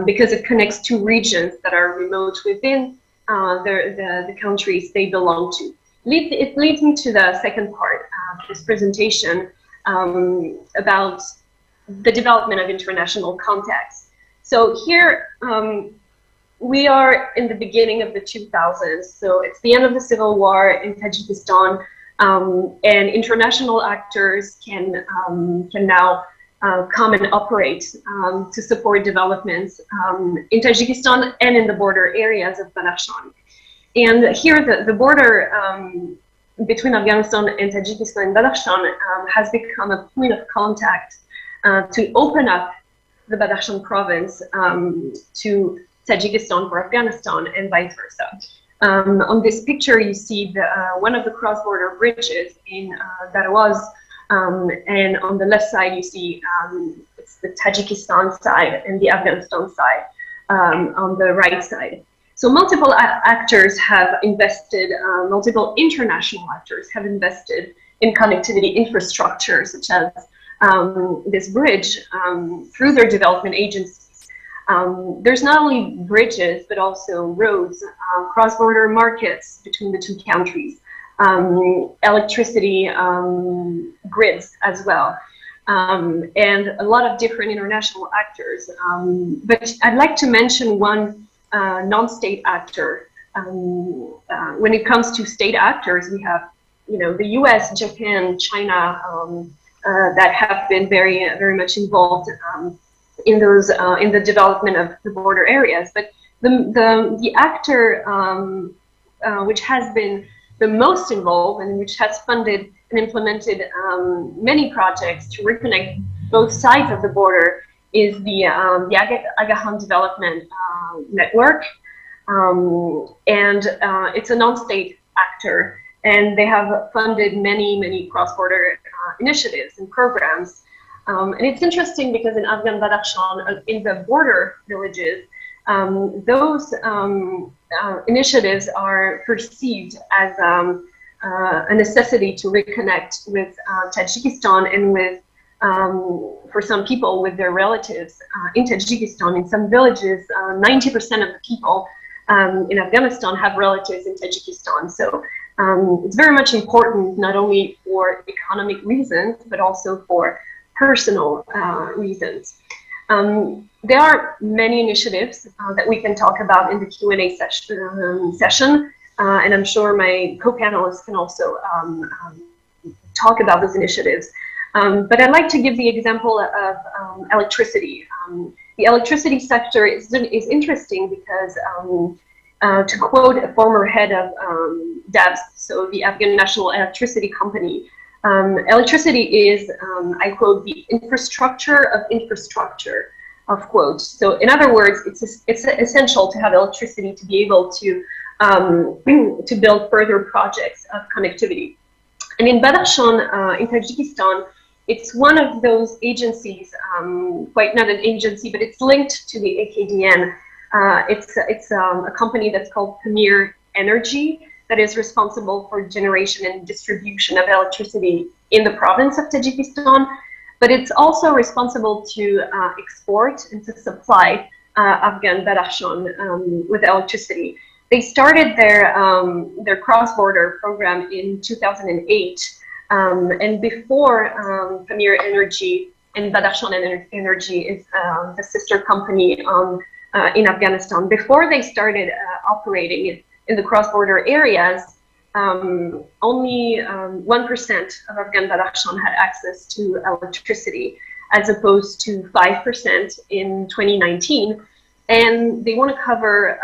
because it connects two regions that are remote within the countries they belong to. It leads me to the second part of this presentation about the development of international contacts. So here we are in the beginning of the 2000s. So it's the end of the civil war in Tajikistan, and international actors can now come and operate to support developments in Tajikistan and in the border areas of Badakhshan. And here the border between Afghanistan and Tajikistan and Badakhshan has become a point of contact to open up the Badakhshan province to Tajikistan for Afghanistan and vice versa. On this picture, you see one of the cross-border bridges in Darwaz, and on the left side, you see it's the Tajikistan side and the Afghanistan side on the right side. So multiple actors have invested, multiple international actors have invested in connectivity infrastructure, such as this bridge through their development agencies. There's not only bridges, but also roads, cross-border markets between the two countries, electricity grids as well, and a lot of different international actors. But I'd like to mention one non-state actor. When it comes to state actors, we have, the U.S., Japan, China, that have been very much involved in those in the development of the border areas. But the actor which has been the most involved and which has funded and implemented many projects to reconnect both sides of the border is the Agahan Development Network, and it's a non-state actor, and they have funded many cross-border initiatives and programs. And it's interesting because in Afghan Badakhshan, in the border villages, those initiatives are perceived as a necessity to reconnect with Tajikistan and with, for some people, with their relatives in Tajikistan. In some villages, 90% of the people in Afghanistan have relatives in Tajikistan. So it's very much important, not only for economic reasons, but also for personal reasons. There are many initiatives that we can talk about in the Q&A session, and I'm sure my co-panelists can also talk about those initiatives. But I'd like to give the example of electricity. The electricity sector is interesting because, to quote a former head of DABS, so the Afghan National Electricity Company, electricity is, I quote, the infrastructure of infrastructure, of quote. So in other words, it's essential to have electricity to be able to build further projects of connectivity. And in Badakhshan, in Tajikistan, it's one of those agencies, quite not an agency, but it's linked to the AKDN. It's a company that's called Premier Energy, that is responsible for generation and distribution of electricity in the province of Tajikistan, but it's also responsible to export and to supply Afghan Badakhshan with electricity. They started their cross-border program in 2008, and before Pamir Energy and Badakhshan Energy is the sister company in Afghanistan. Before they started operating in the cross-border areas, only 1% of Afghan Badakhshan had access to electricity, as opposed to 5% in 2019. And they want to cover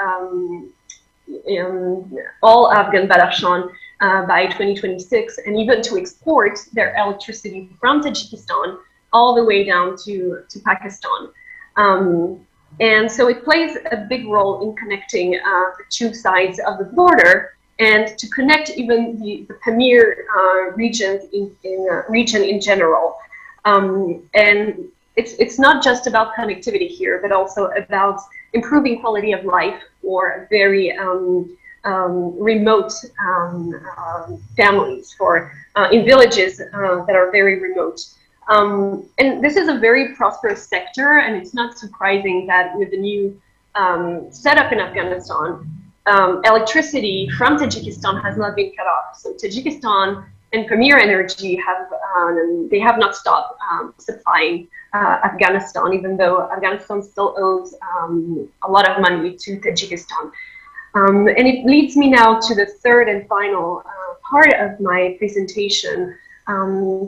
all Afghan Badakhshan by 2026, and even to export their electricity from Tajikistan all the way down to Pakistan. And so it plays a big role in connecting the two sides of the border, and to connect even the Pamir region in general. And it's not just about connectivity here, but also about improving quality of life for very remote families, in villages that are very remote. And this is a very prosperous sector, and it's not surprising that with the new setup in Afghanistan, electricity from Tajikistan has not been cut off. So Tajikistan and Pamir Energy have not stopped supplying Afghanistan, even though Afghanistan still owes a lot of money to Tajikistan. And it leads me now to the third and final part of my presentation,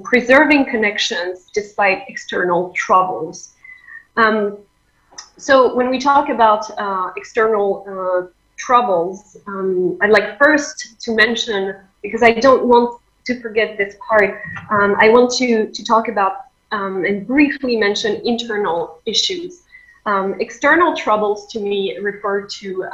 preserving connections despite external troubles. So when we talk about external troubles, I'd like first to mention, because I don't want to forget this part, I want to talk about and briefly mention internal issues. External troubles to me refer to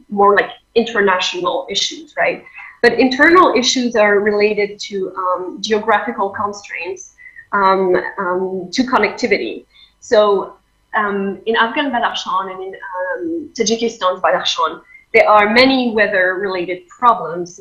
more like international issues, right? But internal issues are related to geographical constraints, to connectivity. So in Afghan Badakhshan and in Tajikistan's Badakhshan, there are many weather-related problems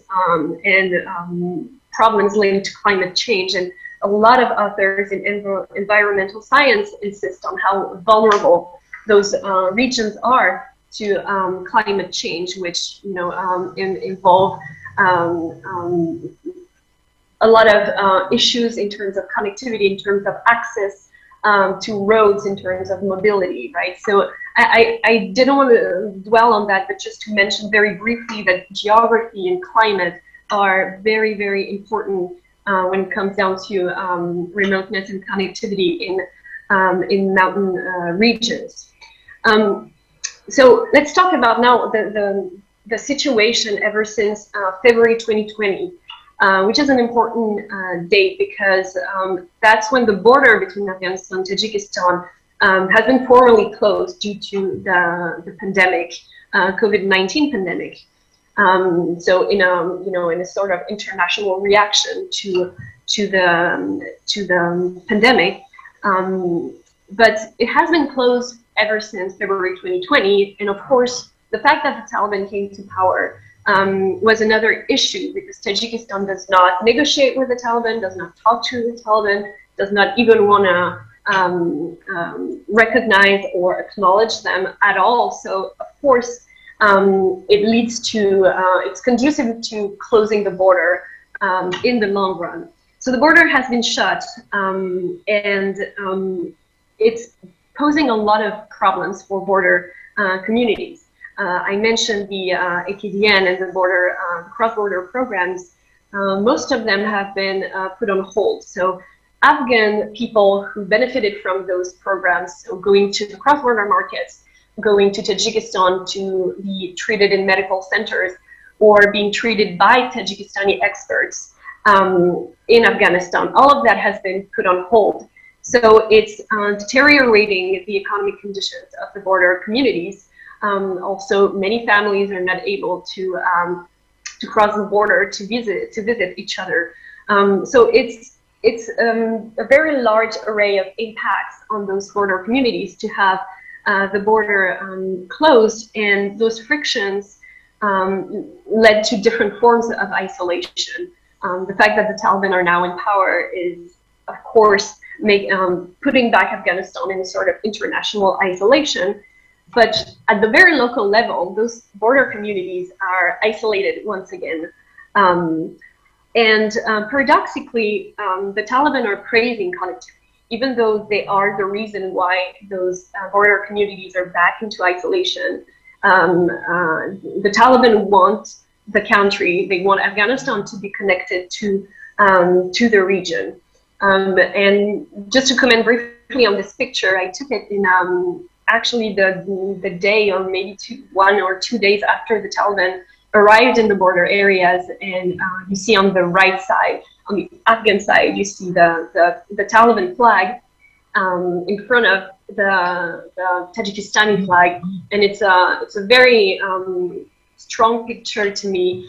and problems linked to climate change. And a lot of authors in environmental science insist on how vulnerable those regions are to climate change, which involve a lot of issues in terms of connectivity, in terms of access to roads, in terms of mobility, right? So I didn't want to dwell on that, but just to mention very briefly that geography and climate are very, very important when it comes down to remoteness and connectivity in mountain regions. So let's talk about now the situation ever since February 2020, which is an important date because that's when the border between Afghanistan and Tajikistan has been formally closed due to the pandemic, COVID-19 pandemic. So in a sort of international reaction to the pandemic, but it has been closed ever since February 2020, and of course the fact that the Taliban came to power was another issue, because Tajikistan does not negotiate with the Taliban, does not talk to the Taliban, does not even want to recognize or acknowledge them at all. So of course it leads to, it's conducive to closing the border in the long run. So the border has been shut, and it's posing a lot of problems for border communities. I mentioned the AKDN and the border cross-border programs. Most of them have been put on hold. So Afghan people who benefited from those programs, so going to the cross-border markets, going to Tajikistan to be treated in medical centers, or being treated by Tajikistani experts in Afghanistan, all of that has been put on hold. So it's deteriorating the economic conditions of the border communities. Also, many families are not able to cross the border to visit each other. So it's a very large array of impacts on those border communities to have the border closed, and those frictions led to different forms of isolation. The fact that the Taliban are now in power is, of course, putting back Afghanistan in a sort of international isolation. But at the very local level, those border communities are isolated once again. Paradoxically, the Taliban are praising connectivity, even though they are the reason why those border communities are back into isolation. The Taliban want the country, they want Afghanistan to be connected to the region. And just to comment briefly on this picture, I took it in actually the day, or maybe 1 or 2 days after the Taliban arrived in the border areas. And you see on the right side, on the Afghan side, you see the Taliban flag in front of the Tajikistani flag, and it's a very strong picture to me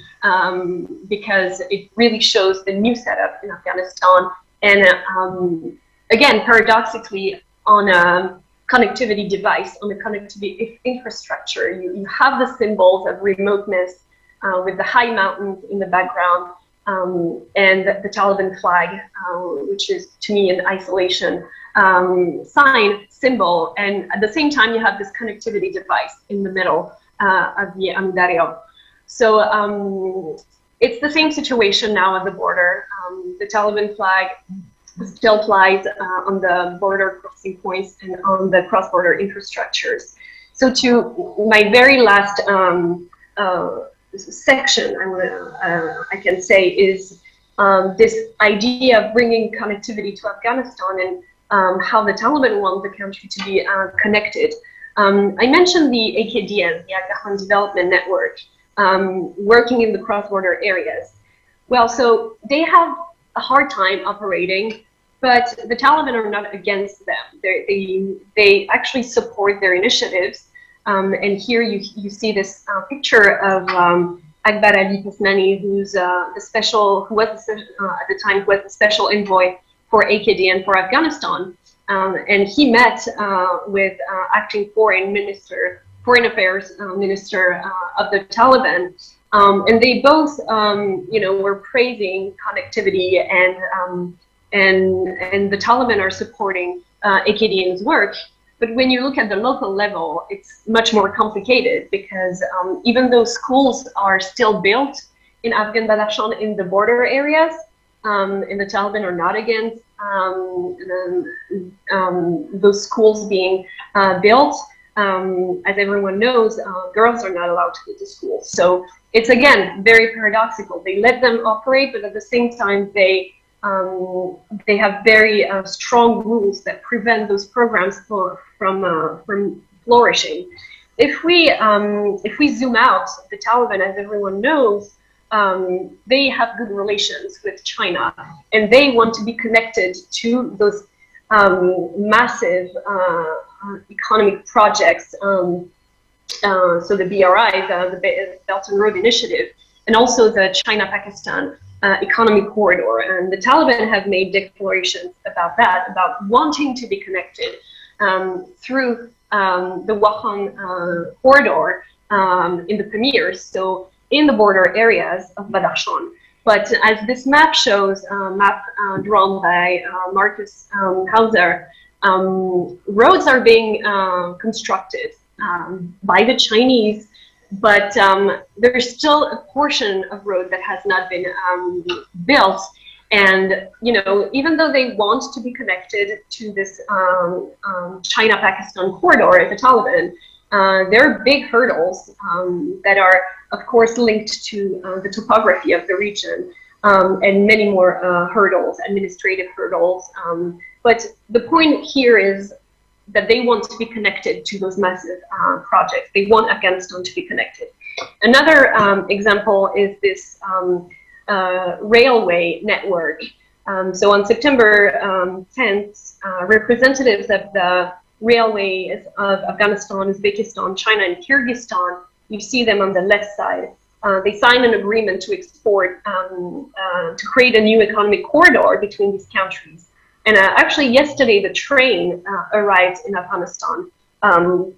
because it really shows the new setup in Afghanistan. And again, paradoxically, on a connectivity device, on the connectivity infrastructure, you have the symbols of remoteness with the high mountains in the background and the Taliban flag, which is to me an isolation sign, symbol, and at the same time you have this connectivity device in the middle of the Amdario. So it's the same situation now at the border. The Taliban flag still flies on the border crossing points and on the cross-border infrastructures. So to my very last section, I can say, is this idea of bringing connectivity to Afghanistan and how the Taliban want the country to be connected. I mentioned the AKDN, the Aga Khan Development Network, working in the cross-border areas. Well, so they have a hard time operating, but the Taliban are not against them. They actually support their initiatives. And here you see this picture of Akbar Ali Kasmani, who was at the time was the special envoy for AKDN for Afghanistan. And he met with acting foreign affairs minister of the Taliban. And they both, were praising connectivity, and the Taliban are supporting AKDN's work. But when you look at the local level, it's much more complicated because even though schools are still built in Afghan Badakhshan in the border areas, and the Taliban are not against those schools being built, as everyone knows, girls are not allowed to go to school. So it's, again, very paradoxical. They let them operate, but at the same time, they have very strong rules that prevent those programs from flourishing. If we zoom out, the Taliban, as everyone knows, they have good relations with China, and they want to be connected to those massive economic projects. So the BRI, the Belt and Road Initiative, and also the China-Pakistan economic corridor. And the Taliban have made declarations about that, about wanting to be connected through the Wakhan corridor in the Pamirs, so in the border areas of Badakhshan. But as this map shows, drawn by Marcus Hauser, roads are being constructed by the Chinese, but there's still a portion of road that has not been built. And, even though they want to be connected to this China-Pakistan corridor, the Taliban, there are big hurdles that are, of course, linked to the topography of the region, and many more hurdles, administrative hurdles. But the point here is that they want to be connected to those massive projects. They want Afghanistan to be connected. Another example is this railway network. So on September 10th, representatives of the railways of Afghanistan, Uzbekistan, China, and Kyrgyzstan, you see them on the left side. They signed an agreement to export, to create a new economic corridor between these countries. And actually yesterday, the train arrived in Afghanistan. And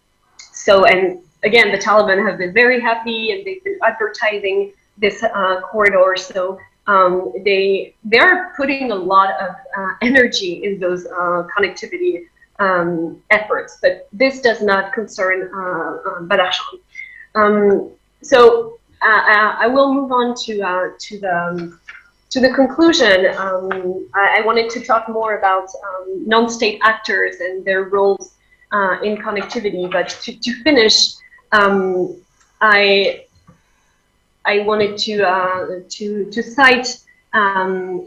again, the Taliban have been very happy, and they've been advertising this corridor. So they are putting a lot of energy in those connectivity efforts, but this does not concern Badakhshan. So I will move on to the conclusion. I wanted to talk more about non-state actors and their roles in connectivity, but to finish, I wanted to cite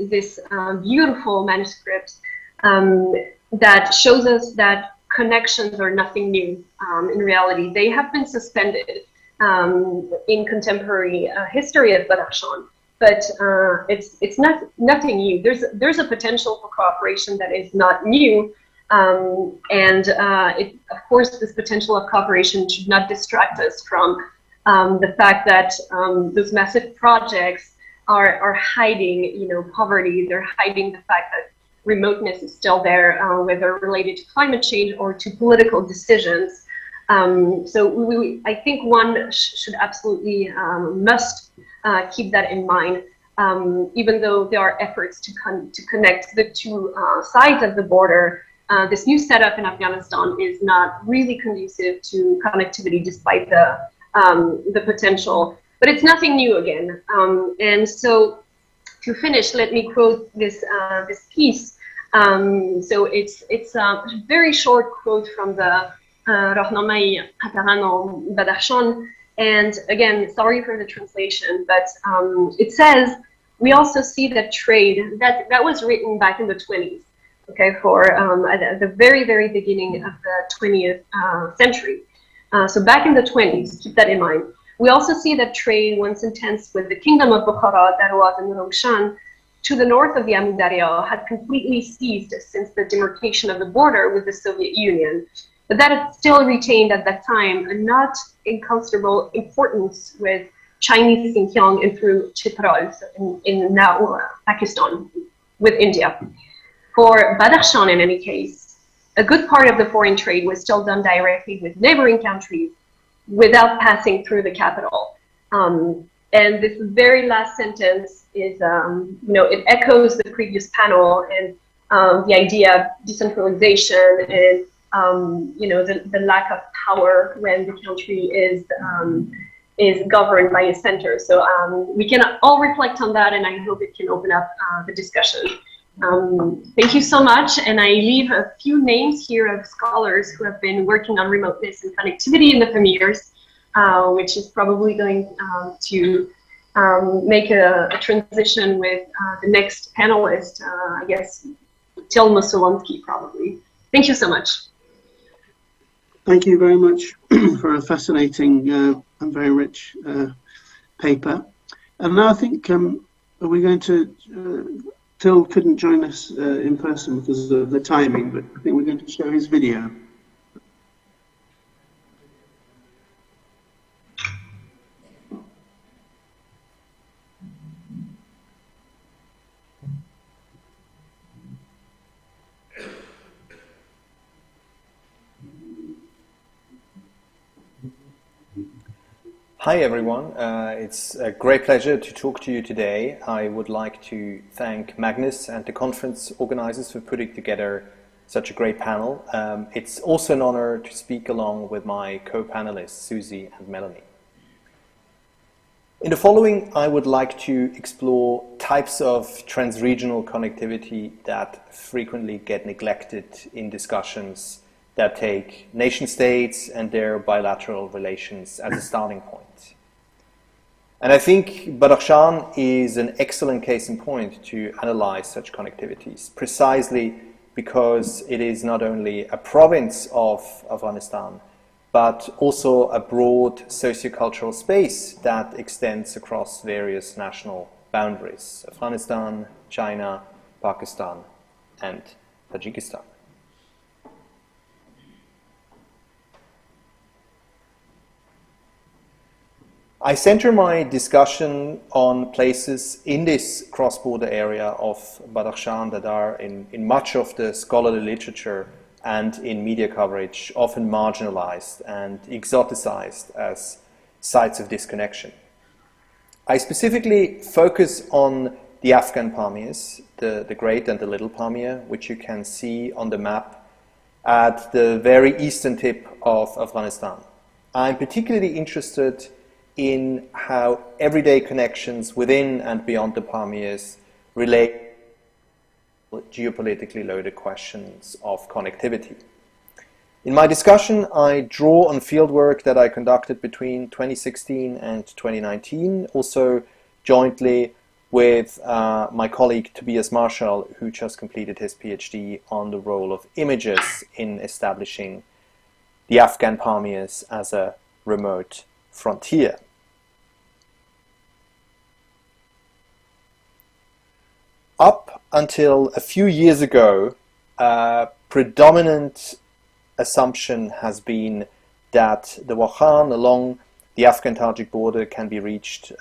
this beautiful manuscript that shows us that connections are nothing new. In reality, they have been suspended in contemporary history of Badakhshan, but it's not nothing new. There's a potential for cooperation that is not new, and of course, this potential of cooperation should not distract us from the fact that those massive projects are hiding, poverty. They're hiding the fact that remoteness is still there, whether related to climate change or to political decisions. So I think one should absolutely must keep that in mind, even though there are efforts to connect the two sides of the border. This new setup in Afghanistan is not really conducive to connectivity, despite the potential. But it's nothing new again. And so, to finish, let me quote this piece. So it's a very short quote from the Rahnamai Hataran Badakhshan. And again, sorry for the translation, but it says, we also see that trade, that was written back in the 20s, okay, for at the very, very beginning of the 20th century. So back in the 20s, keep that in mind. We also see that trade, once intense with the kingdom of Bukhara, Darwaz and Rongshan, to the north of the Amu Darya, had completely ceased since the demarcation of the border with the Soviet Union. But that had still retained at that time a not inconsiderable importance with Chinese Xinjiang and through Chitral in now Pakistan with India. For Badakhshan, in any case, a good part of the foreign trade was still done directly with neighboring countries without passing through the capital. And this very last sentence is, it echoes the previous panel and the idea of decentralization and, the lack of power when the country is governed by a center. So we can all reflect on that, and I hope it can open up the discussion. Thank you so much, and I leave a few names here of scholars who have been working on remoteness and connectivity in the Pamirs, which is probably going to make a transition with the next panelist, I guess, Til Mosolonsky, probably. Thank you so much. Thank you very much for a fascinating and very rich paper. And now I think we're going to Til couldn't join us in person because of the timing, but I think we're going to show his video. Hi everyone, it's a great pleasure to talk to you today. I would like to thank Magnus and the conference organizers for putting together such a great panel. It's also an honor to speak along with my co-panelists, Susie and Melanie. In the following, I would like to explore types of transregional connectivity that frequently get neglected in discussions that take nation states and their bilateral relations as a starting point. And I think Badakhshan is an excellent case in point to analyze such connectivities, precisely because it is not only a province of Afghanistan, but also a broad sociocultural space that extends across various national boundaries: Afghanistan, China, Pakistan, and Tajikistan. I center my discussion on places in this cross-border area of Badakhshan that are in much of the scholarly literature and in media coverage often marginalized and exoticized as sites of disconnection. I specifically focus on the Afghan Pamirs, the Great and the Little Pamir, which you can see on the map at the very eastern tip of Afghanistan. I'm particularly interested in how everyday connections within and beyond the Pamirs relate to geopolitically loaded questions of connectivity. In my discussion, I draw on fieldwork that I conducted between 2016 and 2019, also jointly with my colleague Tobias Marshall, who just completed his PhD on the role of images in establishing the Afghan Pamirs as a remote frontier. Up until a few years ago, predominant assumption has been that the Wakhan along the Afghan-Tajik border can be reached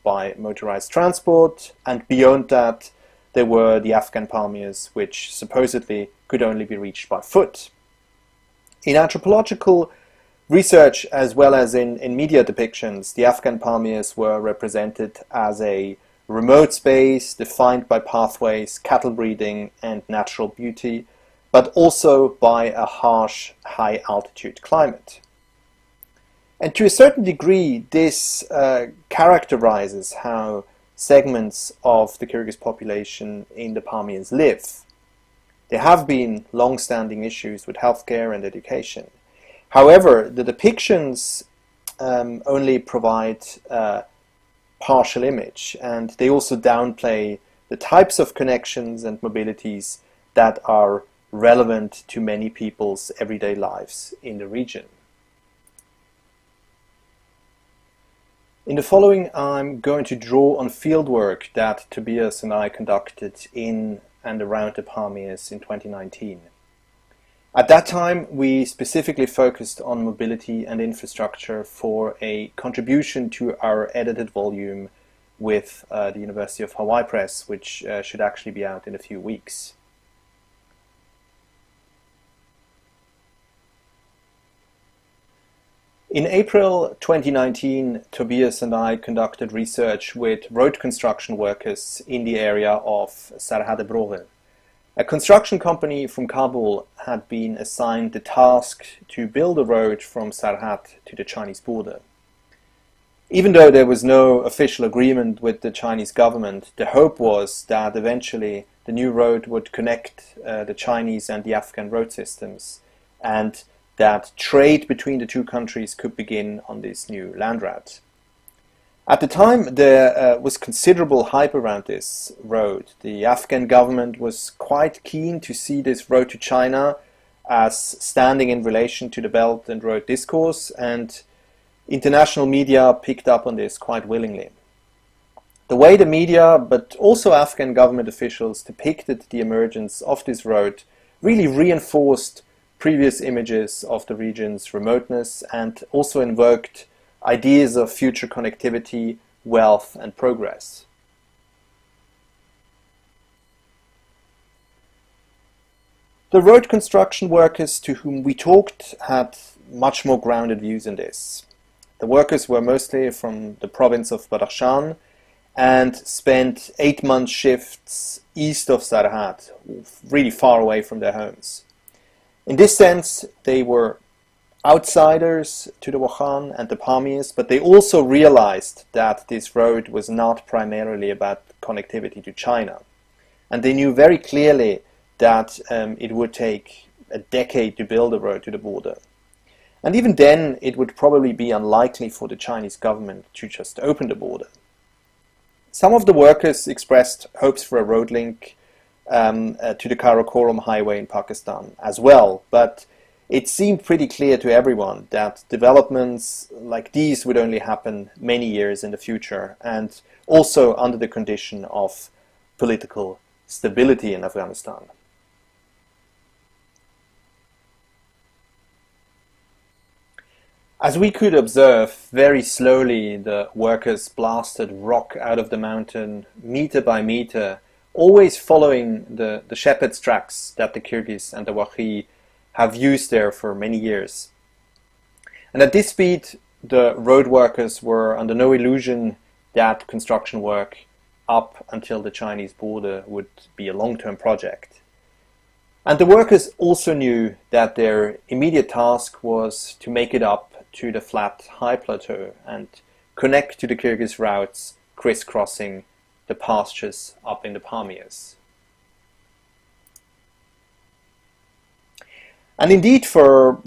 by motorized transport, and beyond that there were the Afghan Pamirs, which supposedly could only be reached by foot. In anthropological research as well as in media depictions, the Afghan Pamirs were represented as a remote space defined by pathways, cattle breeding and natural beauty, but also by a harsh, high-altitude climate. And to a certain degree, this characterizes how segments of the Kyrgyz population in the Pamirs live. There have been long-standing issues with healthcare and education. However, the depictions only provide a partial image, and they also downplay the types of connections and mobilities that are relevant to many people's everyday lives in the region. In the following, I'm going to draw on fieldwork that Tobias and I conducted in and around the Pamirs in 2019. At that time, we specifically focused on mobility and infrastructure for a contribution to our edited volume with the University of Hawaii Press, which should actually be out in a few weeks. In April 2019, Tobias and I conducted research with road construction workers in the area of Sarhad-e-Broghe. A construction company from Kabul had been assigned the task to build a road from Sarhad to the Chinese border. Even though there was no official agreement with the Chinese government, the hope was that eventually the new road would connect the Chinese and the Afghan road systems, and that trade between the two countries could begin on this new land route. At the time, there was considerable hype around this road. The Afghan government was quite keen to see this road to China as standing in relation to the Belt and Road discourse, and international media picked up on this quite willingly. The way the media, but also Afghan government officials, depicted the emergence of this road really reinforced previous images of the region's remoteness and also invoked ideas of future connectivity, wealth and progress. The road construction workers to whom we talked had much more grounded views in this. The workers were mostly from the province of Badakhshan and spent 8-month shifts east of Sarhad, really far away from their homes. In this sense, they were outsiders to the Wakhan and the Pamirs, but they also realized that this road was not primarily about connectivity to China. And they knew very clearly that it would take a decade to build a road to the border. And even then, it would probably be unlikely for the Chinese government to just open the border. Some of the workers expressed hopes for a road link to the Karakoram highway in Pakistan as well, but it seemed pretty clear to everyone that developments like these would only happen many years in the future, and also under the condition of political stability in Afghanistan. As we could observe, very slowly the workers blasted rock out of the mountain, meter by meter, always following the shepherd's tracks that the Kyrgyz and the Wakhi have used there for many years. And at this speed, the road workers were under no illusion that construction work up until the Chinese border would be a long-term project. And the workers also knew that their immediate task was to make it up to the flat high plateau and connect to the Kyrgyz routes crisscrossing the pastures up in the Pamirs. And indeed, for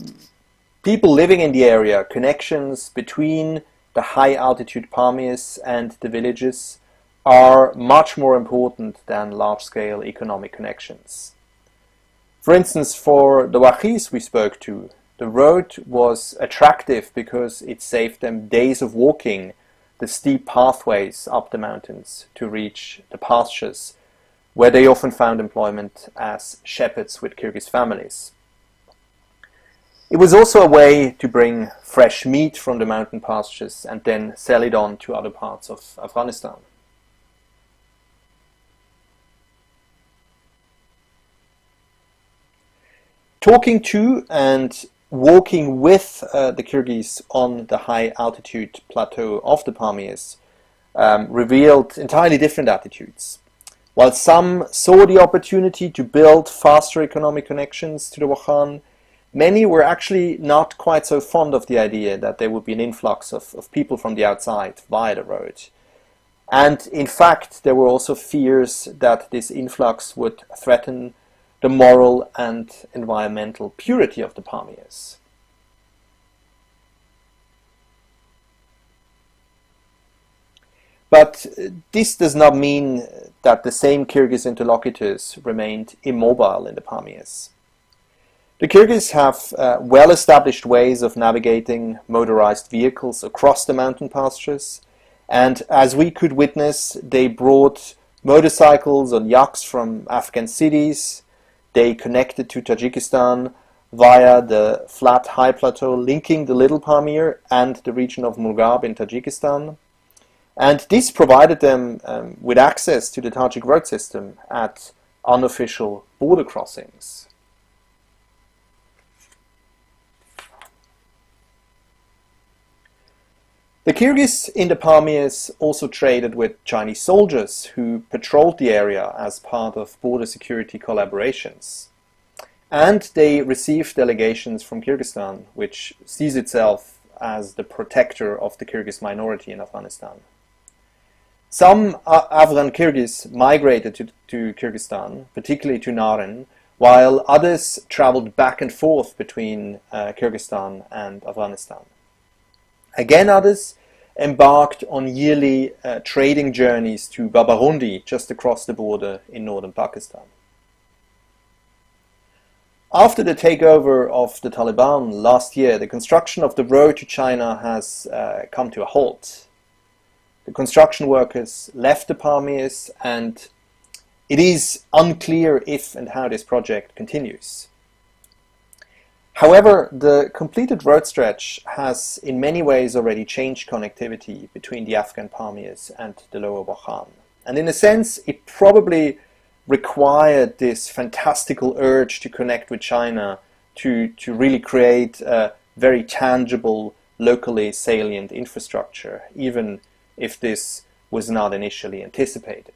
people living in the area, connections between the high altitude Pamirs and the villages are much more important than large-scale economic connections. For instance, for the Wahis we spoke to, the road was attractive because it saved them days of walking the steep pathways up the mountains to reach the pastures, where they often found employment as shepherds with Kyrgyz families. It was also a way to bring fresh meat from the mountain pastures and then sell it on to other parts of Afghanistan. Talking to and walking with the Kyrgyz on the high altitude plateau of the Pamirs revealed entirely different attitudes. While some saw the opportunity to build faster economic connections to the Wakhan, many were actually not quite so fond of the idea that there would be an influx of people from the outside via the road. And in fact, there were also fears that this influx would threaten the moral and environmental purity of the Pamirs. But this does not mean that the same Kyrgyz interlocutors remained immobile in the Pamirs. The Kyrgyz have well-established ways of navigating motorized vehicles across the mountain pastures, and as we could witness, they brought motorcycles on yaks from Afghan cities. They connected to Tajikistan via the flat high plateau linking the Little Pamir and the region of Murgab in Tajikistan. And this provided them with access to the Tajik road system at unofficial border crossings. The Kyrgyz in the Pamirs also traded with Chinese soldiers who patrolled the area as part of border security collaborations. And they received delegations from Kyrgyzstan, which sees itself as the protector of the Kyrgyz minority in Afghanistan. Some Afghan Kyrgyz migrated to Kyrgyzstan, particularly to Naren, while others traveled back and forth between Kyrgyzstan and Afghanistan. Again, others embarked on yearly trading journeys to Babarundi, just across the border in northern Pakistan. After the takeover of the Taliban last year, the construction of the road to China has come to a halt. The construction workers left the Pamirs, and it is unclear if and how this project continues. However, the completed road stretch has in many ways already changed connectivity between the Afghan Pamirs and the Lower Wakhan. And in a sense, it probably required this fantastical urge to connect with China to really create a very tangible, locally salient infrastructure, even if this was not initially anticipated.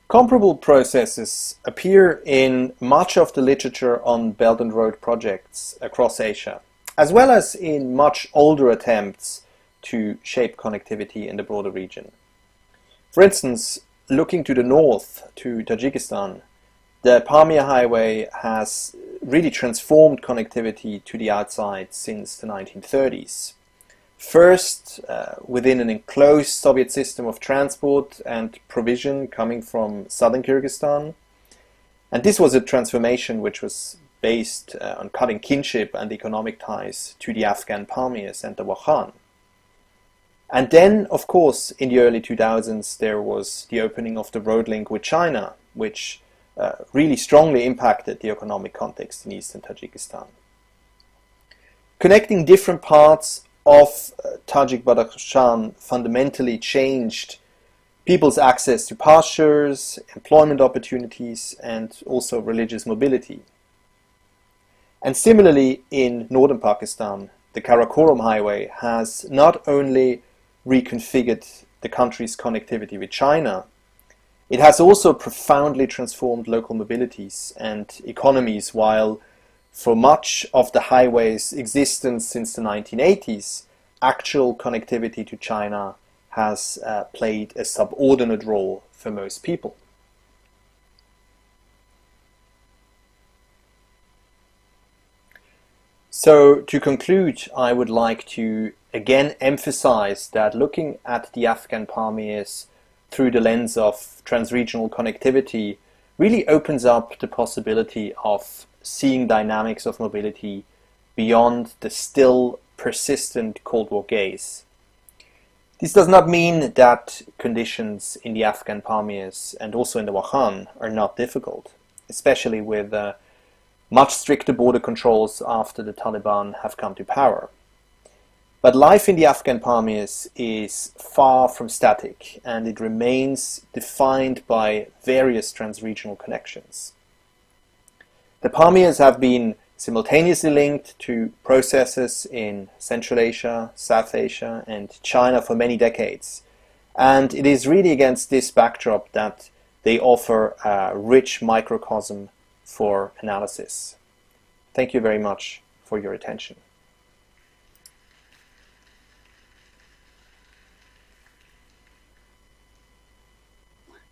Comparable processes appear in much of the literature on Belt and Road projects across Asia, as well as in much older attempts to shape connectivity in the broader region. For instance, looking to the north, to Tajikistan, the Pamir Highway has really transformed connectivity to the outside since the 1930s. First, within an enclosed Soviet system of transport and provision coming from southern Kyrgyzstan. And this was a transformation which was based on cutting kinship and economic ties to the Afghan Pamirs and the Wakhan. And then, of course, in the early 2000s, there was the opening of the road link with China, which really strongly impacted the economic context in eastern Tajikistan. Connecting different parts of Tajik Badakhshan fundamentally changed people's access to pastures, employment opportunities, and also religious mobility. And similarly, in northern Pakistan, the Karakoram Highway has not only reconfigured the country's connectivity with China, it has also profoundly transformed local mobilities and economies, while for much of the highway's existence since the 1980s, actual connectivity to China has played a subordinate role for most people. So to conclude, I would like to again emphasize that looking at the Afghan Pamirs through the lens of transregional connectivity really opens up the possibility of seeing dynamics of mobility beyond the still persistent Cold War gaze. This does not mean that conditions in the Afghan Pamirs and also in the Wakhan are not difficult, especially with much stricter border controls after the Taliban have come to power. But life in the Afghan Pamirs is far from static, and it remains defined by various transregional connections. The Pamirs have been simultaneously linked to processes in Central Asia, South Asia, and China for many decades. And it is really against this backdrop that they offer a rich microcosm for analysis. Thank you very much for your attention.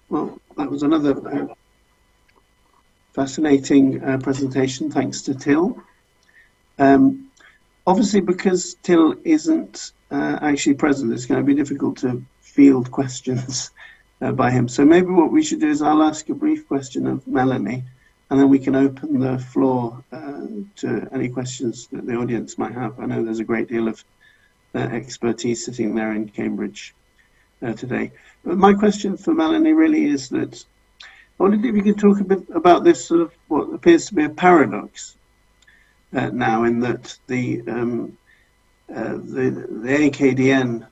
Well, that was another fascinating presentation, thanks to Till. Obviously, because Till isn't actually present, it's going to be difficult to field questions by him. So maybe what we should do is I'll ask a brief question of Melanie, and then we can open the floor to any questions that the audience might have. I know there's a great deal of expertise sitting there in Cambridge today. But my question for Melanie really is that I wondered if you could talk a bit about this sort of what appears to be a paradox now, in that the AKDN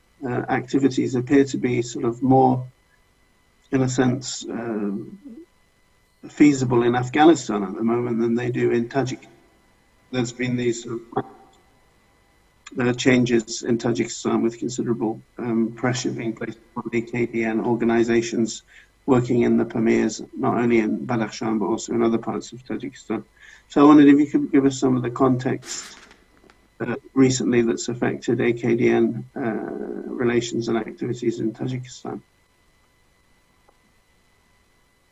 activities appear to be sort of more, in a sense, feasible in Afghanistan at the moment than they do in Tajikistan. There's been these sort of changes in Tajikistan with considerable pressure being placed on AKDN organizations working in the Pamirs, not only in Badakhshan but also in other parts of Tajikistan. So I wondered if you could give us some of the context recently that's affected AKDN relations and activities in Tajikistan.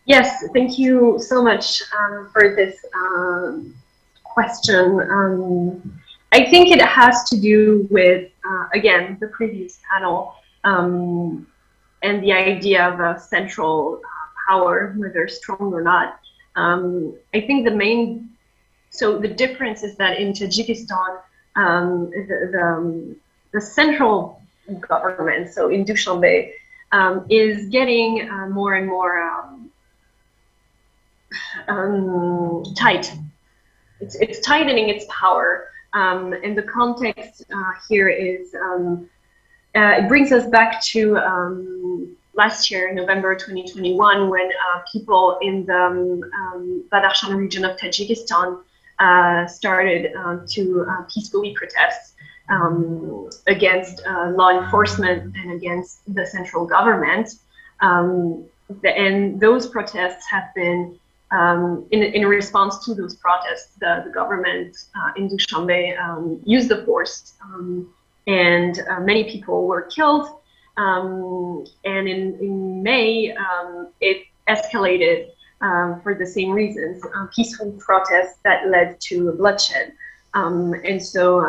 Yes, thank you so much for this question. I think it has to do with, again, the previous panel and the idea of a central power, whether strong or not. I think the difference is that in Tajikistan, the central government, so in Dushanbe, is getting more and more tight. It's tightening its power. And the context here is, it brings us back to last year, November 2021, when people in the Badakhshan region of Tajikistan started to peacefully protest against law enforcement and against the central government. And those protests have been, in response to those protests, the government in Dushanbe used the force, and many people were killed. And in May, it escalated for the same reasons, peaceful protests that led to bloodshed. And so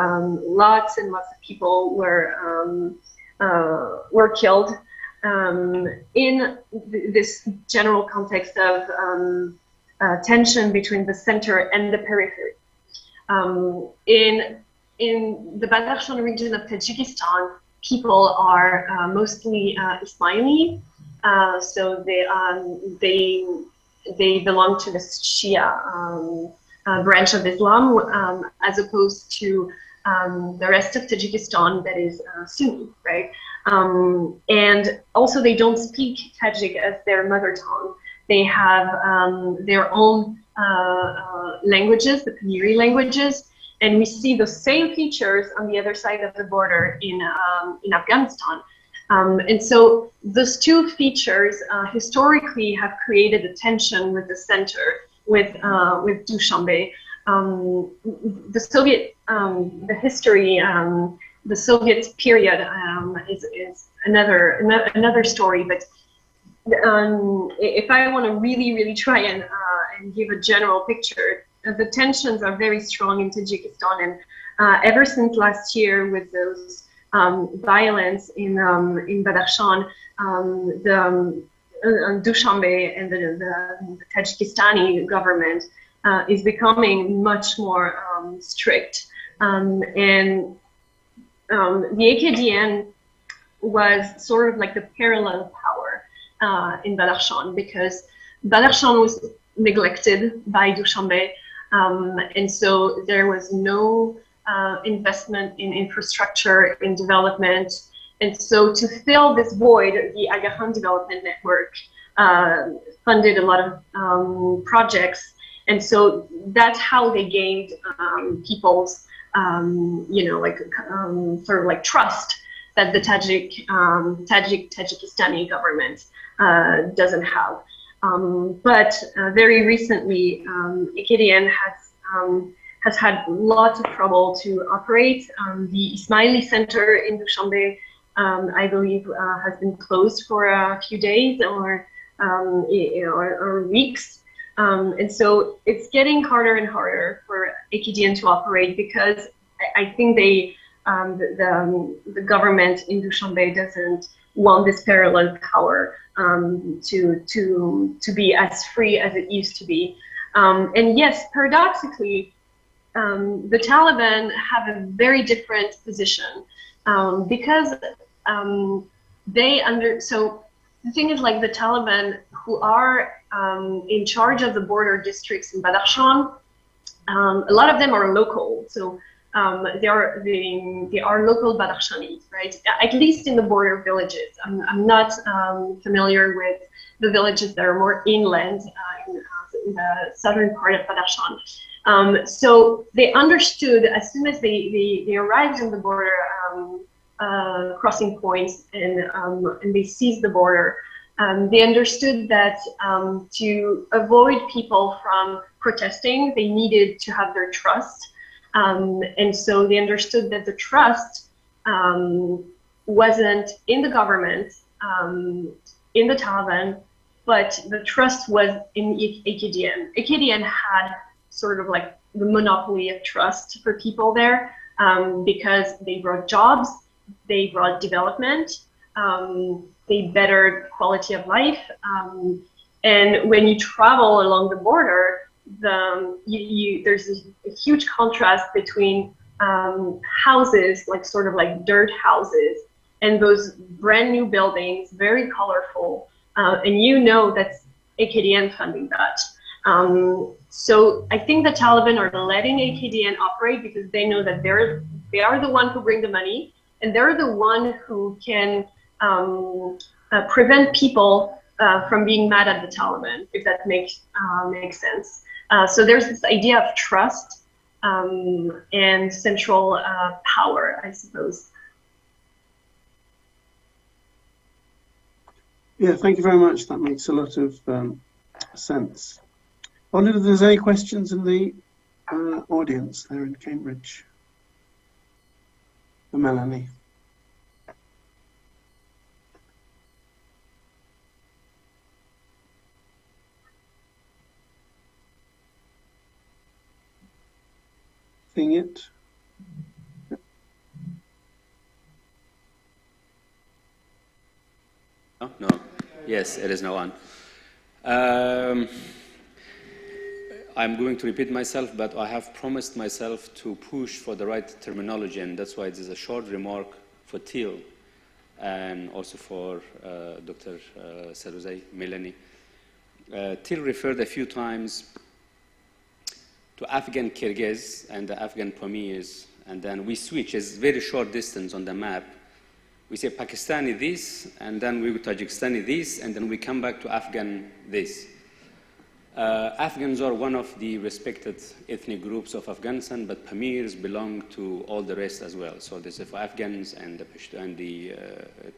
lots and lots of people were killed in this general context of tension between the center and the periphery. In the Badakhshan region of Tajikistan, people are mostly Ismaili, so they belong to the Shia branch of Islam, as opposed to the rest of Tajikistan that is Sunni, right? And also they don't speak Tajik as their mother tongue. They have their own languages, the Pamiri languages, and we see the same features on the other side of the border in Afghanistan. And so those two features historically have created a tension with the center, with Dushanbe. The Soviet, the history, the Soviet period is another story. But if I want to really try and give a general picture, the tensions are very strong in Tajikistan, and ever since last year with those violence in Badakhshan, Dushanbe and the Tajikistani government is becoming much more strict. And the AKDN was sort of like the parallel power in Badakhshan, because Badakhshan was neglected by Dushanbe, and so there was no investment in infrastructure, in development. And so to fill this void, the Aga Khan Development Network funded a lot of projects. And so that's how they gained people's, sort of like trust that the Tajikistani government doesn't have. But very recently, AKDN has had lots of trouble to operate. The Ismaili Center in Dushanbe, I believe, has been closed for a few days or weeks. And so it's getting harder and harder for AKDN to operate, because I think the government in Dushanbe doesn't want this parallel power to be as free as it used to be. And yes, paradoxically, the Taliban have a very different position because so the thing is, like, the Taliban, who are in charge of the border districts in Badakhshan, a lot of them are local. So they are local Badakhshanis, right? At least in the border villages. I'm not familiar with the villages that are more inland in the southern part of Badakhshan. So they understood as soon as they arrived in the border crossing points and they seized the border. They understood that to avoid people from protesting, they needed to have their trust. And so they understood that the trust wasn't in the government, in the Taliban, but the trust was in AKDN. AKDN had sort of like the monopoly of trust for people there, because they brought jobs, they brought development, they bettered quality of life. And when you travel along the border, there's a huge contrast between houses, like sort of like dirt houses, and those brand new buildings, very colorful. And you know that's AKDN funding that. So I think the Taliban are letting AKDN operate because they know that they are the one who bring the money, and they're the one who can prevent people from being mad at the Taliban, if that makes sense. So there's this idea of trust and central power, I suppose. Yeah, thank you very much. That makes a lot of sense. I wonder if there's any questions in the audience there in Cambridge. For Melanie. Seeing it? No. Yes, it is no one. I'm going to repeat myself, but I have promised myself to push for the right terminology, and that's why it is a short remark for Teal and also for Dr. Saruzay, Melanie. Teal referred a few times to Afghan Kyrgyz and the Afghan Pamirs and then we switch. It's very short distance on the map. We say Pakistani this, and then we go Tajikistani this, and then we come back to Afghan this. Afghans are one of the respected ethnic groups of Afghanistan, but Pamirs belong to all the rest as well. So there's the Afghans and the Pashto and the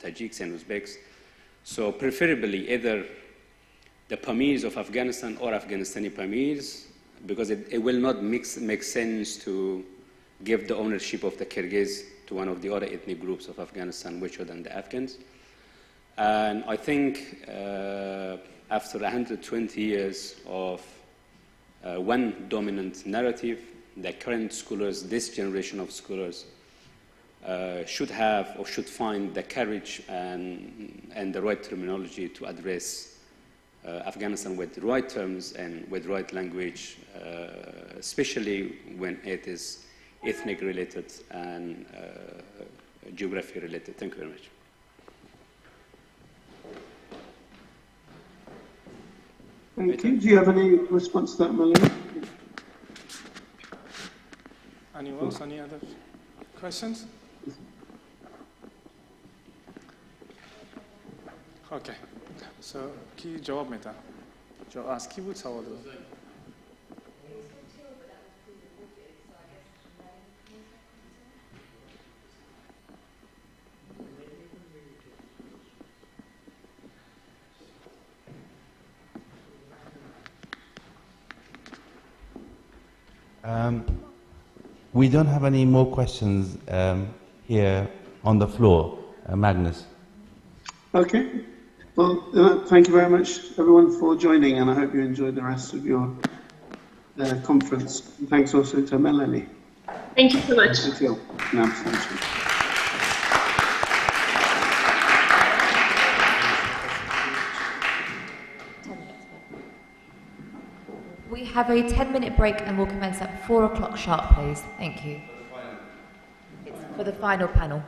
Tajiks and Uzbeks. So preferably either the Pamirs of Afghanistan or Afghanistani Pamirs, because it will not make sense to give the ownership of the Kyrgyz to one of the other ethnic groups of Afghanistan, which are than the Afghans. And I think after 120 years of one dominant narrative, the current scholars, this generation of scholars, should have or should find the courage and the right terminology to address Afghanistan with the right terms and with the right language, especially when it is ethnic related and geography related. Thank you very much. Thank you. Do you have any response to that, Melanie? Anyone else? Any other questions? Okay. So, की जवाब में था जो आज की वो सवाल था We don't have any more questions here on the floor. Magnus. Okay. Well, thank you very much, everyone, for joining, and I hope you enjoy the rest of your conference. And thanks also to Melanie. Thank you so much. We have a 10-minute break and we'll commence at 4 o'clock sharp, please. Thank you. It's for the final panel.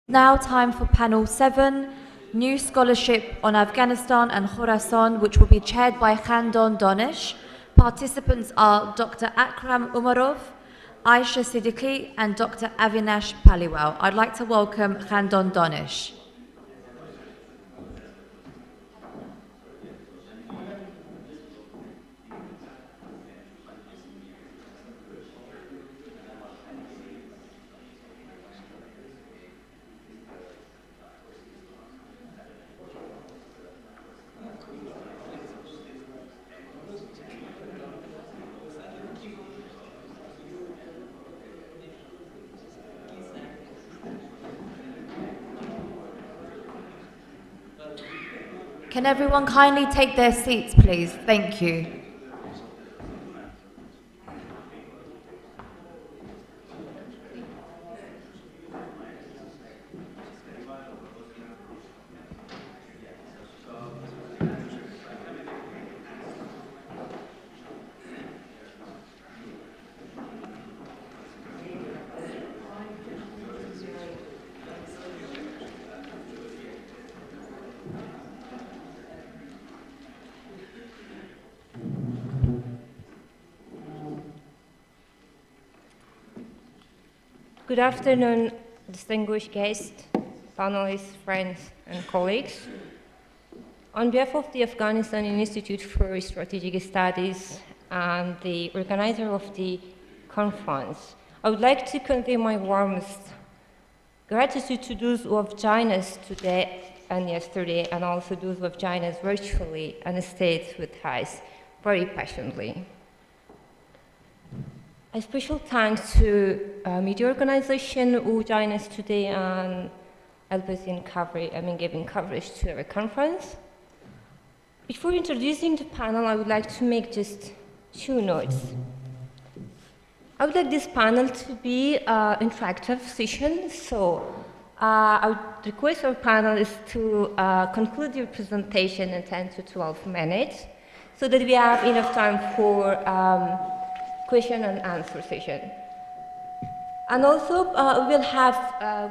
Now time for panel 7, New Scholarship on Afghanistan and Khorasan, which will be chaired by Khandon Danish. Participants are Dr. Akram Umarov, Aisha Siddiqui, and Dr. Avinash Paliwal. I'd like to welcome Khandon Danish. Can everyone kindly take their seats, please? Thank you. Good afternoon, distinguished guests, panelists, friends, and colleagues. On behalf of the Afghanistan Institute for Strategic Studies and the organizer of the conference, I would like to convey my warmest gratitude to those who have joined us today and yesterday, and also those who have joined us virtually and stayed with us very patiently. A special thanks to media organization who joined us today and help us in giving coverage to our conference. Before introducing the panel, I would like to make just 2 notes. I would like this panel to be an interactive session, so I would request our panelists to conclude your presentation in 10 to 12 minutes, so that we have enough time for question and answer session. And also, we will have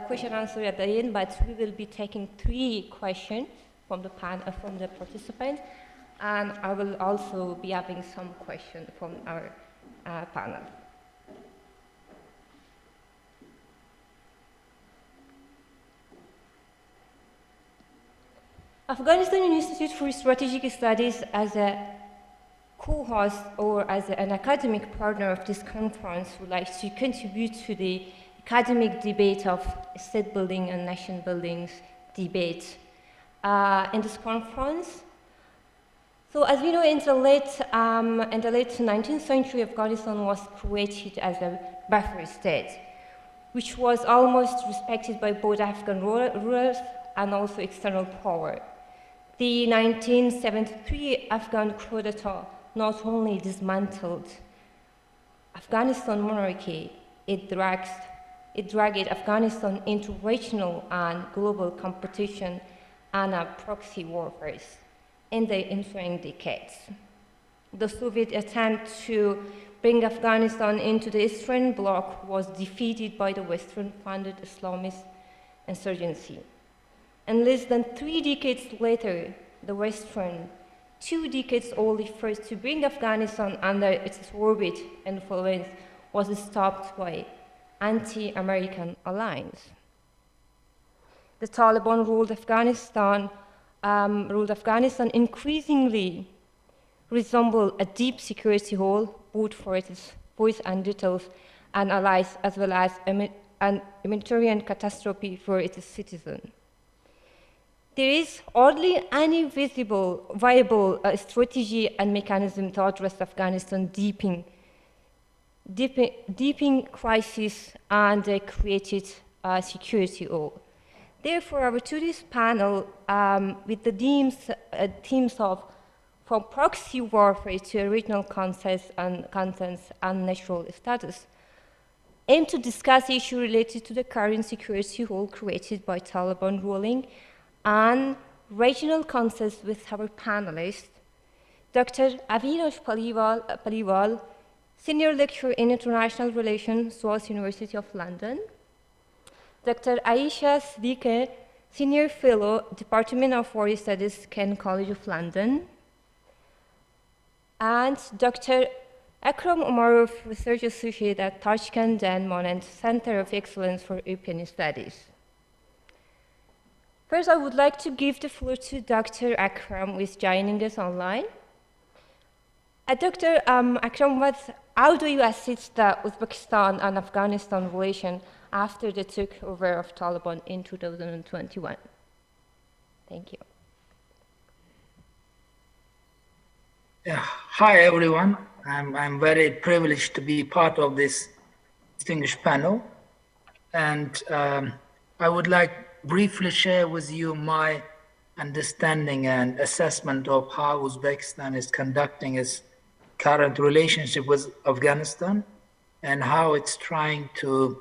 question and answer at the end, but we will be taking 3 questions from the participants, and I will also be having some questions from our panel. Afghanistan Institute for Strategic Studies, as a co-host or as an academic partner of this conference, would like to contribute to the academic debate of state building and nation building debate in this conference. So, as we know, in the late 19th century, Afghanistan was created as a buffer state, which was almost respected by both Afghan rulers and also external power. The 1973 Afghan coup d'etat not only dismantled Afghanistan monarchy, it dragged Afghanistan into regional and global competition and proxy warfare in the ensuing decades. The Soviet attempt to bring Afghanistan into the Eastern Bloc was defeated by the Western-funded Islamist insurgency. And less than 3 decades later, the Western, 2 decades old effort to bring Afghanistan under its orbit influence was stopped by anti-American alliance. The Taliban ruled Afghanistan increasingly resembled a deep security hole, both for its voice and details and allies, as well as a humanitarian catastrophe for its citizens. There is hardly any viable strategy and mechanism to address Afghanistan's deepening crisis and created security hole. Therefore, our today's panel, with the themes of from proxy warfare to regional contents and national status, aim to discuss issues related to the current security hole created by Taliban ruling and regional concepts with our panelists, Dr. Avinash Paliwal, Senior Lecturer in International Relations, SOAS University of London, Dr. Aisha Siddiqui, Senior Fellow, Department of War Studies, Kent College of London, and Dr. Akram Umarov, Research Associate at Tashkent and Monand Center of Excellence for European Studies. First, I would like to give the floor to Dr. Akram, who is joining us online. Dr. Akram, how do you assess the Uzbekistan and Afghanistan relation after the takeover of Taliban in 2021? Thank you. Yeah. Hi, everyone. I'm very privileged to be part of this distinguished panel. And I would like briefly share with you my understanding and assessment of how Uzbekistan is conducting its current relationship with Afghanistan and how it's trying to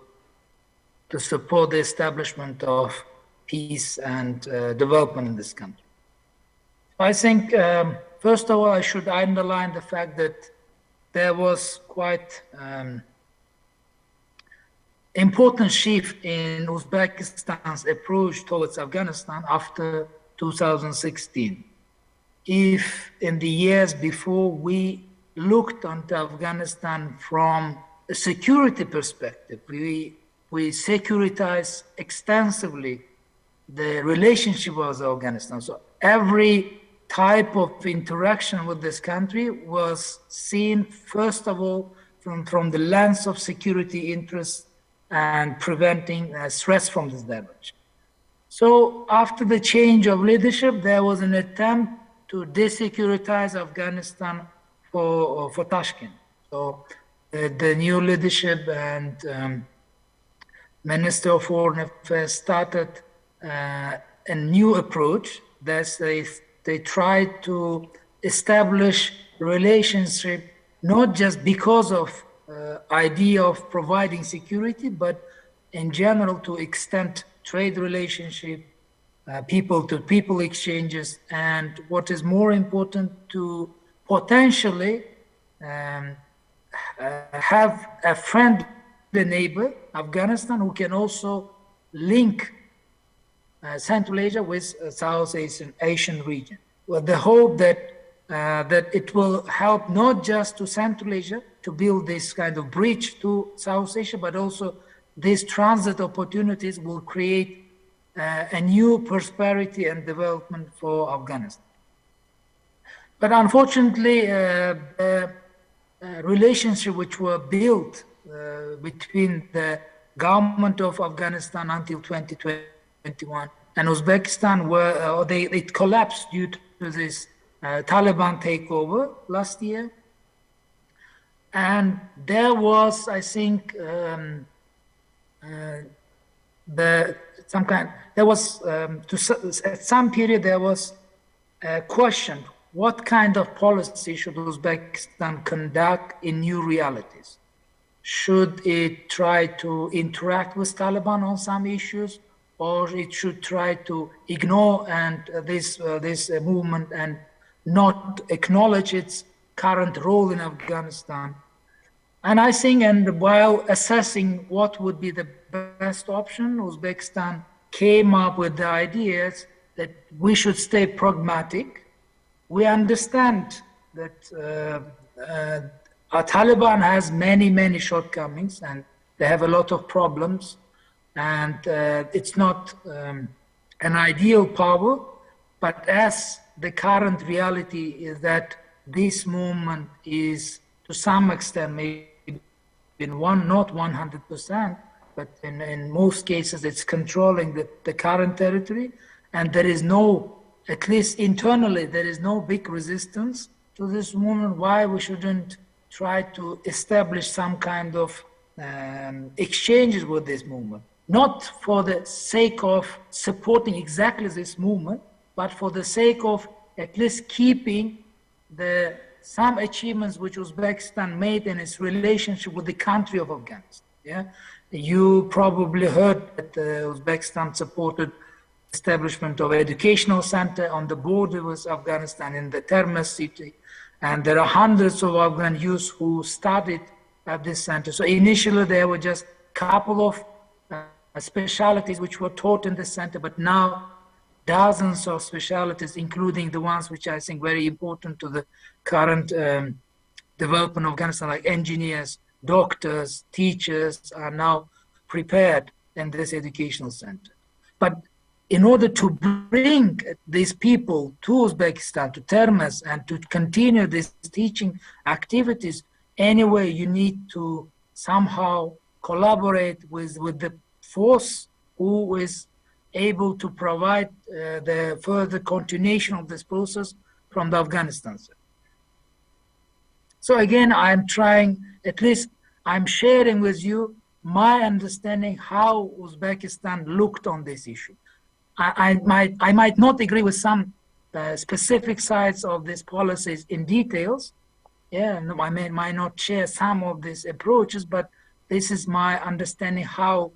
support the establishment of peace and development in this country. I think, first of all, I should underline the fact that there was quite important shift in Uzbekistan's approach towards Afghanistan after 2016. If in the years before we looked onto Afghanistan from a security perspective, we securitized extensively the relationship with Afghanistan. So every type of interaction with this country was seen, first of all, from the lens of security interests and preventing threats from this direction. So after the change of leadership, there was an attempt to desecuritize Afghanistan for Tashkent. So the new leadership and Minister of Foreign Affairs started a new approach that they tried to establish relationship not just because of idea of providing security, but in general to extend trade relationship, people-to-people exchanges, and what is more important, to potentially have a friendly neighbor, Afghanistan, who can also link Central Asia with South Asian region. With the hope that it will help not just to Central Asia to build this kind of bridge to South Asia, but also these transit opportunities will create a new prosperity and development for Afghanistan. But unfortunately, the relationship which were built between the government of Afghanistan until 2021 and Uzbekistan it collapsed due to this Taliban takeover last year. And there was, I think, at some period there was a question: what kind of policy should Uzbekistan conduct in new realities? Should it try to interact with Taliban on some issues, or it should try to ignore this movement and not acknowledge its current role in Afghanistan? And I think, and while assessing what would be the best option, Uzbekistan came up with the ideas that we should stay pragmatic. We understand that Taliban has many shortcomings and they have a lot of problems, and it's not an ideal power, but as the current reality is that this movement is to some extent maybe not 100%, but in most cases it's controlling the current territory, and there is no, at least internally, there is no big resistance to this movement. Why we shouldn't try to establish some kind of exchanges with this movement? Not for the sake of supporting exactly this movement, but for the sake of at least keeping some achievements which Uzbekistan made in its relationship with the country of Afghanistan. Yeah, you probably heard that Uzbekistan supported establishment of educational center on the border with Afghanistan in the Termez city, and there are hundreds of Afghan youths who studied at this center. So initially there were just a couple of specialties which were taught in the center, but now dozens of specialties, including the ones which I think very important to the current development of Afghanistan, like engineers, doctors, teachers, are now prepared in this educational center. But in order to bring these people to Uzbekistan, to Termez, and to continue these teaching activities, anyway, you need to somehow collaborate with the force who is able to provide the further continuation of this process from the Afghanistan side. So again, I'm trying, at least I'm sharing with you my understanding how Uzbekistan looked on this issue. I might not agree with some specific sides of these policies in details. Yeah, no, I might not share some of these approaches, but this is my understanding how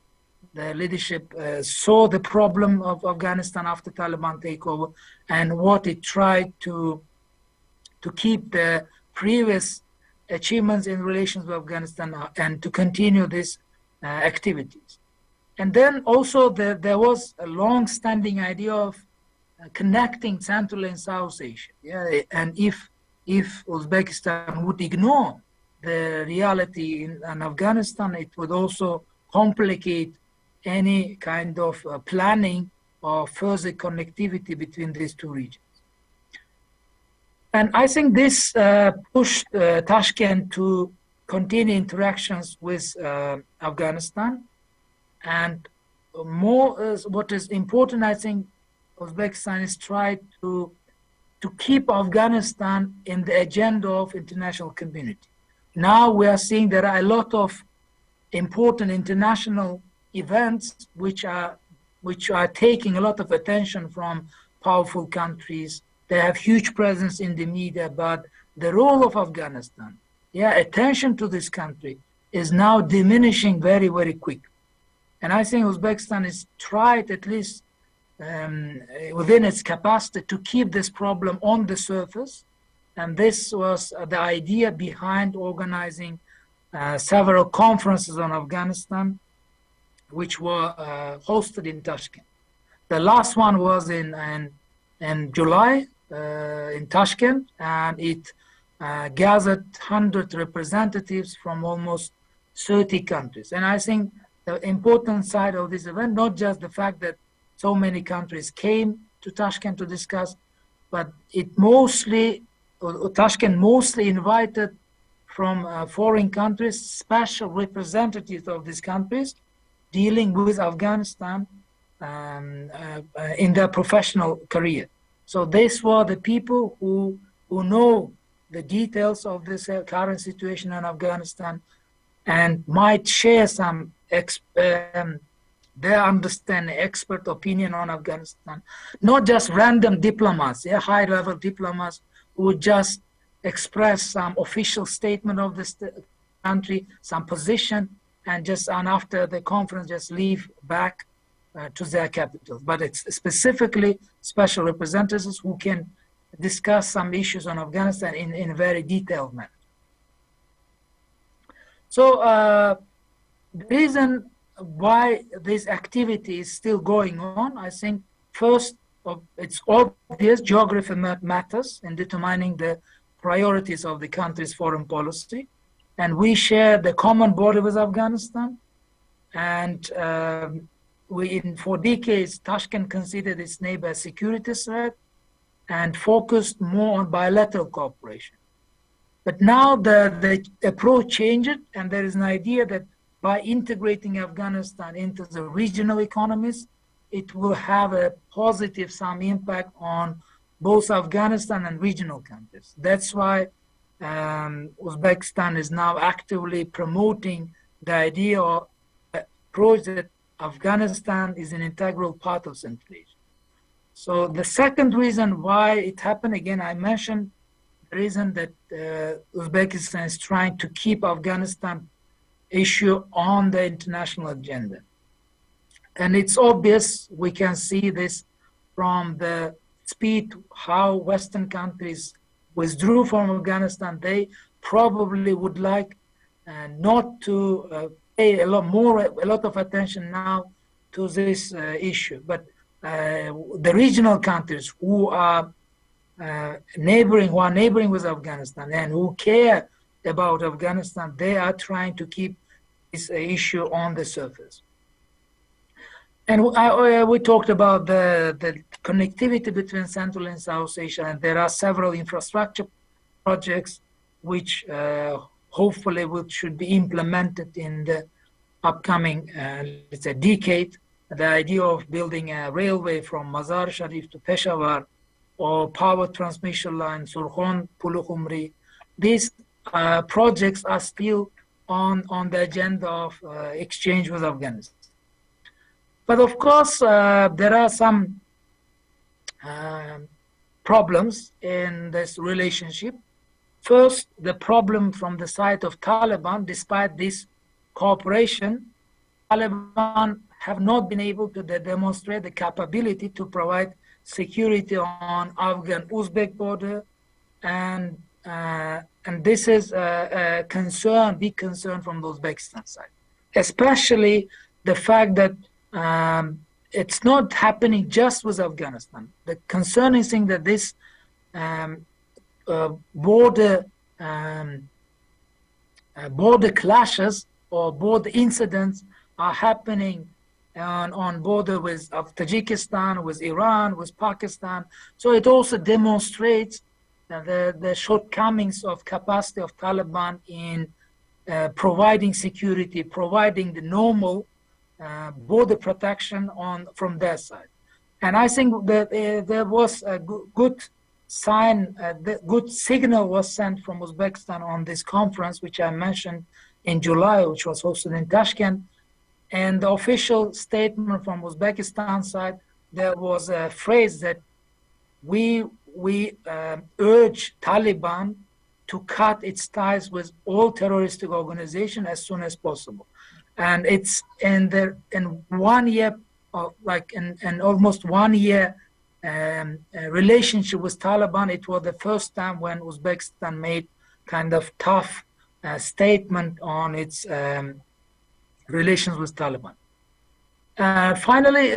the leadership saw the problem of Afghanistan after Taliban takeover, and what it tried to keep the previous achievements in relations with Afghanistan and to continue these activities. And then also there was a long-standing idea of connecting Central and South Asia. Yeah, and if Uzbekistan would ignore the reality in Afghanistan, it would also complicate any kind of planning or further connectivity between these two regions. And I think this pushed Tashkent to continue interactions with Afghanistan. And more, what is important, I think, Uzbekistan is trying to keep Afghanistan in the agenda of international community. Now we are seeing there are a lot of important international events which are taking a lot of attention from powerful countries. They have huge presence in the media, but the role of Afghanistan, attention to this country is now diminishing very, very quickly. And I think Uzbekistan is tried, at least within its capacity, to keep this problem on the surface. And this was the idea behind organizing several conferences on Afghanistan, which were hosted in Tashkent. The last one was in July in Tashkent, and it gathered 100 representatives from almost 30 countries. And I think the important side of this event, not just the fact that so many countries came to Tashkent to discuss, but Tashkent mostly invited from foreign countries special representatives of these countries dealing with Afghanistan in their professional career. So these were the people who know the details of this current situation in Afghanistan and might share some their understanding, expert opinion on Afghanistan. Not just random diplomats, high-level diplomats who just express some official statement of this country, some position, and after the conference just leave back to their capitals. But it's specifically special representatives who can discuss some issues on Afghanistan in a very detailed manner. So the reason why this activity is still going on, I think first, it's obvious geography matters in determining the priorities of the country's foreign policy. And we share the common border with Afghanistan. And for decades, Tashkent considered its neighbor a security threat and focused more on bilateral cooperation. But now the approach changed, and there is an idea that by integrating Afghanistan into the regional economies, it will have a positive some impact on both Afghanistan and regional countries. That's why Uzbekistan is now actively promoting the idea or approach that Afghanistan is an integral part of Central Asia. So the second reason why it happened, again, I mentioned the reason that Uzbekistan is trying to keep Afghanistan issue on the international agenda. And it's obvious, we can see this from the speed how Western countries withdrew from Afghanistan. They probably would like not to pay a lot of attention now to this issue. But the regional countries who are neighboring with Afghanistan and who care about Afghanistan, they are trying to keep this issue on the surface. And we talked about the connectivity between Central and South Asia, and there are several infrastructure projects which hopefully should be implemented in the upcoming, let's say, decade. The idea of building a railway from Mazar Sharif to Peshawar, or power transmission line Surkhon Pulukhumri, these projects are still on the agenda of exchange with Afghanistan. But of course, there are some problems in this relationship. First, the problem from the side of Taliban, despite this cooperation, Taliban have not been able to demonstrate the capability to provide security on Afghan-Uzbek border, and this is a concern, big concern from the Uzbekistan side, especially the fact that it's not happening just with Afghanistan. The concerning thing that this border clashes or border incidents are happening on border with Tajikistan, with Iran, with Pakistan. So it also demonstrates the shortcomings of capacity of Taliban in providing security, providing the normal border protection from their side. And I think that there was a good sign, the good signal was sent from Uzbekistan on this conference, which I mentioned in July, which was hosted in Tashkent. And the official statement from Uzbekistan side, there was a phrase that we urge Taliban to cut its ties with all terroristic organizations as soon as possible. And it's in 1 year, in almost 1 year relationship with Taliban, it was the first time when Uzbekistan made kind of tough statement on its relations with Taliban. Finally,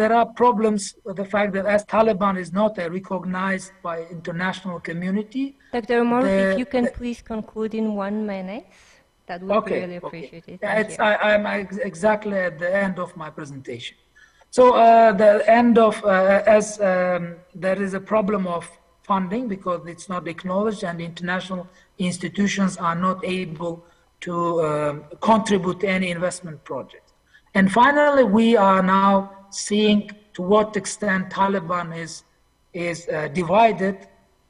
there are problems with the fact that as Taliban is not recognized by international community. Dr. Omar, if you can please conclude in 1 minute, that would be really appreciated. I'm exactly at the end of my presentation. So the end of, there is a problem of funding because it's not acknowledged and international institutions are not able to contribute to any investment project. And finally, we are now seeing to what extent Taliban is divided.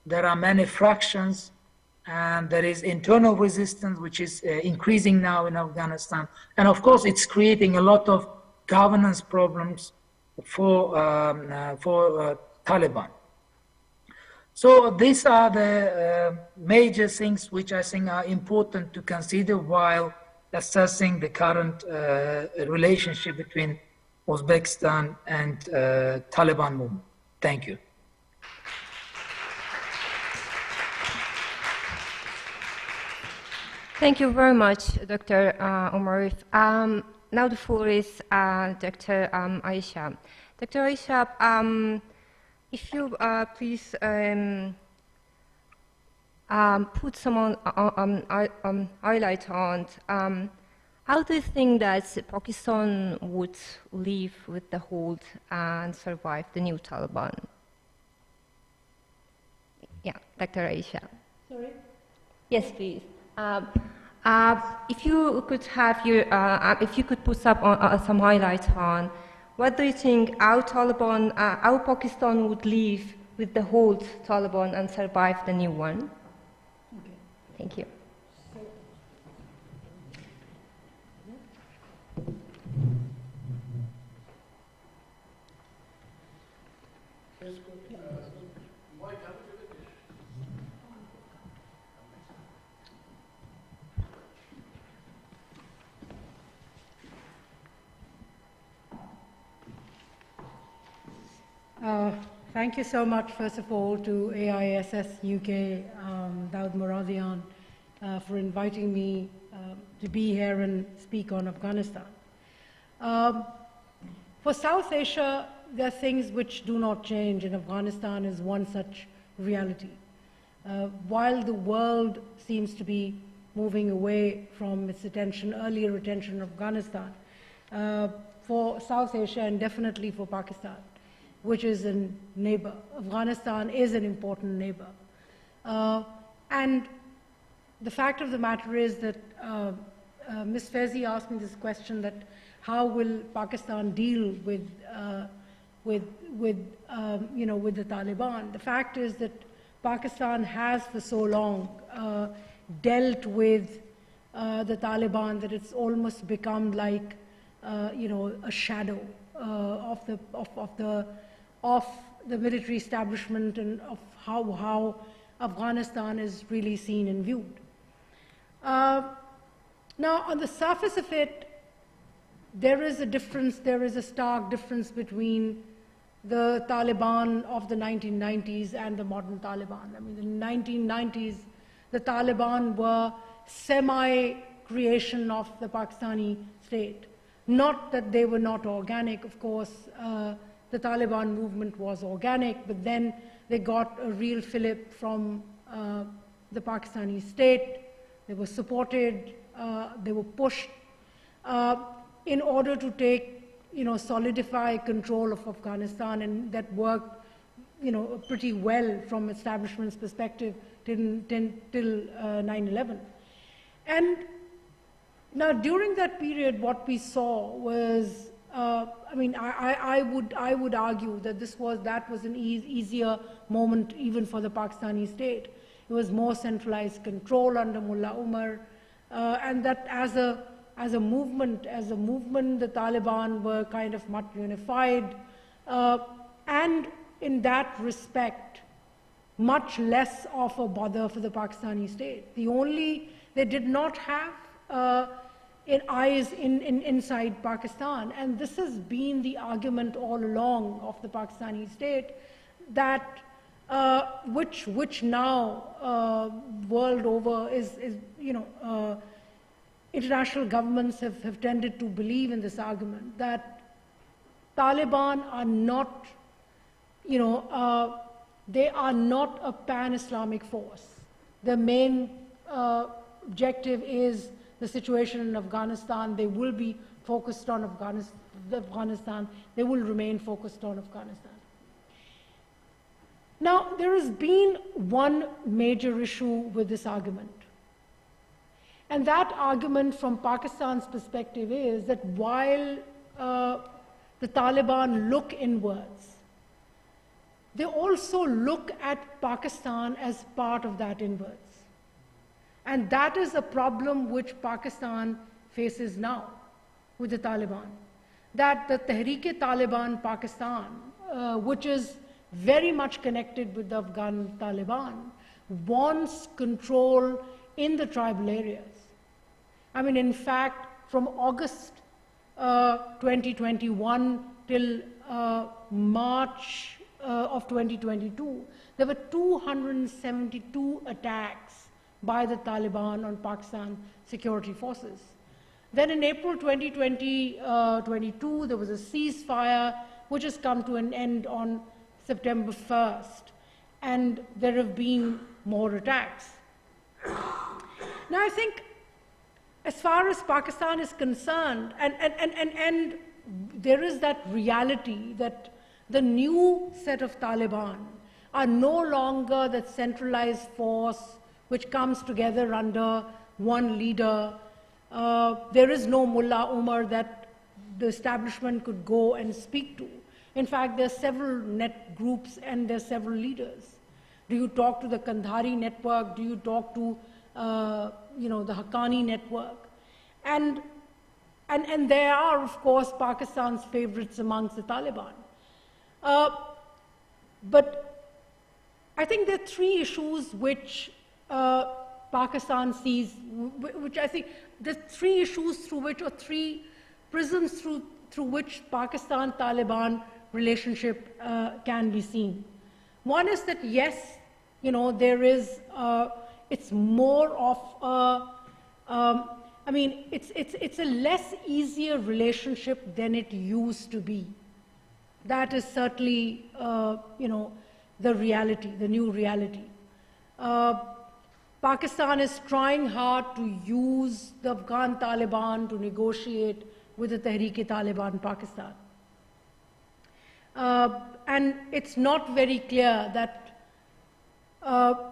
There are many fractions, and there is internal resistance, which is increasing now in Afghanistan. And of course, it's creating a lot of governance problems for Taliban. So these are the major things which I think are important to consider while assessing the current relationship between Uzbekistan and Taliban movement. Thank you. Thank you very much, Dr. Omarif. Now the floor is Dr. Aisha. Dr. Aisha, if you please put some highlight on how do you think that Pakistan would live with the hold and survive the new Taliban? Yeah, Dr. Aisha. Sorry? Yes, please. If you could have your, if you could put up some highlights on what do you think how Taliban, how Pakistan would live with the old Taliban and survive the new one? Okay. Thank you. Thank you so much, first of all, to AISS UK, Daud Moradian, for inviting me to be here and speak on Afghanistan. For South Asia, there are things which do not change, and Afghanistan is one such reality. While the world seems to be moving away from its earlier attention of Afghanistan, for South Asia and definitely for Pakistan, which is a neighbor, Afghanistan is an important neighbor. And the fact of the matter is that Ms. Faizi asked me this question, that how will Pakistan deal with the Taliban? The fact is that Pakistan has for so long dealt with the Taliban that it's almost become like a shadow of the military establishment and of how Afghanistan is really seen and viewed. Now, on the surface of it, there is a difference, there is a stark difference between the Taliban of the 1990s and the modern Taliban. I mean, in the 1990s, the Taliban were semi-creation of the Pakistani state. Not that they were not organic, of course, the Taliban movement was organic, but then they got a real fillip from the Pakistani state. They were supported, they were pushed in order to take, solidify control of Afghanistan, and that worked, pretty well from establishment's perspective till 9/11. And now, during that period, what we saw was, I would argue that that was an easier moment even for the Pakistani state. It was more centralized control under Mullah Umar, and that as a movement, the Taliban were kind of much unified, and in that respect, much less of a bother for the Pakistani state. They did not have eyes inside Pakistan, and this has been the argument all along of the Pakistani state, that which now world over is international governments have tended to believe in this argument, that Taliban are not, they are not a pan-Islamic force. The main objective is the situation in Afghanistan. They will be focused on Afghanistan. They will remain focused on Afghanistan. Now, there has been one major issue with this argument. And that argument from Pakistan's perspective is that while the Taliban look inwards, they also look at Pakistan as part of that inwards. And that is a problem which Pakistan faces now with the Taliban. That the Tehreek-e-Taliban Pakistan, which is very much connected with the Afghan Taliban, wants control in the tribal areas. I mean, in fact, from August 2021 till March of 2022, there were 272 attacks by the Taliban on Pakistan security forces. Then in April 2022, there was a ceasefire which has come to an end on September 1st, and there have been more attacks. Now, I think as far as Pakistan is concerned, and there is that reality that the new set of Taliban are no longer that centralized force which comes together under one leader. There is no Mullah Umar that the establishment could go and speak to. In fact, there are several net groups and there are several leaders. Do you talk to the Kandhari network? Do you talk to the Haqqani network? And there are, of course, Pakistan's favorites amongst the Taliban. But I think there are three issues which Pakistan sees, which I think the three issues through which, or three prisms through which Pakistan-Taliban relationship can be seen. One is that yes, there is, it's more of I mean, it's a less easier relationship than it used to be. That is certainly, you know, the reality, the new reality. Pakistan is trying hard to use the Afghan Taliban to negotiate with the Tehreek-e-Taliban Pakistan. And it's not very clear that,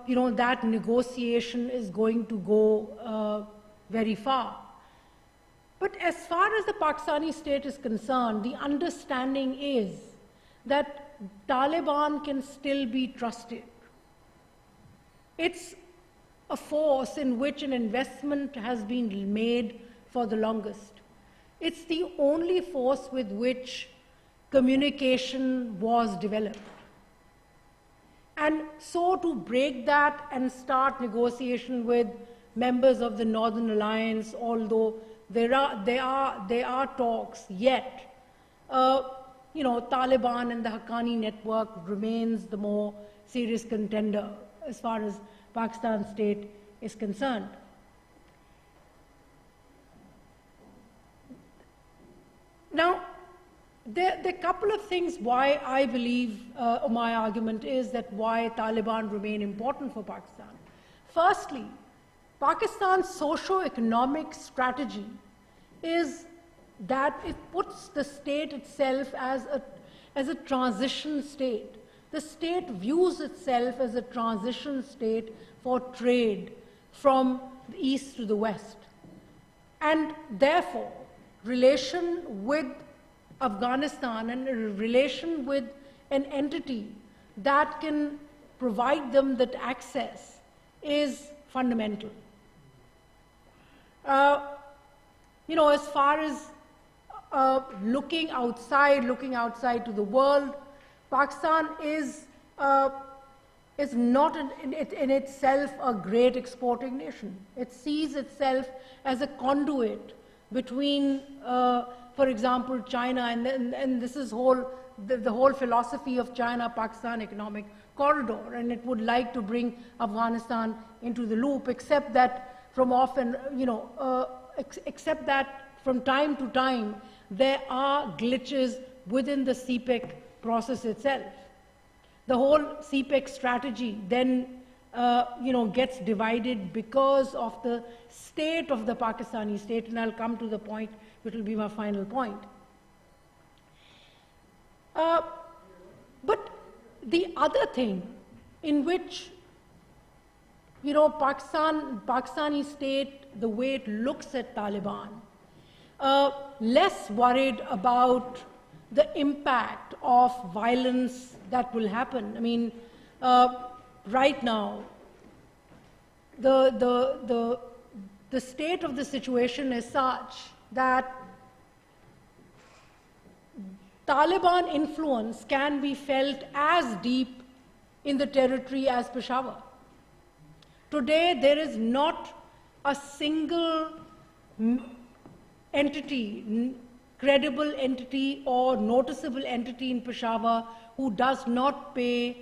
you know, that negotiation is going to go very far. But as far as the Pakistani state is concerned, the understanding is that Taliban can still be trusted. It's a force in which an investment has been made for the longest. It's the only force with which communication was developed. And so to break that and start negotiation with members of the Northern Alliance, although there are talks, yet, you know, Taliban and the Haqqani network remains the more serious contender as far as Pakistan state is concerned. Now, there are a couple of things why I believe, or my argument is that why Taliban remain important for Pakistan. Firstly, Pakistan's socio-economic strategy is that it puts the state itself as a transition state. The state views itself as a transition state for trade from the east to the west. And therefore, relation with Afghanistan and a relation with an entity that can provide them that access is fundamental. You know, as far as looking outside to the world, Pakistan is not in itself a great exporting nation. It sees itself as a conduit between, for example, China, and this is the whole philosophy of China-Pakistan economic corridor, and it would like to bring Afghanistan into the loop, except that from often, you know, except that from time to time, there are glitches within the CPEC process itself. The whole CPEC strategy then, you know, gets divided because of the state of the Pakistani state, and I'll come to the point, which will be my final point. But the other thing in which, you know, Pakistani state, the way it looks at Taliban, less worried about the impact of violence that will happen. I mean, right now, the state of the situation is such that Taliban influence can be felt as deep in the territory as Peshawar. Today, there is not a single entity, credible entity or noticeable entity in Peshawar who does not pay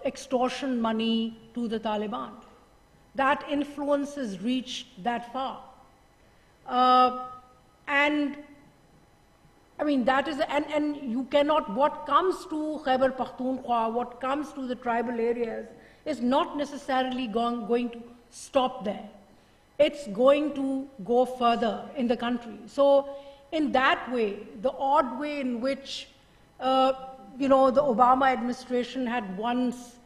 extortion money to the Taliban. That influence has reached that far. And I mean, that is, and you cannot, what comes to Khyber Pakhtunkhwa, what comes to the tribal areas is not necessarily going to stop there. It's going to go further in the country. So in that way, the odd way in which, you know, the Obama administration had once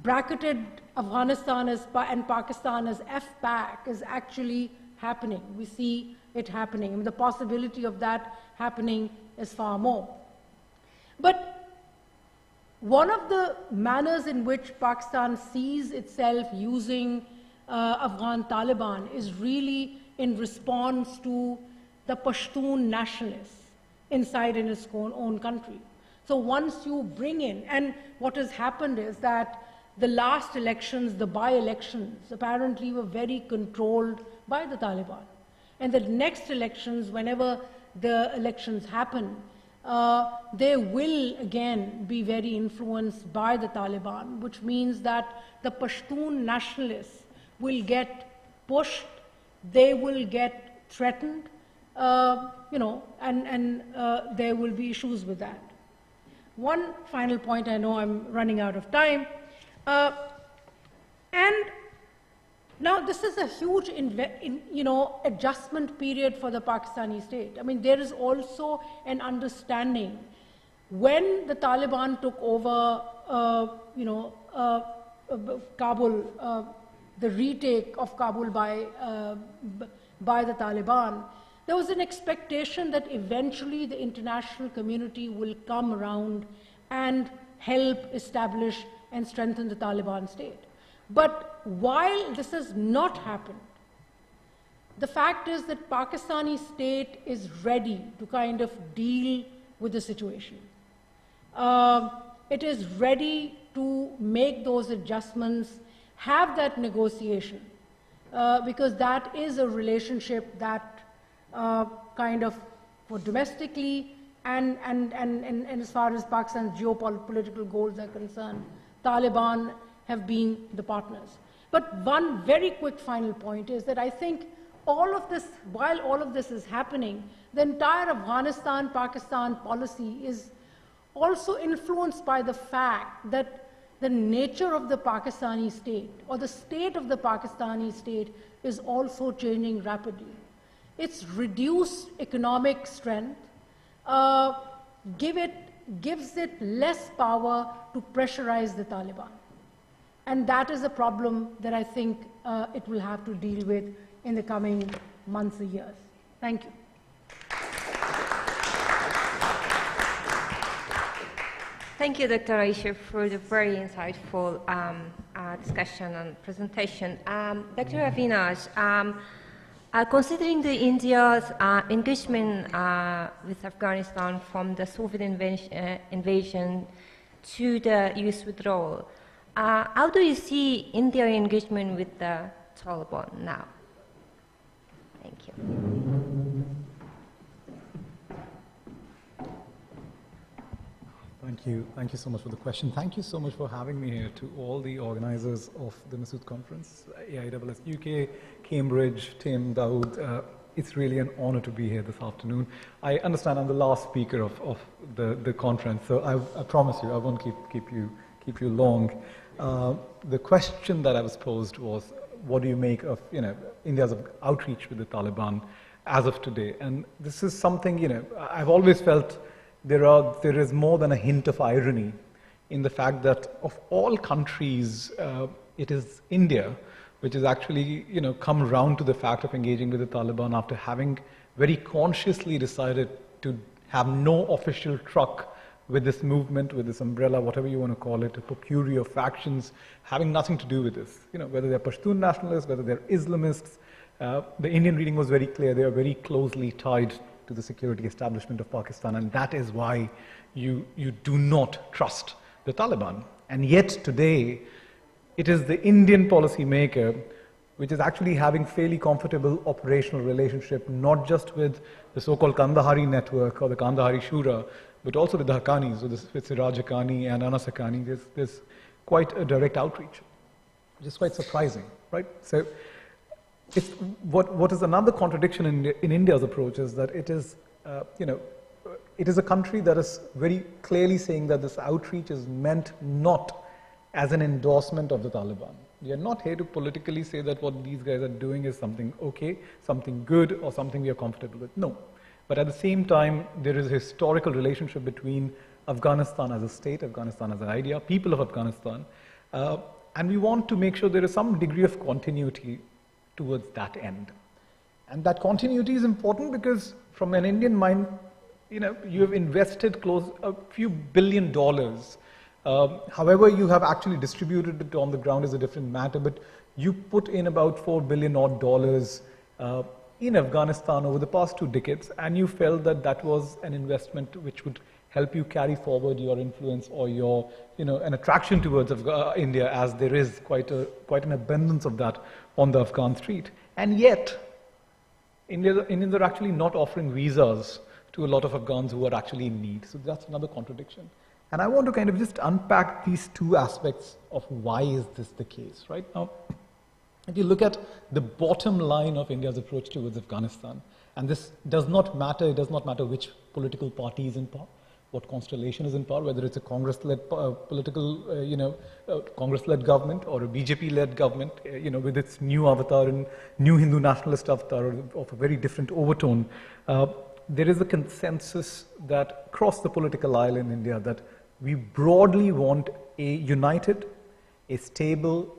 bracketed Afghanistan and Pakistan as FPAC is actually happening. We see it happening. I mean, the possibility of that happening is far more. But one of the manners in which Pakistan sees itself using Afghan Taliban is really in response to the Pashtun nationalists inside in its own country. So once you bring in, and what has happened is that the last elections, the by-elections, apparently were very controlled by the Taliban. And the next elections, whenever the elections happen, they will again be very influenced by the Taliban, which means that the Pashtun nationalists will get pushed they will get threatened, and there will be issues with that. One final point, I know I'm running out of time, and now this is a huge adjustment period for the Pakistani state. I mean, there is also an understanding when the Taliban took over, Kabul, the retake of Kabul by the Taliban, there was an expectation that eventually the international community will come around and help establish and strengthen the Taliban state. But while this has not happened, the fact is that Pakistani state is ready to kind of deal with the situation. It is ready to make those adjustments, have that negotiation, because that is a relationship that kind of, for domestically and as far as Pakistan's geopolitical goals are concerned, Taliban have been the partners. But one very quick final point is that I think all of this, while all of this is happening, the entire Afghanistan-Pakistan policy is also influenced by the fact that the nature of the Pakistani state, or the state of the Pakistani state, is also changing rapidly. Its reduced economic strength gives it less power to pressurize the Taliban. And that is a problem that I think it will have to deal with in the coming months or years. Thank you. Thank you, Dr. Aisha, for the very insightful discussion and presentation. Dr. Avinaj, considering India's engagement with Afghanistan from the Soviet invasion to the US withdrawal, how do you see India's engagement with the Taliban now? Thank you. Thank you so much for the question. Thank you so much for having me here, to all the organizers of the Masood conference, AISS UK, Cambridge, Tim, Dawood. It's really an honor to be here this afternoon. I understand I'm the last speaker of the conference, so I promise you I won't keep you long. The question that I was posed was, what do you make of India's outreach with the Taliban as of today? And this is something I've always felt there is more than a hint of irony in the fact that of all countries, it is India which has actually come around to the fact of engaging with the Taliban after having very consciously decided to have no official truck with this movement, with this umbrella, whatever you want to call it, a potpourri of factions having nothing to do with this. Whether they're Pashtun nationalists, whether they're Islamists, the Indian reading was very clear. They are very closely tied to the security establishment of Pakistan, and that is why you do not trust the Taliban. And yet today, it is the Indian policymaker which is actually having fairly comfortable operational relationship, not just with the so-called Kandahari network or the Kandahari Shura, but also with the Haqqanis, with Siraj Haqqani and Anas Haqqani. There's quite a direct outreach, which is quite surprising, right? So it's, what is another contradiction in India's approach is that it is, it is a country that is very clearly saying that this outreach is meant not as an endorsement of the Taliban. We are not here to politically say that what these guys are doing is something okay, something good, or something we are comfortable with. No. But at the same time, there is a historical relationship between Afghanistan as a state, Afghanistan as an idea, people of Afghanistan, and we want to make sure there is some degree of continuity towards that end. And that continuity is important because from an Indian mind, you have invested a few $1 billion. However you have actually distributed it on the ground is a different matter, but you put in about $4 billion odd in Afghanistan over the past 2 decades, and you felt that that was an investment which would help you carry forward your influence or your, an attraction towards India, as there is quite an abundance of that on the Afghan street. And yet, Indians are actually not offering visas to a lot of Afghans who are actually in need. So that's another contradiction. And I want to kind of just unpack these 2 aspects of why is this the case, right? Now, If you look at the bottom line of India's approach towards Afghanistan, and this does not matter, it does not matter which political party is in power, what constellation is in power, whether it's a Congress-led Congress-led government or a BJP-led government, with its new avatar and new Hindu nationalist avatar of a very different overtone. There is a consensus that across the political aisle in India that we broadly want a united, a stable,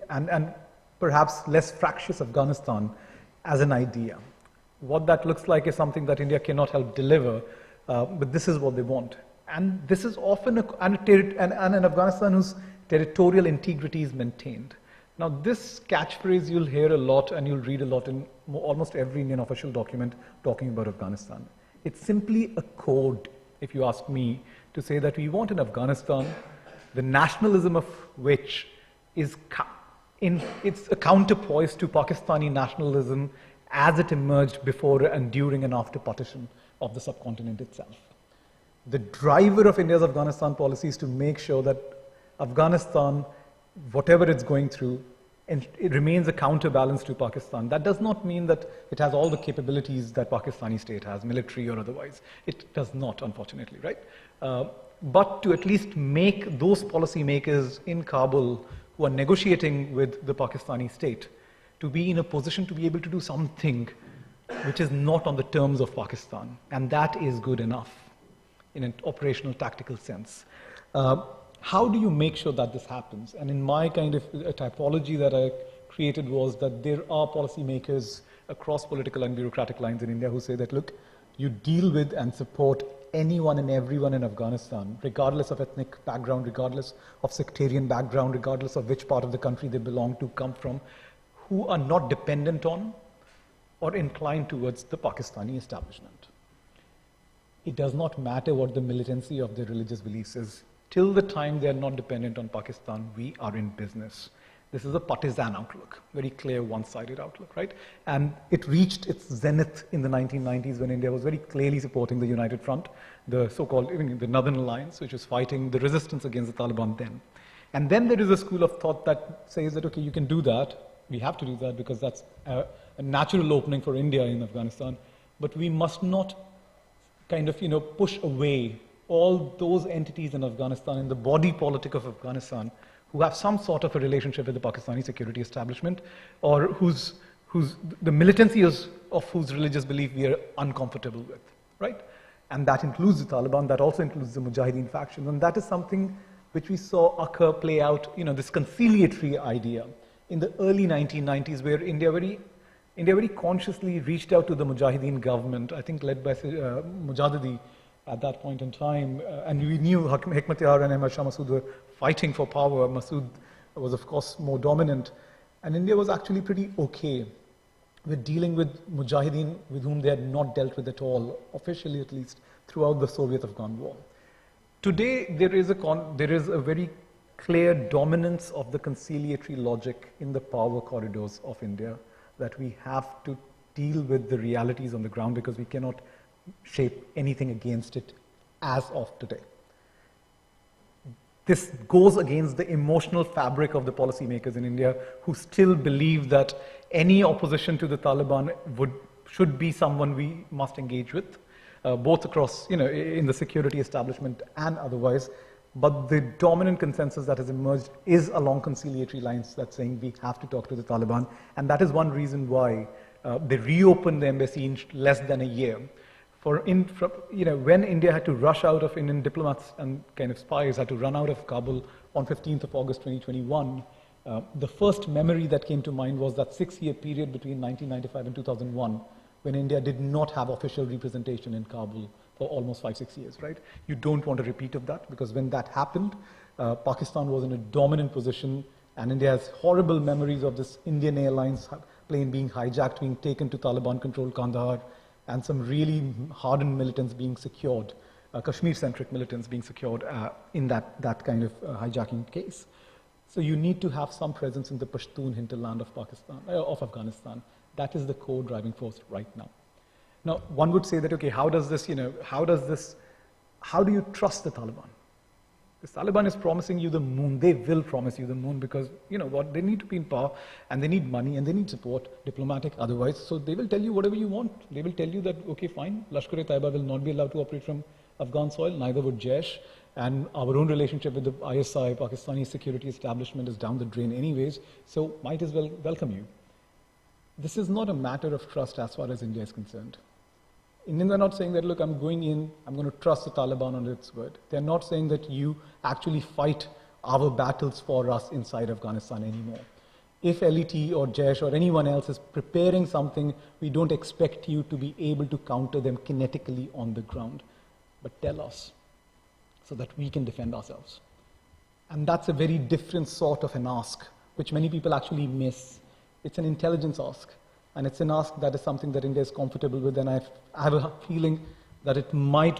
and perhaps less fractious Afghanistan as an idea. What that looks like is something that India cannot help deliver, but this is what they want. And this is often an Afghanistan whose territorial integrity is maintained. Now, this catchphrase you'll hear a lot and you'll read a lot in almost every Indian official document talking about Afghanistan. It's simply a code, if you ask me, to say that we want in Afghanistan the nationalism of which is it's a counterpoise to Pakistani nationalism as it emerged before and during and after partition of the subcontinent itself. The driver of India's Afghanistan policy is to make sure that Afghanistan, whatever it's going through, it remains a counterbalance to Pakistan. That does not mean that it has all the capabilities that Pakistani state has, military or otherwise. It does not, unfortunately, right? But to at least make those policymakers in Kabul who are negotiating with the Pakistani state to be in a position to be able to do something which is not on the terms of Pakistan. And that is good enough in an operational, tactical sense. How do you make sure that this happens? And in my kind of typology that I created was that there are policymakers across political and bureaucratic lines in India who say that, look, you deal with and support anyone and everyone in Afghanistan, regardless of ethnic background, regardless of sectarian background, regardless of which part of the country they belong to, come from, who are not dependent on or inclined towards the Pakistani establishment. It does not matter what the militancy of their religious beliefs is. Till the time they are not dependent on Pakistan, we are in business. This is a partisan outlook, very clear one-sided outlook, right? And it reached its zenith in the 1990s when India was very clearly supporting the United Front, the so-called the Northern Alliance, which was fighting the resistance against the Taliban then. And then there is a school of thought that says that, okay, you can do that. We have to do that because that's a natural opening for India in Afghanistan. But we must not kind of, push away all those entities in Afghanistan, in the body politic of Afghanistan, who have some sort of a relationship with the Pakistani security establishment, or whose the militancy of whose religious belief we are uncomfortable with, right? And that includes the Taliban, that also includes the Mujahideen faction, and that is something which we saw occur, play out, this conciliatory idea in the early 1990s, where India very consciously reached out to the Mujahideen government, I think led by Mujahideen at that point in time, and we knew Hekmatyar and Ahmad Shah Massoud were fighting for power. Massoud was, of course, more dominant, and India was actually pretty okay with dealing with Mujahideen with whom they had not dealt with at all, officially at least, throughout the Soviet-Afghan war. Today, there is a very clear dominance of the conciliatory logic in the power corridors of India, that we have to deal with the realities on the ground because we cannot shape anything against it as of today. This goes against the emotional fabric of the policymakers in India who still believe that any opposition to the Taliban should be someone we must engage with, both across, in the security establishment and otherwise. But the dominant consensus that has emerged is along conciliatory lines that's saying we have to talk to the Taliban. And that is one reason why they reopened the embassy in less than a year. When India had to rush out of Indian diplomats and kind of spies had to run out of Kabul on 15th of August 2021, the first memory that came to mind was that 6-year period between 1995 and 2001, when India did not have official representation in Kabul for almost 5-6 years, right? You don't want a repeat of that, because when that happened, Pakistan was in a dominant position, and India has horrible memories of this Indian Airlines plane being hijacked, being taken to Taliban-controlled Kandahar, and some really hardened militants being secured, Kashmir-centric militants being secured in that kind of hijacking case. So you need to have some presence in the Pashtun hinterland of Afghanistan. That is the core driving force right now. Now, one would say that, okay, how do you trust the Taliban? The Taliban is promising you the moon. They will promise you the moon because, you know what, they need to be in power and they need money and they need support, diplomatic, otherwise. So they will tell you whatever you want. They will tell you that, okay, fine, Lashkar-e-Taiba will not be allowed to operate from Afghan soil, neither would Jaish. And our own relationship with the ISI, Pakistani security establishment, is down the drain anyways. So might as well welcome you. This is not a matter of trust as far as India is concerned. Indians are not saying that, look, I'm going in, I'm going to trust the Taliban on its word. They're not saying that you actually fight our battles for us inside Afghanistan anymore. If LET or Jaish or anyone else is preparing something, we don't expect you to be able to counter them kinetically on the ground. But tell us so that we can defend ourselves. And that's a very different sort of an ask, which many people actually miss. It's an intelligence ask. And it's an ask that is something that India is comfortable with, and I have a feeling that it might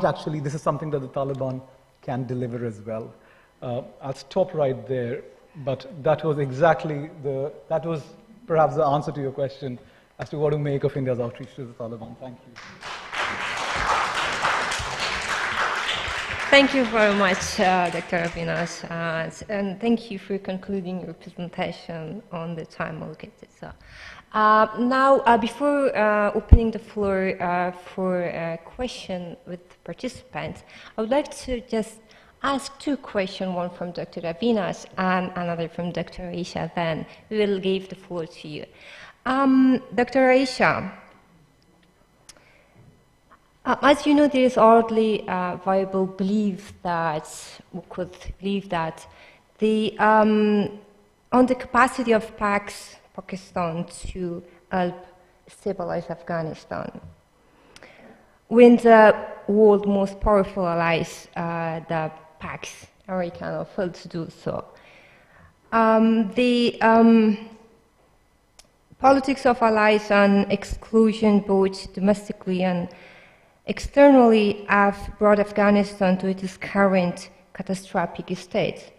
actually, this is something that the Taliban can deliver as well. I'll stop right there, but that was perhaps the answer to your question as to what to make of India's outreach to the Taliban. Thank you. Thank you very much, Dr. Avinash, and thank you for concluding your presentation on the time allocated. So, now, before opening the floor for a question with participants, I would like to just ask two questions, one from Dr. Avinash and another from Dr. Aisha. Then we will give the floor to you. Dr. Aisha, as you know, there is hardly a viable belief that we could believe that on the capacity of Pakistan to help stabilize Afghanistan. When the world's most powerful allies, the Pax Americano, failed to do so. The politics of allies and exclusion, both domestically and externally, have brought Afghanistan to its current catastrophic state.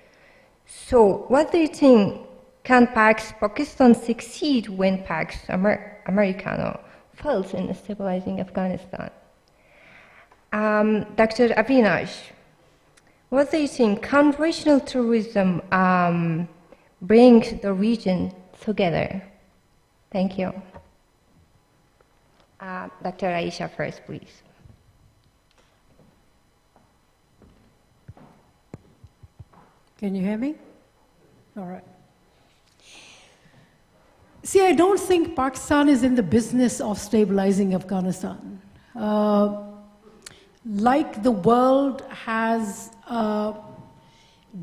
So, what do you think? Can Pakistan succeed when Pax Americano fails in stabilizing Afghanistan? Dr. Avinash, what do you think? Can regional tourism bring the region together? Thank you. Dr. Aisha first, please. Can you hear me? All right. See, I don't think Pakistan is in the business of stabilizing Afghanistan. Like the world has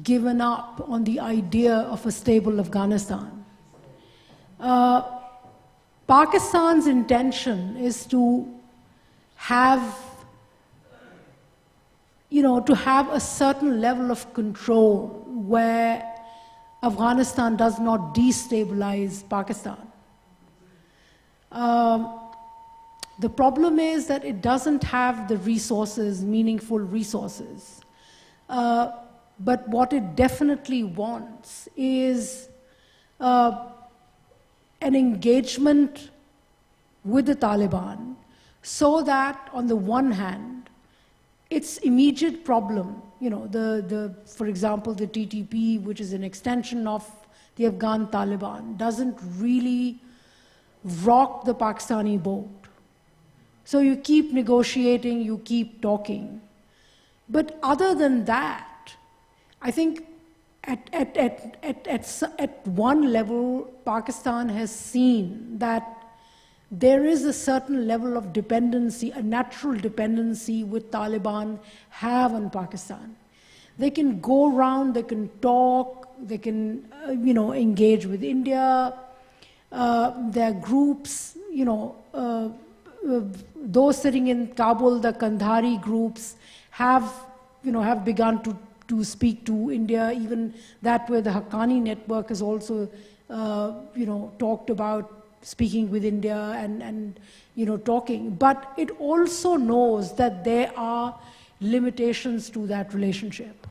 given up on the idea of a stable Afghanistan, Pakistan's intention is to have, to have a certain level of control where Afghanistan does not destabilize Pakistan. The problem is that it doesn't have the resources, meaningful resources. But what it definitely wants is an engagement with the Taliban so that, on the one hand, its immediate problem, for example, the TTP, which is an extension of the Afghan Taliban, doesn't really rock the Pakistani boat. So you keep negotiating, you keep talking. But other than that, I think at one level, Pakistan has seen that there is a certain level of dependency, a natural dependency with Taliban have on Pakistan. They can go around, they can talk, they can, engage with India. Their groups, those sitting in Kabul, the Kandhari groups, have begun to speak to India. Even that way, the Haqqani network has also, talked about speaking with India and talking. But it also knows that there are limitations to that relationship.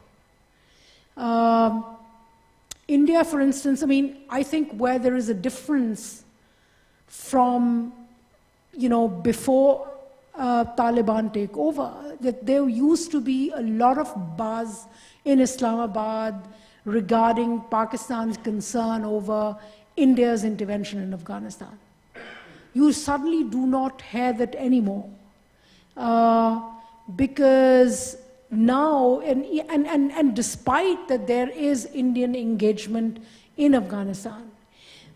India, for instance, I think where there is a difference from, before Taliban take over, that there used to be a lot of buzz in Islamabad regarding Pakistan's concern over India's intervention in Afghanistan. You suddenly do not hear that anymore, because now, and despite that there is Indian engagement in Afghanistan,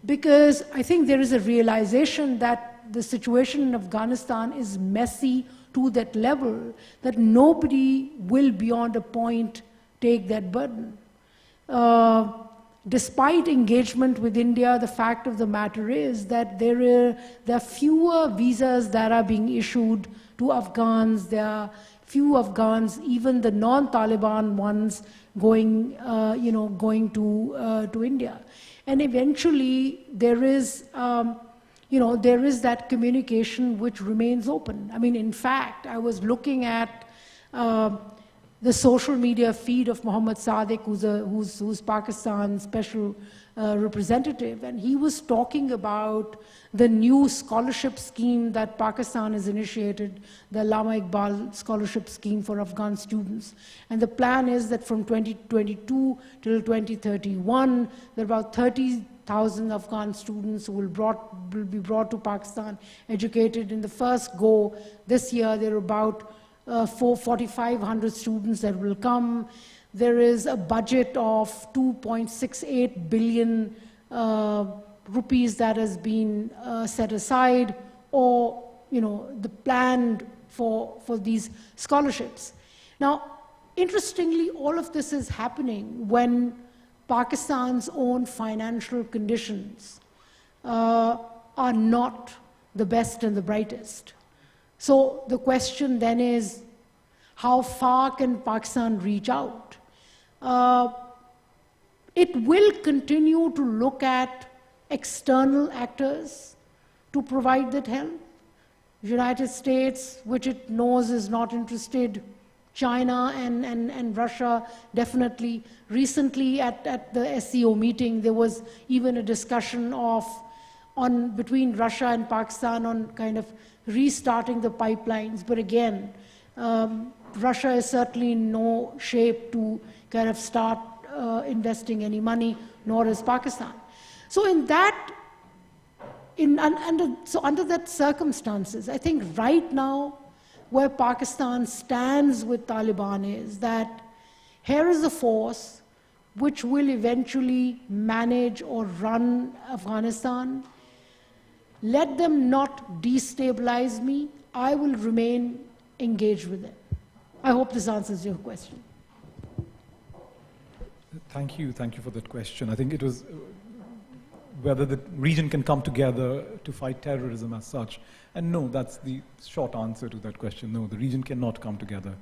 because I think there is a realization that the situation in Afghanistan is messy to that level that nobody will beyond a point take that burden. Despite engagement with India, the fact of the matter is that there are fewer visas that are being issued to Afghans. There are few Afghans, even the non-Taliban ones, going to India. And eventually there is, there is that communication which remains open. I mean, in fact, I was looking at the social media feed of Mohammad Sadiq, who's Pakistan's special representative, and he was talking about the new scholarship scheme that Pakistan has initiated, the Allama Iqbal scholarship scheme for Afghan students. And the plan is that from 2022 till 2031, there are about 30,000 Afghan students will be brought to Pakistan, educated in the first go. This year, there are about 4,500 students that will come. There is a budget of 2.68 billion rupees that has been set aside, or the planned for these scholarships. Now, interestingly, all of this is happening when Pakistan's own financial conditions are not the best and the brightest. So the question then is, how far can Pakistan reach out? It will continue to look at external actors to provide that help. United States, which it knows is not interested, China and Russia definitely. Recently at the SCO meeting, there was even a discussion between Russia and Pakistan on kind of restarting the pipelines. But again, Russia is certainly in no shape to kind of start investing any money, nor is Pakistan. So under that circumstances, I think right now where Pakistan stands with Taliban is that here is a force which will eventually manage or run Afghanistan. Let them not destabilize me. I will remain engaged with them. I hope this answers your question. Thank you for that question. I think it was whether the region can come together to fight terrorism as such. And no, that's the short answer to that question. No, the region cannot come together,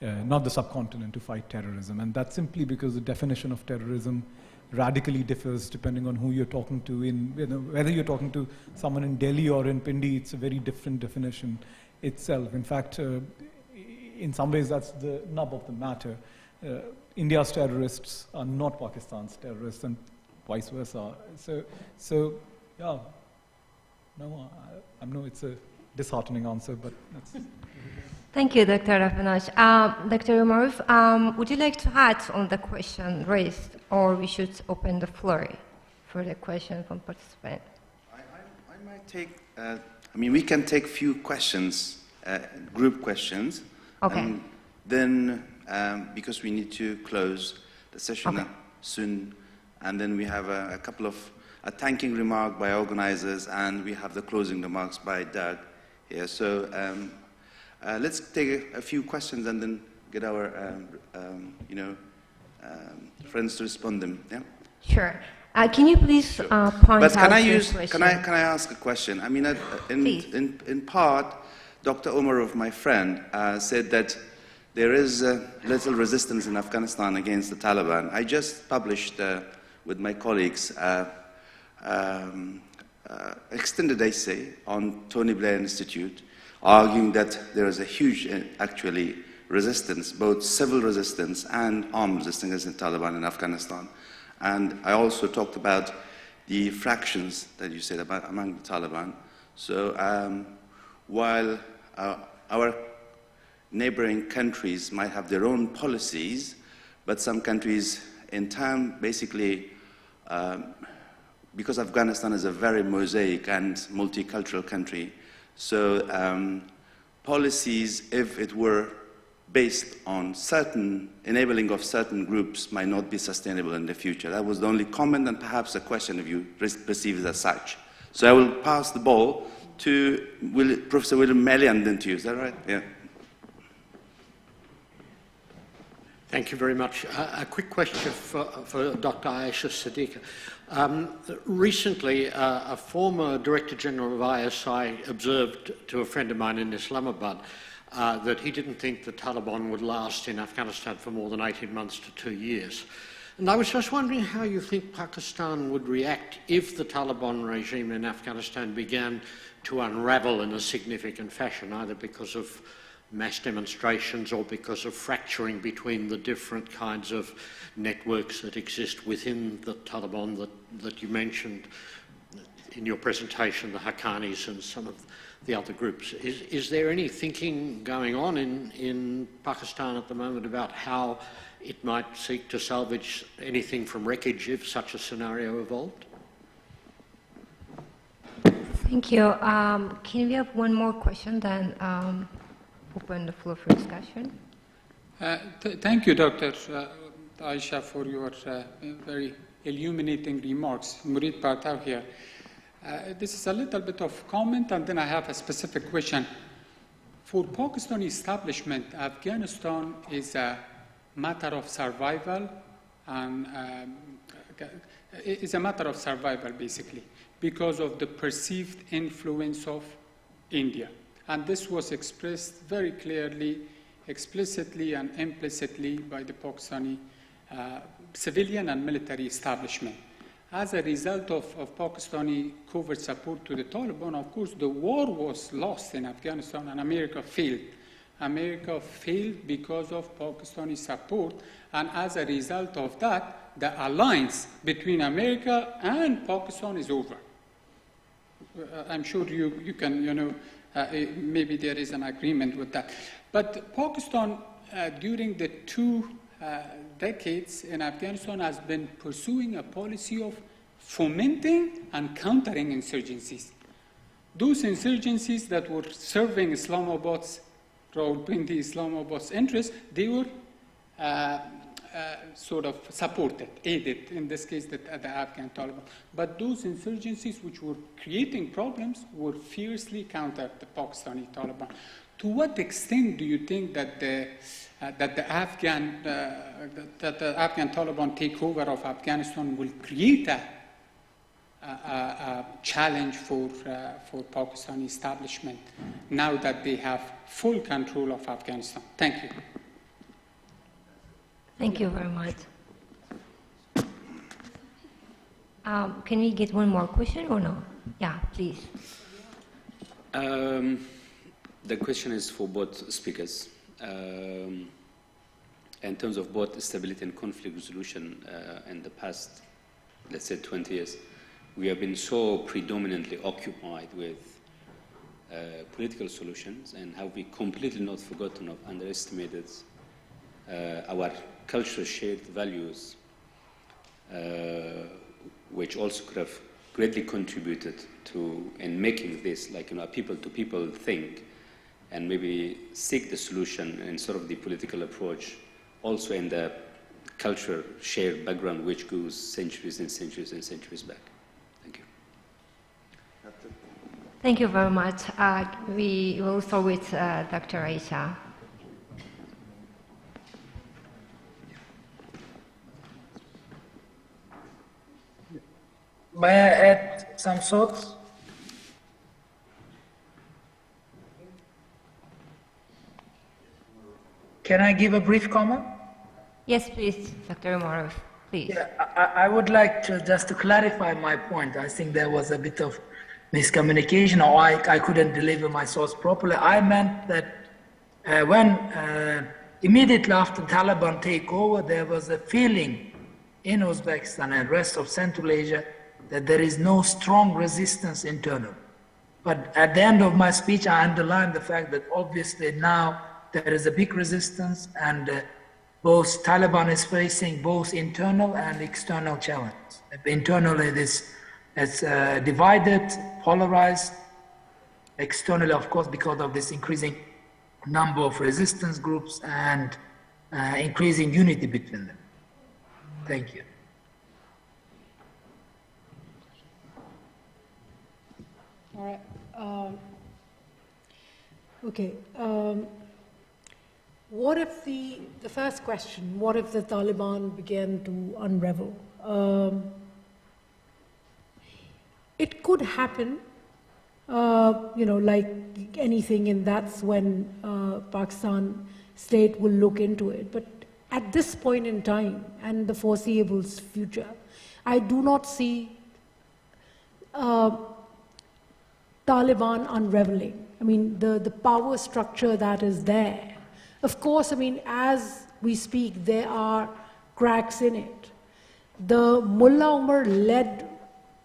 not the subcontinent, to fight terrorism. And that's simply because the definition of terrorism radically differs depending on who you're talking to. Whether you're talking to someone in Delhi or in Pindi, it's a very different definition itself. In fact, in some ways, that's the nub of the matter. India's terrorists are not Pakistan's terrorists, and vice versa. So yeah, no, I know it's a disheartening answer, but that's... Thank you, Dr. Ravanaj. Dr. Omarov, would you like to add on the question raised, or we should open the floor for the question from participants? I might take, we can take few questions, group questions. Okay. And then, because we need to close the session soon, and then we have a couple of a thanking remark by organizers, and we have the closing remarks by Doug here. So let's take a few questions and then get our friends to respond them. Yeah. Sure. Can you please point out your question? Can I ask a question? I mean, in part, Dr. Omarov, my friend, said that there is little resistance in Afghanistan against the Taliban. I just published with my colleagues extended essay on Tony Blair Institute, arguing that there is a huge, actually, resistance, both civil resistance and armed resistance against the Taliban in Afghanistan. And I also talked about the fractions that you said about among the Taliban. So while our neighboring countries might have their own policies, but some countries in time basically, because Afghanistan is a very mosaic and multicultural country, so policies, if it were based on certain enabling of certain groups, might not be sustainable in the future. That was the only comment and perhaps a question if you perceive it as such. So I will pass the ball to Professor William Melley and then to you. Is that right? Yeah. Thank you very much. A quick question for Dr. Ayesha Siddiqui. Recently, a former Director General of ISI observed to a friend of mine in Islamabad that he didn't think the Taliban would last in Afghanistan for more than 18 months to 2 years. And I was just wondering how you think Pakistan would react if the Taliban regime in Afghanistan began to unravel in a significant fashion, either because of mass demonstrations or because of fracturing between the different kinds of networks that exist within the Taliban that you mentioned in your presentation, the Haqqanis and some of the other groups. Is there any thinking going on in Pakistan at the moment about how it might seek to salvage anything from wreckage if such a scenario evolved? Thank you. Can we have one more question, then open the floor for discussion? Thank you, Dr. Ayesha, for your very illuminating remarks. Murid Partaw here. This is a little bit of comment, and then I have a specific question. For Pakistani establishment, Afghanistan is a matter of survival, and is a matter of survival, basically, because of the perceived influence of India. And this was expressed very clearly, explicitly and implicitly by the Pakistani civilian and military establishment. As a result of Pakistani covert support to the Taliban, of course, the war was lost in Afghanistan and America failed. America failed because of Pakistani support, and as a result of that, the alliance between America and Pakistan is over. I'm sure you can, maybe there is an agreement with that. But Pakistan, during the 2 decades in Afghanistan, has been pursuing a policy of fomenting and countering insurgencies. Those insurgencies that were serving Islamabad's, Rawalpindi Islamabad's interests, they were sort of supported, aided, in this case, the Afghan Taliban. But those insurgencies which were creating problems were fiercely countered the Pakistani Taliban. To what extent do you think that the Afghan Taliban takeover of Afghanistan will create a challenge for Pakistani establishment now that they have full control of Afghanistan? Thank you. Thank you very much. Can we get one more question or no? Yeah, please. The question is for both speakers. In terms of both stability and conflict resolution in the past, let's say 20 years, we have been so predominantly occupied with political solutions, and have we completely not forgotten or underestimated our cultural shared values, which also could have greatly contributed to in making this like a people-to-people thing, and maybe seek the solution in sort of the political approach, also in the cultural shared background which goes centuries and centuries and centuries back. Thank you. Thank you very much. We will start with Dr. Ayesha. May I add some thoughts? Can I give a brief comment? Yes, please, Dr. Umarov, please. Yeah, I would like to just to clarify my point. I think there was a bit of miscommunication, or I couldn't deliver my thoughts properly. I meant that when immediately after Taliban takeover, there was a feeling in Uzbekistan and rest of Central Asia that there is no strong resistance internal. But at the end of my speech, I underlined the fact that obviously now there is a big resistance, and both Taliban is facing both internal and external challenges. Internally, it's divided, polarized. Externally, of course, because of this increasing number of resistance groups and increasing unity between them. Thank you. All right. Okay. What if the first question, what if the Taliban began to unravel? It could happen, like anything, and that's when Pakistan state will look into it. But at this point in time and the foreseeable future, I do not see Taliban unraveling. I mean, the power structure that is there. Of course, I mean, as we speak, there are cracks in it. The Mullah Omar-led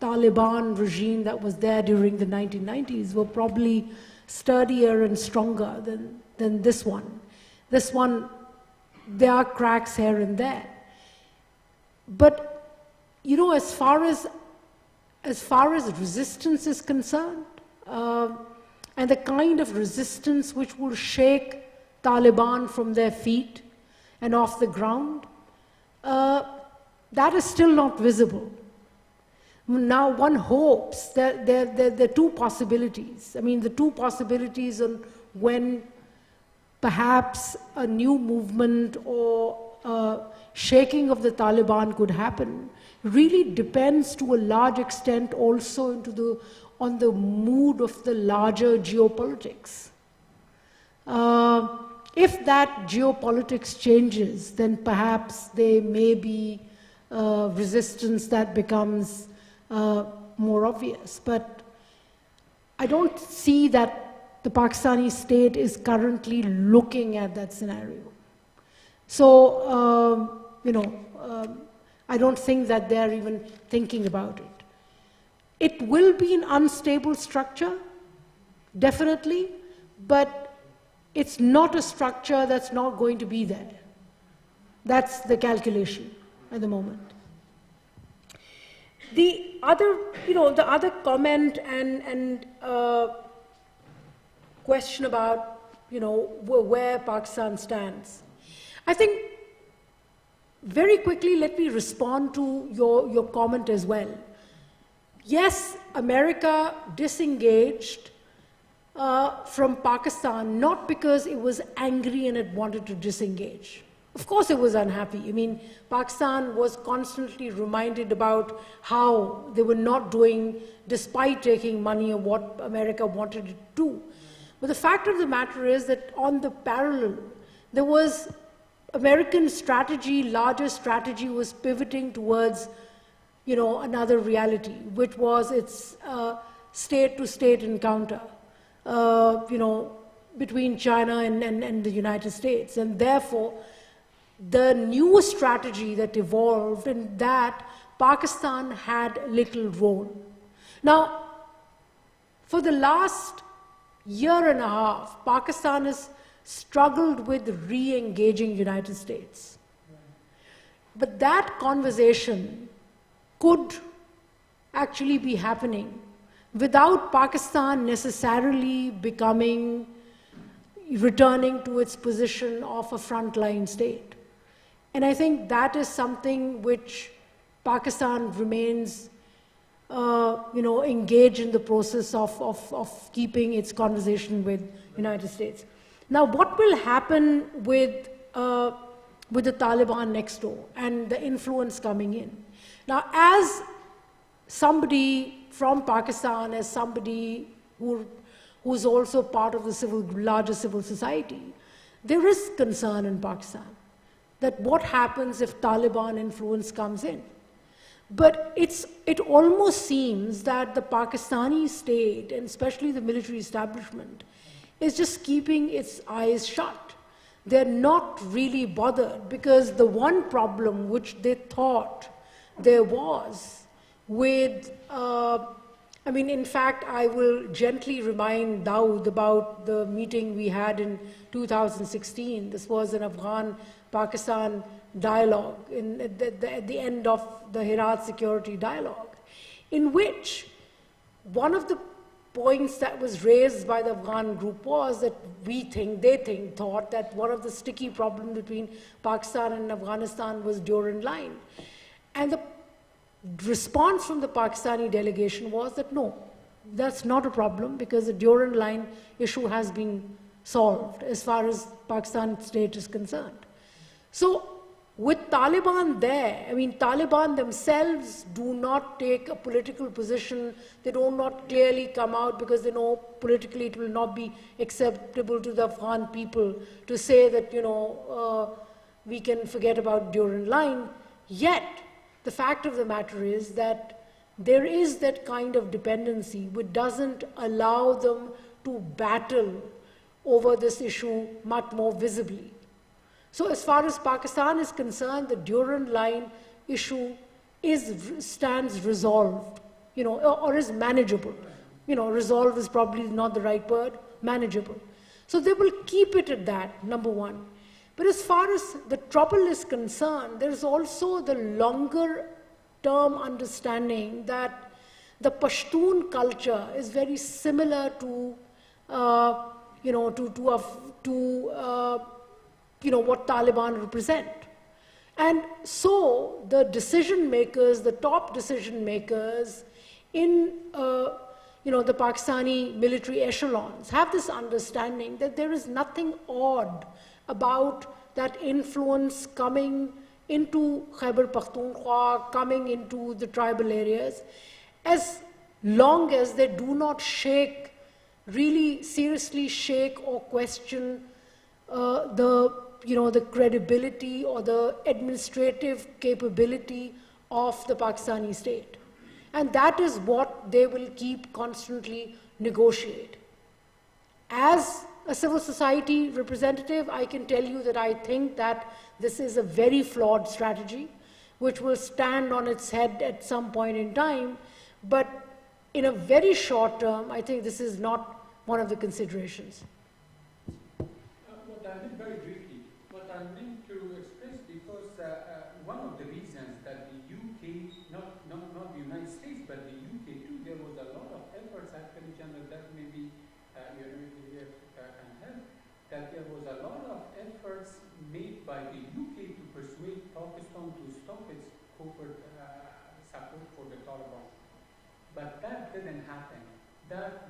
Taliban regime that was there during the 1990s were probably sturdier and stronger than this one. This one, there are cracks here and there. But, as far as resistance is concerned, and the kind of resistance which will shake Taliban from their feet and off the ground, that is still not visible. Now one hopes that there are two possibilities. I mean, the two possibilities on when perhaps a new movement or shaking of the Taliban could happen really depends to a large extent also on the mood of the larger geopolitics. If that geopolitics changes, then perhaps there may be resistance that becomes more obvious. But I don't see that the Pakistani state is currently looking at that scenario. So, I don't think that they're even thinking about it. It will be an unstable structure, definitely, but it's not a structure that's not going to be there. That's the calculation at the moment. The other comment and question about, where Pakistan stands. I think very quickly, let me respond to your comment as well. Yes, America disengaged from Pakistan, not because it was angry and it wanted to disengage. Of course it was unhappy. I mean, Pakistan was constantly reminded about how they were not doing, despite taking money, of what America wanted to do. But the fact of the matter is that on the parallel, there was American strategy, larger strategy was pivoting towards, another reality, which was its state-to-state encounter, between China and the United States. And therefore, the new strategy that evolved, in that Pakistan had little role. Now, for the last year and a half, Pakistan has struggled with re-engaging United States. But that conversation could actually be happening without Pakistan necessarily returning to its position of a frontline state. And I think that is something which Pakistan remains, engaged in the process of keeping its conversation with United States. Now, what will happen with the Taliban next door and the influence coming in? Now, as somebody from Pakistan, as somebody who's also part of the larger civil society, there is concern in Pakistan that what happens if Taliban influence comes in. But it almost seems that the Pakistani state, and especially the military establishment, is just keeping its eyes shut. They're not really bothered, because the one problem which they thought there was with I mean, in fact, I will gently remind Dawood about the meeting we had in 2016. This was an Afghan-Pakistan dialogue at the end of the Herat security dialogue, in which one of the points that was raised by the Afghan group was that they thought that one of the sticky problems between Pakistan and Afghanistan was Durand Line. And the response from the Pakistani delegation was that no, that's not a problem because the Durand Line issue has been solved as far as Pakistan state is concerned. So with Taliban there, I mean, Taliban themselves do not take a political position. They do not clearly come out because they know politically it will not be acceptable to the Afghan people to say that, we can forget about Durand Line. Yet, the fact of the matter is that there is that kind of dependency which doesn't allow them to battle over this issue much more visibly. So as far as Pakistan is concerned, the Durand Line issue stands resolved, or is manageable. Resolve is probably not the right word, manageable. So they will keep it at that, number one. But as far as the trouble is concerned, there is also the longer term understanding that the Pashtun culture is very similar to, what Taliban represent. And so the decision makers, the top decision makers in the Pakistani military echelons have this understanding that there is nothing odd about that influence coming into Khyber Pakhtunkhwa, coming into the tribal areas, as long as they do not really seriously shake or question the credibility or the administrative capability of the Pakistani state. And that is what they will keep constantly negotiate. As a civil society representative, I can tell you that I think that this is a very flawed strategy, which will stand on its head at some point in time. But in a very short term, I think this is not one of the considerations. Very briefly, what I meant to express, because one of the reasons that the UK, not the United States, but the UK too, there was a lot of efforts, actually, General, that maybe can help, that there was a lot of efforts made by the UK to persuade Pakistan to stop its covert support for the Taliban. But that didn't happen.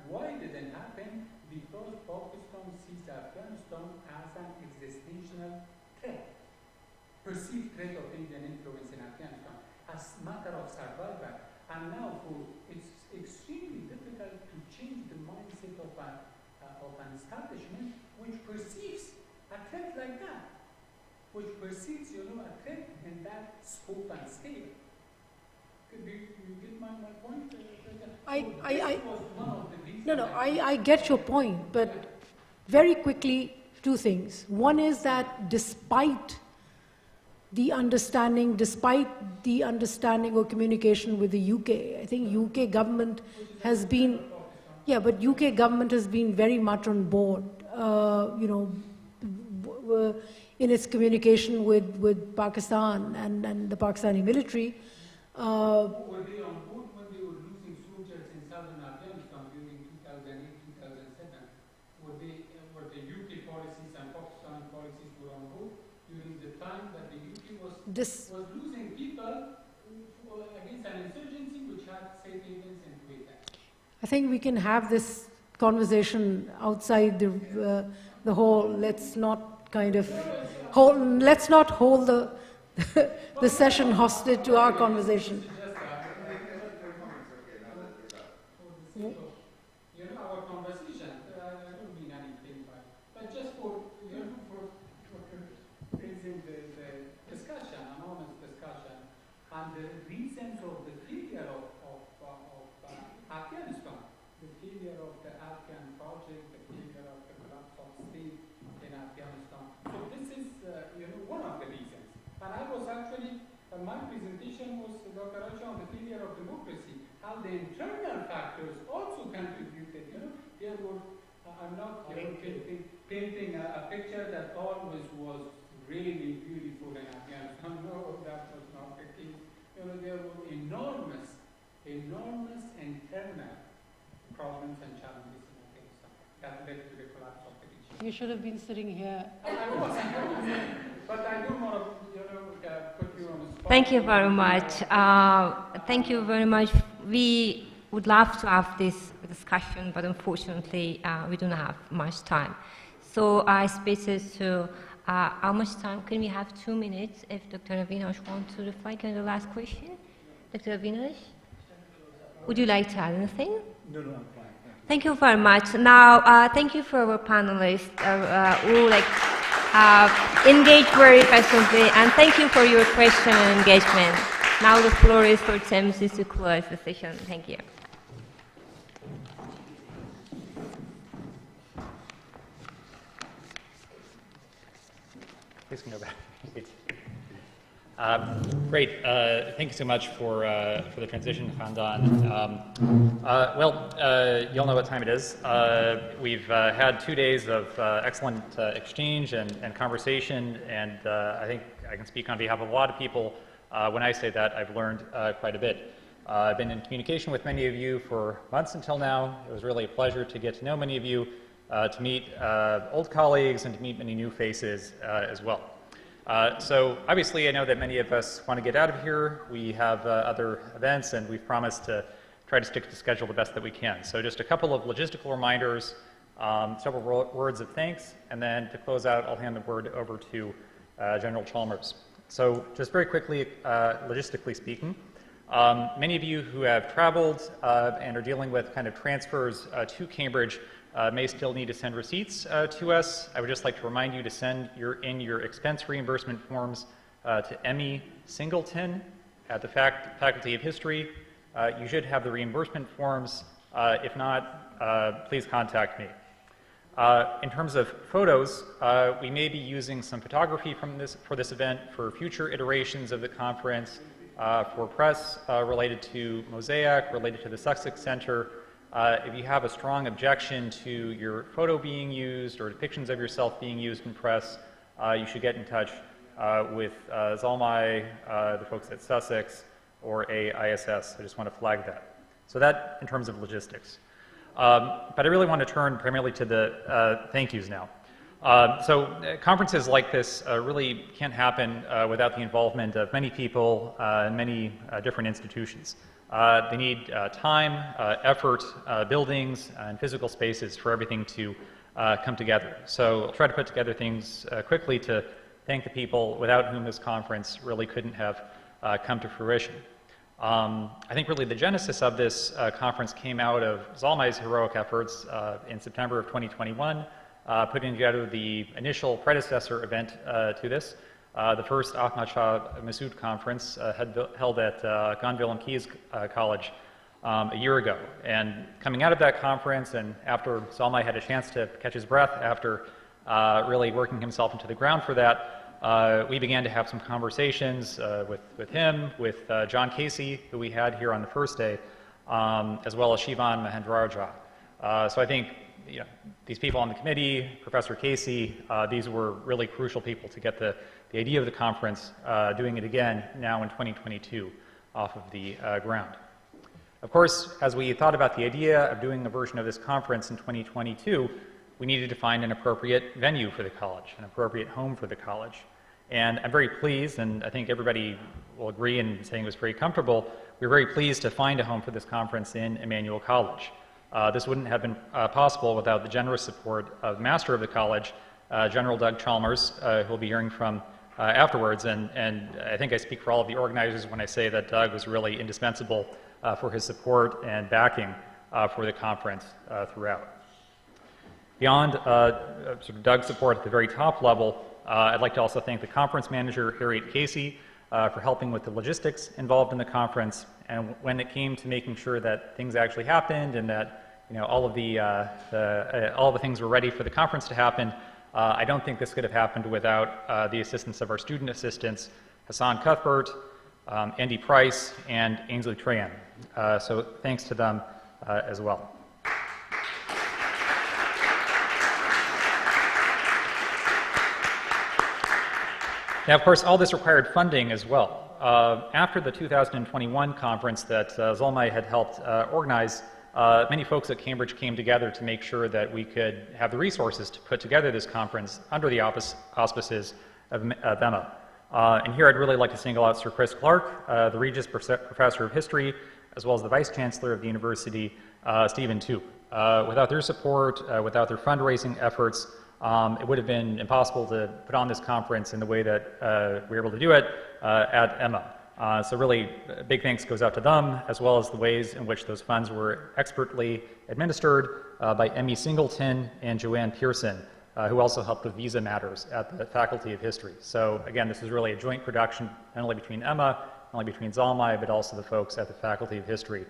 Why didn't happen? Because Pakistan sees Afghanistan as an existential threat, perceived threat of Indian influence in Afghanistan, as a matter of survival. And now it's extremely difficult to change the mindset of an establishment which perceives a threat like that, which perceives, a threat in that scope and scale. You get my point? I get your point, but very quickly, two things. One is that despite the understanding or communication with the UK, I think UK government has been, but UK government has been very much on board, in its communication with Pakistan and the Pakistani military. Were they on board when they were losing soldiers in southern Afghanistan during 2008, 2007? Were the UK policies and Pakistani policies were on board during the time that the UK was losing people against an insurgency which had safe havens in Kuwait? I think we can have this conversation outside the hall. Let's not hold the session hostage to our conversation. Our conversation, I don't mean anything, but just for raising the discussion, an honest discussion, and the reasons of the failure of Afghanistan, the failure of the Afghan project, the failure of the collapse of state in Afghanistan. So this is, one of the reasons. And I was actually, my presentation was, Dr. Raja, on the failure of democracy. how the internal factors also contributed. There were, I'm not painting a picture that always was really beautiful in Afghanistan. No, that was not the case. There were enormous internal problems and challenges in Afghanistan that led to the collapse of the regime. You should have been sitting here. I was, but I don't want to put you on the spot. Thank you very much. Thank you very much. We would love to have this discussion, but unfortunately, we don't have much time. So I stated to how much time? Can we have 2 minutes if Dr. Avinash wants to reflect on the last question? Dr. Avinash? Would you like to add anything? No, I'm fine. Thank you very much. Now, thank you for our panelists who engaged very effectively, and thank you for your question and engagement. Now the floor is for Tim to close the session. Thank you. Please can go back. Great. Thank you so much for the transition, Handan. You all know what time it is. We've had 2 days of excellent exchange and conversation, and I think I can speak on behalf of a lot of people when I say that I've learned quite a bit. I've been in communication with many of you for months until now. It was really a pleasure to get to know many of you, to meet old colleagues, and to meet many new faces as well. So obviously I know that many of us want to get out of here. We have other events, and we've promised to try to stick to the schedule the best that we can. So just a couple of logistical reminders, several words of thanks, and then to close out, I'll hand the word over to General Chalmers. So just very quickly, logistically speaking, many of you who have traveled and are dealing with kind of transfers to Cambridge may still need to send receipts to us. I would just like to remind you to send in your expense reimbursement forms to Emmy Singleton at the Faculty of History. You should have the reimbursement forms. If not, please contact me. In terms of photos, we may be using some photography for this event for future iterations of the conference, for press related to Mosaic, related to the Sussex Center. If you have a strong objection to your photo being used or depictions of yourself being used in press, you should get in touch with Zalmai, the folks at Sussex, or AISS. I just want to flag that. So that in terms of logistics. But I really want to turn primarily to the thank yous now. Conferences like this really can't happen without the involvement of many people and many different institutions. They need time, effort, buildings, and physical spaces for everything to come together. So I'll try to put together things quickly to thank the people without whom this conference really couldn't have come to fruition. I think really the genesis of this conference came out of Zalmai's heroic efforts in September of 2021, putting together the initial predecessor event to this. The first Ahmad Shah Massoud conference held at Gonville and Keyes College a year ago. And coming out of that conference, and after Zalmai had a chance to catch his breath after really working himself into the ground for that, we began to have some conversations with him, with John Casey, who we had here on the first day, as well as Shivan Mahendrarajah. So I think these people on the committee, Professor Casey, these were really crucial people to get the idea of the conference, doing it again now in 2022, off of the ground. Of course, as we thought about the idea of doing a version of this conference in 2022, we needed to find an appropriate venue for the college, an appropriate home for the college. And I'm very pleased, and I think everybody will agree in saying it was very comfortable, we were very pleased to find a home for this conference in Emmanuel College. This wouldn't have been possible without the generous support of Master of the College, General Doug Chalmers, who we'll be hearing from afterwards. And I think I speak for all of the organizers when I say that Doug was really indispensable for his support and backing for the conference throughout. Beyond sort of Doug's support at the very top level, I'd like to also thank the conference manager, Harriet Casey, for helping with the logistics involved in the conference. And when it came to making sure that things actually happened and that all of the things were ready for the conference to happen, I don't think this could have happened without the assistance of our student assistants, Hassan Cuthbert, Andy Price, and Ainsley Trahan. So thanks to them as well. Now, of course, all this required funding as well. After the 2021 conference that Zolmay had helped organize, many folks at Cambridge came together to make sure that we could have the resources to put together this conference under the auspices of EMA. And here I'd really like to single out Sir Chris Clark, the Regis Professor of History, as well as the Vice Chancellor of the University, Stephen Tu. Without their support, without their fundraising efforts, it would have been impossible to put on this conference in the way that we were able to do it at EMA. So really, big thanks goes out to them, as well as the ways in which those funds were expertly administered by Emmy Singleton and Joanne Pearson, who also helped with visa matters at the Faculty of History. So again, this is really a joint production, not only between EMA, not only between Zolmay, but also the folks at the Faculty of History,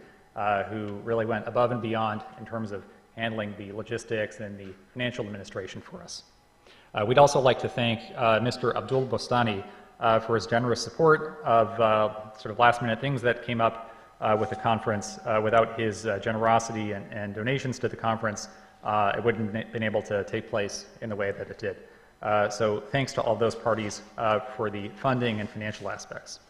who really went above and beyond in terms of handling the logistics and the financial administration for us. We'd also like to thank Mr. Abdul Bostani for his generous support of sort of last-minute things that came up with the conference. Without his generosity and donations to the conference, it wouldn't have been able to take place in the way that it did. So thanks to all those parties for the funding and financial aspects.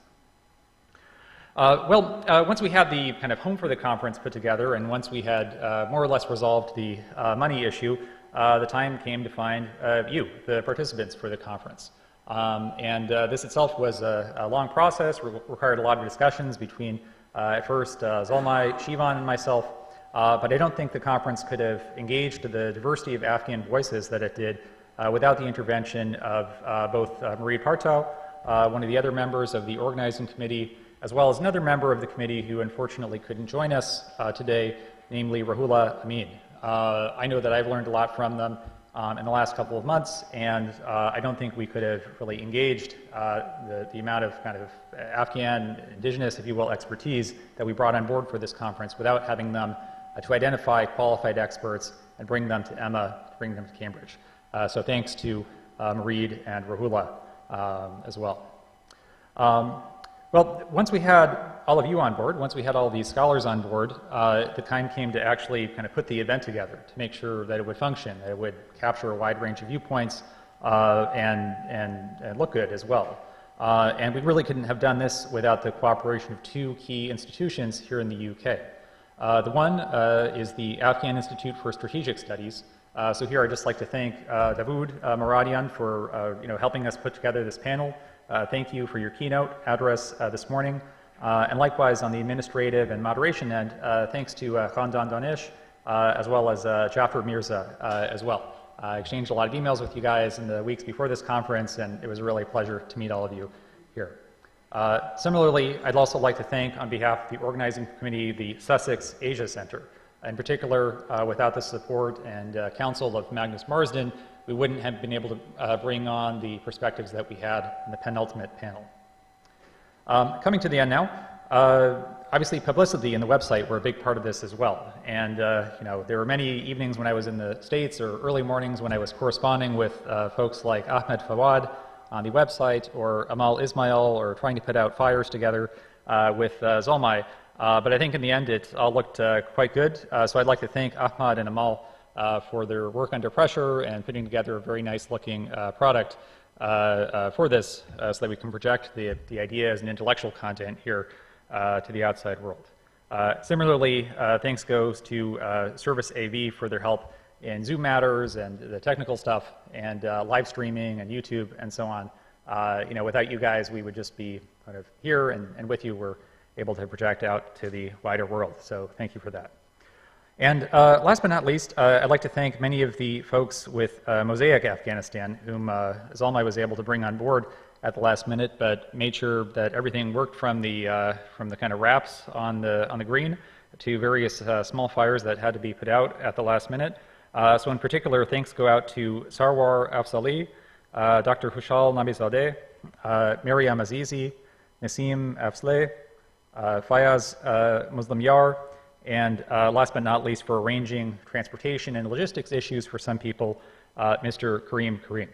Once we had the kind of home for the conference put together, and once we had more or less resolved the money issue, the time came to find you, the participants for the conference. This itself was a long process, required a lot of discussions between, at first, Zolmay, Shivan, and myself, but I don't think the conference could have engaged the diversity of Afghan voices that it did without the intervention of both Marie Partow, one of the other members of the organizing committee, as well as another member of the committee who unfortunately couldn't join us today, namely Rahula Amin. I know that I've learned a lot from them in the last couple of months, and I don't think we could have really engaged the amount of kind of Afghan, indigenous, if you will, expertise that we brought on board for this conference without having them to identify qualified experts and bring them to EMA, bring them to Cambridge. So thanks to Mareed and Rahula as well. Well, once we had all of you on board, once we had all these scholars on board, the time came to actually kind of put the event together to make sure that it would function, that it would capture a wide range of viewpoints and look good as well. And we really couldn't have done this without the cooperation of two key institutions here in the UK. The one is the Afghan Institute for Strategic Studies. So here I'd just like to thank Dawood Moradian for helping us put together this panel. Thank you for your keynote address this morning. And likewise, on the administrative and moderation end, thanks to Khandan Danish, as well as Jafar Mirza as well. I exchanged a lot of emails with you guys in the weeks before this conference, and it was really a pleasure to meet all of you here. Similarly, I'd also like to thank, on behalf of the organizing committee, the Sussex Asia Center. In particular, without the support and counsel of Magnus Marsden, we wouldn't have been able to bring on the perspectives that we had in the penultimate panel. Coming to the end now, obviously publicity and the website were a big part of this as well. And there were many evenings when I was in the States or early mornings when I was corresponding with folks like Ahmed Fawad on the website, or Amal Ismail, or trying to put out fires together with Zolmay. But I think in the end it all looked quite good. So I'd like to thank Ahmad and Amal for their work under pressure and putting together a very nice looking product for this so that we can project the ideas and intellectual content here to the outside world. Similarly, thanks goes to Service AV for their help in Zoom matters and the technical stuff and live streaming and YouTube and so on. Without you guys, we would just be kind of here, and with you, we're able to project out to the wider world. So thank you for that. And last but not least, I'd like to thank many of the folks with Mosaic Afghanistan, whom Zolmay was able to bring on board at the last minute, but made sure that everything worked from the kind of wraps on the green to various small fires that had to be put out at the last minute. So in particular, thanks go out to Sarwar Afzali, Dr. Hushal Nabizadeh, Miriam Azizi, Nasim Afsleh, Fayaz Muslimyar, and last but not least, for arranging transportation and logistics issues for some people, Mr. Kareem Kareem.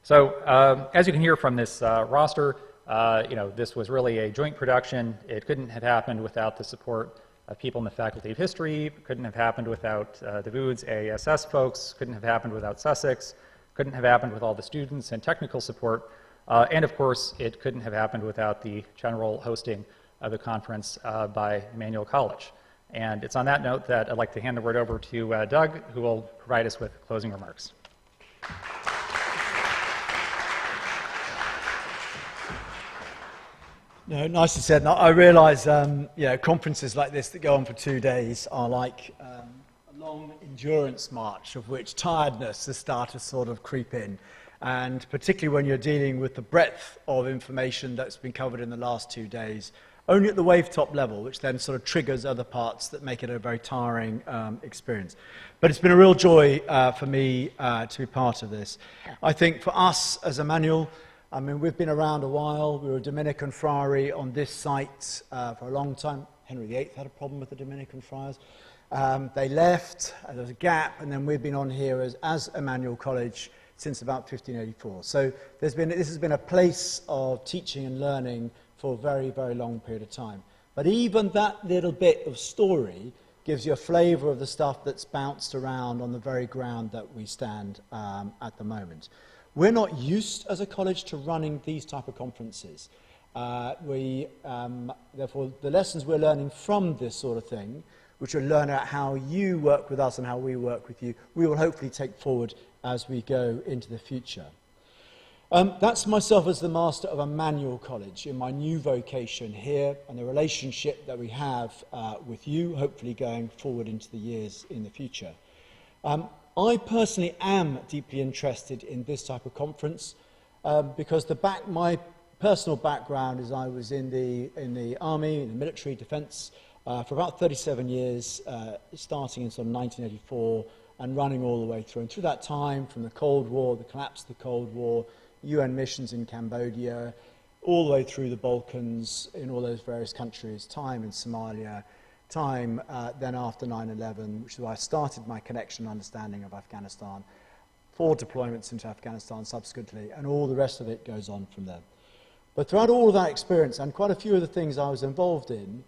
So as you can hear from this roster, This was really a joint production. It couldn't have happened without the support of people in the Faculty of History, couldn't have happened without the VOOD's AASS folks, couldn't have happened without Sussex, couldn't have happened with all the students and technical support, and of course, it couldn't have happened without the general hosting of the conference by Emmanuel College. And it's on that note that I'd like to hand the word over to Doug, who will provide us with closing remarks. No, nicely said. And I realise, conferences like this that go on for 2 days are like a long endurance march of which tiredness has started to sort of creep in. And particularly when you're dealing with the breadth of information that's been covered in the last 2 days, only at the wave top level, which then sort of triggers other parts that make it a very tiring experience. But it's been a real joy for me to be part of this. I think for us as Emmanuel, I mean, we've been around a while. We were a Dominican friary on this site for a long time. Henry VIII had a problem with the Dominican friars. They left, there was a gap, and then we've been on here as Emmanuel College since about 1584. So this has been a place of teaching and learning for a very, very long period of time. But even that little bit of story gives you a flavour of the stuff that's bounced around on the very ground that we stand at the moment. We're not used as a college to running these type of conferences. Therefore, the lessons we're learning from this sort of thing, which will learn out how you work with us and how we work with you, we will hopefully take forward as we go into the future. That's myself as the master of Emmanuel College in my new vocation here and the relationship that we have with you, hopefully going forward into the years in the future. I personally am deeply interested in this type of conference because my personal background is I was in the army, in the military defence for about 37 years, starting in sort of 1984 and running all the way through. And through that time, from the Cold War, the collapse of the Cold War, UN missions in Cambodia, all the way through the Balkans, in all those various countries, time in Somalia, time then after 9/11, which is why I started my connection and understanding of Afghanistan, 4 deployments into Afghanistan subsequently, and all the rest of it goes on from there. But throughout all of that experience, and quite a few of the things I was involved in,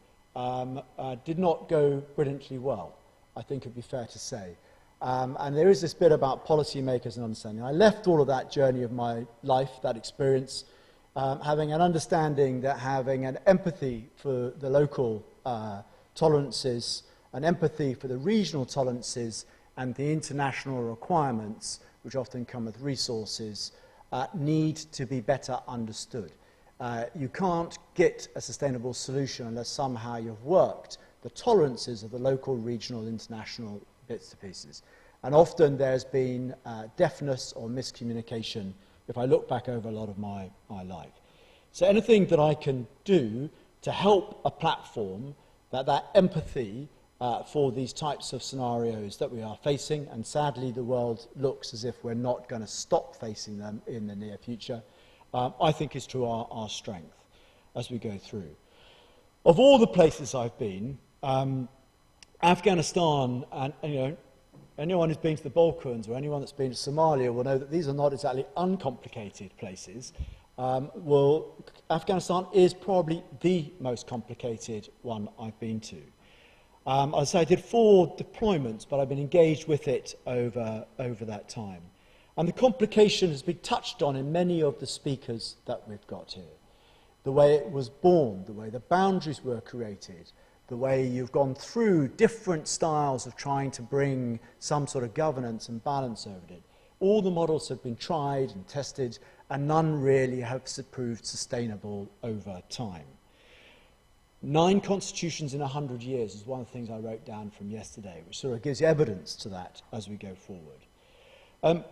did not go brilliantly well, I think it'd be fair to say. And there is this bit about policymakers and understanding. I left all of that journey of my life, that experience, having an understanding that having an empathy for the local tolerances, an empathy for the regional tolerances and the international requirements, which often come with resources, need to be better understood. You can't get a sustainable solution unless somehow you've worked the tolerances of the local, regional, international bits to pieces. And often there's been deafness or miscommunication if I look back over a lot of my life. So anything that I can do to help a platform that empathy for these types of scenarios that we are facing, and sadly the world looks as if we're not going to stop facing them in the near future, I think is to our strength as we go through. Of all the places I've been, Afghanistan, and anyone who's been to the Balkans or anyone that's been to Somalia will know that these are not exactly uncomplicated places. Afghanistan is probably the most complicated one I've been to. As I say, I did 4 deployments, but I've been engaged with it over that time. And the complication has been touched on in many of the speakers that we've got here. The way it was born, the way the boundaries were created, the way you've gone through different styles of trying to bring some sort of governance and balance over it. All the models have been tried and tested, and none really have proved sustainable over time. 9 constitutions in 100 years is one of the things I wrote down from yesterday, which sort of gives evidence to that as we go forward.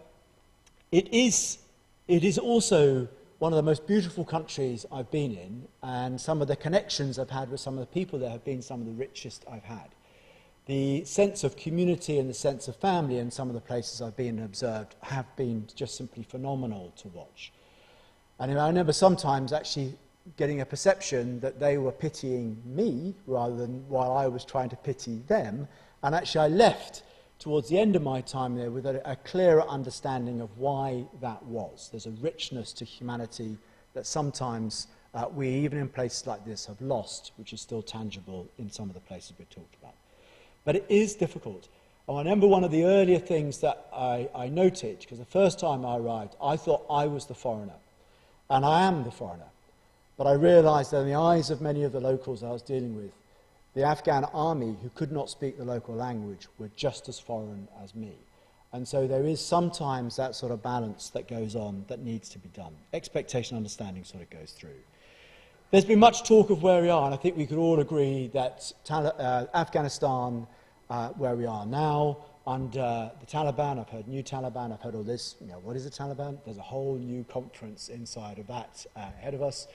It is also one of the most beautiful countries I've been in, and some of the connections I've had with some of the people there have been some of the richest I've had. The sense of community and the sense of family in some of the places I've been and observed have been just simply phenomenal to watch. And I remember sometimes actually getting a perception that they were pitying me rather than while I was trying to pity them, and actually I left towards the end of my time there with a clearer understanding of why that was. There's a richness to humanity that sometimes we, even in places like this, have lost, which is still tangible in some of the places we talked about. But it is difficult. I remember one of the earlier things that I noted, because the first time I arrived, I thought I was the foreigner. And I am the foreigner. But I realized that in the eyes of many of the locals I was dealing with, the Afghan army, who could not speak the local language, were just as foreign as me. And so there is sometimes that sort of balance that goes on that needs to be done. Expectation, understanding sort of goes through. There's been much talk of where we are, and I think we could all agree that Afghanistan, where we are now, under the Taliban, I've heard new Taliban, I've heard all this, what is the Taliban? There's a whole new conference inside of that ahead of us,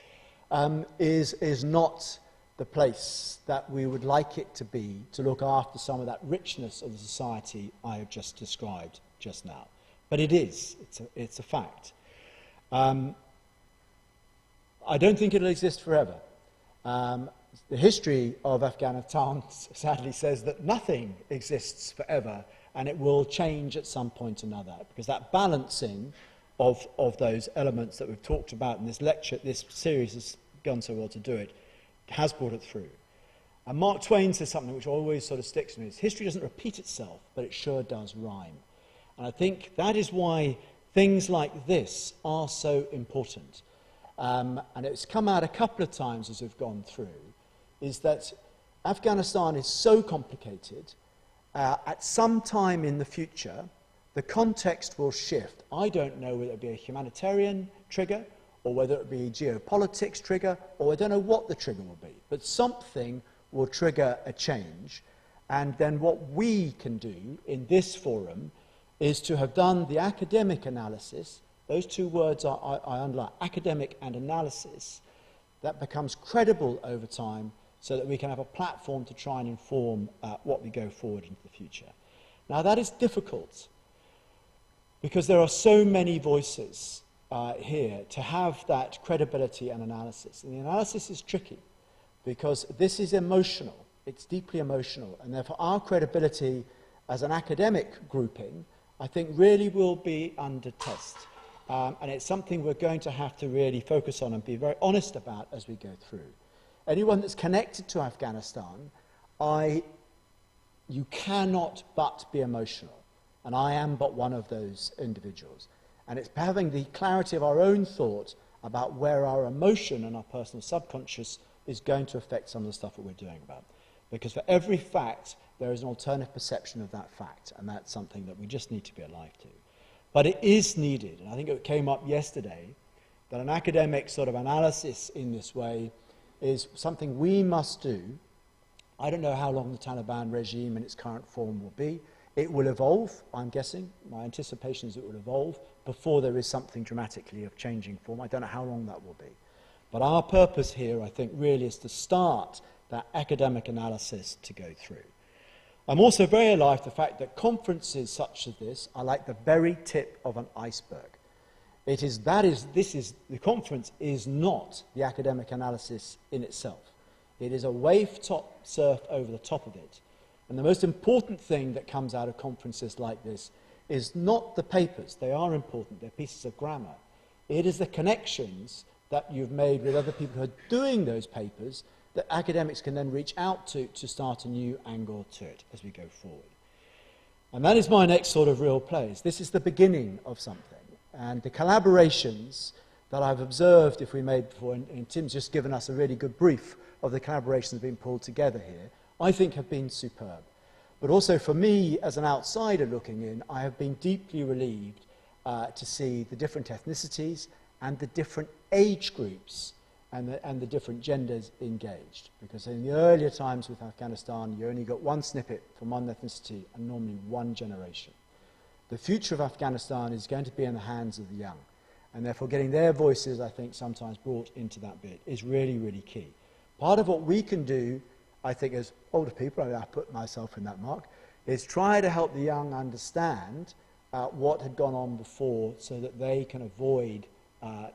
is not the place that we would like it to be to look after some of that richness of the society I have just described just now. But it is, it's a fact. I don't think it'll exist forever. The history of Afghanistan sadly says that nothing exists forever, and it will change at some point or another, because that balancing of those elements that we've talked about in this lecture, this series has gone so well to do it, has brought it through. And Mark Twain says something which always sort of sticks to me, is history doesn't repeat itself, but it sure does rhyme. And I think that is why things like this are so important. And it's come out a couple of times as we've gone through, is that Afghanistan is so complicated, at some time in the future, the context will shift. I don't know whether it be a humanitarian trigger, or whether it be a geopolitics trigger, or I don't know what the trigger will be, but something will trigger a change. And then what we can do in this forum is to have done the academic analysis. Those two words I underline, academic and analysis, that becomes credible over time so that we can have a platform to try and inform what we go forward into the future. Now that is difficult because there are so many voices here to have that credibility and analysis. And the analysis is tricky because this is emotional, it's deeply emotional, and therefore our credibility as an academic grouping, I think, really will be under test. And it's something we're going to have to really focus on and be very honest about as we go through. Anyone that's connected to Afghanistan, you cannot but be emotional. And I am but one of those individuals. And it's having the clarity of our own thought about where our emotion and our personal subconscious is going to affect some of the stuff that we're doing about. Because for every fact, there is an alternative perception of that fact. And that's something that we just need to be alive to. But it is needed, and I think it came up yesterday, that an academic sort of analysis in this way is something we must do. I don't know how long the Taliban regime in its current form will be. It will evolve, I'm guessing. My anticipation is it will evolve before there is something dramatically of changing form. I don't know how long that will be. But our purpose here, I think, really is to start that academic analysis to go through. I'm also very alive to the fact that conferences such as this are like the very tip of an iceberg. The conference is not the academic analysis in itself. It is a wave top surf over the top of it. And the most important thing that comes out of conferences like this is not the papers. They are important. They're pieces of grammar. It is the connections that you've made with other people who are doing those papers that academics can then reach out to start a new angle to it as we go forward. And that is my next sort of real place. This is the beginning of something. And the collaborations that I've observed, if we made before, and Tim's just given us a really good brief of the collaborations being pulled together here, I think have been superb. But also for me, as an outsider looking in, I have been deeply relieved to see the different ethnicities and the different age groups and the different genders engaged. Because in the earlier times with Afghanistan, you only got one snippet from one ethnicity and normally one generation. The future of Afghanistan is going to be in the hands of the young. And therefore getting their voices, I think, sometimes brought into that bit is really, really key. Part of what we can do, I think, as older people, I put myself in that mark, is try to help the young understand what had gone on before so that they can avoid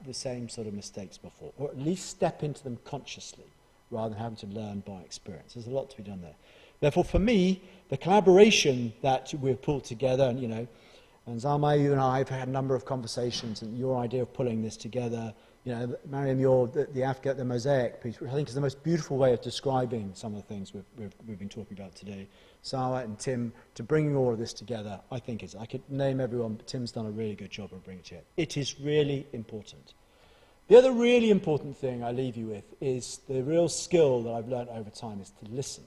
the same sort of mistakes before, or at least step into them consciously rather than having to learn by experience. There's a lot to be done there. Therefore, for me, the collaboration that we've pulled together, and Zalmay, you and I have had a number of conversations, and your idea of pulling this together you know, Mariam, the mosaic piece, which I think is the most beautiful way of describing some of the things we've been talking about today. Sawa and Tim, to bringing all of this together, I think I could name everyone, but Tim's done a really good job of bringing it together. It is really important. The other really important thing I leave you with is the real skill that I've learned over time is to listen.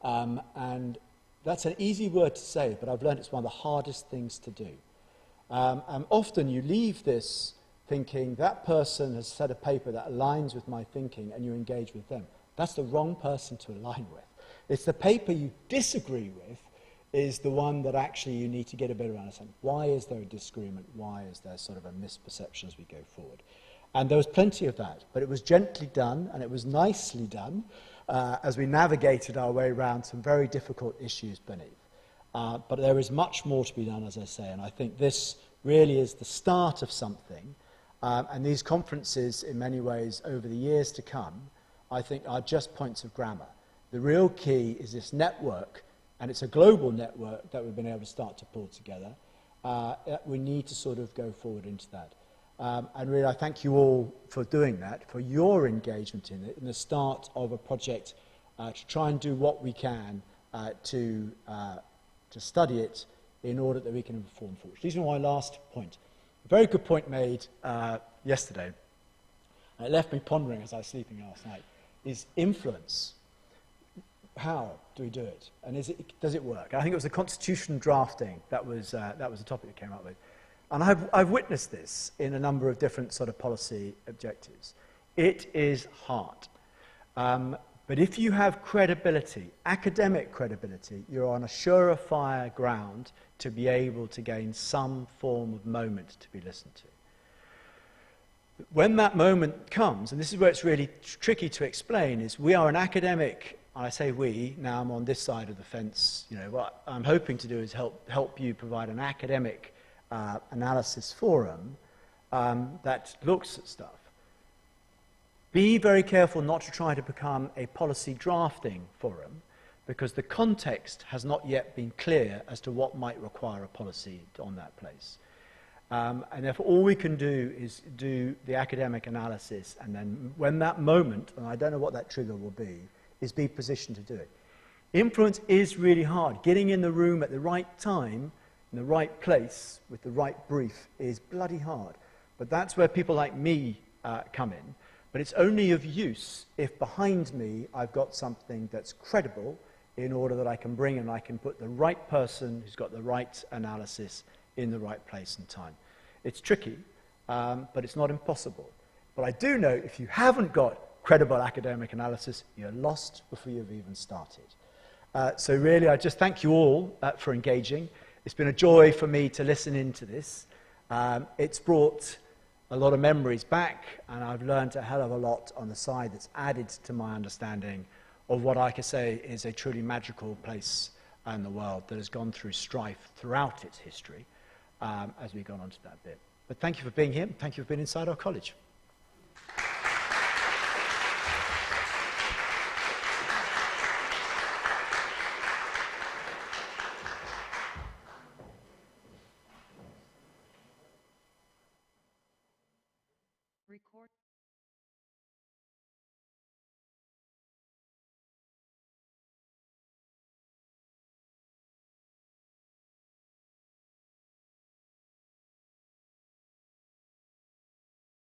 And that's an easy word to say, but I've learned it's one of the hardest things to do. And often you leave this thinking that person has said a paper that aligns with my thinking and you engage with them. That's the wrong person to align with. It's the paper you disagree with is the one that actually you need to get a better understanding. Why is there a disagreement? Why is there sort of a misperception as we go forward? And there was plenty of that, but it was gently done and it was nicely done as we navigated our way around some very difficult issues beneath. But there is much more to be done, as I say, and I think this really is the start of something. And these conferences, in many ways, over the years to come, I think are just points of grammar. The real key is this network, and it's a global network that we've been able to start to pull together. We need to sort of go forward into that. And really, I thank you all for doing that, for your engagement in it, in the start of a project to try and do what we can to study it in order that we can inform forward. These are my last point. A very good point made yesterday, and it left me pondering as I was sleeping last night, is influence. How do we do it? And does it work? I think it was the constitution drafting that was the topic that came up with. And I've witnessed this in a number of different sort of policy objectives. It is hard. But if you have credibility, academic credibility, you're on a surefire ground to be able to gain some form of moment to be listened to. When that moment comes, and this is where it's really tricky to explain, is we are an academic, I say we, now I'm on this side of the fence, you know, what I'm hoping to do is help you provide an academic analysis forum that looks at stuff. Be very careful not to try to become a policy drafting forum, because the context has not yet been clear as to what might require a policy on that place. And therefore all we can do is do the academic analysis, and then when that moment, and I don't know what that trigger will be, is be positioned to do it. Influence is really hard. Getting in the room at the right time, in the right place, with the right brief is bloody hard. But that's where people like me come in. But it's only of use if behind me I've got something that's credible in order that I can bring and I can put the right person who's got the right analysis in the right place and time. It's tricky, but it's not impossible. But I do know if you haven't got credible academic analysis, you're lost before you've even started. So really, I just thank you all for engaging. It's been a joy for me to listen into this. It's brought a lot of memories back, and I've learned a hell of a lot on the side that's added to my understanding of what I could say is a truly magical place in the world that has gone through strife throughout its history as we've gone on to that bit. But thank you for being here. Thank you for being inside our college.